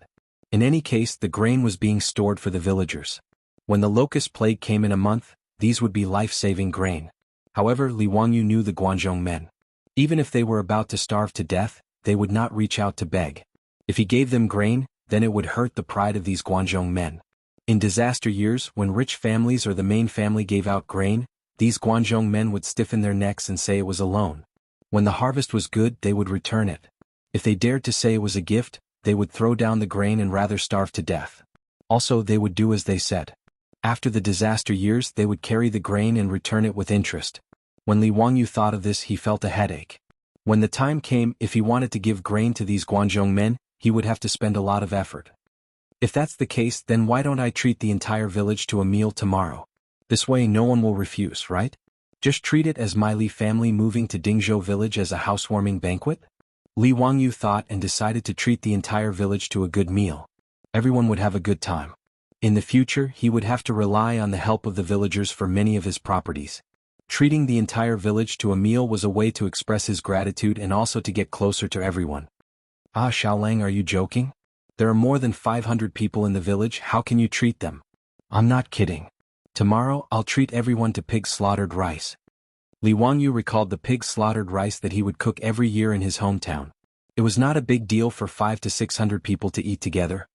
In any case, the grain was being stored for the villagers. When the locust plague came in a month, these would be life-saving grain. However, Li Wangyu knew the Guangzhou men. Even if they were about to starve to death, they would not reach out to beg. If he gave them grain, then it would hurt the pride of these Guangzhou men. In disaster years, when rich families or the main family gave out grain, these Guangzhou men would stiffen their necks and say it was a loan. When the harvest was good, they would return it. If they dared to say it was a gift, they would throw down the grain and rather starve to death. Also, they would do as they said. After the disaster years, they would carry the grain and return it with interest. When Li Wangyu thought of this, he felt a headache. When the time came, if he wanted to give grain to these Guangzhou men, he would have to spend a lot of effort. If that's the case, then why don't I treat the entire village to a meal tomorrow? This way no one will refuse, right? Just treat it as my Li family moving to Dingzhou village as a housewarming banquet? Li Wangyu thought and decided to treat the entire village to a good meal. Everyone would have a good time. In the future, he would have to rely on the help of the villagers for many of his properties. Treating the entire village to a meal was a way to express his gratitude and also to get closer to everyone. Ah, Xiaolang, are you joking? There are more than 500 people in the village, how can you treat them? I'm not kidding. Tomorrow, I'll treat everyone to pig slaughtered rice. Li Wangyu recalled the pig slaughtered rice that he would cook every year in his hometown. It was not a big deal for 500 to 600 people to eat together.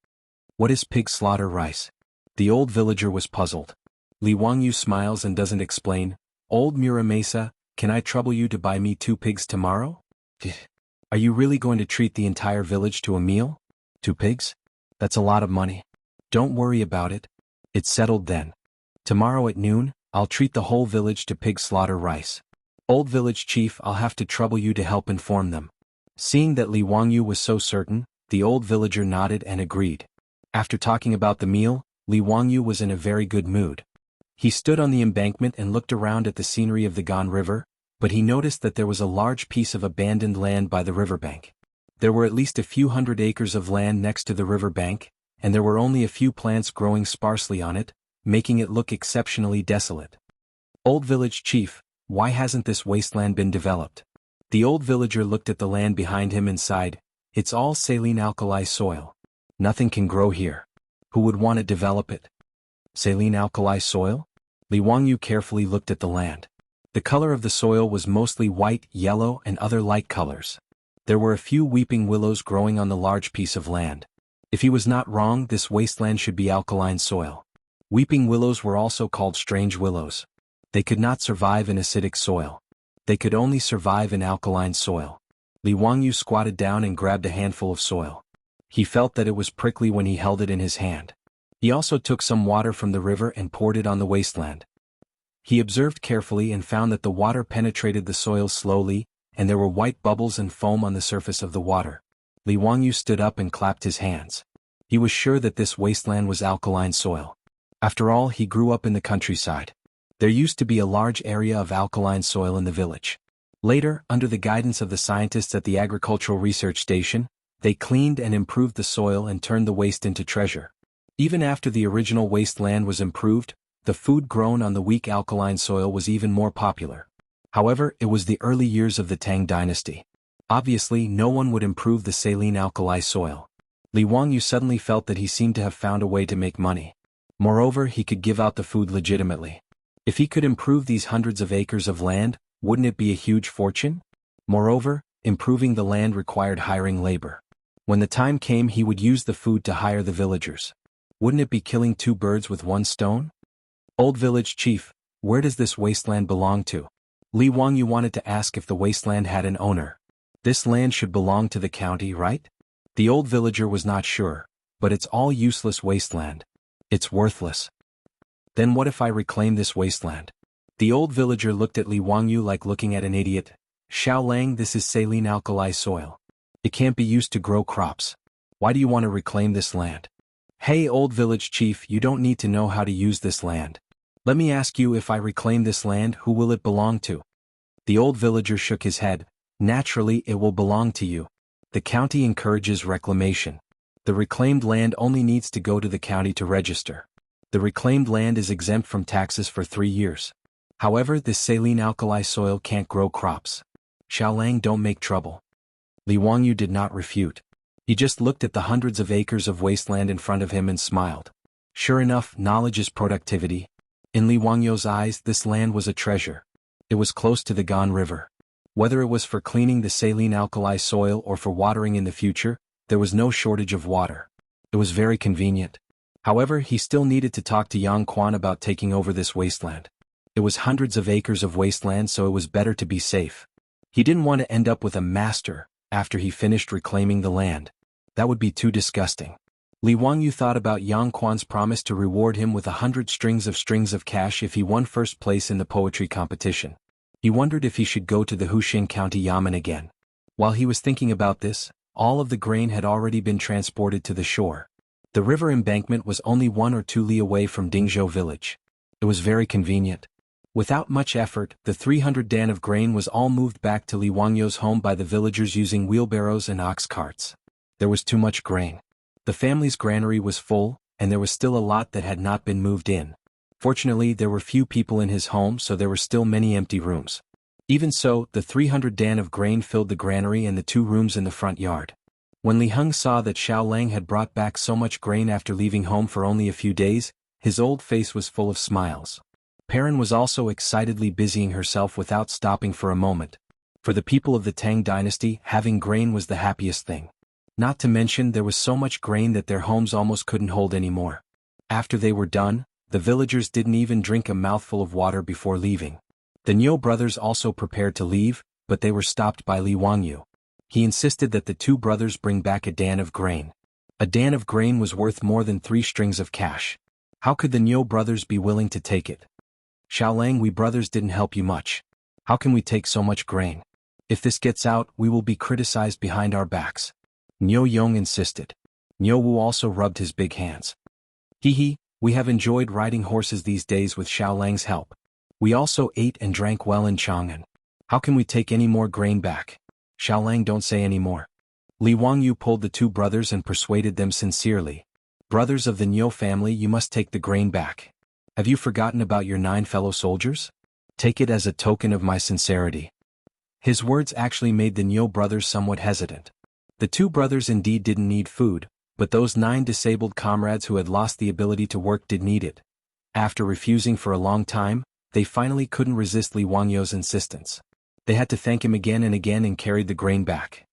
What is pig slaughter rice? The old villager was puzzled. Li Wangyu smiles and doesn't explain. Old Muramesa, can I trouble you to buy me 2 pigs tomorrow? Are you really going to treat the entire village to a meal? 2 pigs? That's a lot of money. Don't worry about it. It's settled then. Tomorrow at noon, I'll treat the whole village to pig slaughter rice. Old village chief, I'll have to trouble you to help inform them. Seeing that Li Wangyu was so certain, the old villager nodded and agreed. After talking about the meal, Li Wangyu was in a very good mood. He stood on the embankment and looked around at the scenery of the Gan River. but he noticed that there was a large piece of abandoned land by the riverbank. There were at least a few hundred acres of land next to the riverbank, and there were only a few plants growing sparsely on it, making it look exceptionally desolate. Old village chief, why hasn't this wasteland been developed? The old villager looked at the land behind him and sighed, it's all saline alkali soil. Nothing can grow here. Who would want to develop it? Saline alkali soil? Li Wangyu carefully looked at the land. The color of the soil was mostly white, yellow, and other light colors. There were a few weeping willows growing on the large piece of land. If he was not wrong, this wasteland should be alkaline soil. Weeping willows were also called strange willows. They could not survive in acidic soil. They could only survive in alkaline soil. Li Wangyu squatted down and grabbed a handful of soil. He felt that it was prickly when he held it in his hand. He also took some water from the river and poured it on the wasteland. He observed carefully and found that the water penetrated the soil slowly, and there were white bubbles and foam on the surface of the water. Li Wangyu stood up and clapped his hands. He was sure that this wasteland was alkaline soil. After all, he grew up in the countryside. There used to be a large area of alkaline soil in the village. Later, under the guidance of the scientists at the Agricultural Research Station, they cleaned and improved the soil and turned the waste into treasure. Even after the original wasteland was improved, the food grown on the weak alkaline soil was even more popular. However, it was the early years of the Tang dynasty. Obviously, no one would improve the saline alkali soil. Li Wangyu suddenly felt that he seemed to have found a way to make money. Moreover, he could give out the food legitimately. If he could improve these hundreds of acres of land, wouldn't it be a huge fortune? Moreover, improving the land required hiring labor. When the time came, he would use the food to hire the villagers. Wouldn't it be killing two birds with one stone? Old village chief, where does this wasteland belong to? Li Wangyu wanted to ask if the wasteland had an owner. This land should belong to the county, right? The old villager was not sure, but it's all useless wasteland. It's worthless. Then what if I reclaim this wasteland? The old villager looked at Li Wangyu like looking at an idiot. Xiaolang, this is saline alkali soil. It can't be used to grow crops. Why do you want to reclaim this land? Hey old village chief, you don't need to know how to use this land. Let me ask you, if I reclaim this land, who will it belong to? The old villager shook his head. Naturally, it will belong to you. The county encourages reclamation. The reclaimed land only needs to go to the county to register. The reclaimed land is exempt from taxes for 3 years. However, this saline alkali soil can't grow crops. Xiaolang, don't make trouble. Li Wangyu did not refute. He just looked at the hundreds of acres of wasteland in front of him and smiled. Sure enough, knowledge is productivity. In Li Wangyu's eyes, this land was a treasure. It was close to the Gan River. Whether it was for cleaning the saline alkali soil or for watering in the future, there was no shortage of water. It was very convenient. However, he still needed to talk to Yang Quan about taking over this wasteland. It was hundreds of acres of wasteland, so it was better to be safe. He didn't want to end up with a master after he finished reclaiming the land. That would be too disgusting. Li Wangyu thought about Yang Quan's promise to reward him with 100 strings of cash if he won first place in the poetry competition. He wondered if he should go to the Huxing County Yamen again. While he was thinking about this, all of the grain had already been transported to the shore. The river embankment was only 1 or 2 li away from Dingzhou village. It was very convenient. Without much effort, the 300 dan of grain was all moved back to Li Wangyu's home by the villagers using wheelbarrows and ox carts. There was too much grain. The family's granary was full, and there was still a lot that had not been moved in. Fortunately, there were few people in his home, so there were still many empty rooms. Even so, the 300 dan of grain filled the granary and the 2 rooms in the front yard. When Li Heng saw that Xiaolang had brought back so much grain after leaving home for only a few days, his old face was full of smiles. Perrin was also excitedly busying herself without stopping for a moment. For the people of the Tang dynasty, having grain was the happiest thing. Not to mention, there was so much grain that their homes almost couldn't hold any more. After they were done, the villagers didn't even drink a mouthful of water before leaving. The Niu brothers also prepared to leave, but they were stopped by Li Wangyu. He insisted that the 2 brothers bring back a dan of grain. A dan of grain was worth more than 3 strings of cash. How could the Niu brothers be willing to take it? Xiaolang, we brothers didn't help you much. How can we take so much grain? If this gets out, we will be criticized behind our backs. Niu Yong insisted. Niu Wu also rubbed his big hands. Hee, we have enjoyed riding horses these days with Xiaolang's help. We also ate and drank well in Chang'an. How can we take any more grain back? Xiaolang, don't say any more. Li Wangyu pulled the two brothers and persuaded them sincerely. Brothers of the Niu family, you must take the grain back. Have you forgotten about your 9 fellow soldiers? Take it as a token of my sincerity. His words actually made the Niu brothers somewhat hesitant. The two brothers indeed didn't need food, but those 9 disabled comrades who had lost the ability to work did need it. After refusing for a long time, they finally couldn't resist Li Wangyu's insistence. They had to thank him again and again and carried the grain back.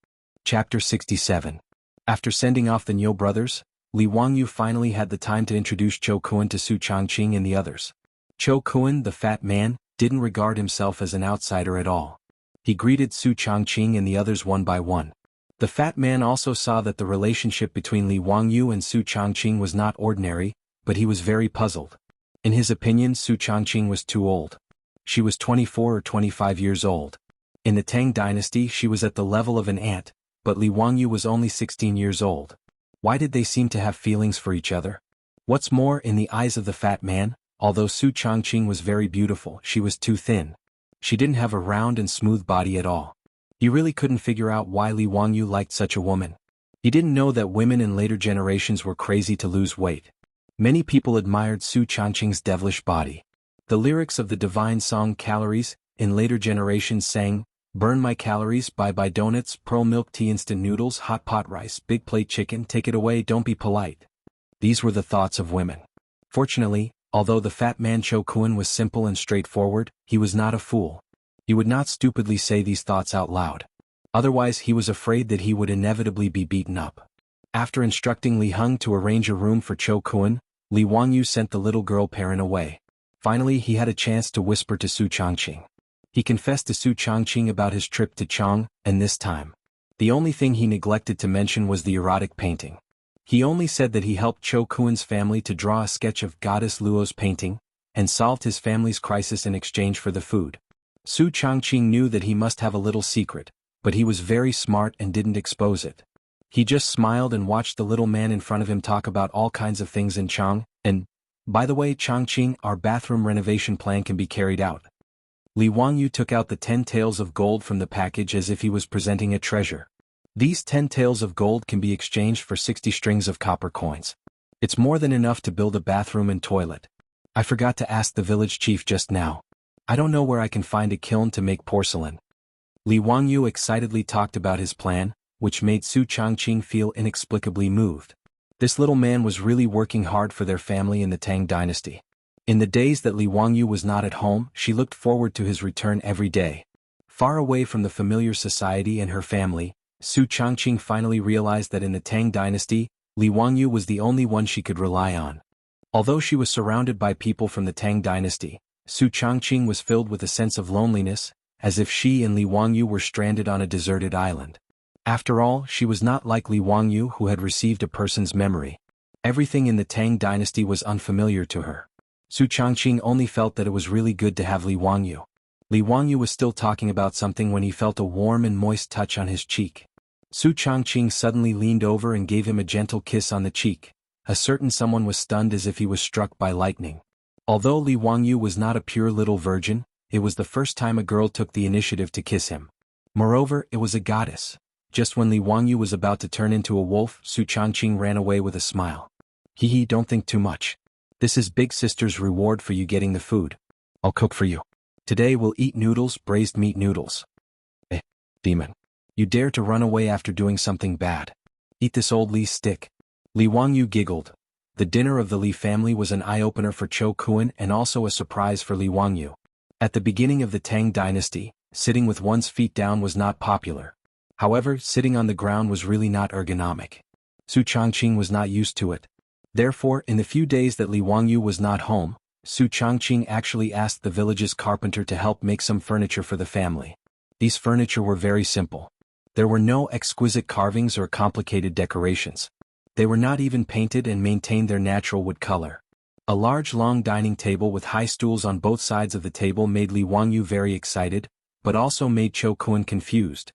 Chapter 67. After sending off the Niu brothers, Li Wangyu finally had the time to introduce Chou Kuan to Su Changqing and the others. Chou Kuan, the fat man, didn't regard himself as an outsider at all. He greeted Su Changqing and the others one by one. The fat man also saw that the relationship between Li Wangyu and Su Changqing was not ordinary, but he was very puzzled. In his opinion, Su Changqing was too old. She was 24 or 25 years old. In the Tang dynasty, she was at the level of an aunt, but Li Wangyu was only 16 years old. Why did they seem to have feelings for each other? What's more, in the eyes of the fat man, although Su Changqing was very beautiful, she was too thin. She didn't have a round and smooth body at all. He really couldn't figure out why Li Wangyu liked such a woman. He didn't know that women in later generations were crazy to lose weight. Many people admired Su Changqing's devilish body. The lyrics of the divine song Calories, in later generations sang, "Burn my calories, buy donuts, pearl milk tea, instant noodles, hot pot rice, big plate chicken, take it away, don't be polite." These were the thoughts of women. Fortunately, although the fat man Chou Kuan was simple and straightforward, he was not a fool. He would not stupidly say these thoughts out loud. Otherwise he was afraid that he would inevitably be beaten up. After instructing Li Heng to arrange a room for Chou Kuan, Li Wangyu sent the little girl parent away. Finally he had a chance to whisper to Su Changqing. He confessed to Su Changqing about his trip to Chang, and this time, the only thing he neglected to mention was the erotic painting. He only said that he helped Chou Kuan's family to draw a sketch of Goddess Luo's painting, and solved his family's crisis in exchange for the food. Su Changqing knew that he must have a little secret, but he was very smart and didn't expose it. He just smiled and watched the little man in front of him talk about all kinds of things in Chang, and, by the way, Changqing, our bathroom renovation plan can be carried out. Li Wangyu took out the 10 taels of gold from the package as if he was presenting a treasure. These 10 taels of gold can be exchanged for 60 strings of copper coins. It's more than enough to build a bathroom and toilet. I forgot to ask the village chief just now. I don't know where I can find a kiln to make porcelain. Li Wangyu excitedly talked about his plan, which made Su Changqing feel inexplicably moved. This little man was really working hard for their family in the Tang dynasty. In the days that Li Wangyu was not at home, she looked forward to his return every day. Far away from the familiar society and her family, Su Changqing finally realized that in the Tang dynasty, Li Wangyu was the only one she could rely on. Although she was surrounded by people from the Tang dynasty, Su Changqing was filled with a sense of loneliness, as if she and Li Wangyu were stranded on a deserted island. After all, she was not like Li Wangyu, who had received a person's memory. Everything in the Tang dynasty was unfamiliar to her. Su Changqing only felt that it was really good to have Li Wangyu. Li Wangyu was still talking about something when he felt a warm and moist touch on his cheek. Su Changqing suddenly leaned over and gave him a gentle kiss on the cheek. A certain someone was stunned as if he was struck by lightning. Although Li Wangyu was not a pure little virgin, it was the first time a girl took the initiative to kiss him. Moreover, it was a goddess. Just when Li Wangyu was about to turn into a wolf, Su Changqing ran away with a smile. Hee, don't think too much. This is Big Sister's reward for you getting the food. I'll cook for you. Today we'll eat noodles, braised meat noodles. Demon. You dare to run away after doing something bad. Eat this old Li stick. Li Wangyu giggled. The dinner of the Li family was an eye-opener for Chou Kuan and also a surprise for Li Wangyu. At the beginning of the Tang dynasty, sitting with one's feet down was not popular. However, sitting on the ground was really not ergonomic. Su Changqing was not used to it. Therefore, in the few days that Li Wangyu was not home, Su Changqing actually asked the village's carpenter to help make some furniture for the family. These furniture were very simple. There were no exquisite carvings or complicated decorations. They were not even painted and maintained their natural wood color. A large long dining table with high stools on both sides of the table made Li Wangyu very excited, but also made Chou Kuan confused.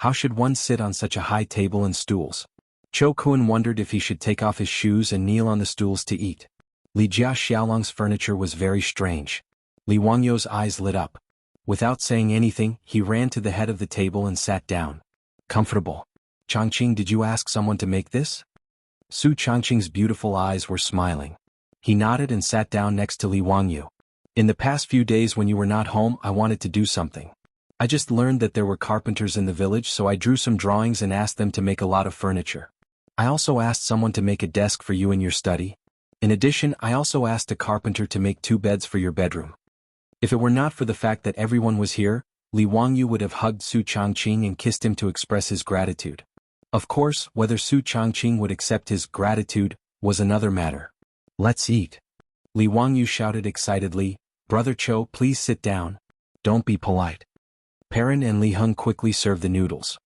How should one sit on such a high table and stools? Chou Kuan wondered if he should take off his shoes and kneel on the stools to eat. Li Jia Xiaolong's furniture was very strange. Li Wangyu's eyes lit up. Without saying anything, he ran to the head of the table and sat down. Comfortable. Changqing, did you ask someone to make this? Su Changqing's beautiful eyes were smiling. He nodded and sat down next to Li Wangyu. In the past few days when you were not home, I wanted to do something. I just learned that there were carpenters in the village, so I drew some drawings and asked them to make a lot of furniture. I also asked someone to make a desk for you in your study. In addition, I also asked a carpenter to make 2 beds for your bedroom. If it were not for the fact that everyone was here, Li Wangyu would have hugged Su Changqing and kissed him to express his gratitude. Of course, whether Su Changqing would accept his gratitude was another matter. Let's eat. Li Wangyu shouted excitedly, Brother Cho, please sit down. Don't be polite. Perrin and Li Heng quickly served the noodles.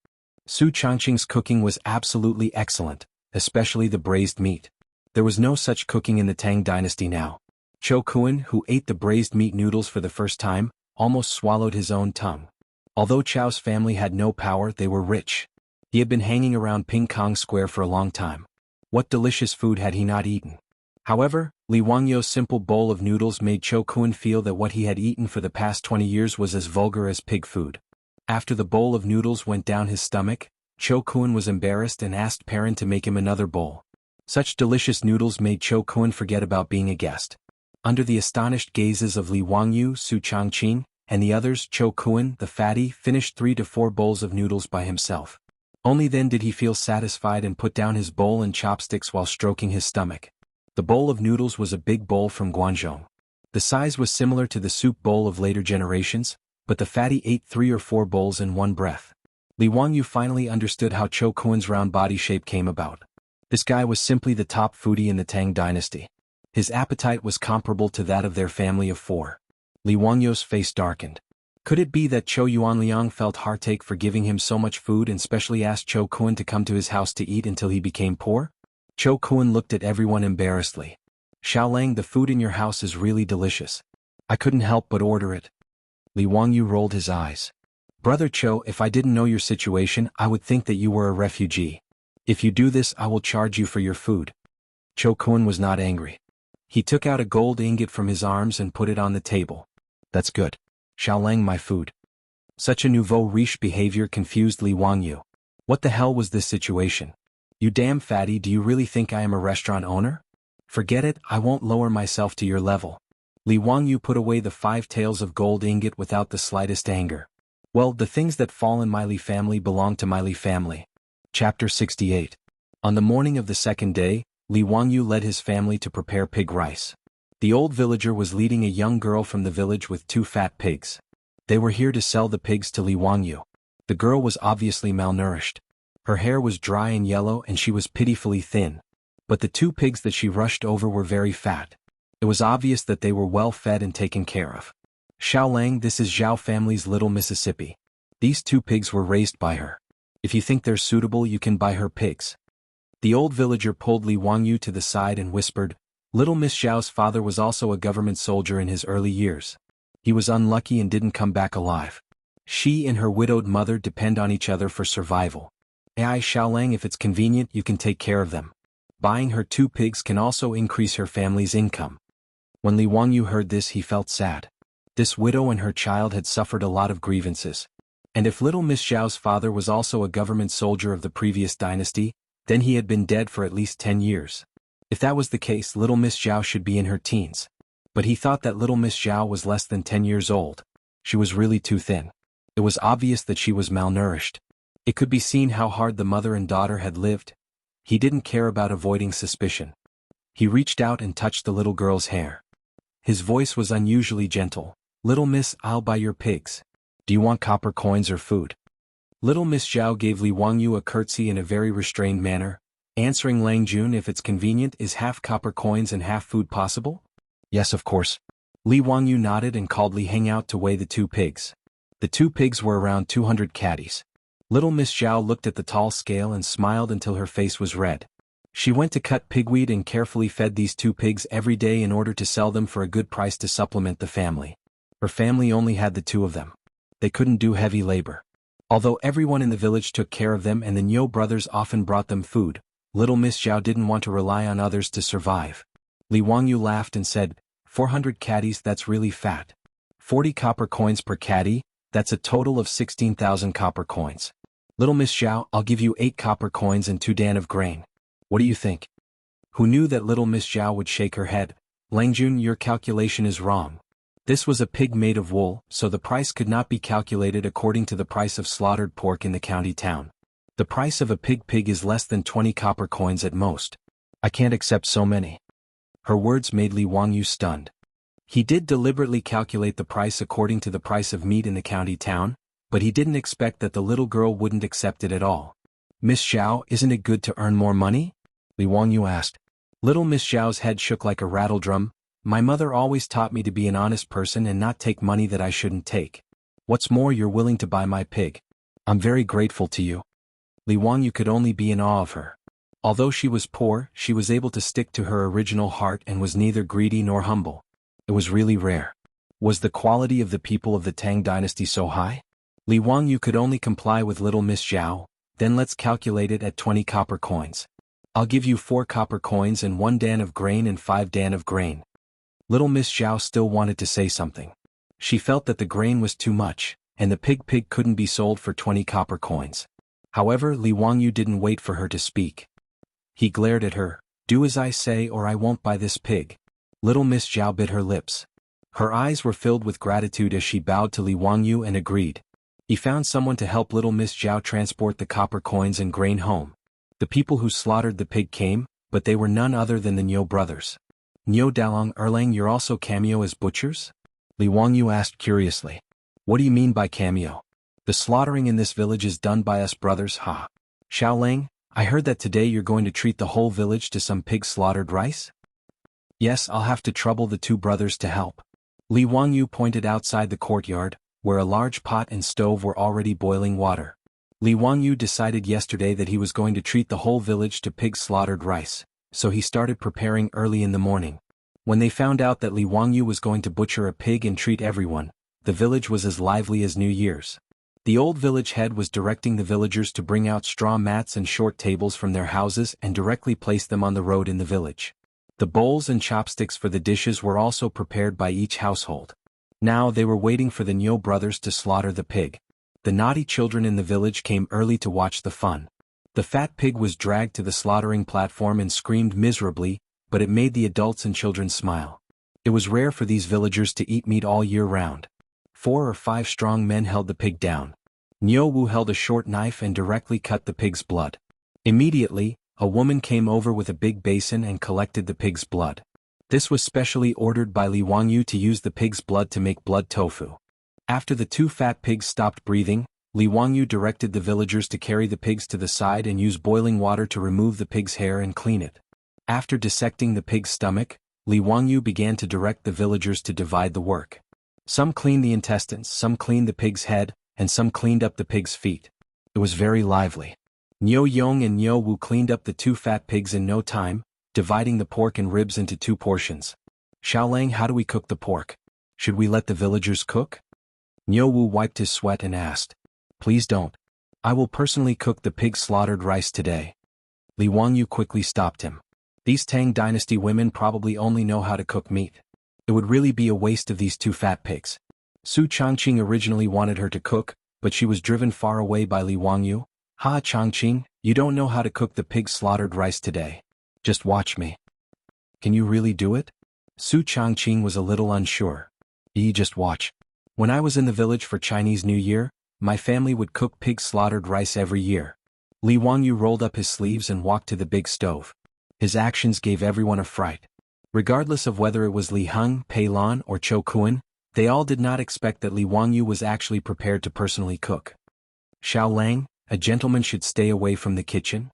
Su Changqing's cooking was absolutely excellent, especially the braised meat. There was no such cooking in the Tang dynasty now. Cho Kuan, who ate the braised meat noodles for the first time, almost swallowed his own tongue. Although Chow's family had no power, they were rich. He had been hanging around Ping Kong Square for a long time. What delicious food had he not eaten? However, Li Wangyu's simple bowl of noodles made Cho Kuan feel that what he had eaten for the past 20 years was as vulgar as pig food. After the bowl of noodles went down his stomach, Cho Kuan was embarrassed and asked Perrin to make him another bowl. Such delicious noodles made Cho Kuan forget about being a guest. Under the astonished gazes of Li Wangyu, Su Changqing, and the others, Cho Kuan, the fatty, finished 3 to 4 bowls of noodles by himself. Only then did he feel satisfied and put down his bowl and chopsticks while stroking his stomach. The bowl of noodles was a big bowl from Guangzhou. The size was similar to the soup bowl of later generations, but the fatty ate 3 or 4 bowls in one breath. Li Wangyu finally understood how Cho Kuan's round body shape came about. This guy was simply the top foodie in the Tang dynasty. His appetite was comparable to that of their family of 4. Li Wangyu's face darkened. Could it be that Cho Yuanliang felt heartache for giving him so much food and specially asked Cho Kuan to come to his house to eat until he became poor? Cho Kuan looked at everyone embarrassedly. Xiaolang, the food in your house is really delicious. I couldn't help but order it. Li Wangyu rolled his eyes. Brother Cho, if I didn't know your situation, I would think that you were a refugee. If you do this, I will charge you for your food. Cho Kuan was not angry. He took out a gold ingot from his arms and put it on the table. That's good. Xiaolang, my food. Such a nouveau riche behavior confused Li Wangyu. What the hell was this situation? You damn fatty, do you really think I am a restaurant owner? Forget it, I won't lower myself to your level. Li Wangyu put away the 5 taels of gold ingot without the slightest anger. Well, the things that fall in my Li family belong to my Li family. Chapter 68. On the morning of the second day, Li Wangyu led his family to prepare pig rice. The old villager was leading a young girl from the village with 2 fat pigs. They were here to sell the pigs to Li Wangyu. The girl was obviously malnourished. Her hair was dry and yellow and she was pitifully thin. But the 2 pigs that she rushed over were very fat. It was obvious that they were well fed and taken care of. Xiaolang, this is Zhao family's little Mississippi. These 2 pigs were raised by her. If you think they're suitable, you can buy her pigs. The old villager pulled Li Wangyu to the side and whispered, Little Miss Zhao's father was also a government soldier in his early years. He was unlucky and didn't come back alive. She and her widowed mother depend on each other for survival. Xiaolang, if it's convenient, you can take care of them. Buying her 2 pigs can also increase her family's income. When Li Wangyu heard this, he felt sad. This widow and her child had suffered a lot of grievances. And if little Miss Zhao's father was also a government soldier of the previous dynasty, then he had been dead for at least 10 years. If that was the case, little Miss Zhao should be in her teens. But he thought that little Miss Zhao was less than 10 years old. She was really too thin. It was obvious that she was malnourished. It could be seen how hard the mother and daughter had lived. He didn't care about avoiding suspicion. He reached out and touched the little girl's hair. His voice was unusually gentle. Little miss, I'll buy your pigs. Do you want copper coins or food? Little Miss Zhao gave Li Wangyu a curtsy in a very restrained manner, answering Lang Jun, if it's convenient, is half copper coins and half food possible? Yes, of course. Li Wangyu nodded and called Li Heng out to weigh the 2 pigs. The 2 pigs were around 200 catties. Little Miss Zhao looked at the tall scale and smiled until her face was red. She went to cut pigweed and carefully fed these 2 pigs every day in order to sell them for a good price to supplement the family. Her family only had the 2 of them. They couldn't do heavy labor. Although everyone in the village took care of them and the Nyo brothers often brought them food, little Miss Zhao didn't want to rely on others to survive. Li Wangyu laughed and said, 400 catties, that's really fat. 40 copper coins per caddy, that's a total of 16,000 copper coins. Little Miss Xiao, I'll give you 8 copper coins and 2 dan of grain. What do you think? Who knew that little Miss Xiao would shake her head? Langjun, your calculation is wrong. This was a pig made of wool, so the price could not be calculated according to the price of slaughtered pork in the county town. The price of a pig is less than 20 copper coins at most. I can't accept so many. Her words made Li Wangyu stunned. He did deliberately calculate the price according to the price of meat in the county town, but he didn't expect that the little girl wouldn't accept it at all. Miss Xiao, isn't it good to earn more money? Li Wangyu asked. Little Miss Xiao's head shook like a rattledrum. My mother always taught me to be an honest person and not take money that I shouldn't take. What's more, you're willing to buy my pig. I'm very grateful to you. Li Wangyu could only be in awe of her. Although she was poor, she was able to stick to her original heart and was neither greedy nor humble. It was really rare. Was the quality of the people of the Tang dynasty so high? Li Wangyu could only comply with little Miss Xiao. Then let's calculate it at 20 copper coins. I'll give you 4 copper coins and 1 dan of grain and 5 dan of grain. Little Miss Xiao still wanted to say something. She felt that the grain was too much, and the pig couldn't be sold for 20 copper coins. However, Li Wangyu didn't wait for her to speak. He glared at her. Do as I say or I won't buy this pig. Little Miss Xiao bit her lips. Her eyes were filled with gratitude as she bowed to Li Wangyu and agreed. He found someone to help little Miss Xiao transport the copper coins and grain home. The people who slaughtered the pig came, but they were none other than the Niu brothers. Niu Dalong Erlang, you're also cameo as butchers? Li Wangyu asked curiously. What do you mean by cameo? The slaughtering in this village is done by us brothers, ha. Xiaolang, I heard that today you're going to treat the whole village to some pig slaughtered rice? Yes, I'll have to trouble the 2 brothers to help. Li Wangyu pointed outside the courtyard, where a large pot and stove were already boiling water. Li Wangyu decided yesterday that he was going to treat the whole village to pig slaughtered rice, so he started preparing early in the morning. When they found out that Li Wangyu was going to butcher a pig and treat everyone, the village was as lively as New Year's. The old village head was directing the villagers to bring out straw mats and short tables from their houses and directly place them on the road in the village. The bowls and chopsticks for the dishes were also prepared by each household. Now they were waiting for the Niu brothers to slaughter the pig. The naughty children in the village came early to watch the fun. The fat pig was dragged to the slaughtering platform and screamed miserably, but it made the adults and children smile. It was rare for these villagers to eat meat all year round. 4 or 5 strong men held the pig down. Niu Wu held a short knife and directly cut the pig's blood. Immediately, a woman came over with a big basin and collected the pig's blood. This was specially ordered by Li Wangyu to use the pig's blood to make blood tofu. After the 2 fat pigs stopped breathing, Li Wangyu directed the villagers to carry the pigs to the side and use boiling water to remove the pig's hair and clean it. After dissecting the pig's stomach, Li Wangyu began to direct the villagers to divide the work. Some cleaned the intestines, some cleaned the pig's head, and some cleaned up the pig's feet. It was very lively. Niu Yong and Niu Wu cleaned up the 2 fat pigs in no time, dividing the pork and ribs into 2 portions. Xiaolang, how do we cook the pork? Should we let the villagers cook? Niu Wu wiped his sweat and asked. Please don't. I will personally cook the pig slaughtered rice today. Li Wangyu quickly stopped him. These Tang dynasty women probably only know how to cook meat. It would really be a waste of these 2 fat pigs. Su Changqing originally wanted her to cook, but she was driven far away by Li Wangyu. Ha, Changqing, you don't know how to cook the pig slaughtered rice today. Just watch me. Can you really do it? Su Changqing was a little unsure. Just watch. When I was in the village for Chinese New Year, my family would cook pig slaughtered rice every year. Li Wangyu rolled up his sleeves and walked to the big stove. His actions gave everyone a fright. Regardless of whether it was Li Heng, Pei Lan, or Chou Kuan, they all did not expect that Li Wangyu was actually prepared to personally cook. Xiaolang, a gentleman should stay away from the kitchen?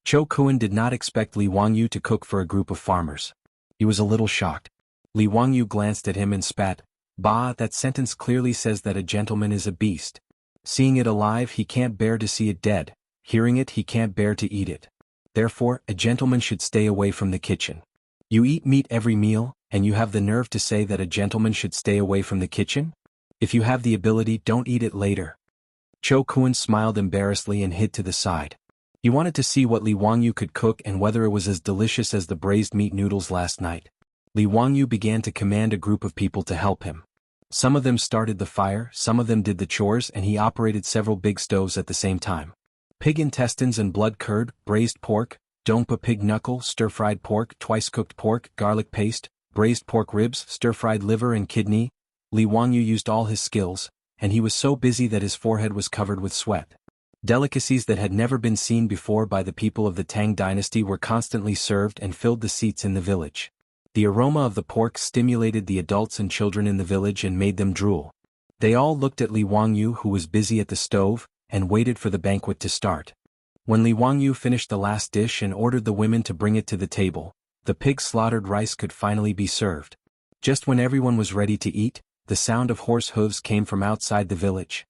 Chou Kuan did not expect Li Wangyu to cook for a group of farmers. He was a little shocked. Li Wangyu glanced at him and spat. Bah, that sentence clearly says that a gentleman is a beast. Seeing it alive, he can't bear to see it dead. Hearing it, he can't bear to eat it. Therefore, a gentleman should stay away from the kitchen. You eat meat every meal, and you have the nerve to say that a gentleman should stay away from the kitchen? If you have the ability, don't eat it later. Chou Kuan smiled embarrassedly and hid to the side. He wanted to see what Li Wangyu could cook and whether it was as delicious as the braised meat noodles last night. Li Wangyu began to command a group of people to help him. Some of them started the fire, some of them did the chores, and he operated several big stoves at the same time. Pig intestines and blood curd, braised pork, dongpa pig knuckle, stir-fried pork, twice-cooked pork, garlic paste, braised pork ribs, stir-fried liver and kidney. Li Wangyu used all his skills, and he was so busy that his forehead was covered with sweat. Delicacies that had never been seen before by the people of the Tang dynasty were constantly served and filled the seats in the village. The aroma of the pork stimulated the adults and children in the village and made them drool. They all looked at Li Wangyu, who was busy at the stove, and waited for the banquet to start. When Li Wangyu finished the last dish and ordered the women to bring it to the table, the pig-slaughtered rice could finally be served. Just when everyone was ready to eat, the sound of horse hooves came from outside the village.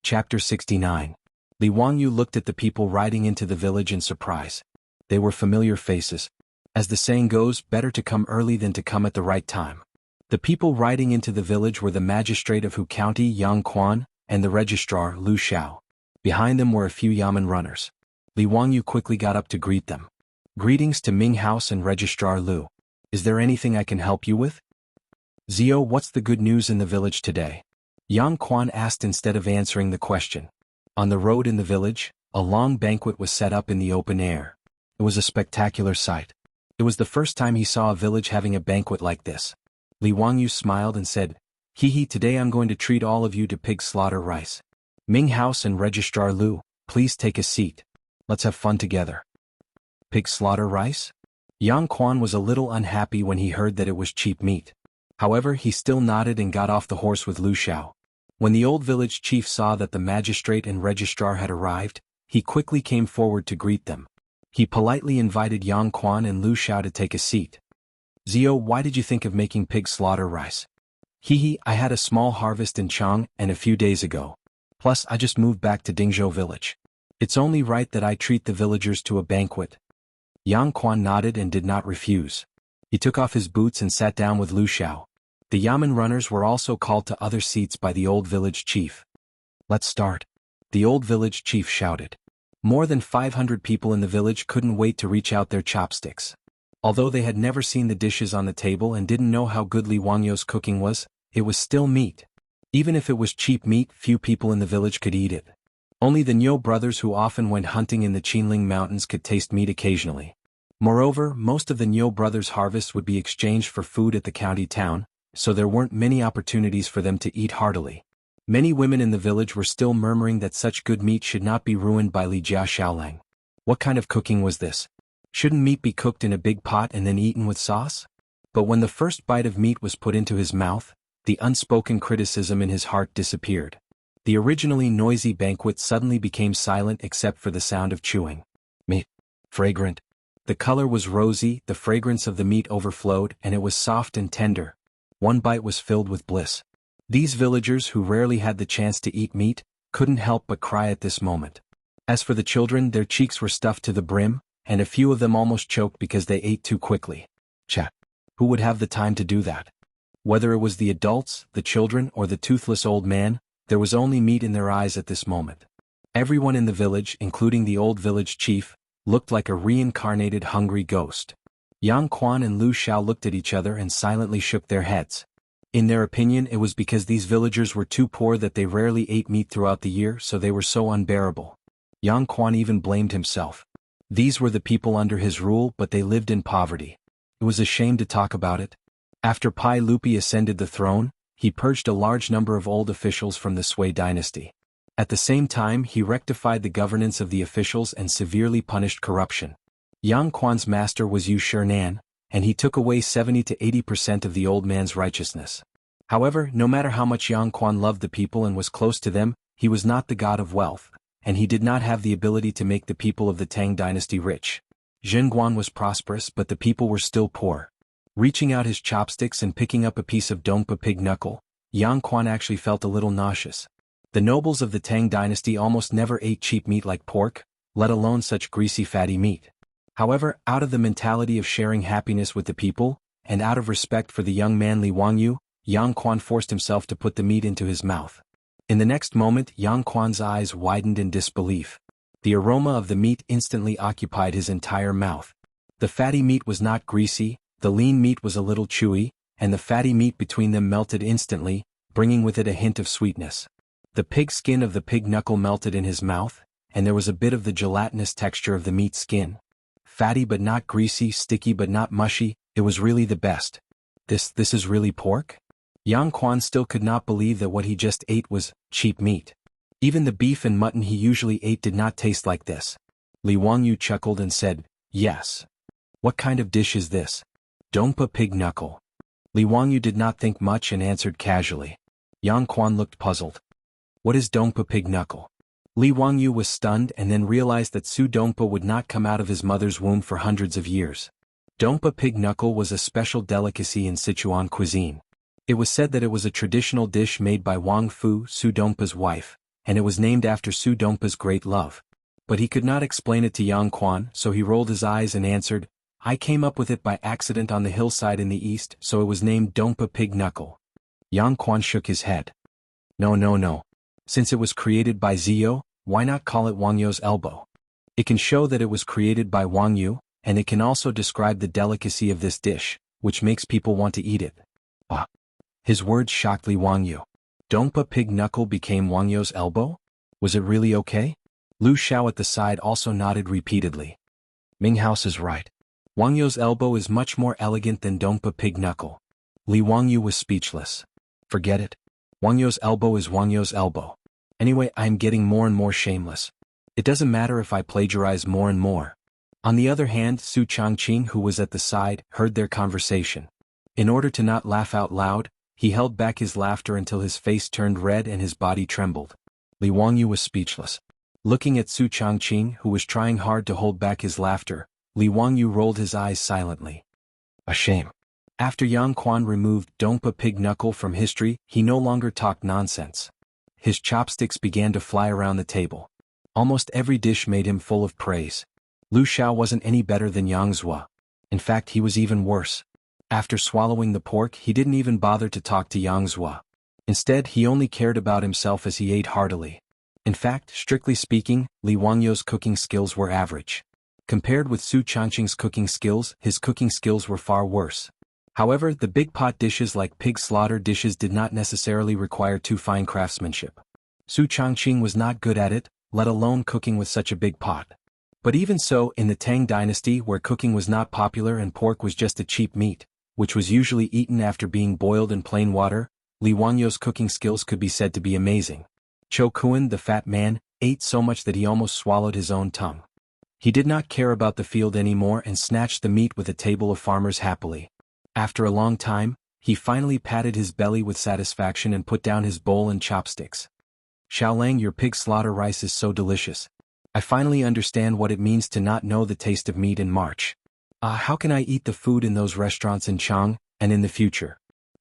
Chapter 69. Li Wangyu looked at the people riding into the village in surprise. They were familiar faces. As the saying goes, better to come early than to come at the right time. The people riding into the village were the magistrate of Hu County, Yang Quan, and the registrar, Lu Xiao. Behind them were a few yamen runners. Li Wangyu quickly got up to greet them. Greetings to Ming House and Registrar Lu. Is there anything I can help you with? Zio, what's the good news in the village today? Yang Quan asked instead of answering the question. On the road in the village, a long banquet was set up in the open air. It was a spectacular sight. It was the first time he saw a village having a banquet like this. Li Wangyu smiled and said, "Hee, today I'm going to treat all of you to pig slaughter rice. Ming House and Registrar Lu, please take a seat. Let's have fun together." Pig slaughter rice? Yang Quan was a little unhappy when he heard that it was cheap meat. However, he still nodded and got off the horse with Lu Xiao. When the old village chief saw that the magistrate and registrar had arrived, he quickly came forward to greet them. He politely invited Yang Quan and Lu Xiao to take a seat. Zio, why did you think of making pig slaughter rice? I had a small harvest in Chang and a few days ago. Plus, I just moved back to Dingzhou village. It's only right that I treat the villagers to a banquet. Yang Quan nodded and did not refuse. He took off his boots and sat down with Lu Xiao. The yamen runners were also called to other seats by the old village chief. Let's start. The old village chief shouted. More than 500 people in the village couldn't wait to reach out their chopsticks. Although they had never seen the dishes on the table and didn't know how good Li Wangyu's cooking was, it was still meat. Even if it was cheap meat, few people in the village could eat it. Only the Niu brothers who often went hunting in the Qinling Mountains could taste meat occasionally. Moreover, most of the Niu brothers' harvests would be exchanged for food at the county town, so there weren't many opportunities for them to eat heartily. Many women in the village were still murmuring that such good meat should not be ruined by Li Jia Xiaolang. What kind of cooking was this? Shouldn't meat be cooked in a big pot and then eaten with sauce? But when the first bite of meat was put into his mouth, the unspoken criticism in his heart disappeared. The originally noisy banquet suddenly became silent except for the sound of chewing. Meat. Fragrant. The color was rosy, the fragrance of the meat overflowed, and it was soft and tender. One bite was filled with bliss. These villagers who rarely had the chance to eat meat, couldn't help but cry at this moment. As for the children, their cheeks were stuffed to the brim, and a few of them almost choked because they ate too quickly. Chat. Who would have the time to do that? Whether it was the adults, the children, or the toothless old man, there was only meat in their eyes at this moment. Everyone in the village, including the old village chief, looked like a reincarnated hungry ghost. Yang Quan and Lu Xiao looked at each other and silently shook their heads. In their opinion, it was because these villagers were too poor that they rarely ate meat throughout the year, so they were so unbearable. Yang Quan even blamed himself. These were the people under his rule, but they lived in poverty. It was a shame to talk about it. After Pai Lupi ascended the throne, he purged a large number of old officials from the Sui dynasty. At the same time, he rectified the governance of the officials and severely punished corruption. Yang Quan's master was Yu Shernan, and he took away 70 to 80% of the old man's righteousness. However, no matter how much Yang Quan loved the people and was close to them, he was not the god of wealth, and he did not have the ability to make the people of the Tang dynasty rich. Zhenguan was prosperous, but the people were still poor. Reaching out his chopsticks and picking up a piece of dongpa pig knuckle, Yang Quan actually felt a little nauseous. The nobles of the Tang dynasty almost never ate cheap meat like pork, let alone such greasy fatty meat. However, out of the mentality of sharing happiness with the people, and out of respect for the young man Li Wangyu, Yang Quan forced himself to put the meat into his mouth. In the next moment, Yang Quan's eyes widened in disbelief. The aroma of the meat instantly occupied his entire mouth. The fatty meat was not greasy, the lean meat was a little chewy, and the fatty meat between them melted instantly, bringing with it a hint of sweetness. The pig skin of the pig knuckle melted in his mouth, and there was a bit of the gelatinous texture of the meat skin. Fatty but not greasy, sticky but not mushy, it was really the best. This is really pork? Yang Quan still could not believe that what he just ate was cheap meat. Even the beef and mutton he usually ate did not taste like this. Li Wangyu chuckled and said, "Yes. What kind of dish is this?" "Dongpa pig knuckle." Li Wangyu did not think much and answered casually. Yang Quan looked puzzled. "What is Dongpa pig knuckle?" Li Wangyu was stunned and then realized that Su Dongpa would not come out of his mother's womb for hundreds of years. Dongpa pig knuckle was a special delicacy in Sichuan cuisine. It was said that it was a traditional dish made by Wang Fu, Su Dongpa's wife, and it was named after Su Dongpa's great love. But he could not explain it to Yang Quan, so he rolled his eyes and answered, "I came up with it by accident on the hillside in the east, so it was named Dongpa pig knuckle." Yang Quan shook his head. No. Since it was created by Zio, why not call it Wang Yu's elbow? It can show that it was created by Wang Yu, and it can also describe the delicacy of this dish, which makes people want to eat it. Ah! His words shocked Li Wangyu. Dongpa pig knuckle became Wang Yu's elbow? Was it really okay? Lu Xiao at the side also nodded repeatedly. Minghouse is right. Wang Yu's elbow is much more elegant than Dongpa pig knuckle. Li Wangyu was speechless. Forget it. Wang Yu's elbow is Wang Yu's elbow. Anyway, I am getting more and more shameless. It doesn't matter if I plagiarize more and more. On the other hand, Su Changqing, who was at the side, heard their conversation. In order to not laugh out loud, he held back his laughter until his face turned red and his body trembled. Li Wangyu was speechless. Looking at Su Changqing, who was trying hard to hold back his laughter, Li Wangyu rolled his eyes silently. A shame. After Yang Quan removed Dongpa pig knuckle from history, he no longer talked nonsense. His chopsticks began to fly around the table. Almost every dish made him full of praise. Lu Xiao wasn't any better than Yang Zhua. In fact, he was even worse. After swallowing the pork, he didn't even bother to talk to Yang Zhua. Instead, he only cared about himself as he ate heartily. In fact, strictly speaking, Li Wangyu's cooking skills were average. Compared with Su Changqing's cooking skills, his cooking skills were far worse. However, the big pot dishes like pig slaughter dishes did not necessarily require too fine craftsmanship. Su Changqing was not good at it, let alone cooking with such a big pot. But even so, in the Tang dynasty where cooking was not popular and pork was just a cheap meat, which was usually eaten after being boiled in plain water, Li Wangyu's cooking skills could be said to be amazing. Cho Kuan, the fat man, ate so much that he almost swallowed his own tongue. He did not care about the field anymore and snatched the meat with a table of farmers happily. After a long time, he finally patted his belly with satisfaction and put down his bowl and chopsticks. Xiaolang, your pig slaughter rice is so delicious. I finally understand what it means to not know the taste of meat in March. How can I eat the food in those restaurants in Chang, and in the future?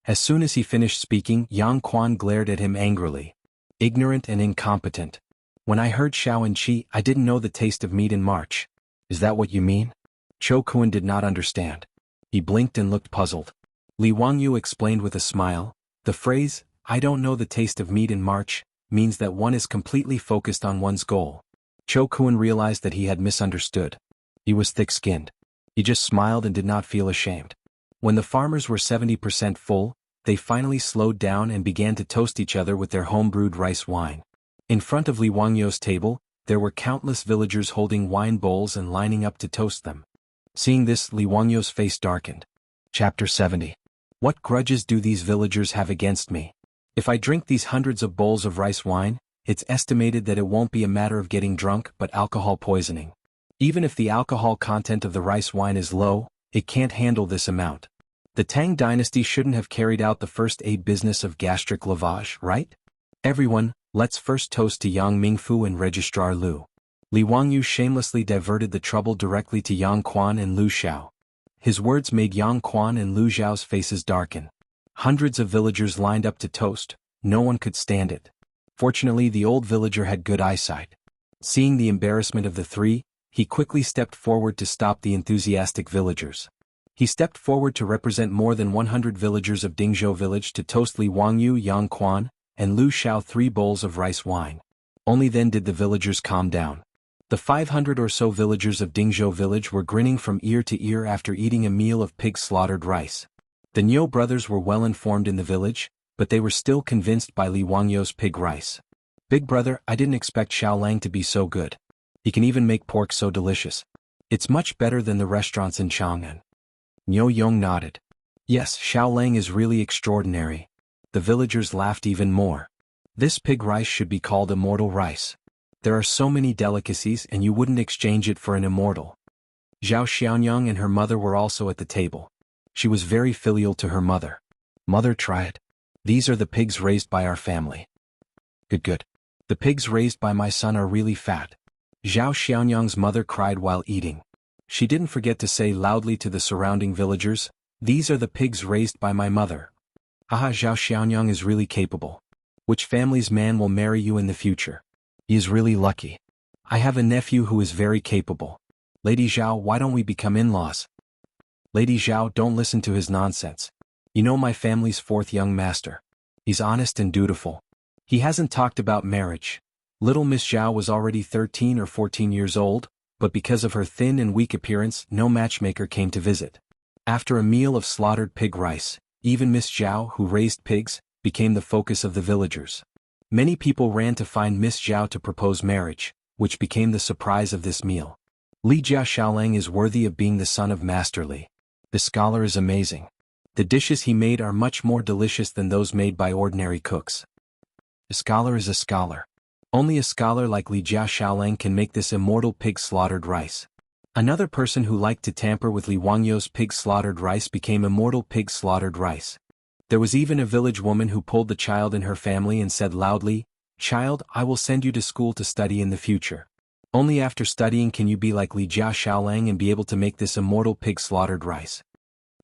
As soon as he finished speaking, Yang Quan glared at him angrily. Ignorant and incompetent. When I heard Xiao and Qi, I didn't know the taste of meat in March. Is that what you mean? Cho Kuan did not understand. He blinked and looked puzzled. Li Wangyu explained with a smile, the phrase, I don't know the taste of meat in March, means that one is completely focused on one's goal. Cho Kuan realized that he had misunderstood. He was thick-skinned. He just smiled and did not feel ashamed. When the farmers were 70% full, they finally slowed down and began to toast each other with their home-brewed rice wine. In front of Li Wangyu's table, there were countless villagers holding wine bowls and lining up to toast them. Seeing this, Li Wangyu's face darkened. Chapter 70. What grudges do these villagers have against me? If I drink these hundreds of bowls of rice wine, it's estimated that it won't be a matter of getting drunk but alcohol poisoning. Even if the alcohol content of the rice wine is low, it can't handle this amount. The Tang dynasty shouldn't have carried out the first aid business of gastric lavage, right? Everyone, let's first toast to Yang Mingfu and Registrar Lu. Li Wangyu shamelessly diverted the trouble directly to Yang Quan and Lu Xiao. His words made Yang Quan and Lu Xiao's faces darken. Hundreds of villagers lined up to toast, no one could stand it. Fortunately, the old villager had good eyesight. Seeing the embarrassment of the three, he quickly stepped forward to stop the enthusiastic villagers. He stepped forward to represent more than 100 villagers of Dingzhou village to toast Li Wangyu, Yang Quan, and Lu Xiao 3 bowls of rice wine. Only then did the villagers calm down. The 500 or so villagers of Dingzhou village were grinning from ear to ear after eating a meal of pig slaughtered rice. The Niu brothers were well informed in the village, but they were still convinced by Li Wangyou's pig rice. Big brother, I didn't expect Xiaolang to be so good. He can even make pork so delicious. It's much better than the restaurants in Chang'an. Niu Yong nodded. Yes, Xiaolang is really extraordinary. The villagers laughed even more. This pig rice should be called immortal rice. There are so many delicacies and you wouldn't exchange it for an immortal. Zhao Xiaonyang and her mother were also at the table. She was very filial to her mother. Mother, try it. These are the pigs raised by our family. Good. The pigs raised by my son are really fat. Zhao Xiaonyang's mother cried while eating. She didn't forget to say loudly to the surrounding villagers, these are the pigs raised by my mother. Haha, Zhao Xiaonyang is really capable. Which family's man will marry you in the future? He is really lucky. I have a nephew who is very capable. Lady Zhao, why don't we become in-laws? Lady Zhao, don't listen to his nonsense. You know my family's fourth young master. He's honest and dutiful. He hasn't talked about marriage. Little Miss Zhao was already 13 or 14 years old, but because of her thin and weak appearance, no matchmaker came to visit. After a meal of slaughtered pig rice, even Miss Zhao, who raised pigs, became the focus of the villagers. Many people ran to find Miss Zhao to propose marriage, which became the surprise of this meal. Li Jia Xiaolang is worthy of being the son of Master Li. The scholar is amazing. The dishes he made are much more delicious than those made by ordinary cooks. A scholar is a scholar. Only a scholar like Li Jia Xiaolang can make this immortal pig slaughtered rice. Another person who liked to tamper with Li Wangyou's pig slaughtered rice became immortal pig slaughtered rice. There was even a village woman who pulled the child in her family and said loudly, "Child, I will send you to school to study in the future. Only after studying can you be like Li Jia Xiaolang and be able to make this immortal pig slaughtered rice."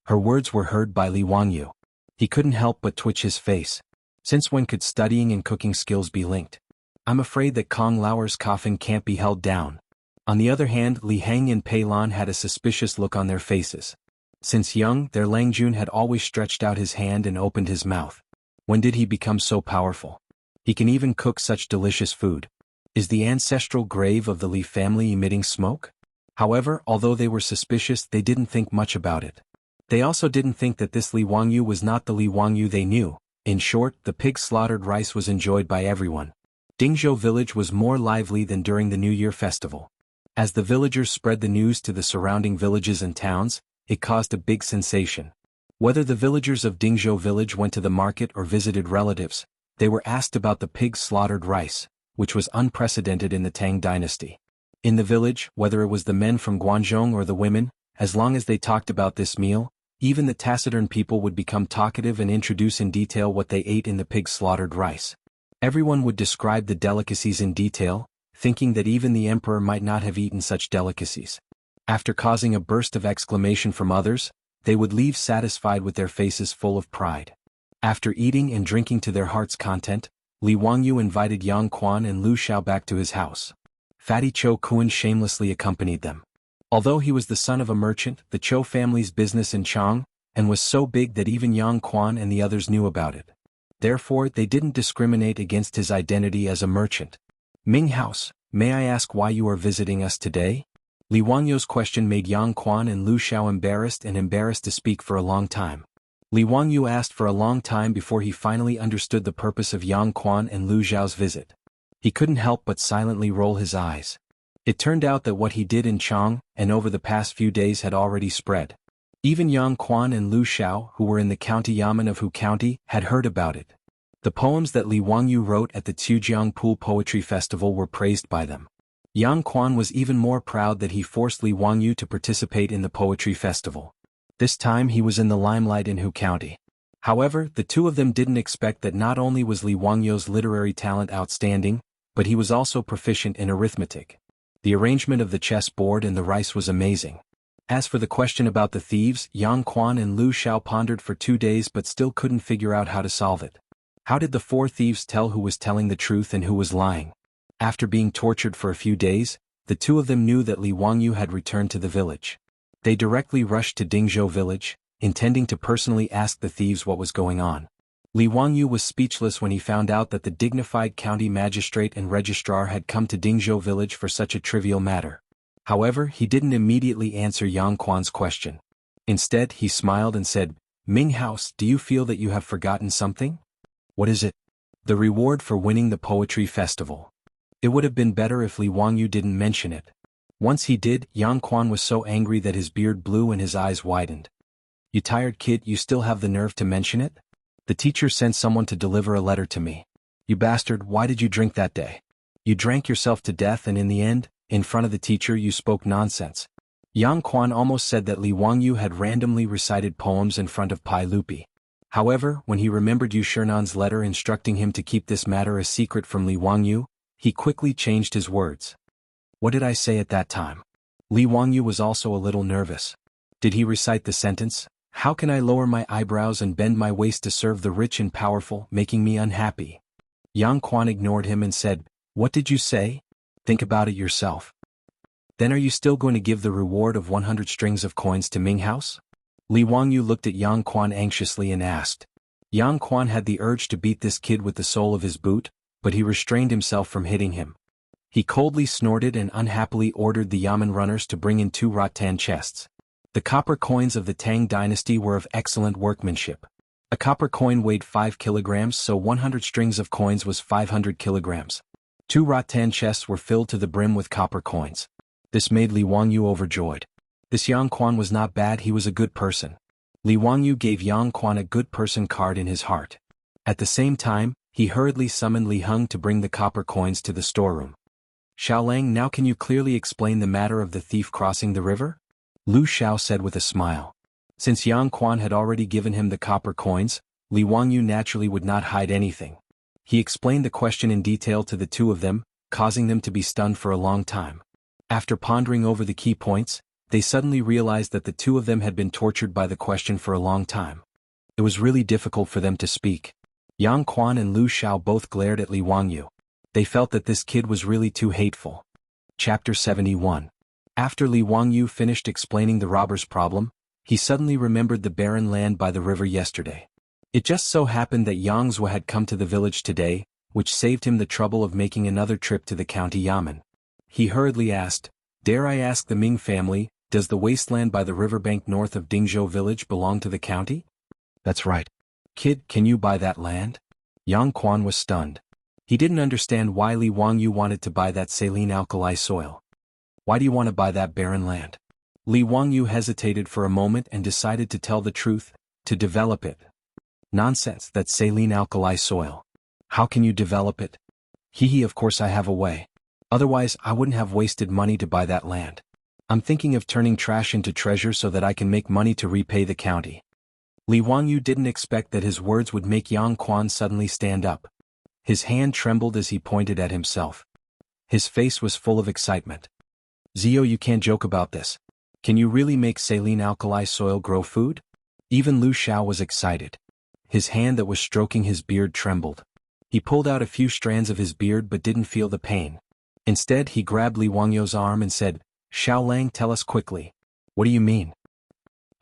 Her words were heard by Li Wangyou. He couldn't help but twitch his face. Since when could studying and cooking skills be linked? I'm afraid that Kong Lauer's coffin can't be held down. On the other hand, Li Heng and Pei Lan had a suspicious look on their faces. Since young, their Lang Jun had always stretched out his hand and opened his mouth. When did he become so powerful? He can even cook such delicious food. Is the ancestral grave of the Li family emitting smoke? However, although they were suspicious, they didn't think much about it. They also didn't think that this Li Wangyou was not the Li Wangyou they knew. In short, the pig slaughtered rice was enjoyed by everyone. Dingzhou village was more lively than during the New Year festival. As the villagers spread the news to the surrounding villages and towns, it caused a big sensation. Whether the villagers of Dingzhou village went to the market or visited relatives, they were asked about the pig slaughtered rice, which was unprecedented in the Tang dynasty. In the village, whether it was the men from Guangzhou or the women, as long as they talked about this meal, even the taciturn people would become talkative and introduce in detail what they ate in the pig slaughtered rice. Everyone would describe the delicacies in detail, thinking that even the emperor might not have eaten such delicacies. After causing a burst of exclamation from others, they would leave satisfied with their faces full of pride. After eating and drinking to their heart's content, Li Wangyou invited Yang Quan and Lu Xiao back to his house. Fatty Chou Kuan shamelessly accompanied them. Although he was the son of a merchant, the Chou family's business in Chang, and was so big that even Yang Quan and the others knew about it. Therefore, they didn't discriminate against his identity as a merchant. Ming House, may I ask why you are visiting us today? Li Wangyou's question made Yang Quan and Lu Xiao embarrassed to speak for a long time. Li Wangyou asked for a long time before he finally understood the purpose of Yang Quan and Lu Xiao's visit. He couldn't help but silently roll his eyes. It turned out that what he did in Chang and over the past few days had already spread. Even Yang Quan and Lu Xiao, who were in the county yamen of Hu County, had heard about it. The poems that Li Wangyou wrote at the Zhujiang Pool Poetry Festival were praised by them. Yang Quan was even more proud that he forced Li Wangyou to participate in the poetry festival. This time he was in the limelight in Hu County. However, the two of them didn't expect that not only was Li Wangyou's literary talent outstanding, but he was also proficient in arithmetic. The arrangement of the chess board and the rice was amazing. As for the question about the thieves, Yang Quan and Lu Xiao pondered for 2 days but still couldn't figure out how to solve it. How did the 4 thieves tell who was telling the truth and who was lying? After being tortured for a few days, the two of them knew that Li Wangyou had returned to the village. They directly rushed to Dingzhou village, intending to personally ask the thieves what was going on. Li Wangyou was speechless when he found out that the dignified county magistrate and registrar had come to Dingzhou village for such a trivial matter. However, he didn't immediately answer Yang Quan's question. Instead, he smiled and said, "Ming House, do you feel that you have forgotten something? What is it? The reward for winning the poetry festival. It would have been better if Li Wangyu didn't mention it. Once he did, Yang Quan was so angry that his beard blew and his eyes widened. You tired kid, you still have the nerve to mention it? The teacher sent someone to deliver a letter to me. You bastard, why did you drink that day? You drank yourself to death and in the end, in front of the teacher you spoke nonsense. Yang Quan almost said that Li Wangyu had randomly recited poems in front of Pai Lupi. However, when he remembered Yu Shernan's letter instructing him to keep this matter a secret from Li Wangyu, he quickly changed his words. What did I say at that time? Li Wangyu was also a little nervous. Did he recite the sentence, "How can I lower my eyebrows and bend my waist to serve the rich and powerful, making me unhappy?" Yang Quan ignored him and said, "What did you say? Think about it yourself." Then are you still going to give the reward of 100 strings of coins to Ming House? Li Wangyu looked at Yang Quan anxiously and asked. Yang Quan had the urge to beat this kid with the sole of his boot, but he restrained himself from hitting him. He coldly snorted and unhappily ordered the Yamen runners to bring in 2 rattan chests. The copper coins of the Tang dynasty were of excellent workmanship. A copper coin weighed 5 kilograms, so 100 strings of coins was 500 kilograms. 2 rattan chests were filled to the brim with copper coins. This made Li Wangyu overjoyed. This Yang Quan was not bad, he was a good person. Li Wangyu gave Yang Quan a good person card in his heart. At the same time, he hurriedly summoned Li Heng to bring the copper coins to the storeroom. Xiaolang, now can you clearly explain the matter of the thief crossing the river? Lu Xiao said with a smile. Since Yang Quan had already given him the copper coins, Li Wangyu naturally would not hide anything. He explained the question in detail to the 2 of them, causing them to be stunned for a long time. After pondering over the key points, they suddenly realized that the 2 of them had been tortured by the question for a long time. It was really difficult for them to speak. Yang Quan and Lu Xiao both glared at Li Wangyu. They felt that this kid was really too hateful. Chapter 71. After Li Wangyu finished explaining the robber's problem, he suddenly remembered the barren land by the river yesterday. It just so happened that Yang Zhua had come to the village today, which saved him the trouble of making another trip to the county Yamen. He hurriedly asked, "Dare I ask the Ming family, does the wasteland by the riverbank north of Dingzhou village belong to the county?" "That's right. Kid, can you buy that land?" Yang Quan was stunned. He didn't understand why Li Wangyu wanted to buy that saline alkali soil. "Why do you want to buy that barren land?" Li Wangyu hesitated for a moment and decided to tell the truth, to develop it. "Nonsense, that saline alkali soil. How can you develop it?" Hee, of course I have a way. Otherwise I wouldn't have wasted money to buy that land. I'm thinking of turning trash into treasure so that I can make money to repay the county. Li Wangyu didn't expect that his words would make Yang Quan suddenly stand up. His hand trembled as he pointed at himself. His face was full of excitement. "Zio, you can't joke about this. Can you really make saline alkali soil grow food?" Even Lu Xiao was excited. His hand that was stroking his beard trembled. He pulled out a few strands of his beard but didn't feel the pain. Instead he grabbed Li Wangyu's arm and said, "Xiaolang, tell us quickly. What do you mean?"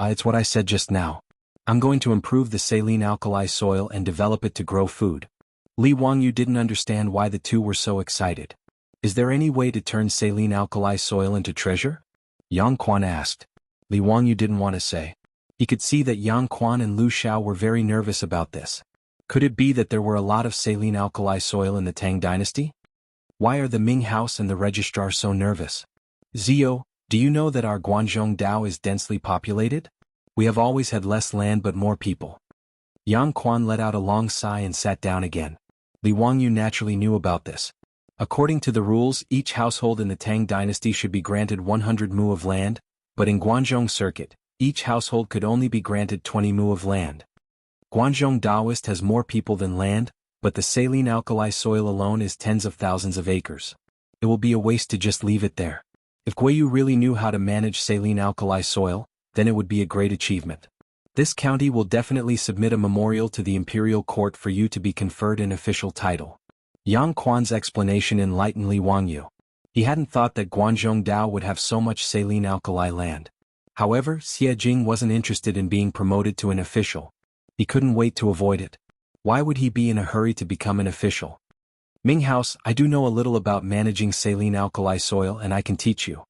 It's what I said just now. I'm going to improve the saline alkali soil and develop it to grow food." Li Wangyu didn't understand why the 2 were so excited. "Is there any way to turn saline alkali soil into treasure?" Yang Quan asked. Li Wangyu didn't want to say. He could see that Yang Quan and Lu Xiao were very nervous about this. Could it be that there were a lot of saline alkali soil in the Tang dynasty? Why are the Ming house and the registrar so nervous? "Zio, do you know that our Guanzhong Dao is densely populated? We have always had less land but more people." Yang Quan let out a long sigh and sat down again. Li Wangyu naturally knew about this. According to the rules, each household in the Tang dynasty should be granted 100 mu of land, but in Guanzhong circuit, each household could only be granted 20 mu of land. Guanzhong Daoist has more people than land, but the saline alkali soil alone is tens of thousands of acres. It will be a waste to just leave it there. If Guiyu really knew how to manage saline alkali soil, then it would be a great achievement. This county will definitely submit a memorial to the imperial court for you to be conferred an official title. Yang Quan's explanation enlightened Li Wangyu. He hadn't thought that Guanzhong Dao would have so much saline alkali land. However, Xie Jing wasn't interested in being promoted to an official. He couldn't wait to avoid it. Why would he be in a hurry to become an official? "Ming House, I do know a little about managing saline alkali soil and I can teach you.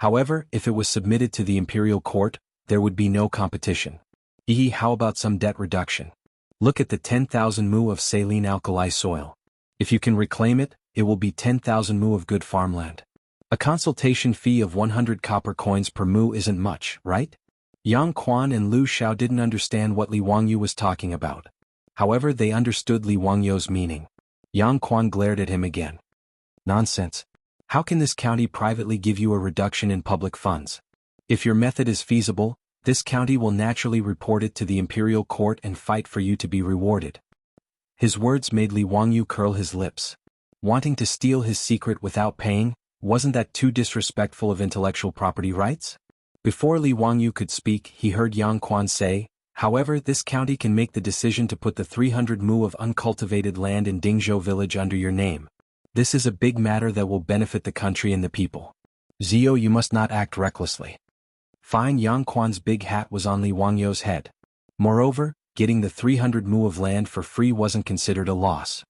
However, if it was submitted to the imperial court, there would be no competition." How about some debt reduction? Look at the 10,000 mu of saline alkali soil. If you can reclaim it, it will be 10,000 mu of good farmland. A consultation fee of 100 copper coins per mu isn't much, right? Yang Quan and Lu Xiao didn't understand what Li Wangyu was talking about. However, they understood Li Wangyu's meaning. Yang Quan glared at him again. Nonsense. How can this county privately give you a reduction in public funds? If your method is feasible, this county will naturally report it to the imperial court and fight for you to be rewarded. His words made Li Wangyu curl his lips. Wanting to steal his secret without paying, wasn't that too disrespectful of intellectual property rights? Before Li Wangyu could speak, he heard Yang Quan say, however, this county can make the decision to put the 300 mu of uncultivated land in Dingzhou village under your name. This is a big matter that will benefit the country and the people. Zio, you must not act recklessly. Fine. Yang Quan's big hat was on Li Wangyu's head. Moreover, getting the 300 mu of land for free wasn't considered a loss.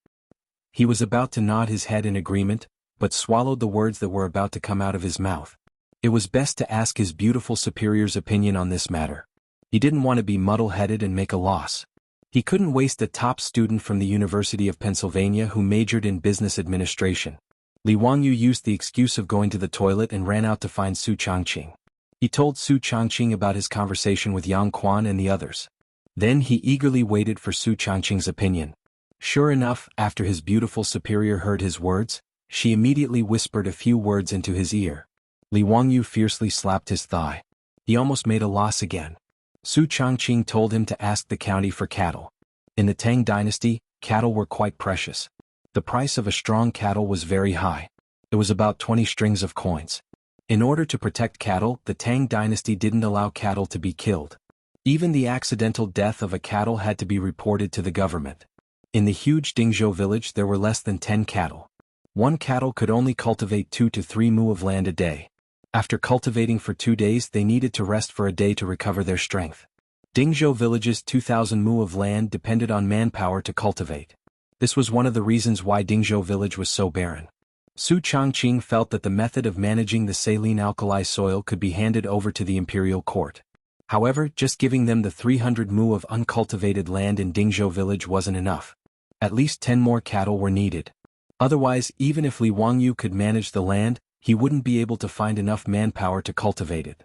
He was about to nod his head in agreement, but swallowed the words that were about to come out of his mouth. It was best to ask his beautiful superior's opinion on this matter. He didn't want to be muddle-headed and make a loss. He couldn't waste a top student from the University of Pennsylvania who majored in business administration. Li Wangyu used the excuse of going to the toilet and ran out to find Su Changqing. He told Su Changqing about his conversation with Yang Quan and the others. Then he eagerly waited for Su Changqing's opinion. Sure enough, after his beautiful superior heard his words, she immediately whispered a few words into his ear. Li Wangyu fiercely slapped his thigh. He almost made a loss again. Su Changqing told him to ask the county for cattle. In the Tang dynasty, cattle were quite precious. The price of a strong cattle was very high. It was about 20 strings of coins. In order to protect cattle, the Tang dynasty didn't allow cattle to be killed. Even the accidental death of a cattle had to be reported to the government. In the huge Dingzhou village there were less than 10 cattle. One cattle could only cultivate 2 to 3 mu of land a day. After cultivating for 2 days they needed to rest for a day to recover their strength. Dingzhou village's 2,000 mu of land depended on manpower to cultivate. This was one of the reasons why Dingzhou village was so barren. Su Changqing felt that the method of managing the saline alkali soil could be handed over to the imperial court. However, just giving them the 300 mu of uncultivated land in Dingzhou village wasn't enough. At least 10 more cattle were needed. Otherwise, even if Li Wangyu could manage the land, he wouldn't be able to find enough manpower to cultivate it.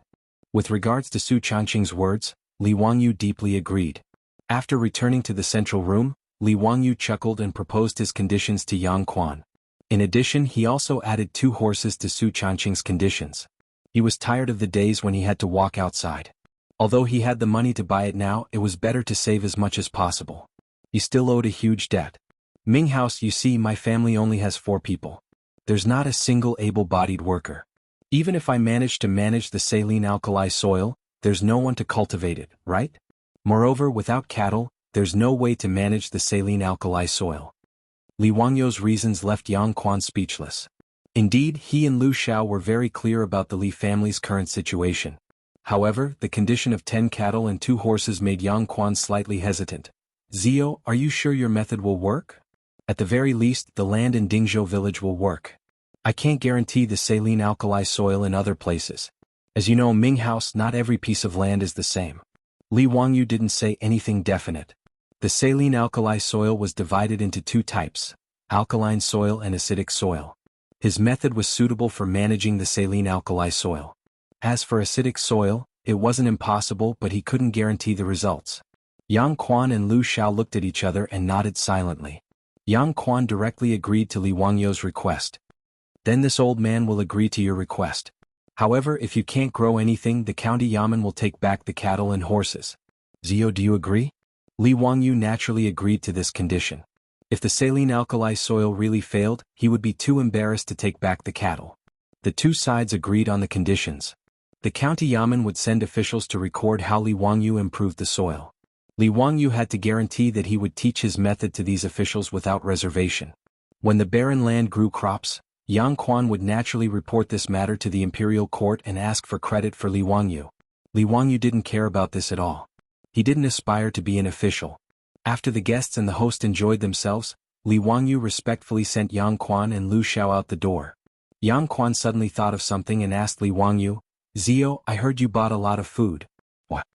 With regards to Su Changqing's words, Li Wangyu deeply agreed. After returning to the central room, Li Wangyu chuckled and proposed his conditions to Yang Quan. In addition, he also added 2 horses to Su Changqing's conditions. He was tired of the days when he had to walk outside. Although he had the money to buy it now, it was better to save as much as possible. He still owed a huge debt. Ming House, you see, my family only has 4 people. There's not a single able-bodied worker. Even if I manage to manage the saline alkali soil, there's no one to cultivate it, right? Moreover, without cattle, there's no way to manage the saline alkali soil. Li Wangyu's reasons left Yang Quan speechless. Indeed, he and Lu Xiao were very clear about the Li family's current situation. However, the condition of 10 cattle and 2 horses made Yang Quan slightly hesitant. Zio, are you sure your method will work? At the very least, the land in Dingzhou village will work. I can't guarantee the saline alkali soil in other places. As you know, Ming House, not every piece of land is the same. Li Wangyu didn't say anything definite. The saline alkali soil was divided into 2 types, alkaline soil and acidic soil. His method was suitable for managing the saline alkali soil. As for acidic soil, it wasn't impossible, but he couldn't guarantee the results. Yang Quan and Lu Xiao looked at each other and nodded silently. Yang Quan directly agreed to Li Wangyu's request. Then this old man will agree to your request. However, if you can't grow anything, the county yamen will take back the cattle and horses. Zio, do you agree? Li Wangyu naturally agreed to this condition. If the saline alkali soil really failed, he would be too embarrassed to take back the cattle. The 2 sides agreed on the conditions. The county yamen would send officials to record how Li Wangyu improved the soil. Li Wangyu had to guarantee that he would teach his method to these officials without reservation. When the barren land grew crops, Yang Quan would naturally report this matter to the imperial court and ask for credit for Li Wangyu. Li Wangyu didn't care about this at all. He didn't aspire to be an official. After the guests and the host enjoyed themselves, Li Wangyu respectfully sent Yang Quan and Lu Xiao out the door. Yang Quan suddenly thought of something and asked Li Wangyu, Zio, I heard you bought a lot of food. What?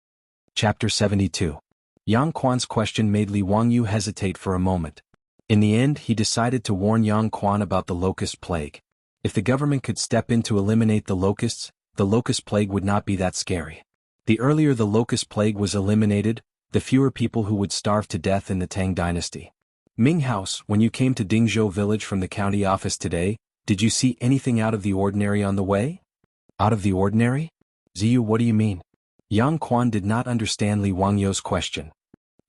Chapter 72. Yang Quan's question made Li Wangyu hesitate for a moment. In the end, he decided to warn Yang Quan about the locust plague. If the government could step in to eliminate the locust plague would not be that scary. The earlier the locust plague was eliminated, the fewer people who would starve to death in the Tang dynasty. Ming House, when you came to Dingzhou village from the county office today, did you see anything out of the ordinary on the way? Out of the ordinary? Ziyu, what do you mean? Yang Quan did not understand Li Wangyu's question.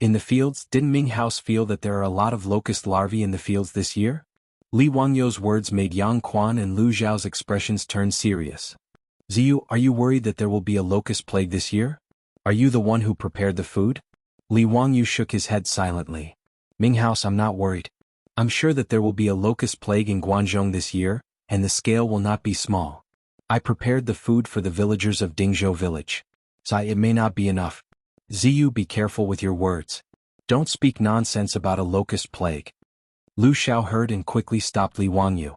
In the fields, didn't Ming House feel that there are a lot of locust larvae in the fields this year? Li Wangyu's words made Yang Quan and Lu Zhao's expressions turn serious. Ziyu, are you worried that there will be a locust plague this year? Are you the one who prepared the food? Li Wangyu shook his head silently. Ming House, I'm not worried. I'm sure that there will be a locust plague in Guangzhou this year, and the scale will not be small. I prepared the food for the villagers of Dingzhou village. It may not be enough. Ziyu, be careful with your words. Don't speak nonsense about a locust plague. Lu Xiao heard and quickly stopped Li Wangyu.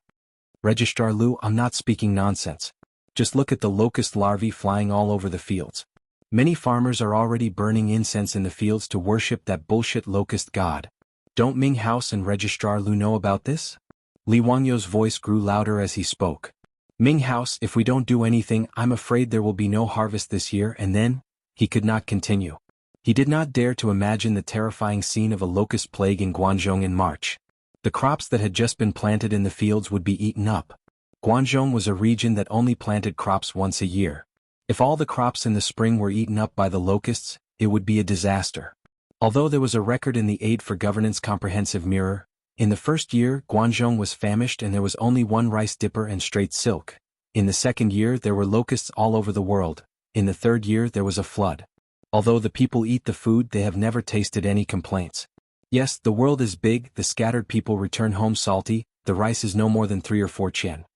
Registrar Lu, I'm not speaking nonsense. Just look at the locust larvae flying all over the fields. Many farmers are already burning incense in the fields to worship that bullshit locust god. Don't Ming House and Registrar Lu know about this? Li Wangyu's voice grew louder as he spoke. Ming House, if we don't do anything, I'm afraid there will be no harvest this year, and then, he could not continue. He did not dare to imagine the terrifying scene of a locust plague in Guangzhou in March. The crops that had just been planted in the fields would be eaten up. Guangzhou was a region that only planted crops once a year. If all the crops in the spring were eaten up by the locusts, it would be a disaster. Although there was a record in the Aid for Governance Comprehensive Mirror, in the first year Guangzhou was famished and there was only one rice dipper and straight silk. In the second year there were locusts all over the world. In the third year there was a flood. Although the people eat the food, they have never tasted any complaints. Yes, the world is big, the scattered people return home salty, the rice is no more than 3 or 4 chen.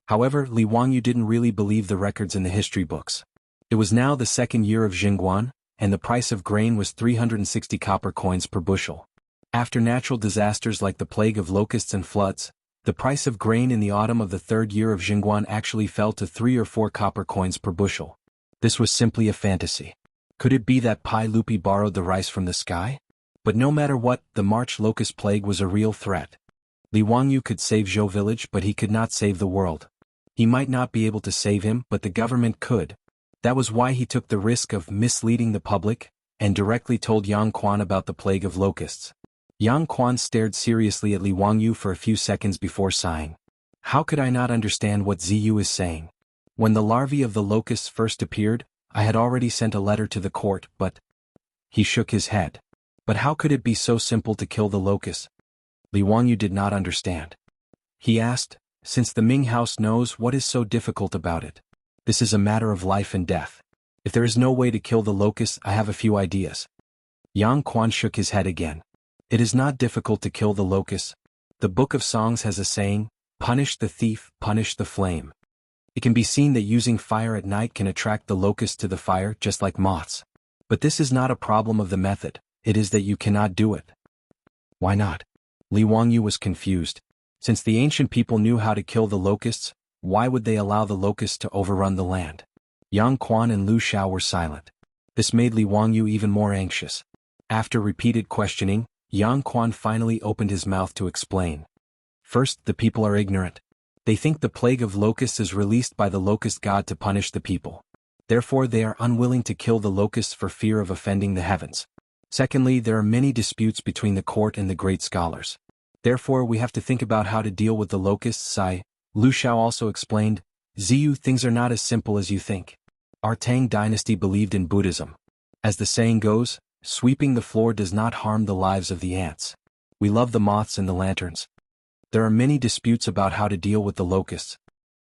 However, Li Wangyu didn't really believe the records in the history books. It was now the second year of Xinguan, and the price of grain was 360 copper coins per bushel. After natural disasters like the plague of locusts and floods, the price of grain in the autumn of the third year of Xinguan actually fell to 3 or 4 copper coins per bushel. This was simply a fantasy. Could it be that Pai Lupi borrowed the rice from the sky? But no matter what, the March locust plague was a real threat. Li Wangyu could save Zhou village, but he could not save the world. He might not be able to save him, but the government could. That was why he took the risk of misleading the public, and directly told Yang Quan about the plague of locusts. Yang Quan stared seriously at Li Wangyu for a few seconds before sighing. How could I not understand what Ziyu is saying? When the larvae of the locusts first appeared, I had already sent a letter to the court, but... He shook his head. But how could it be so simple to kill the locusts? Li Wangyu did not understand. He asked, since the Ming House knows, what is so difficult about it? This is a matter of life and death. If there is no way to kill the locusts, I have a few ideas. Yang Quan shook his head again. It is not difficult to kill the locusts. The Book of Songs has a saying, punish the thief, punish the flame. It can be seen that using fire at night can attract the locusts to the fire just like moths. But this is not a problem of the method, it is that you cannot do it. Why not? Li Wangyu was confused. Since the ancient people knew how to kill the locusts, why would they allow the locusts to overrun the land? Yang Quan and Lu Xiao were silent. This made Li Wangyu even more anxious. After repeated questioning, Yang Quan finally opened his mouth to explain. First, the people are ignorant. They think the plague of locusts is released by the locust god to punish the people. Therefore they are unwilling to kill the locusts for fear of offending the heavens. Secondly, there are many disputes between the court and the great scholars. Therefore we have to think about how to deal with the locusts. Lu Xiao also explained, Ziyu, things are not as simple as you think. Our Tang dynasty believed in Buddhism. As the saying goes, sweeping the floor does not harm the lives of the ants. We love the moths and the lanterns. There are many disputes about how to deal with the locusts.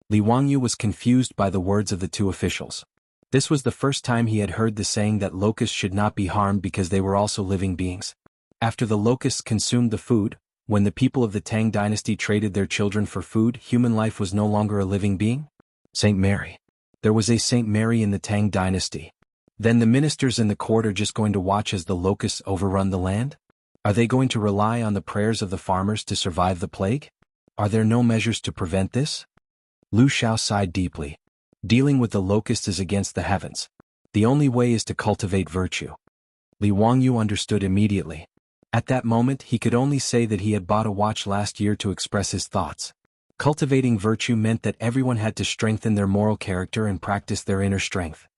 Li Wangyu was confused by the words of the two officials. This was the first time he had heard the saying that locusts should not be harmed because they were also living beings. After the locusts consumed the food, when the people of the Tang dynasty traded their children for food, human life was no longer a living being? Saint Mary. There was a Saint Mary in the Tang dynasty. Then the ministers in the court are just going to watch as the locusts overrun the land? Are they going to rely on the prayers of the farmers to survive the plague? Are there no measures to prevent this? Lu Xiao sighed deeply. Dealing with the locusts is against the heavens. The only way is to cultivate virtue. Li Wangyu understood immediately. At that moment he could only say that he had bought a watch last year to express his thoughts. Cultivating virtue meant that everyone had to strengthen their moral character and practice their inner strength.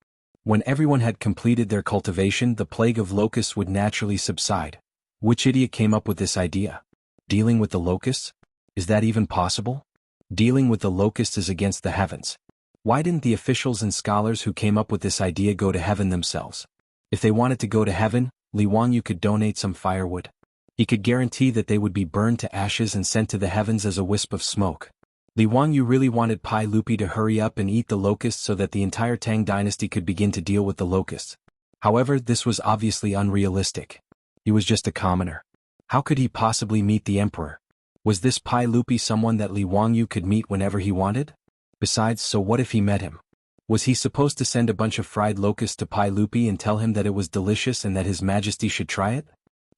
When everyone had completed their cultivation, the plague of locusts would naturally subside. Which idiot came up with this idea? Dealing with the locusts? Is that even possible? Dealing with the locusts is against the heavens. Why didn't the officials and scholars who came up with this idea go to heaven themselves? If they wanted to go to heaven, Li Wangyu could donate some firewood. He could guarantee that they would be burned to ashes and sent to the heavens as a wisp of smoke. Li Wangyu really wanted Pai Lupi to hurry up and eat the locusts so that the entire Tang dynasty could begin to deal with the locusts. However, this was obviously unrealistic. He was just a commoner. How could he possibly meet the emperor? Was this Pai Lupi someone that Li Wangyu could meet whenever he wanted? Besides, so what if he met him? Was he supposed to send a bunch of fried locusts to Pai Lupi and tell him that it was delicious and that His Majesty should try it?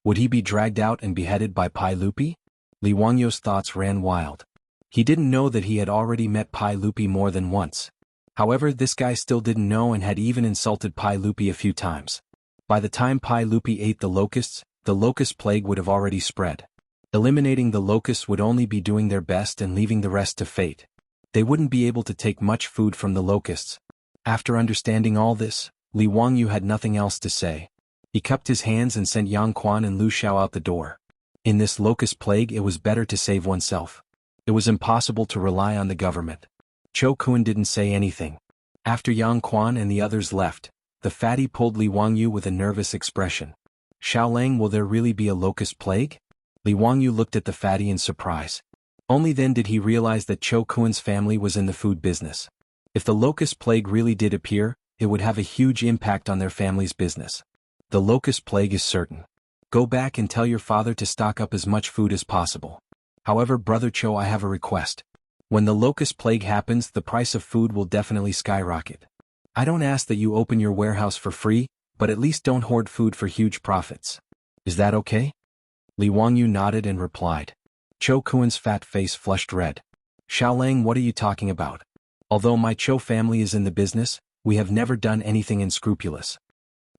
Would he be dragged out and beheaded by Pai Lupi? Li Wangyu's thoughts ran wild. He didn't know that he had already met Pai Lupi more than once. However, this guy still didn't know and had even insulted Pai Lupi a few times. By the time Pai Lupi ate the locust plague would have already spread. Eliminating the locusts would only be doing their best and leaving the rest to fate. They wouldn't be able to take much food from the locusts. After understanding all this, Li Wangyu had nothing else to say. He cupped his hands and sent Yang Quan and Lu Xiao out the door. In this locust plague it was better to save oneself. It was impossible to rely on the government. Cho Kun didn't say anything. After Yang Quan and the others left, the fatty pulled Li Wangyu with a nervous expression. Xiaolang, will there really be a locust plague? Li Wangyu looked at the fatty in surprise. Only then did he realize that Cho Kun's family was in the food business. If the locust plague really did appear, it would have a huge impact on their family's business. The locust plague is certain. Go back and tell your father to stock up as much food as possible. However, Brother Cho, I have a request. When the locust plague happens, the price of food will definitely skyrocket. I don't ask that you open your warehouse for free, but at least don't hoard food for huge profits. Is that okay? Li Wangyu nodded and replied. Cho Kun's fat face flushed red. Xiaolang, what are you talking about? Although my Cho family is in the business, we have never done anything unscrupulous.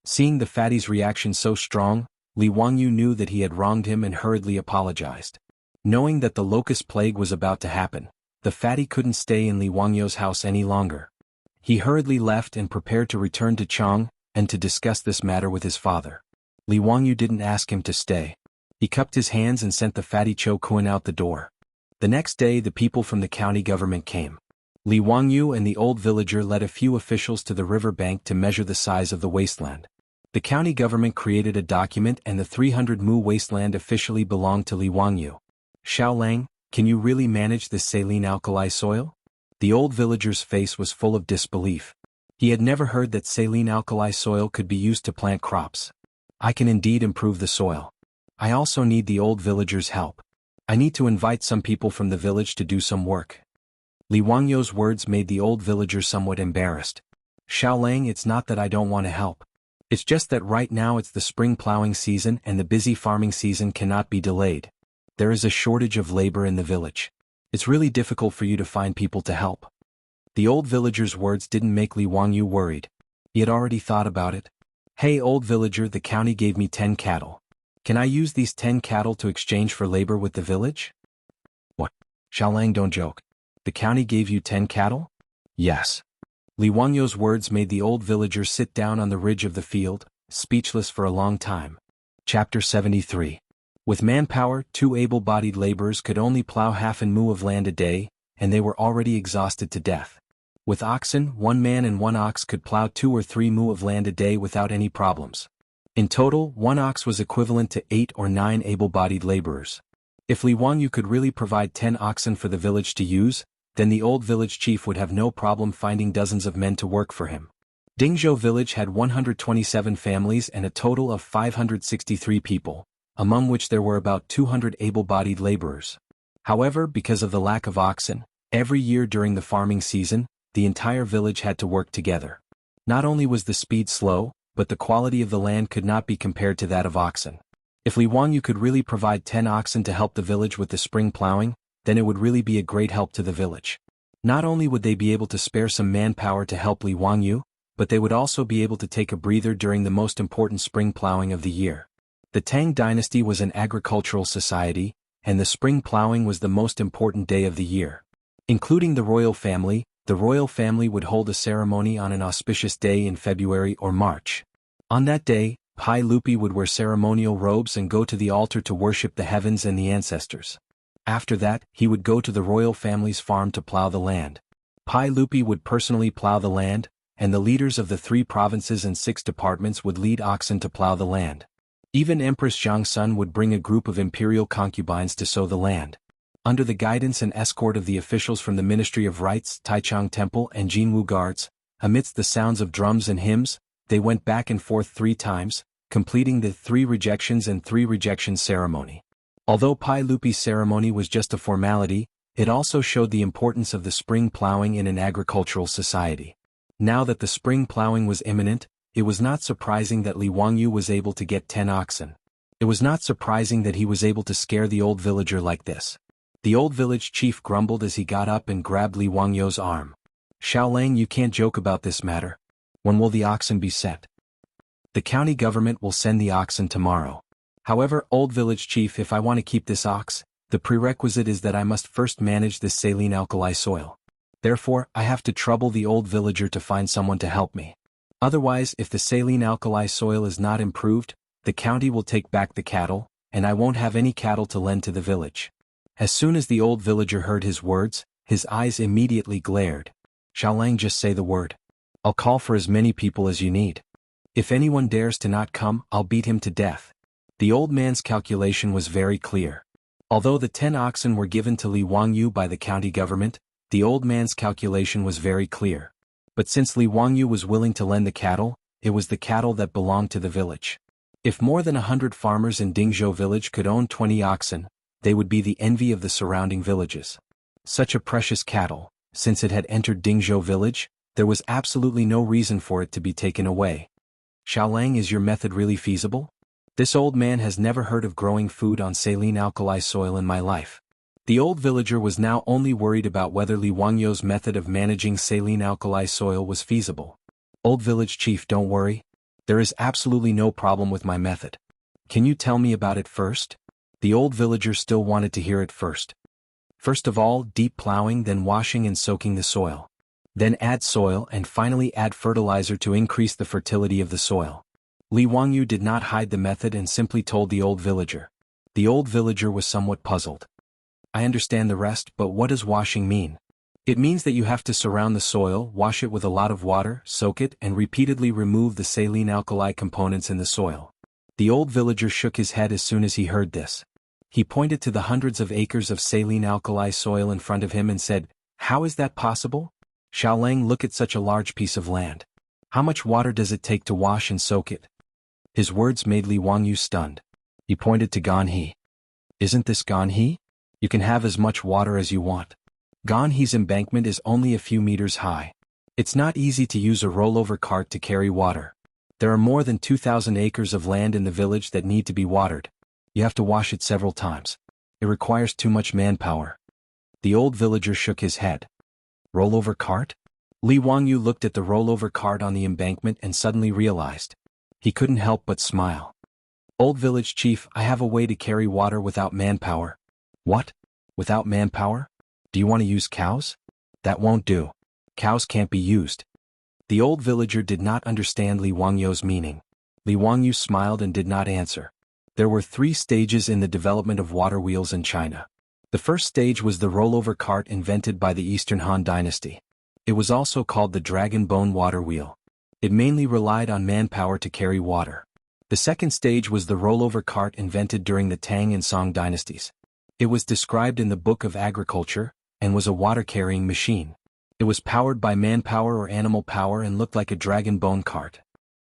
Seeing the fatty's reaction so strong, Li Wangyu knew that he had wronged him and hurriedly apologized. Knowing that the locust plague was about to happen, the fatty couldn't stay in Li Wangyu's house any longer. He hurriedly left and prepared to return to Chang and to discuss this matter with his father. Li Wangyu didn't ask him to stay. He cupped his hands and sent the fatty Cho Kun out the door. The next day the people from the county government came. Li Wangyu and the old villager led a few officials to the river bank to measure the size of the wasteland. The county government created a document and the 300 mu wasteland officially belonged to Li Wangyu. Xiaolang, can you really manage this saline alkali soil? The old villager's face was full of disbelief. He had never heard that saline alkali soil could be used to plant crops. I can indeed improve the soil. I also need the old villager's help. I need to invite some people from the village to do some work. Li Wangyu's words made the old villager somewhat embarrassed. Xiaolang, it's not that I don't want to help. It's just that right now it's the spring plowing season and the busy farming season cannot be delayed. There is a shortage of labor in the village. It's really difficult for you to find people to help. The old villager's words didn't make Li Wangyu worried. He had already thought about it. Hey old villager, the county gave me 10 cattle. Can I use these 10 cattle to exchange for labor with the village? What? Xiaolang, don't joke. The county gave you 10 cattle? Yes. Li Wangyu's words made the old villager sit down on the ridge of the field, speechless for a long time. Chapter 73. With manpower, 2 able-bodied laborers could only plow half an mu of land a day, and they were already exhausted to death. With oxen, 1 man and 1 ox could plow 2 or 3 mu of land a day without any problems. In total, 1 ox was equivalent to 8 or 9 able-bodied laborers. If Li Wangyu could really provide 10 oxen for the village to use, then the old village chief would have no problem finding dozens of men to work for him. Dingzhou village had 127 families and a total of 563 people, among which there were about 200 able-bodied laborers. However, because of the lack of oxen, every year during the farming season, the entire village had to work together. Not only was the speed slow, but the quality of the land could not be compared to that of oxen. If Li Wangyu could really provide 10 oxen to help the village with the spring plowing, then it would really be a great help to the village. Not only would they be able to spare some manpower to help Li Wangyu, but they would also be able to take a breather during the most important spring plowing of the year. The Tang dynasty was an agricultural society, and the spring plowing was the most important day of the year. Including the royal family would hold a ceremony on an auspicious day in February or March. On that day, Pai Lupi would wear ceremonial robes and go to the altar to worship the heavens and the ancestors. After that, he would go to the royal family's farm to plow the land. Pai Lupi would personally plow the land, and the leaders of the 3 provinces and 6 departments would lead oxen to plow the land. Even Empress Xianxia would bring a group of imperial concubines to sow the land. Under the guidance and escort of the officials from the Ministry of Rites, Taichung Temple and Jianghu guards, amidst the sounds of drums and hymns, they went back and forth 3 times, completing the 3 rejections and 3 rejections ceremony. Although Pai Lupi's ceremony was just a formality, it also showed the importance of the spring plowing in an agricultural society. Now that the spring plowing was imminent, it was not surprising that Li Wangyu was able to get 10 oxen. It was not surprising that he was able to scare the old villager like this. The old village chief grumbled as he got up and grabbed Li Wangyu's arm. "Xiaolang, you can't joke about this matter. When will the oxen be sent?" "The county government will send the oxen tomorrow. However, old village chief, if I want to keep this ox, the prerequisite is that I must first manage this saline alkali soil. Therefore, I have to trouble the old villager to find someone to help me. Otherwise, if the saline alkali soil is not improved, the county will take back the cattle, and I won't have any cattle to lend to the village." As soon as the old villager heard his words, his eyes immediately glared. "Xiaolang, just say the word. I'll call for as many people as you need. If anyone dares to not come, I'll beat him to death." The old man's calculation was very clear. Although the 10 oxen were given to Li Wangyu by the county government, the old man's calculation was very clear. But since Li Wangyu was willing to lend the cattle, it was the cattle that belonged to the village. If more than 100 farmers in Dingzhou village could own 20 oxen, they would be the envy of the surrounding villages. Such a precious cattle, since it had entered Dingzhou village, there was absolutely no reason for it to be taken away. "Xiaolang, is your method really feasible? This old man has never heard of growing food on saline alkali soil in my life." The old villager was now only worried about whether Li Wangyu's method of managing saline alkali soil was feasible. "Old village chief, don't worry. There is absolutely no problem with my method. Can you tell me about it first?" The old villager still wanted to hear it first. "First of all, deep plowing, then washing and soaking the soil. Then add soil and finally add fertilizer to increase the fertility of the soil." Li Wangyu did not hide the method and simply told the old villager. The old villager was somewhat puzzled. "I understand the rest, but what does washing mean?" "It means that you have to surround the soil, wash it with a lot of water, soak it, and repeatedly remove the saline alkali components in the soil." The old villager shook his head as soon as he heard this. He pointed to the hundreds of acres of saline alkali soil in front of him and said, "How is that possible? Xiaolang, look at such a large piece of land. How much water does it take to wash and soak it?" His words made Li Wangyu stunned. He pointed to Ganhe. "Isn't this Ganhe? You can have as much water as you want. Ganhe's embankment is only a few meters high. It's not easy to use a rollover cart to carry water. There are more than 2,000 acres of land in the village that need to be watered. You have to wash it several times. It requires too much manpower." The old villager shook his head. "Rollover cart?" Li Wangyu looked at the rollover cart on the embankment and suddenly realized. He couldn't help but smile. "Old village chief, I have a way to carry water without manpower." "What? Without manpower? Do you want to use cows?" "That won't do. Cows can't be used." The old villager did not understand Li Wangyu's meaning. Li Wangyu smiled and did not answer. There were 3 stages in the development of water wheels in China. The first stage was the rollover cart invented by the Eastern Han Dynasty. It was also called the dragon bone water wheel. It mainly relied on manpower to carry water. The second stage was the rollover cart invented during the Tang and Song dynasties. It was described in the Book of Agriculture, and was a water-carrying machine. It was powered by manpower or animal power and looked like a dragon bone cart.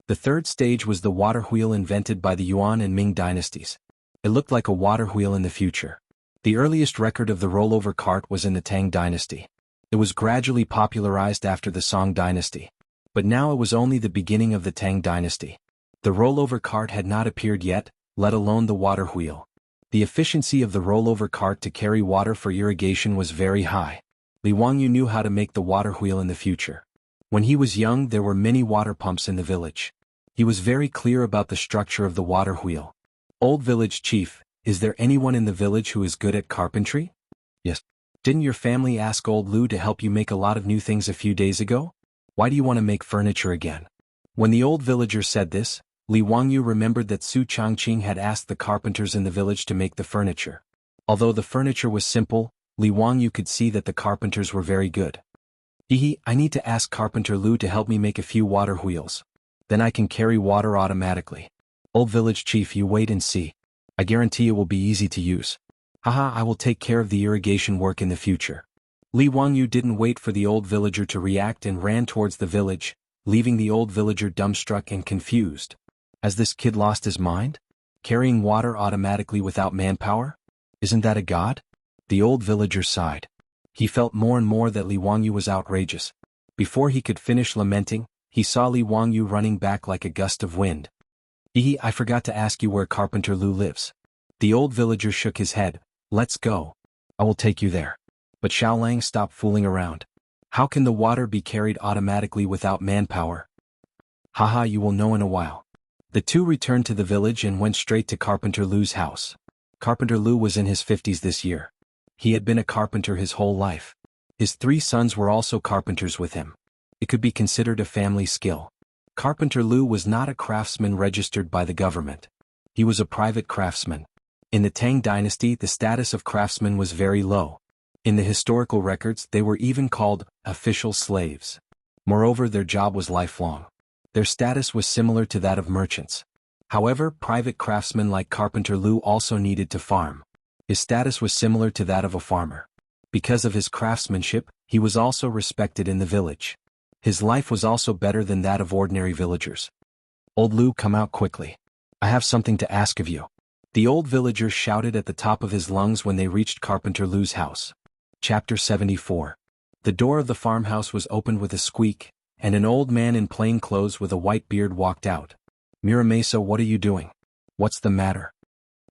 The third stage was the water wheel invented by the Yuan and Ming dynasties. It looked like a water wheel in the future. The earliest record of the rollover cart was in the Tang dynasty. It was gradually popularized after the Song dynasty. But now it was only the beginning of the Tang dynasty. The rollover cart had not appeared yet, let alone the water wheel. The efficiency of the rollover cart to carry water for irrigation was very high. Li Wangyu knew how to make the water wheel in the future. When he was young there were many water pumps in the village. He was very clear about the structure of the water wheel. Old village chief, is there anyone in the village who is good at carpentry? Yes. Didn't your family ask old Lu to help you make a lot of new things a few days ago? Why do you want to make furniture again? When the old villager said this, Li Wangyu remembered that Su Changqing had asked the carpenters in the village to make the furniture. Although the furniture was simple, Li Wangyu could see that the carpenters were very good. I need to ask Carpenter Lu to help me make a few water wheels. Then I can carry water automatically. Old village chief, you wait and see. I guarantee it will be easy to use. Haha, I will take care of the irrigation work in the future. Li Wangyu didn't wait for the old villager to react and ran towards the village, leaving the old villager dumbstruck and confused. Has this kid lost his mind? Carrying water automatically without manpower? Isn't that a god? The old villager sighed. He felt more and more that Li Wangyu was outrageous. Before he could finish lamenting, he saw Li Wangyu running back like a gust of wind. I forgot to ask you where Carpenter Lu lives. The old villager shook his head. Let's go. I will take you there. But Xiaolang stopped fooling around. How can the water be carried automatically without manpower? Haha, you will know in a while. The two returned to the village and went straight to Carpenter Lu's house. Carpenter Lu was in his 50s this year. He had been a carpenter his whole life. His 3 sons were also carpenters with him. It could be considered a family skill. Carpenter Lu was not a craftsman registered by the government. He was a private craftsman. In the Tang dynasty, the status of craftsmen was very low. In the historical records, they were even called official slaves. Moreover, their job was lifelong. Their status was similar to that of merchants. However, private craftsmen like Carpenter Lu also needed to farm. His status was similar to that of a farmer. Because of his craftsmanship, he was also respected in the village. His life was also better than that of ordinary villagers. Old Lu, come out quickly. I have something to ask of you. The old villager shouted at the top of his lungs when they reached Carpenter Lu's house. Chapter 74. The door of the farmhouse was opened with a squeak, and an old man in plain clothes with a white beard walked out. Muramasa, what are you doing? What's the matter?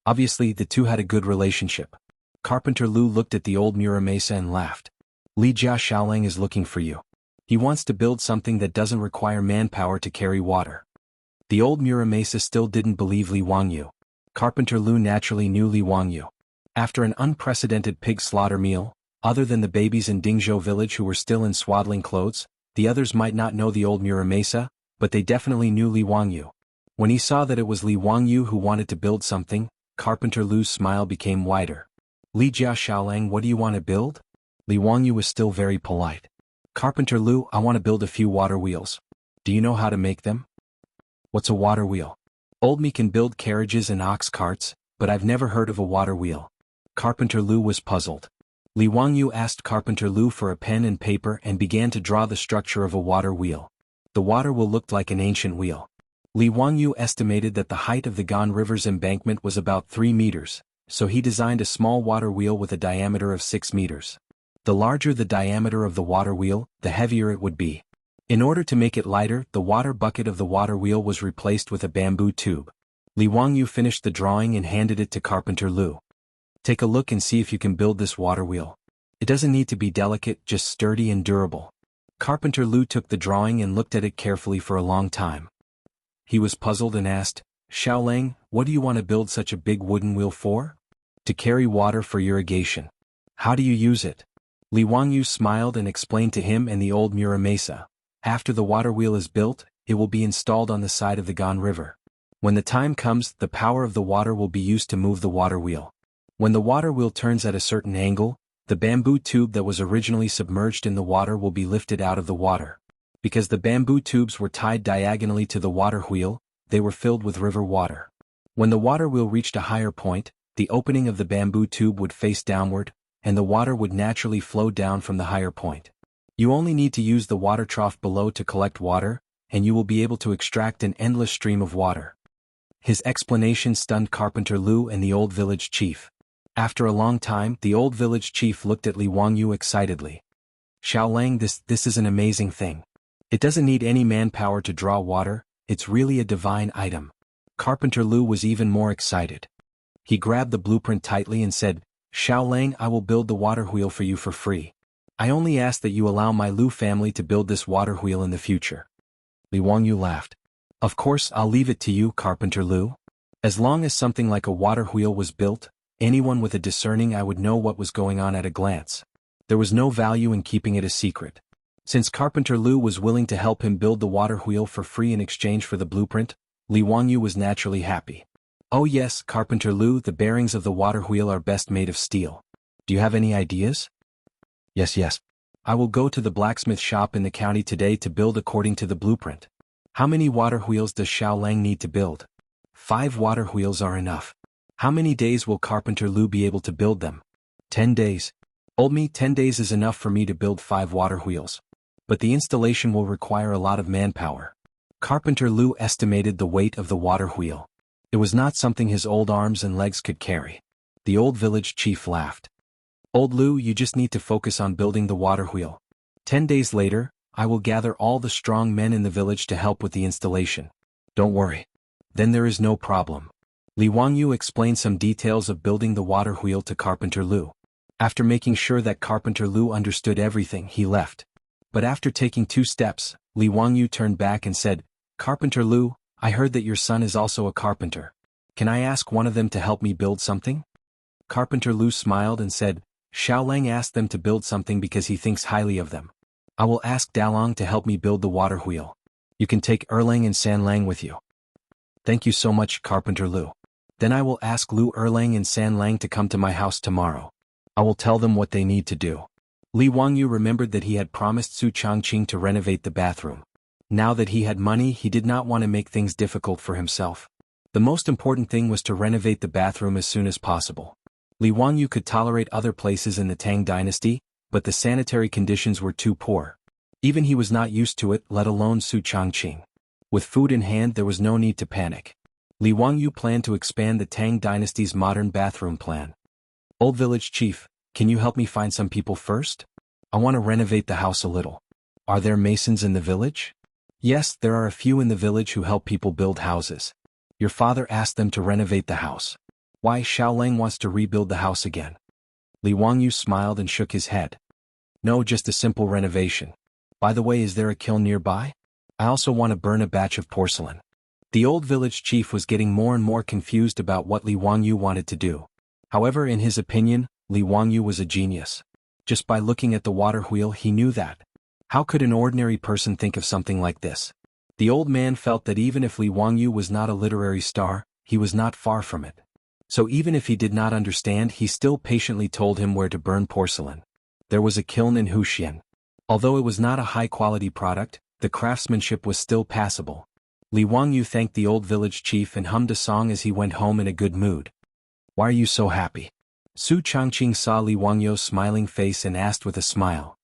Obviously, the two had a good relationship. Carpenter Lu looked at the old Muramasa and laughed. Li Jia Xiaolang is looking for you. He wants to build something that doesn't require manpower to carry water. The old Muramasa still didn't believe Li Wangyu. Carpenter Lu naturally knew Li Wangyu. After an unprecedented pig slaughter meal, other than the babies in Dingzhou village who were still in swaddling clothes, the others might not know the old Muramasa, but they definitely knew Li Wangyu. When he saw that it was Li Wangyu who wanted to build something, Carpenter Lu's smile became wider. Li Jia Xiaolang, what do you want to build? Li Wangyu was still very polite. Carpenter Lu, I want to build a few water wheels. Do you know how to make them? What's a water wheel? Old me can build carriages and ox carts, but I've never heard of a water wheel. Carpenter Lu was puzzled. Li Wangyu asked Carpenter Lu for a pen and paper and began to draw the structure of a water wheel. The water wheel looked like an ancient wheel. Li Wangyu estimated that the height of the Gan River's embankment was about 3 meters, so he designed a small water wheel with a diameter of 6 meters. The larger the diameter of the water wheel, the heavier it would be. In order to make it lighter, the water bucket of the water wheel was replaced with a bamboo tube. Li Wangyu finished the drawing and handed it to Carpenter Lu. Take a look and see if you can build this water wheel. It doesn't need to be delicate, just sturdy and durable. Carpenter Lu took the drawing and looked at it carefully for a long time. He was puzzled and asked, Xiaolang, what do you want to build such a big wooden wheel for? To carry water for irrigation. How do you use it? Li Wangyu smiled and explained to him and the old Muramasa. After the water wheel is built, it will be installed on the side of the Gan River. When the time comes, the power of the water will be used to move the water wheel. When the water wheel turns at a certain angle, the bamboo tube that was originally submerged in the water will be lifted out of the water. Because the bamboo tubes were tied diagonally to the water wheel, they were filled with river water. When the water wheel reached a higher point, the opening of the bamboo tube would face downward, and the water would naturally flow down from the higher point. You only need to use the water trough below to collect water, and you will be able to extract an endless stream of water. His explanation stunned Carpenter Lu and the old village chief. After a long time, the old village chief looked at Li Wangyu excitedly. Xiaolang, this is an amazing thing. It doesn't need any manpower to draw water, it's really a divine item. Carpenter Lu was even more excited. He grabbed the blueprint tightly and said, Xiaolang, I will build the water wheel for you for free. I only ask that you allow my Lu family to build this water wheel in the future. Li Wangyu laughed. Of course I'll leave it to you, Carpenter Lu. As long as something like a water wheel was built, anyone with a discerning eye would know what was going on at a glance. There was no value in keeping it a secret. Since Carpenter Lu was willing to help him build the water wheel for free in exchange for the blueprint, Li Wangyu was naturally happy. Oh yes, Carpenter Lu, the bearings of the water wheel are best made of steel. Do you have any ideas? Yes. I will go to the blacksmith shop in the county today to build according to the blueprint. How many water wheels does Xiaolang need to build? 5 water wheels are enough. How many days will Carpenter Lu be able to build them? 10 days. Old me, 10 days is enough for me to build 5 water wheels. But the installation will require a lot of manpower. Carpenter Lu estimated the weight of the water wheel. It was not something his old arms and legs could carry. The old village chief laughed. Old Lu, you just need to focus on building the water wheel. 10 days later, I will gather all the strong men in the village to help with the installation. Don't worry. Then there is no problem. Li Wangyu explained some details of building the water wheel to Carpenter Lu. After making sure that Carpenter Lu understood everything, he left. But after taking 2 steps, Li Wangyu turned back and said, Carpenter Lu, I heard that your son is also a carpenter. Can I ask one of them to help me build something? Carpenter Lu smiled and said, Xiaolang asked them to build something because he thinks highly of them. I will ask Dalong to help me build the water wheel. You can take Erlang and Sanlang with you. Thank you so much, Carpenter Lu. Then I will ask Lu Erlang and Sanlang to come to my house tomorrow. I will tell them what they need to do. Li Wangyu remembered that he had promised Su Changqing to renovate the bathroom. Now that he had money, he did not want to make things difficult for himself. The most important thing was to renovate the bathroom as soon as possible. Li Wangyu could tolerate other places in the Tang dynasty, but the sanitary conditions were too poor. Even he was not used to it, let alone Su Changqing. With food in hand, there was no need to panic. Li Wangyu planned to expand the Tang dynasty's modern bathroom plan. Old village chief, can you help me find some people first? I want to renovate the house a little. Are there masons in the village? Yes, there are a few in the village who help people build houses. Your father asked them to renovate the house. Why Xiaolang wants to rebuild the house again? Li Wangyu smiled and shook his head. No, just a simple renovation. By the way, is there a kiln nearby? I also want to burn a batch of porcelain. The old village chief was getting more and more confused about what Li Wangyu wanted to do. However, in his opinion, Li Wangyu was a genius. Just by looking at the water wheel, he knew that. How could an ordinary person think of something like this? The old man felt that even if Li Wangyu was not a literary star, he was not far from it. So even if he did not understand, he still patiently told him where to burn porcelain. There was a kiln in Huxian. Although it was not a high-quality product, the craftsmanship was still passable. Li Wangyu thanked the old village chief and hummed a song as he went home in a good mood. Why are you so happy? Su Changqing saw Li Wangyu's smiling face and asked with a smile.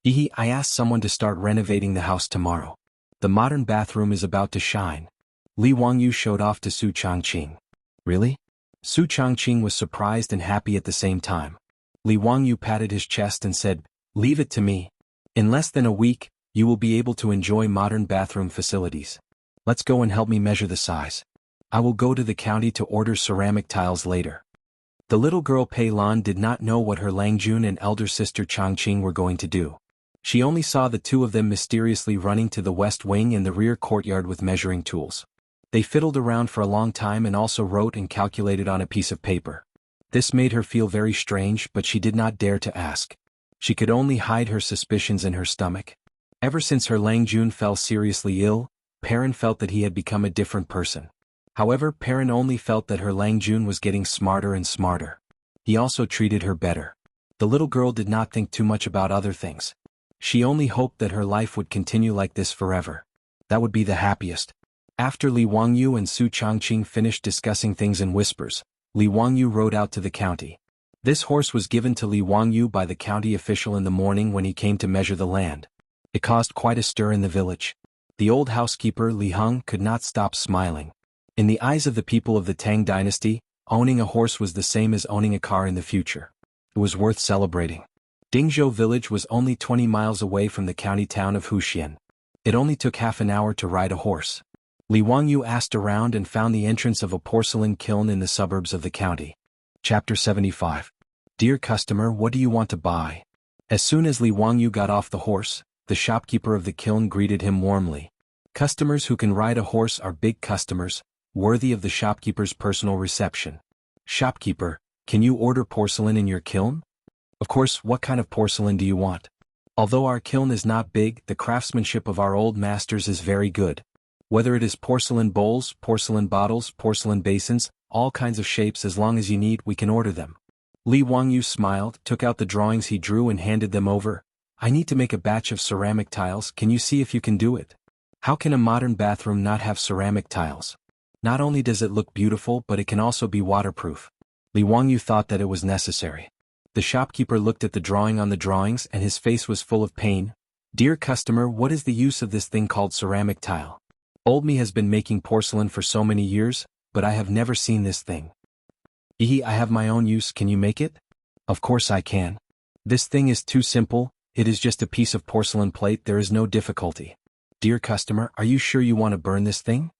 I asked someone to start renovating the house tomorrow. The modern bathroom is about to shine. Li Wangyu showed off to Su Changqing. Really? Su Changqing was surprised and happy at the same time. Li Wangyu patted his chest and said, Leave it to me. In less than a week, you will be able to enjoy modern bathroom facilities. Let's go and help me measure the size. I will go to the county to order ceramic tiles later. The little girl Pei Lan did not know what her Langjun and elder sister Changqing were going to do. She only saw the 2 of them mysteriously running to the west wing in the rear courtyard with measuring tools. They fiddled around for a long time and also wrote and calculated on a piece of paper. This made her feel very strange, but she did not dare to ask. She could only hide her suspicions in her stomach. Ever since her Langjun fell seriously ill, Perrin felt that he had become a different person. However, Perrin only felt that her Langjun was getting smarter and smarter. He also treated her better. The little girl did not think too much about other things. She only hoped that her life would continue like this forever. That would be the happiest. After Li Wangyu and Su Changqing finished discussing things in whispers, Li Wangyu rode out to the county. This horse was given to Li Wangyu by the county official in the morning when he came to measure the land. It caused quite a stir in the village. The old housekeeper Li Heng could not stop smiling. In the eyes of the people of the Tang dynasty, owning a horse was the same as owning a car in the future. It was worth celebrating. Dingzhou village was only 20 miles away from the county town of Huxian. It only took half an hour to ride a horse. Li Wangyu asked around and found the entrance of a porcelain kiln in the suburbs of the county. Chapter 75. Dear customer, what do you want to buy? As soon as Li Wangyu got off the horse, the shopkeeper of the kiln greeted him warmly. Customers who can ride a horse are big customers, worthy of the shopkeeper's personal reception. Shopkeeper, can you order porcelain in your kiln? Of course, what kind of porcelain do you want? Although our kiln is not big, the craftsmanship of our old masters is very good. Whether it is porcelain bowls, porcelain bottles, porcelain basins, all kinds of shapes, as long as you need, we can order them. Li Wangyu smiled, took out the drawings he drew and handed them over. I need to make a batch of ceramic tiles, can you see if you can do it? How can a modern bathroom not have ceramic tiles? Not only does it look beautiful, but it can also be waterproof. Li Wangyu thought that it was necessary. The shopkeeper looked at the drawing on the drawings and his face was full of pain. Dear customer, what is the use of this thing called ceramic tile? Old me has been making porcelain for so many years, but I have never seen this thing. I have my own use, can you make it? Of course I can. This thing is too simple, it is just a piece of porcelain plate, there is no difficulty. Dear customer, are you sure you want to burn this thing?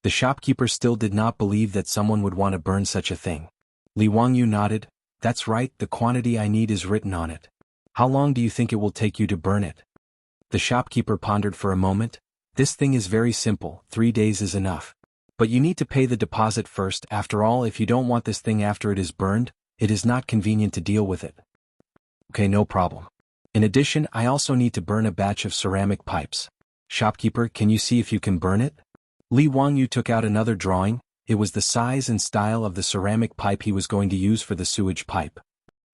The shopkeeper still did not believe that someone would want to burn such a thing. Li Wangyu nodded. That's right, the quantity I need is written on it. How long do you think it will take you to burn it? The shopkeeper pondered for a moment. This thing is very simple, 3 days is enough. But you need to pay the deposit first, after all, if you don't want this thing after it is burned, it is not convenient to deal with it. Okay, no problem. In addition, I also need to burn a batch of ceramic pipes. Shopkeeper, can you see if you can burn it? Li Wangyu took out another drawing. It was the size and style of the ceramic pipe he was going to use for the sewage pipe.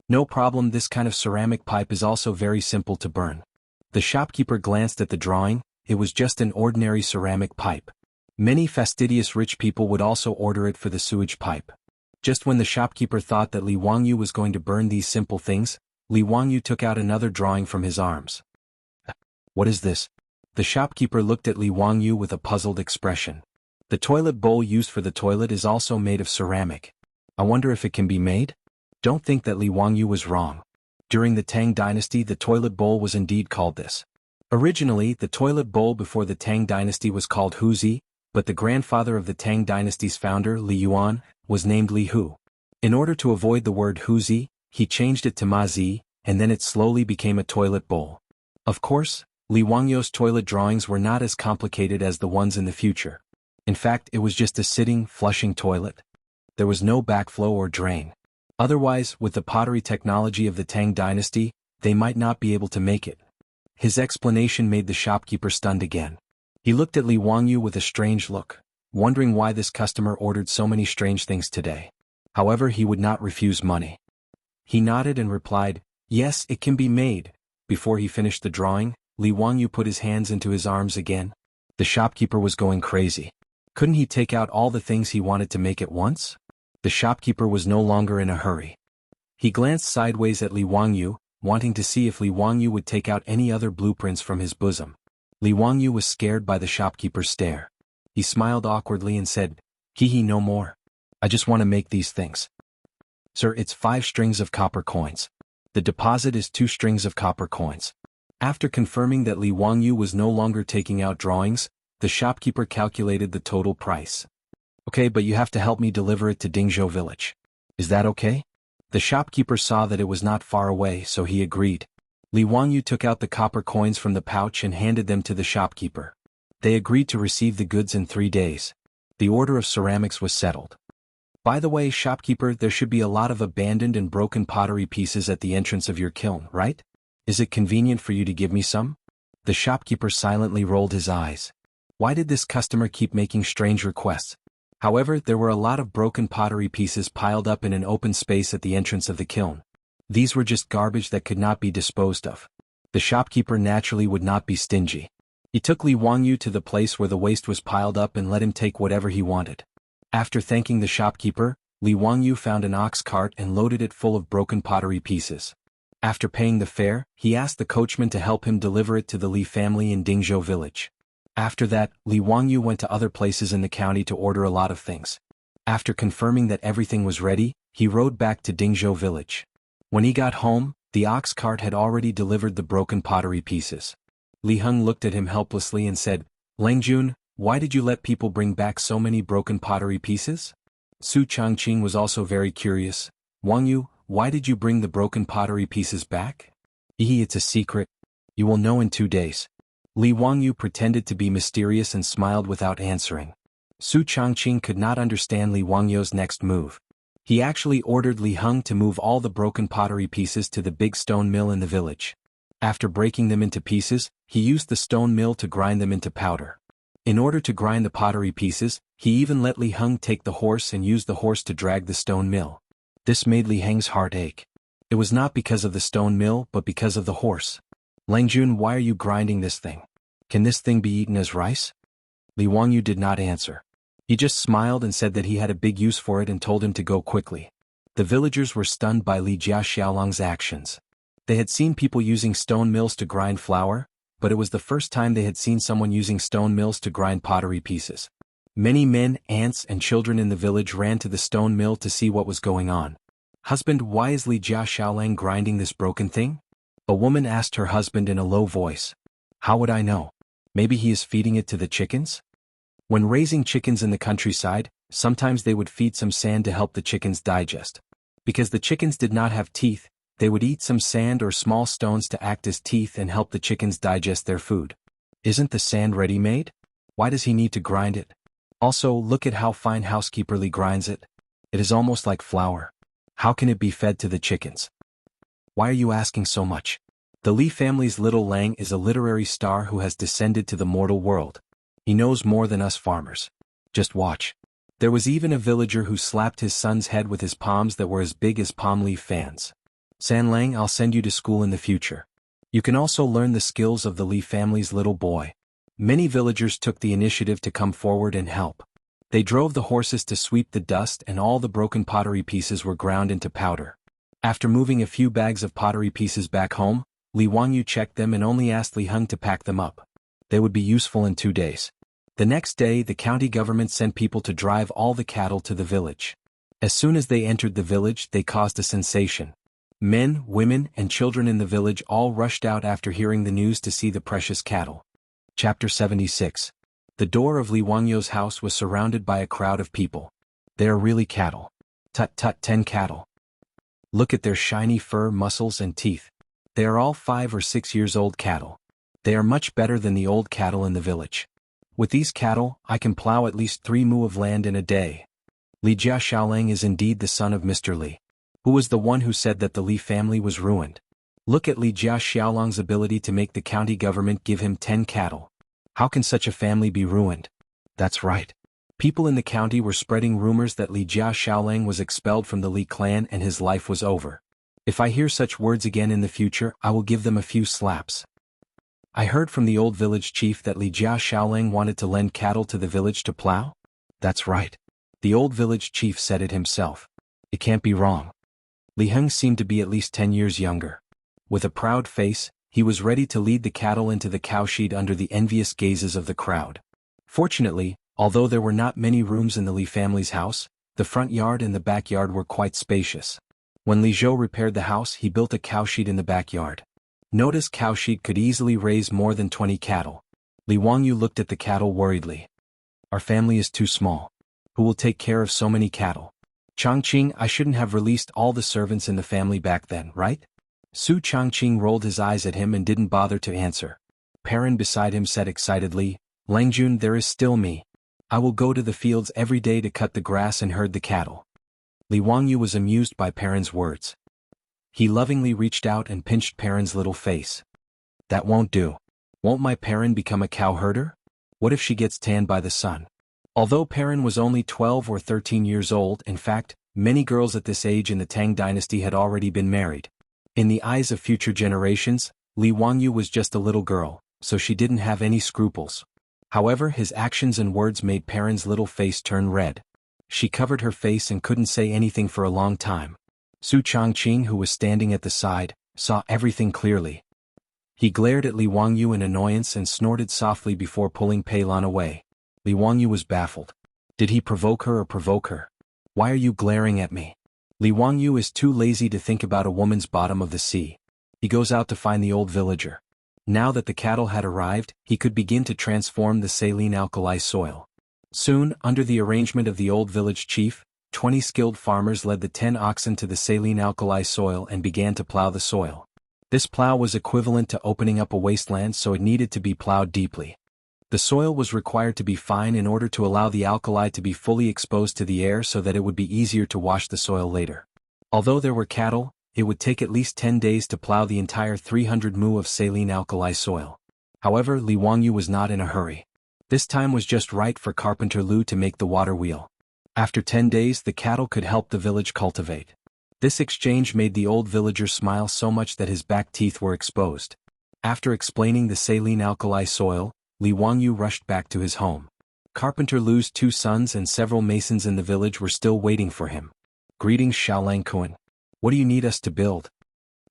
No problem, this kind of ceramic pipe is also very simple to burn. The shopkeeper glanced at the drawing, it was just an ordinary ceramic pipe. Many fastidious rich people would also order it for the sewage pipe. Just when the shopkeeper thought that Li Wangyu was going to burn these simple things, Li Wangyu took out another drawing from his arms. What is this? The shopkeeper looked at Li Wangyu with a puzzled expression. The toilet bowl used for the toilet is also made of ceramic. I wonder if it can be made? Don't think that Li Wangyu was wrong. During the Tang dynasty, the toilet bowl was indeed called this. Originally, the toilet bowl before the Tang dynasty was called Huzi, but the grandfather of the Tang dynasty's founder, Li Yuan, was named Li Hu. In order to avoid the word Huzi, he changed it to Mazi, and then it slowly became a toilet bowl. Of course, Li Wangyu's toilet drawings were not as complicated as the ones in the future. In fact, it was just a sitting, flushing toilet. There was no backflow or drain. Otherwise, with the pottery technology of the Tang dynasty, they might not be able to make it. His explanation made the shopkeeper stunned again. He looked at Li Wangyu with a strange look, wondering why this customer ordered so many strange things today. However, he would not refuse money. He nodded and replied, yes, it can be made. Before he finished the drawing, Li Wangyu put his hands into his arms again. The shopkeeper was going crazy. Couldn't he take out all the things he wanted to make at once? The shopkeeper was no longer in a hurry. He glanced sideways at Li Wangyu, wanting to see if Li Wangyu would take out any other blueprints from his bosom. Li Wangyu was scared by the shopkeeper's stare. He smiled awkwardly and said, Hee no more. I just want to make these things. Sir, it's 5 strings of copper coins. The deposit is 2 strings of copper coins. After confirming that Li Wangyu was no longer taking out drawings, the shopkeeper calculated the total price. Okay, but you have to help me deliver it to Jianghu village. Is that okay? The shopkeeper saw that it was not far away, so he agreed. Li Wangyu took out the copper coins from the pouch and handed them to the shopkeeper. They agreed to receive the goods in 3 days. The order of ceramics was settled. By the way, shopkeeper, there should be a lot of abandoned and broken pottery pieces at the entrance of your kiln, right? Is it convenient for you to give me some? The shopkeeper silently rolled his eyes. Why did this customer keep making strange requests? However, there were a lot of broken pottery pieces piled up in an open space at the entrance of the kiln. These were just garbage that could not be disposed of. The shopkeeper naturally would not be stingy. He took Li Wangyu to the place where the waste was piled up and let him take whatever he wanted. After thanking the shopkeeper, Li Wangyu found an ox cart and loaded it full of broken pottery pieces. After paying the fare, he asked the coachman to help him deliver it to the Li family in Jianghu village. After that, Li Wangyu went to other places in the county to order a lot of things. After confirming that everything was ready, he rode back to Jianghu village. When he got home, the ox cart had already delivered the broken pottery pieces. Li Heng looked at him helplessly and said, Langjun, why did you let people bring back so many broken pottery pieces? Su Changqing was also very curious. Wangyu, why did you bring the broken pottery pieces back? It's a secret. You will know in 2 days. Li Wangyu pretended to be mysterious and smiled without answering. Su Changqing could not understand Li Wangyu's next move. He actually ordered Li Heng to move all the broken pottery pieces to the big stone mill in the village. After breaking them into pieces, he used the stone mill to grind them into powder. In order to grind the pottery pieces, he even let Li Heng take the horse and use the horse to drag the stone mill. This made Li Heng's heart ache. It was not because of the stone mill but because of the horse. Langjun, why are you grinding this thing? Can this thing be eaten as rice? Li Wangyu did not answer. He just smiled and said that he had a big use for it and told him to go quickly. The villagers were stunned by Li Xiaolong's actions. They had seen people using stone mills to grind flour, but it was the first time they had seen someone using stone mills to grind pottery pieces. Many men, aunts, and children in the village ran to the stone mill to see what was going on. Husband, why is Li Xiaolong grinding this broken thing? A woman asked her husband in a low voice. How would I know? Maybe he is feeding it to the chickens? When raising chickens in the countryside, sometimes they would feed some sand to help the chickens digest. Because the chickens did not have teeth, they would eat some sand or small stones to act as teeth and help the chickens digest their food. Isn't the sand ready-made? Why does he need to grind it? Also, look at how fine housekeeper Li grinds it. It is almost like flour. How can it be fed to the chickens? Why are you asking so much? The Li family's little Lang is a literary star who has descended to the mortal world. He knows more than us farmers. Just watch. There was even a villager who slapped his son's head with his palms that were as big as palm leaf fans. San Lang, I'll send you to school in the future. You can also learn the skills of the Li family's little boy. Many villagers took the initiative to come forward and help. They drove the horses to sweep the dust and all the broken pottery pieces were ground into powder. After moving a few bags of pottery pieces back home, Li Wangyu checked them and only asked Li Heng to pack them up. They would be useful in 2 days. The next day, the county government sent people to drive all the cattle to the village. As soon as they entered the village, they caused a sensation. Men, women, and children in the village all rushed out after hearing the news to see the precious cattle. Chapter 76. The door of Li Wangyu's house was surrounded by a crowd of people. They are really cattle. Tut tut, 10 cattle. Look at their shiny fur, muscles, and teeth. They are all 5 or 6 years old cattle. They are much better than the old cattle in the village. With these cattle, I can plow at least 3 mu of land in a day. Li Xiaolong is indeed the son of Mr. Li, who was the one who said that the Li family was ruined. Look at Li Xiaolong's ability to make the county government give him 10 cattle. How can such a family be ruined? That's right. People in the county were spreading rumors that Li Xiaolong was expelled from the Li clan and his life was over. If I hear such words again in the future, I will give them a few slaps. I heard from the old village chief that Li Xiaolong wanted to lend cattle to the village to plow? That's right. The old village chief said it himself. It can't be wrong. Li Heng seemed to be at least 10 years younger. With a proud face, he was ready to lead the cattle into the cowshed under the envious gazes of the crowd. Fortunately, although there were not many rooms in the Li family's house, the front yard and the backyard were quite spacious. When Li Zhou repaired the house, he built a cowshed in the backyard. Notice cowshed could easily raise more than 20 cattle. Li Wangyu looked at the cattle worriedly. Our family is too small. Who will take care of so many cattle? Changqing, I shouldn't have released all the servants in the family back then, right? Su Changqing rolled his eyes at him and didn't bother to answer. Perrin beside him said excitedly, Langjun, there is still me. I will go to the fields every day to cut the grass and herd the cattle. Li Wangyu was amused by Perrin's words. He lovingly reached out and pinched Perrin's little face. That won't do. Won't my Perrin become a cow herder? What if she gets tanned by the sun? Although Perrin was only 12 or 13 years old, in fact, many girls at this age in the Tang dynasty had already been married. In the eyes of future generations, Li Wangyu was just a little girl, so she didn't have any scruples. However, his actions and words made Perrin's little face turn red. She covered her face and couldn't say anything for a long time. Su Changqing, who was standing at the side, saw everything clearly. He glared at Li Wangyu in annoyance and snorted softly before pulling Pei Lan away. Li Wangyu was baffled. Did he provoke her or provoke her? Why are you glaring at me? Li Wangyu is too lazy to think about a woman's bottom of the sea. He goes out to find the old villager. Now that the cattle had arrived, he could begin to transform the saline alkali soil. Soon, under the arrangement of the old village chief, 20 skilled farmers led the 10 oxen to the saline alkali soil and began to plow the soil. This plow was equivalent to opening up a wasteland, so it needed to be plowed deeply. The soil was required to be fine in order to allow the alkali to be fully exposed to the air so that it would be easier to wash the soil later. Although there were cattle, it would take at least 10 days to plow the entire 300 mu of saline alkali soil. However, Li Wangyu was not in a hurry. This time was just right for Carpenter Lu to make the water wheel. After 10 days, the cattle could help the village cultivate. This exchange made the old villager smile so much that his back teeth were exposed. After explaining the saline alkali soil, Li Wangyu rushed back to his home. Carpenter Lu's 2 sons and several masons in the village were still waiting for him. Greetings, Xiaolang Kun. What do you need us to build?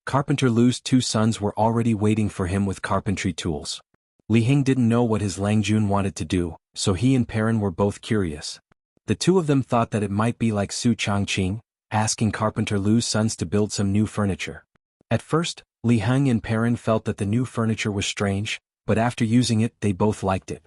Carpenter Lu's 2 sons were already waiting for him with carpentry tools. Li Hing didn't know what his Langjun wanted to do, so he and Perrin were both curious. The 2 of them thought that it might be like Su Changqing, asking Carpenter Lu's sons to build some new furniture. At first, Li Hing and Perrin felt that the new furniture was strange, but after using it they both liked it.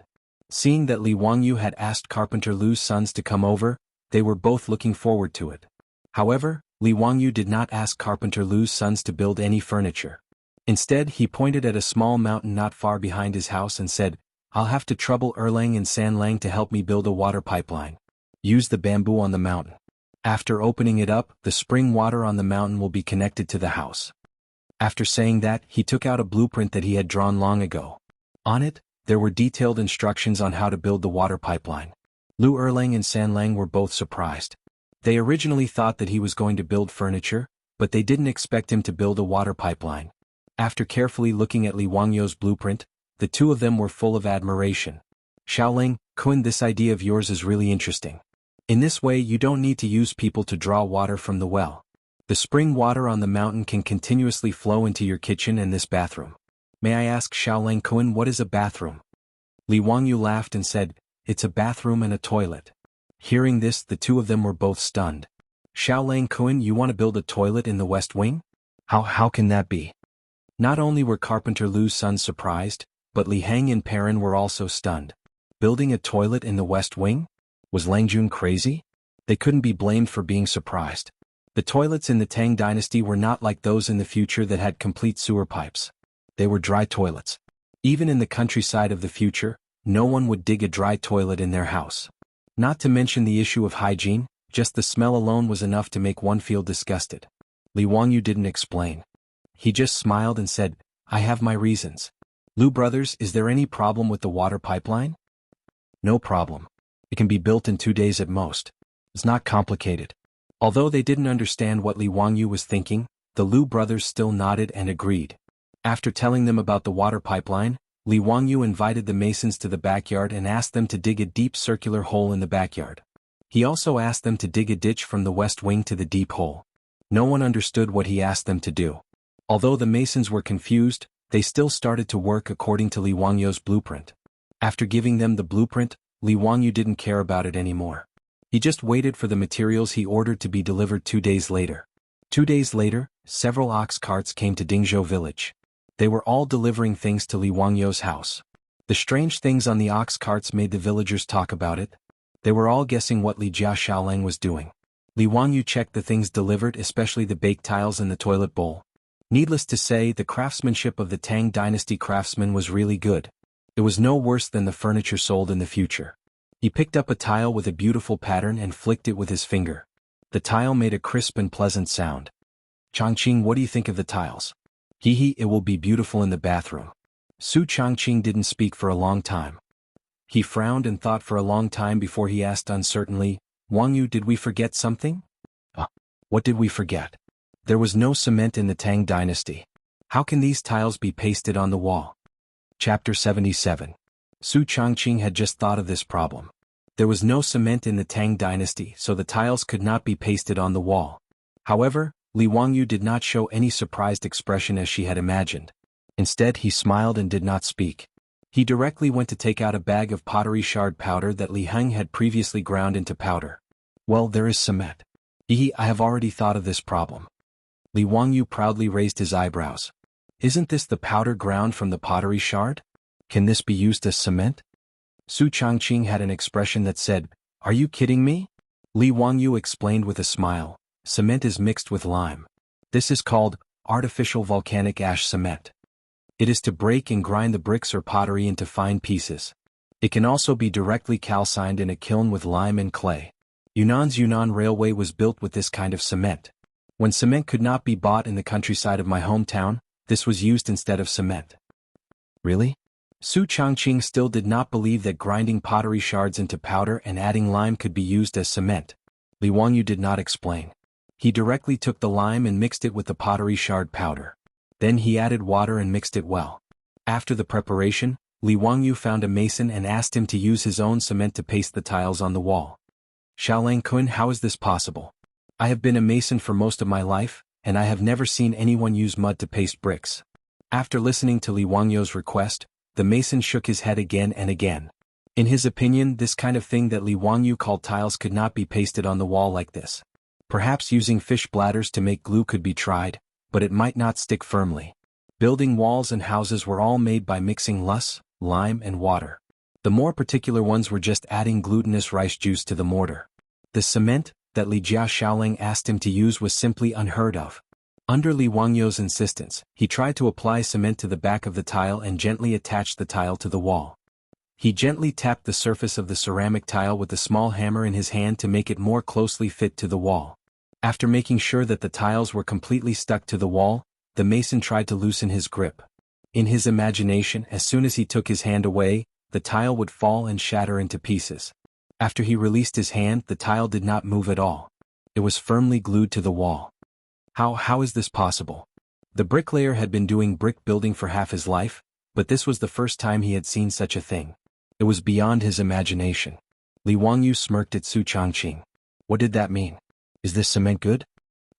Seeing that Li Wangyu had asked Carpenter Lu's sons to come over, they were both looking forward to it. However, Li Wangyu did not ask Carpenter Lu's sons to build any furniture. Instead, he pointed at a small mountain not far behind his house and said, "I'll have to trouble Erlang and Sanlang to help me build a water pipeline. Use the bamboo on the mountain. After opening it up, the spring water on the mountain will be connected to the house." After saying that, he took out a blueprint that he had drawn long ago. On it, there were detailed instructions on how to build the water pipeline. Lu Erlang and Sanlang were both surprised. They originally thought that he was going to build furniture, but they didn't expect him to build a water pipeline. After carefully looking at Li Wangyu's blueprint, the 2 of them were full of admiration. "Xiaolang Kun, this idea of yours is really interesting. In this way you don't need to use people to draw water from the well. The spring water on the mountain can continuously flow into your kitchen and this bathroom. May I ask, Xiaolang Kun, what is a bathroom?" Li Wangyu laughed and said, "It's a bathroom and a toilet." Hearing this, the 2 of them were both stunned. "Xiaolang Kun, you want to build a toilet in the West Wing? How can that be?" Not only were Carpenter Lu's sons surprised, but Li Heng and Perrin were also stunned. Building a toilet in the West Wing? Was Langjun crazy? They couldn't be blamed for being surprised. The toilets in the Tang dynasty were not like those in the future that had complete sewer pipes. They were dry toilets. Even in the countryside of the future, no one would dig a dry toilet in their house. Not to mention the issue of hygiene, just the smell alone was enough to make one feel disgusted. Li Wangyu didn't explain. He just smiled and said, "I have my reasons. Lu brothers, is there any problem with the water pipeline?" "No problem. It can be built in 2 days at most. It's not complicated." Although they didn't understand what Li Wangyu was thinking, the Lu brothers still nodded and agreed. After telling them about the water pipeline, Li Wangyu invited the masons to the backyard and asked them to dig a deep circular hole in the backyard. He also asked them to dig a ditch from the west wing to the deep hole. No one understood what he asked them to do. Although the masons were confused, they still started to work according to Li Wangyu's blueprint. After giving them the blueprint, Li Wangyu didn't care about it anymore. He just waited for the materials he ordered to be delivered 2 days later. 2 days later, several ox carts came to Dingzhou village. They were all delivering things to Li Wangyu's house. The strange things on the ox carts made the villagers talk about it. They were all guessing what Li Jia Xiaolang was doing. Li Wangyu checked the things delivered, especially the baked tiles and the toilet bowl. Needless to say, the craftsmanship of the Tang dynasty craftsmen was really good. It was no worse than the furniture sold in the future. He picked up a tile with a beautiful pattern and flicked it with his finger. The tile made a crisp and pleasant sound. "Changqing, what do you think of the tiles?" "Hehe, it will be beautiful in the bathroom." Su Changqing didn't speak for a long time. He frowned and thought for a long time before he asked uncertainly, "Wangyu, did we forget something?" What did we forget?" "There was no cement in the Tang dynasty. How can these tiles be pasted on the wall?" Chapter 77. Su Changqing had just thought of this problem. There was no cement in the Tang dynasty, so the tiles could not be pasted on the wall. However, Li Wangyu did not show any surprised expression as she had imagined. Instead, he smiled and did not speak. He directly went to take out a bag of pottery shard powder that Li Heng had previously ground into powder. "Well, there is cement. I have already thought of this problem." Li Wangyu proudly raised his eyebrows. "Isn't this the powder ground from the pottery shard? Can this be used as cement?" Su Changqing had an expression that said, "Are you kidding me?" Li Wangyu explained with a smile, "Cement is mixed with lime. This is called artificial volcanic ash cement. It is to break and grind the bricks or pottery into fine pieces. It can also be directly calcined in a kiln with lime and clay. Yunnan's Yunnan Railway was built with this kind of cement. When cement could not be bought in the countryside of my hometown, this was used instead of cement. Really? Su Changqing still did not believe that grinding pottery shards into powder and adding lime could be used as cement. Li Wangyu did not explain. He directly took the lime and mixed it with the pottery shard powder. Then he added water and mixed it well. After the preparation, Li Wangyu found a mason and asked him to use his own cement to paste the tiles on the wall. Xiaolangkun, how is this possible? I have been a mason for most of my life, and I have never seen anyone use mud to paste bricks. After listening to Li Wangyu's request, the mason shook his head again and again. In his opinion, this kind of thing that Li Wangyu called tiles could not be pasted on the wall like this. Perhaps using fish bladders to make glue could be tried, but it might not stick firmly. Building walls and houses were all made by mixing lus, lime and water. The more particular ones were just adding glutinous rice juice to the mortar. The cement that Li Xiaoling asked him to use was simply unheard of. Under Li Wangyu's insistence, he tried to apply cement to the back of the tile and gently attached the tile to the wall. He gently tapped the surface of the ceramic tile with a small hammer in his hand to make it more closely fit to the wall. After making sure that the tiles were completely stuck to the wall, the mason tried to loosen his grip. In his imagination, as soon as he took his hand away, the tile would fall and shatter into pieces. After he released his hand, the tile did not move at all. It was firmly glued to the wall. How is this possible? The bricklayer had been doing brick building for half his life, but this was the first time he had seen such a thing. It was beyond his imagination. Li Wangyu smirked at Su Changqing. What did that mean? Is this cement good?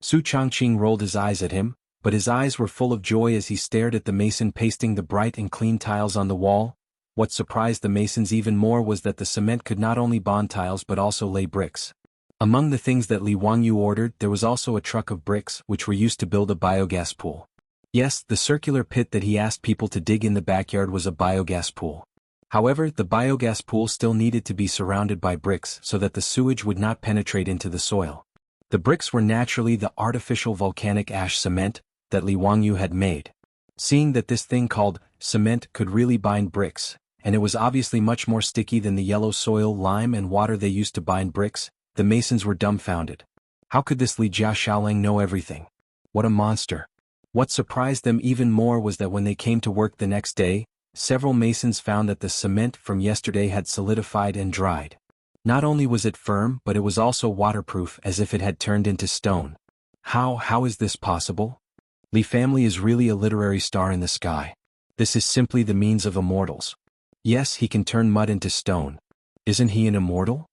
Su Changqing rolled his eyes at him, but his eyes were full of joy as he stared at the mason pasting the bright and clean tiles on the wall. What surprised the masons even more was that the cement could not only bond tiles but also lay bricks. Among the things that Li Wangyu ordered, there was also a truck of bricks which were used to build a biogas pool. Yes, the circular pit that he asked people to dig in the backyard was a biogas pool. However, the biogas pool still needed to be surrounded by bricks so that the sewage would not penetrate into the soil. The bricks were naturally the artificial volcanic ash cement that Li Wangyu had made. Seeing that this thing called cement could really bind bricks, and it was obviously much more sticky than the yellow soil, lime and water they used to bind bricks, the masons were dumbfounded. How could this Li Xiaoling know everything? What a monster. What surprised them even more was that when they came to work the next day, several masons found that the cement from yesterday had solidified and dried. Not only was it firm, but it was also waterproof, as if it had turned into stone. How is this possible? Li family is really a literary star in the sky. This is simply the means of immortals. Yes, he can turn mud into stone. Isn't he an immortal?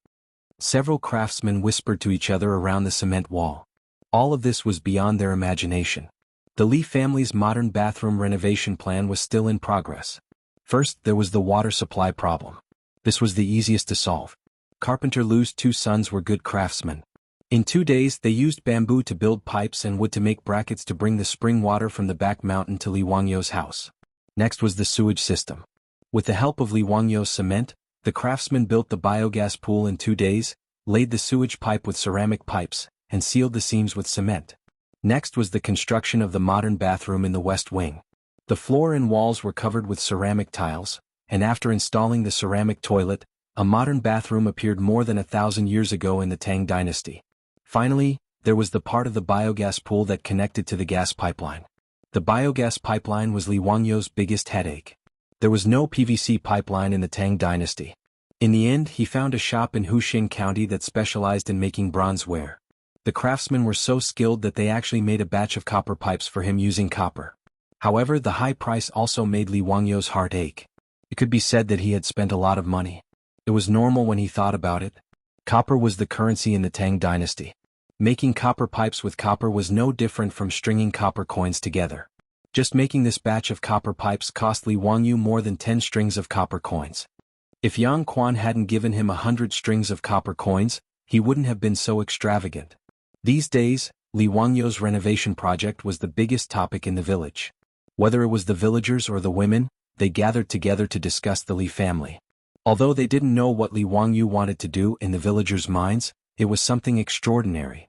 Several craftsmen whispered to each other around the cement wall. All of this was beyond their imagination. The Li family's modern bathroom renovation plan was still in progress. First, there was the water supply problem. This was the easiest to solve. Carpenter Lu's two sons were good craftsmen. In 2 days, they used bamboo to build pipes and wood to make brackets to bring the spring water from the back mountain to Li Wangyu's house. Next was the sewage system. With the help of Li Wangyu's cement, the craftsmen built the biogas pool in 2 days, laid the sewage pipe with ceramic pipes, and sealed the seams with cement. Next was the construction of the modern bathroom in the west wing. The floor and walls were covered with ceramic tiles, and after installing the ceramic toilet, a modern bathroom appeared more than 1,000 years ago in the Tang dynasty. Finally, there was the part of the biogas pool that connected to the gas pipeline. The biogas pipeline was Li Wangyu's biggest headache. There was no PVC pipeline in the Tang dynasty. In the end, he found a shop in Huxing County that specialized in making bronzeware. The craftsmen were so skilled that they actually made a batch of copper pipes for him using copper. However, the high price also made Li Wangyu's heart ache. It could be said that he had spent a lot of money. It was normal when he thought about it. Copper was the currency in the Tang dynasty. Making copper pipes with copper was no different from stringing copper coins together. Just making this batch of copper pipes cost Li Wangyu more than 10 strings of copper coins. If Yang Quan hadn't given him 100 strings of copper coins, he wouldn't have been so extravagant. These days, Li Wangyu's renovation project was the biggest topic in the village. Whether it was the villagers or the women, they gathered together to discuss the Li family. Although they didn't know what Li Wangyu wanted to do in the villagers' minds, it was something extraordinary.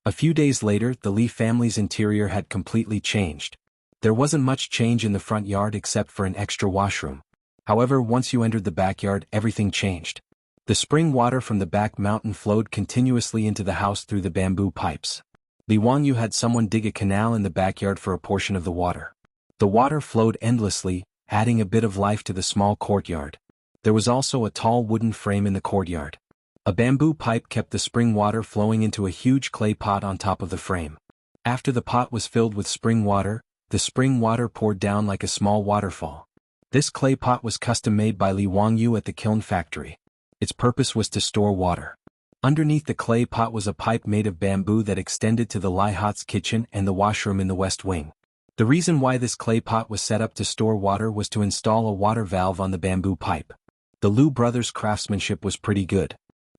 A few days later, the Li family's interior had completely changed. There wasn't much change in the front yard except for an extra washroom. However, once you entered the backyard, everything changed. The spring water from the back mountain flowed continuously into the house through the bamboo pipes. Li Wangyu had someone dig a canal in the backyard for a portion of the water. The water flowed endlessly, adding a bit of life to the small courtyard. There was also a tall wooden frame in the courtyard. A bamboo pipe kept the spring water flowing into a huge clay pot on top of the frame. After the pot was filled with spring water, the spring water poured down like a small waterfall. This clay pot was custom-made by Li Wangyu at the kiln factory. Its purpose was to store water. Underneath the clay pot was a pipe made of bamboo that extended to the Lai Hot's kitchen and the washroom in the west wing. The reason why this clay pot was set up to store water was to install a water valve on the bamboo pipe. The Liu brothers' craftsmanship was pretty good.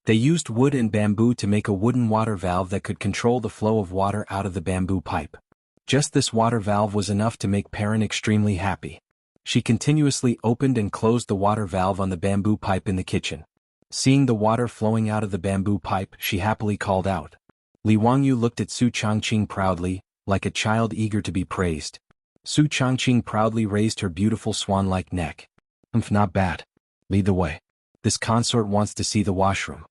They used wood and bamboo to make a wooden water valve that could control the flow of water out of the bamboo pipe. Just this water valve was enough to make Perrin extremely happy. She continuously opened and closed the water valve on the bamboo pipe in the kitchen. Seeing the water flowing out of the bamboo pipe, she happily called out. Li Wangyu looked at Su Changqing proudly, like a child eager to be praised. Su Changqing proudly raised her beautiful swan-like neck. Not bad. Lead the way. This consort wants to see the washroom.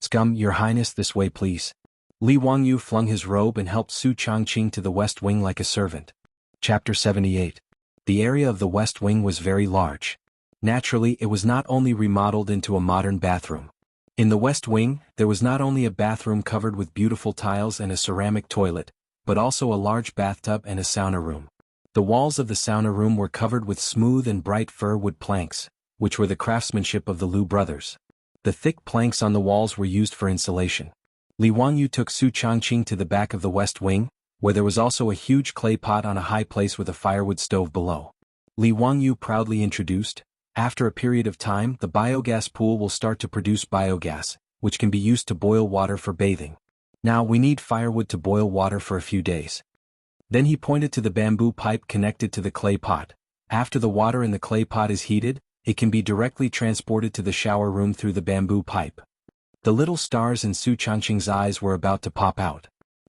Scum, Your Highness, this way please. Li Wangyu flung his robe and helped Su Changqing to the west wing like a servant. Chapter 78. The area of the west wing was very large. Naturally, it was not only remodeled into a modern bathroom. In the west wing, there was not only a bathroom covered with beautiful tiles and a ceramic toilet, but also a large bathtub and a sauna room. The walls of the sauna room were covered with smooth and bright fir wood planks, which were the craftsmanship of the Liu brothers. The thick planks on the walls were used for insulation. Li Wangyu took Su Changqing to the back of the west wing, where there was also a huge clay pot on a high place with a firewood stove below. Li Wangyu proudly introduced, after a period of time the biogas pool will start to produce biogas, which can be used to boil water for bathing. Now we need firewood to boil water for a few days. Then he pointed to the bamboo pipe connected to the clay pot. After the water in the clay pot is heated, it can be directly transported to the shower room through the bamboo pipe. The little stars in Su Changqing's eyes were about to pop out.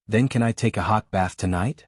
Then can I take a hot bath tonight?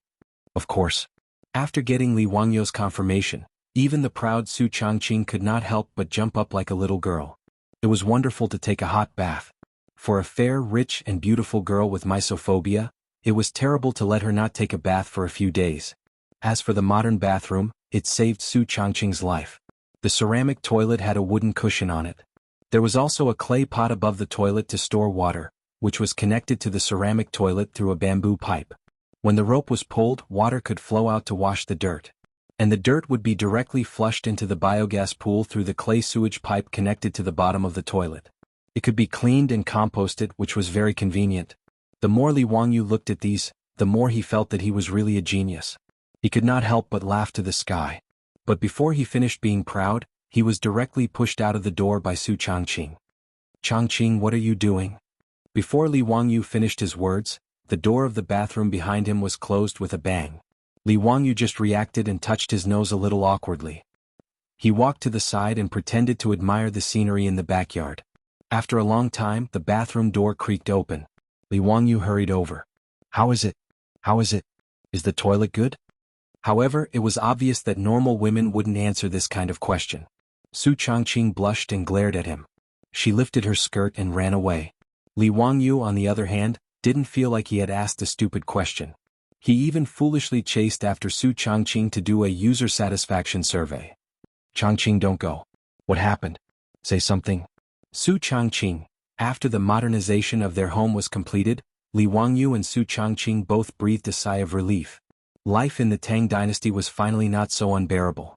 Of course. After getting Li Wangyu's confirmation, even the proud Su Changqing could not help but jump up like a little girl. It was wonderful to take a hot bath. For a fair, rich and beautiful girl with mysophobia, it was terrible to let her not take a bath for a few days. As for the modern bathroom, it saved Su Changqing's life. The ceramic toilet had a wooden cushion on it. There was also a clay pot above the toilet to store water, which was connected to the ceramic toilet through a bamboo pipe. When the rope was pulled, water could flow out to wash the dirt. And the dirt would be directly flushed into the biogas pool through the clay sewage pipe connected to the bottom of the toilet. It could be cleaned and composted, which was very convenient. The more Li Wangyu looked at these, the more he felt that he was really a genius. He could not help but laugh to the sky. But before he finished being proud, he was directly pushed out of the door by Su Changqing. Changqing, what are you doing? Before Li Wangyu finished his words, the door of the bathroom behind him was closed with a bang. Li Wangyu just reacted and touched his nose a little awkwardly. He walked to the side and pretended to admire the scenery in the backyard. After a long time, the bathroom door creaked open. Li Wangyu hurried over. How is it? How is it? Is the toilet good? However, it was obvious that normal women wouldn't answer this kind of question. Su Changqing blushed and glared at him. She lifted her skirt and ran away. Li Wangyu, on the other hand, didn't feel like he had asked a stupid question. He even foolishly chased after Su Changqing to do a user satisfaction survey. Changqing, don't go. What happened? Say something. Su Changqing. After the modernization of their home was completed, Li Wangyu and Su Changqing both breathed a sigh of relief. Life in the Tang dynasty was finally not so unbearable.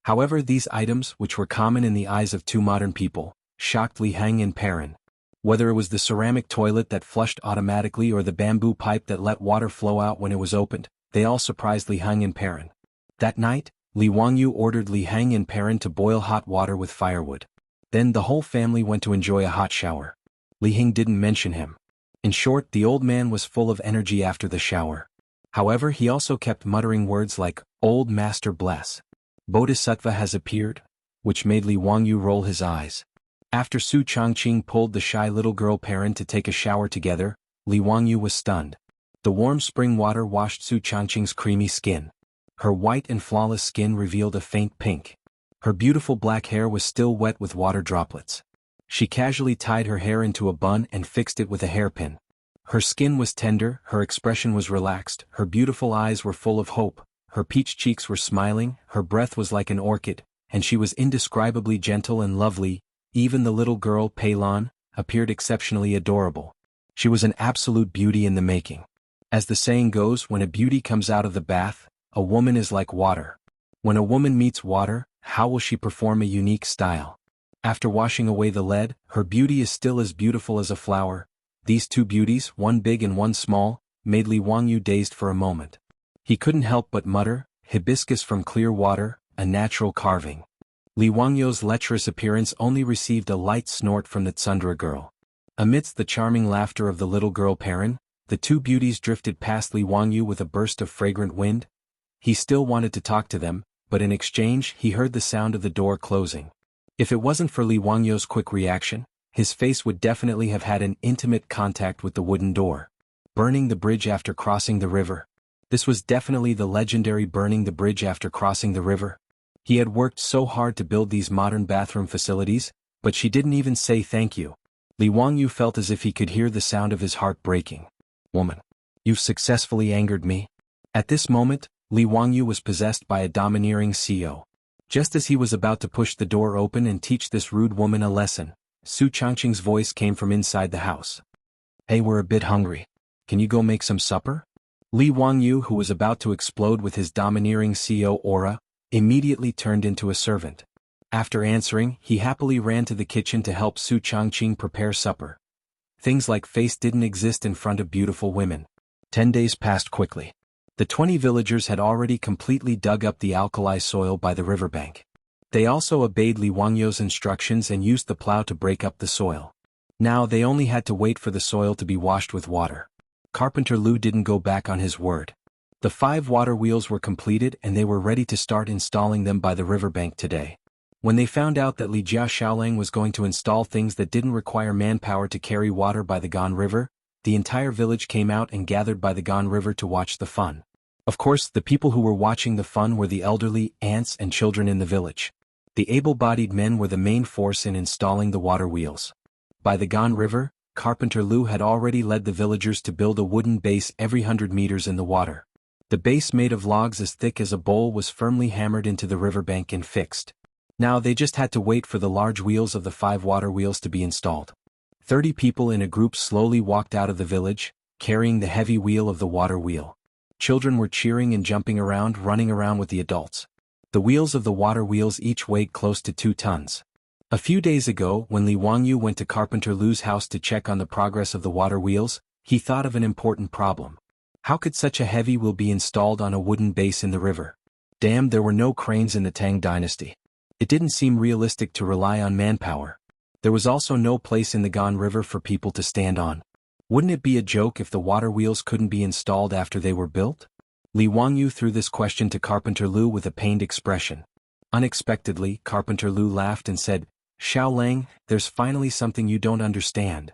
However, these items, which were common in the eyes of two modern people, shocked Li Heng and Perrin. Whether it was the ceramic toilet that flushed automatically or the bamboo pipe that let water flow out when it was opened, they all surprised Li Heng and Perrin. That night, Li Wangyu ordered Li Heng and Perrin to boil hot water with firewood. Then the whole family went to enjoy a hot shower. Li Heng didn't mention him. In short, the old man was full of energy after the shower. However, he also kept muttering words like, "Old Master bless. Bodhisattva has appeared," which made Li Wangyu roll his eyes. After Su Changqing pulled the shy little girl Perrin to take a shower together, Li Wangyu was stunned. The warm spring water washed Su Changqing's creamy skin. Her white and flawless skin revealed a faint pink. Her beautiful black hair was still wet with water droplets. She casually tied her hair into a bun and fixed it with a hairpin. Her skin was tender, her expression was relaxed, her beautiful eyes were full of hope, her peach cheeks were smiling, her breath was like an orchid, and she was indescribably gentle and lovely. Even the little girl, Peilon, appeared exceptionally adorable. She was an absolute beauty in the making. As the saying goes, when a beauty comes out of the bath, a woman is like water. When a woman meets water, how will she perform a unique style? After washing away the lead, her beauty is still as beautiful as a flower. These two beauties, one big and one small, made Li Wangyu dazed for a moment. He couldn't help but mutter, "Hibiscus from clear water, a natural carving." Li Wangyu's lecherous appearance only received a light snort from the Tsundra girl. Amidst the charming laughter of the little girl Perrin, the two beauties drifted past Li Wangyu with a burst of fragrant wind. He still wanted to talk to them, but in exchange he heard the sound of the door closing. If it wasn't for Li Wangyu's quick reaction, his face would definitely have had an intimate contact with the wooden door. Burning the bridge after crossing the river. This was definitely the legendary burning the bridge after crossing the river. He had worked so hard to build these modern bathroom facilities, but she didn't even say thank you. Li Wangyu felt as if he could hear the sound of his heart breaking. "Woman, you've successfully angered me." At this moment, Li Wangyu was possessed by a domineering CEO. Just as he was about to push the door open and teach this rude woman a lesson, Su Changqing's voice came from inside the house. "Hey, we're a bit hungry. Can you go make some supper?" Li Wangyu, who was about to explode with his domineering CEO aura, immediately turned into a servant. After answering, he happily ran to the kitchen to help Su Changqing prepare supper. Things like face didn't exist in front of beautiful women. 10 days passed quickly. The 20 villagers had already completely dug up the alkali soil by the riverbank. They also obeyed Li Wangyu's instructions and used the plow to break up the soil. Now they only had to wait for the soil to be washed with water. Carpenter Lu didn't go back on his word. The 5 water wheels were completed and they were ready to start installing them by the riverbank today. When they found out that Li Jia Xiaolang was going to install things that didn't require manpower to carry water by the Gan River, the entire village came out and gathered by the Gan River to watch the fun. Of course, the people who were watching the fun were the elderly, aunts and children in the village. The able-bodied men were the main force in installing the water wheels. By the Gan River, Carpenter Lu had already led the villagers to build a wooden base every 100 meters in the water. The base made of logs as thick as a bowl was firmly hammered into the riverbank and fixed. Now they just had to wait for the large wheels of the 5 water wheels to be installed. 30 people in a group slowly walked out of the village, carrying the heavy wheel of the water wheel. Children were cheering and jumping around, running around with the adults. The wheels of the water wheels each weighed close to 2 tons. A few days ago, when Li Wangyu went to Carpenter Lu's house to check on the progress of the water wheels, he thought of an important problem. How could such a heavy wheel be installed on a wooden base in the river? Damn, there were no cranes in the Tang dynasty. It didn't seem realistic to rely on manpower. There was also no place in the Gan River for people to stand on. Wouldn't it be a joke if the water wheels couldn't be installed after they were built? Li Wangyu threw this question to Carpenter Lu with a pained expression. Unexpectedly, Carpenter Lu laughed and said, "Xiaolang, there's finally something you don't understand.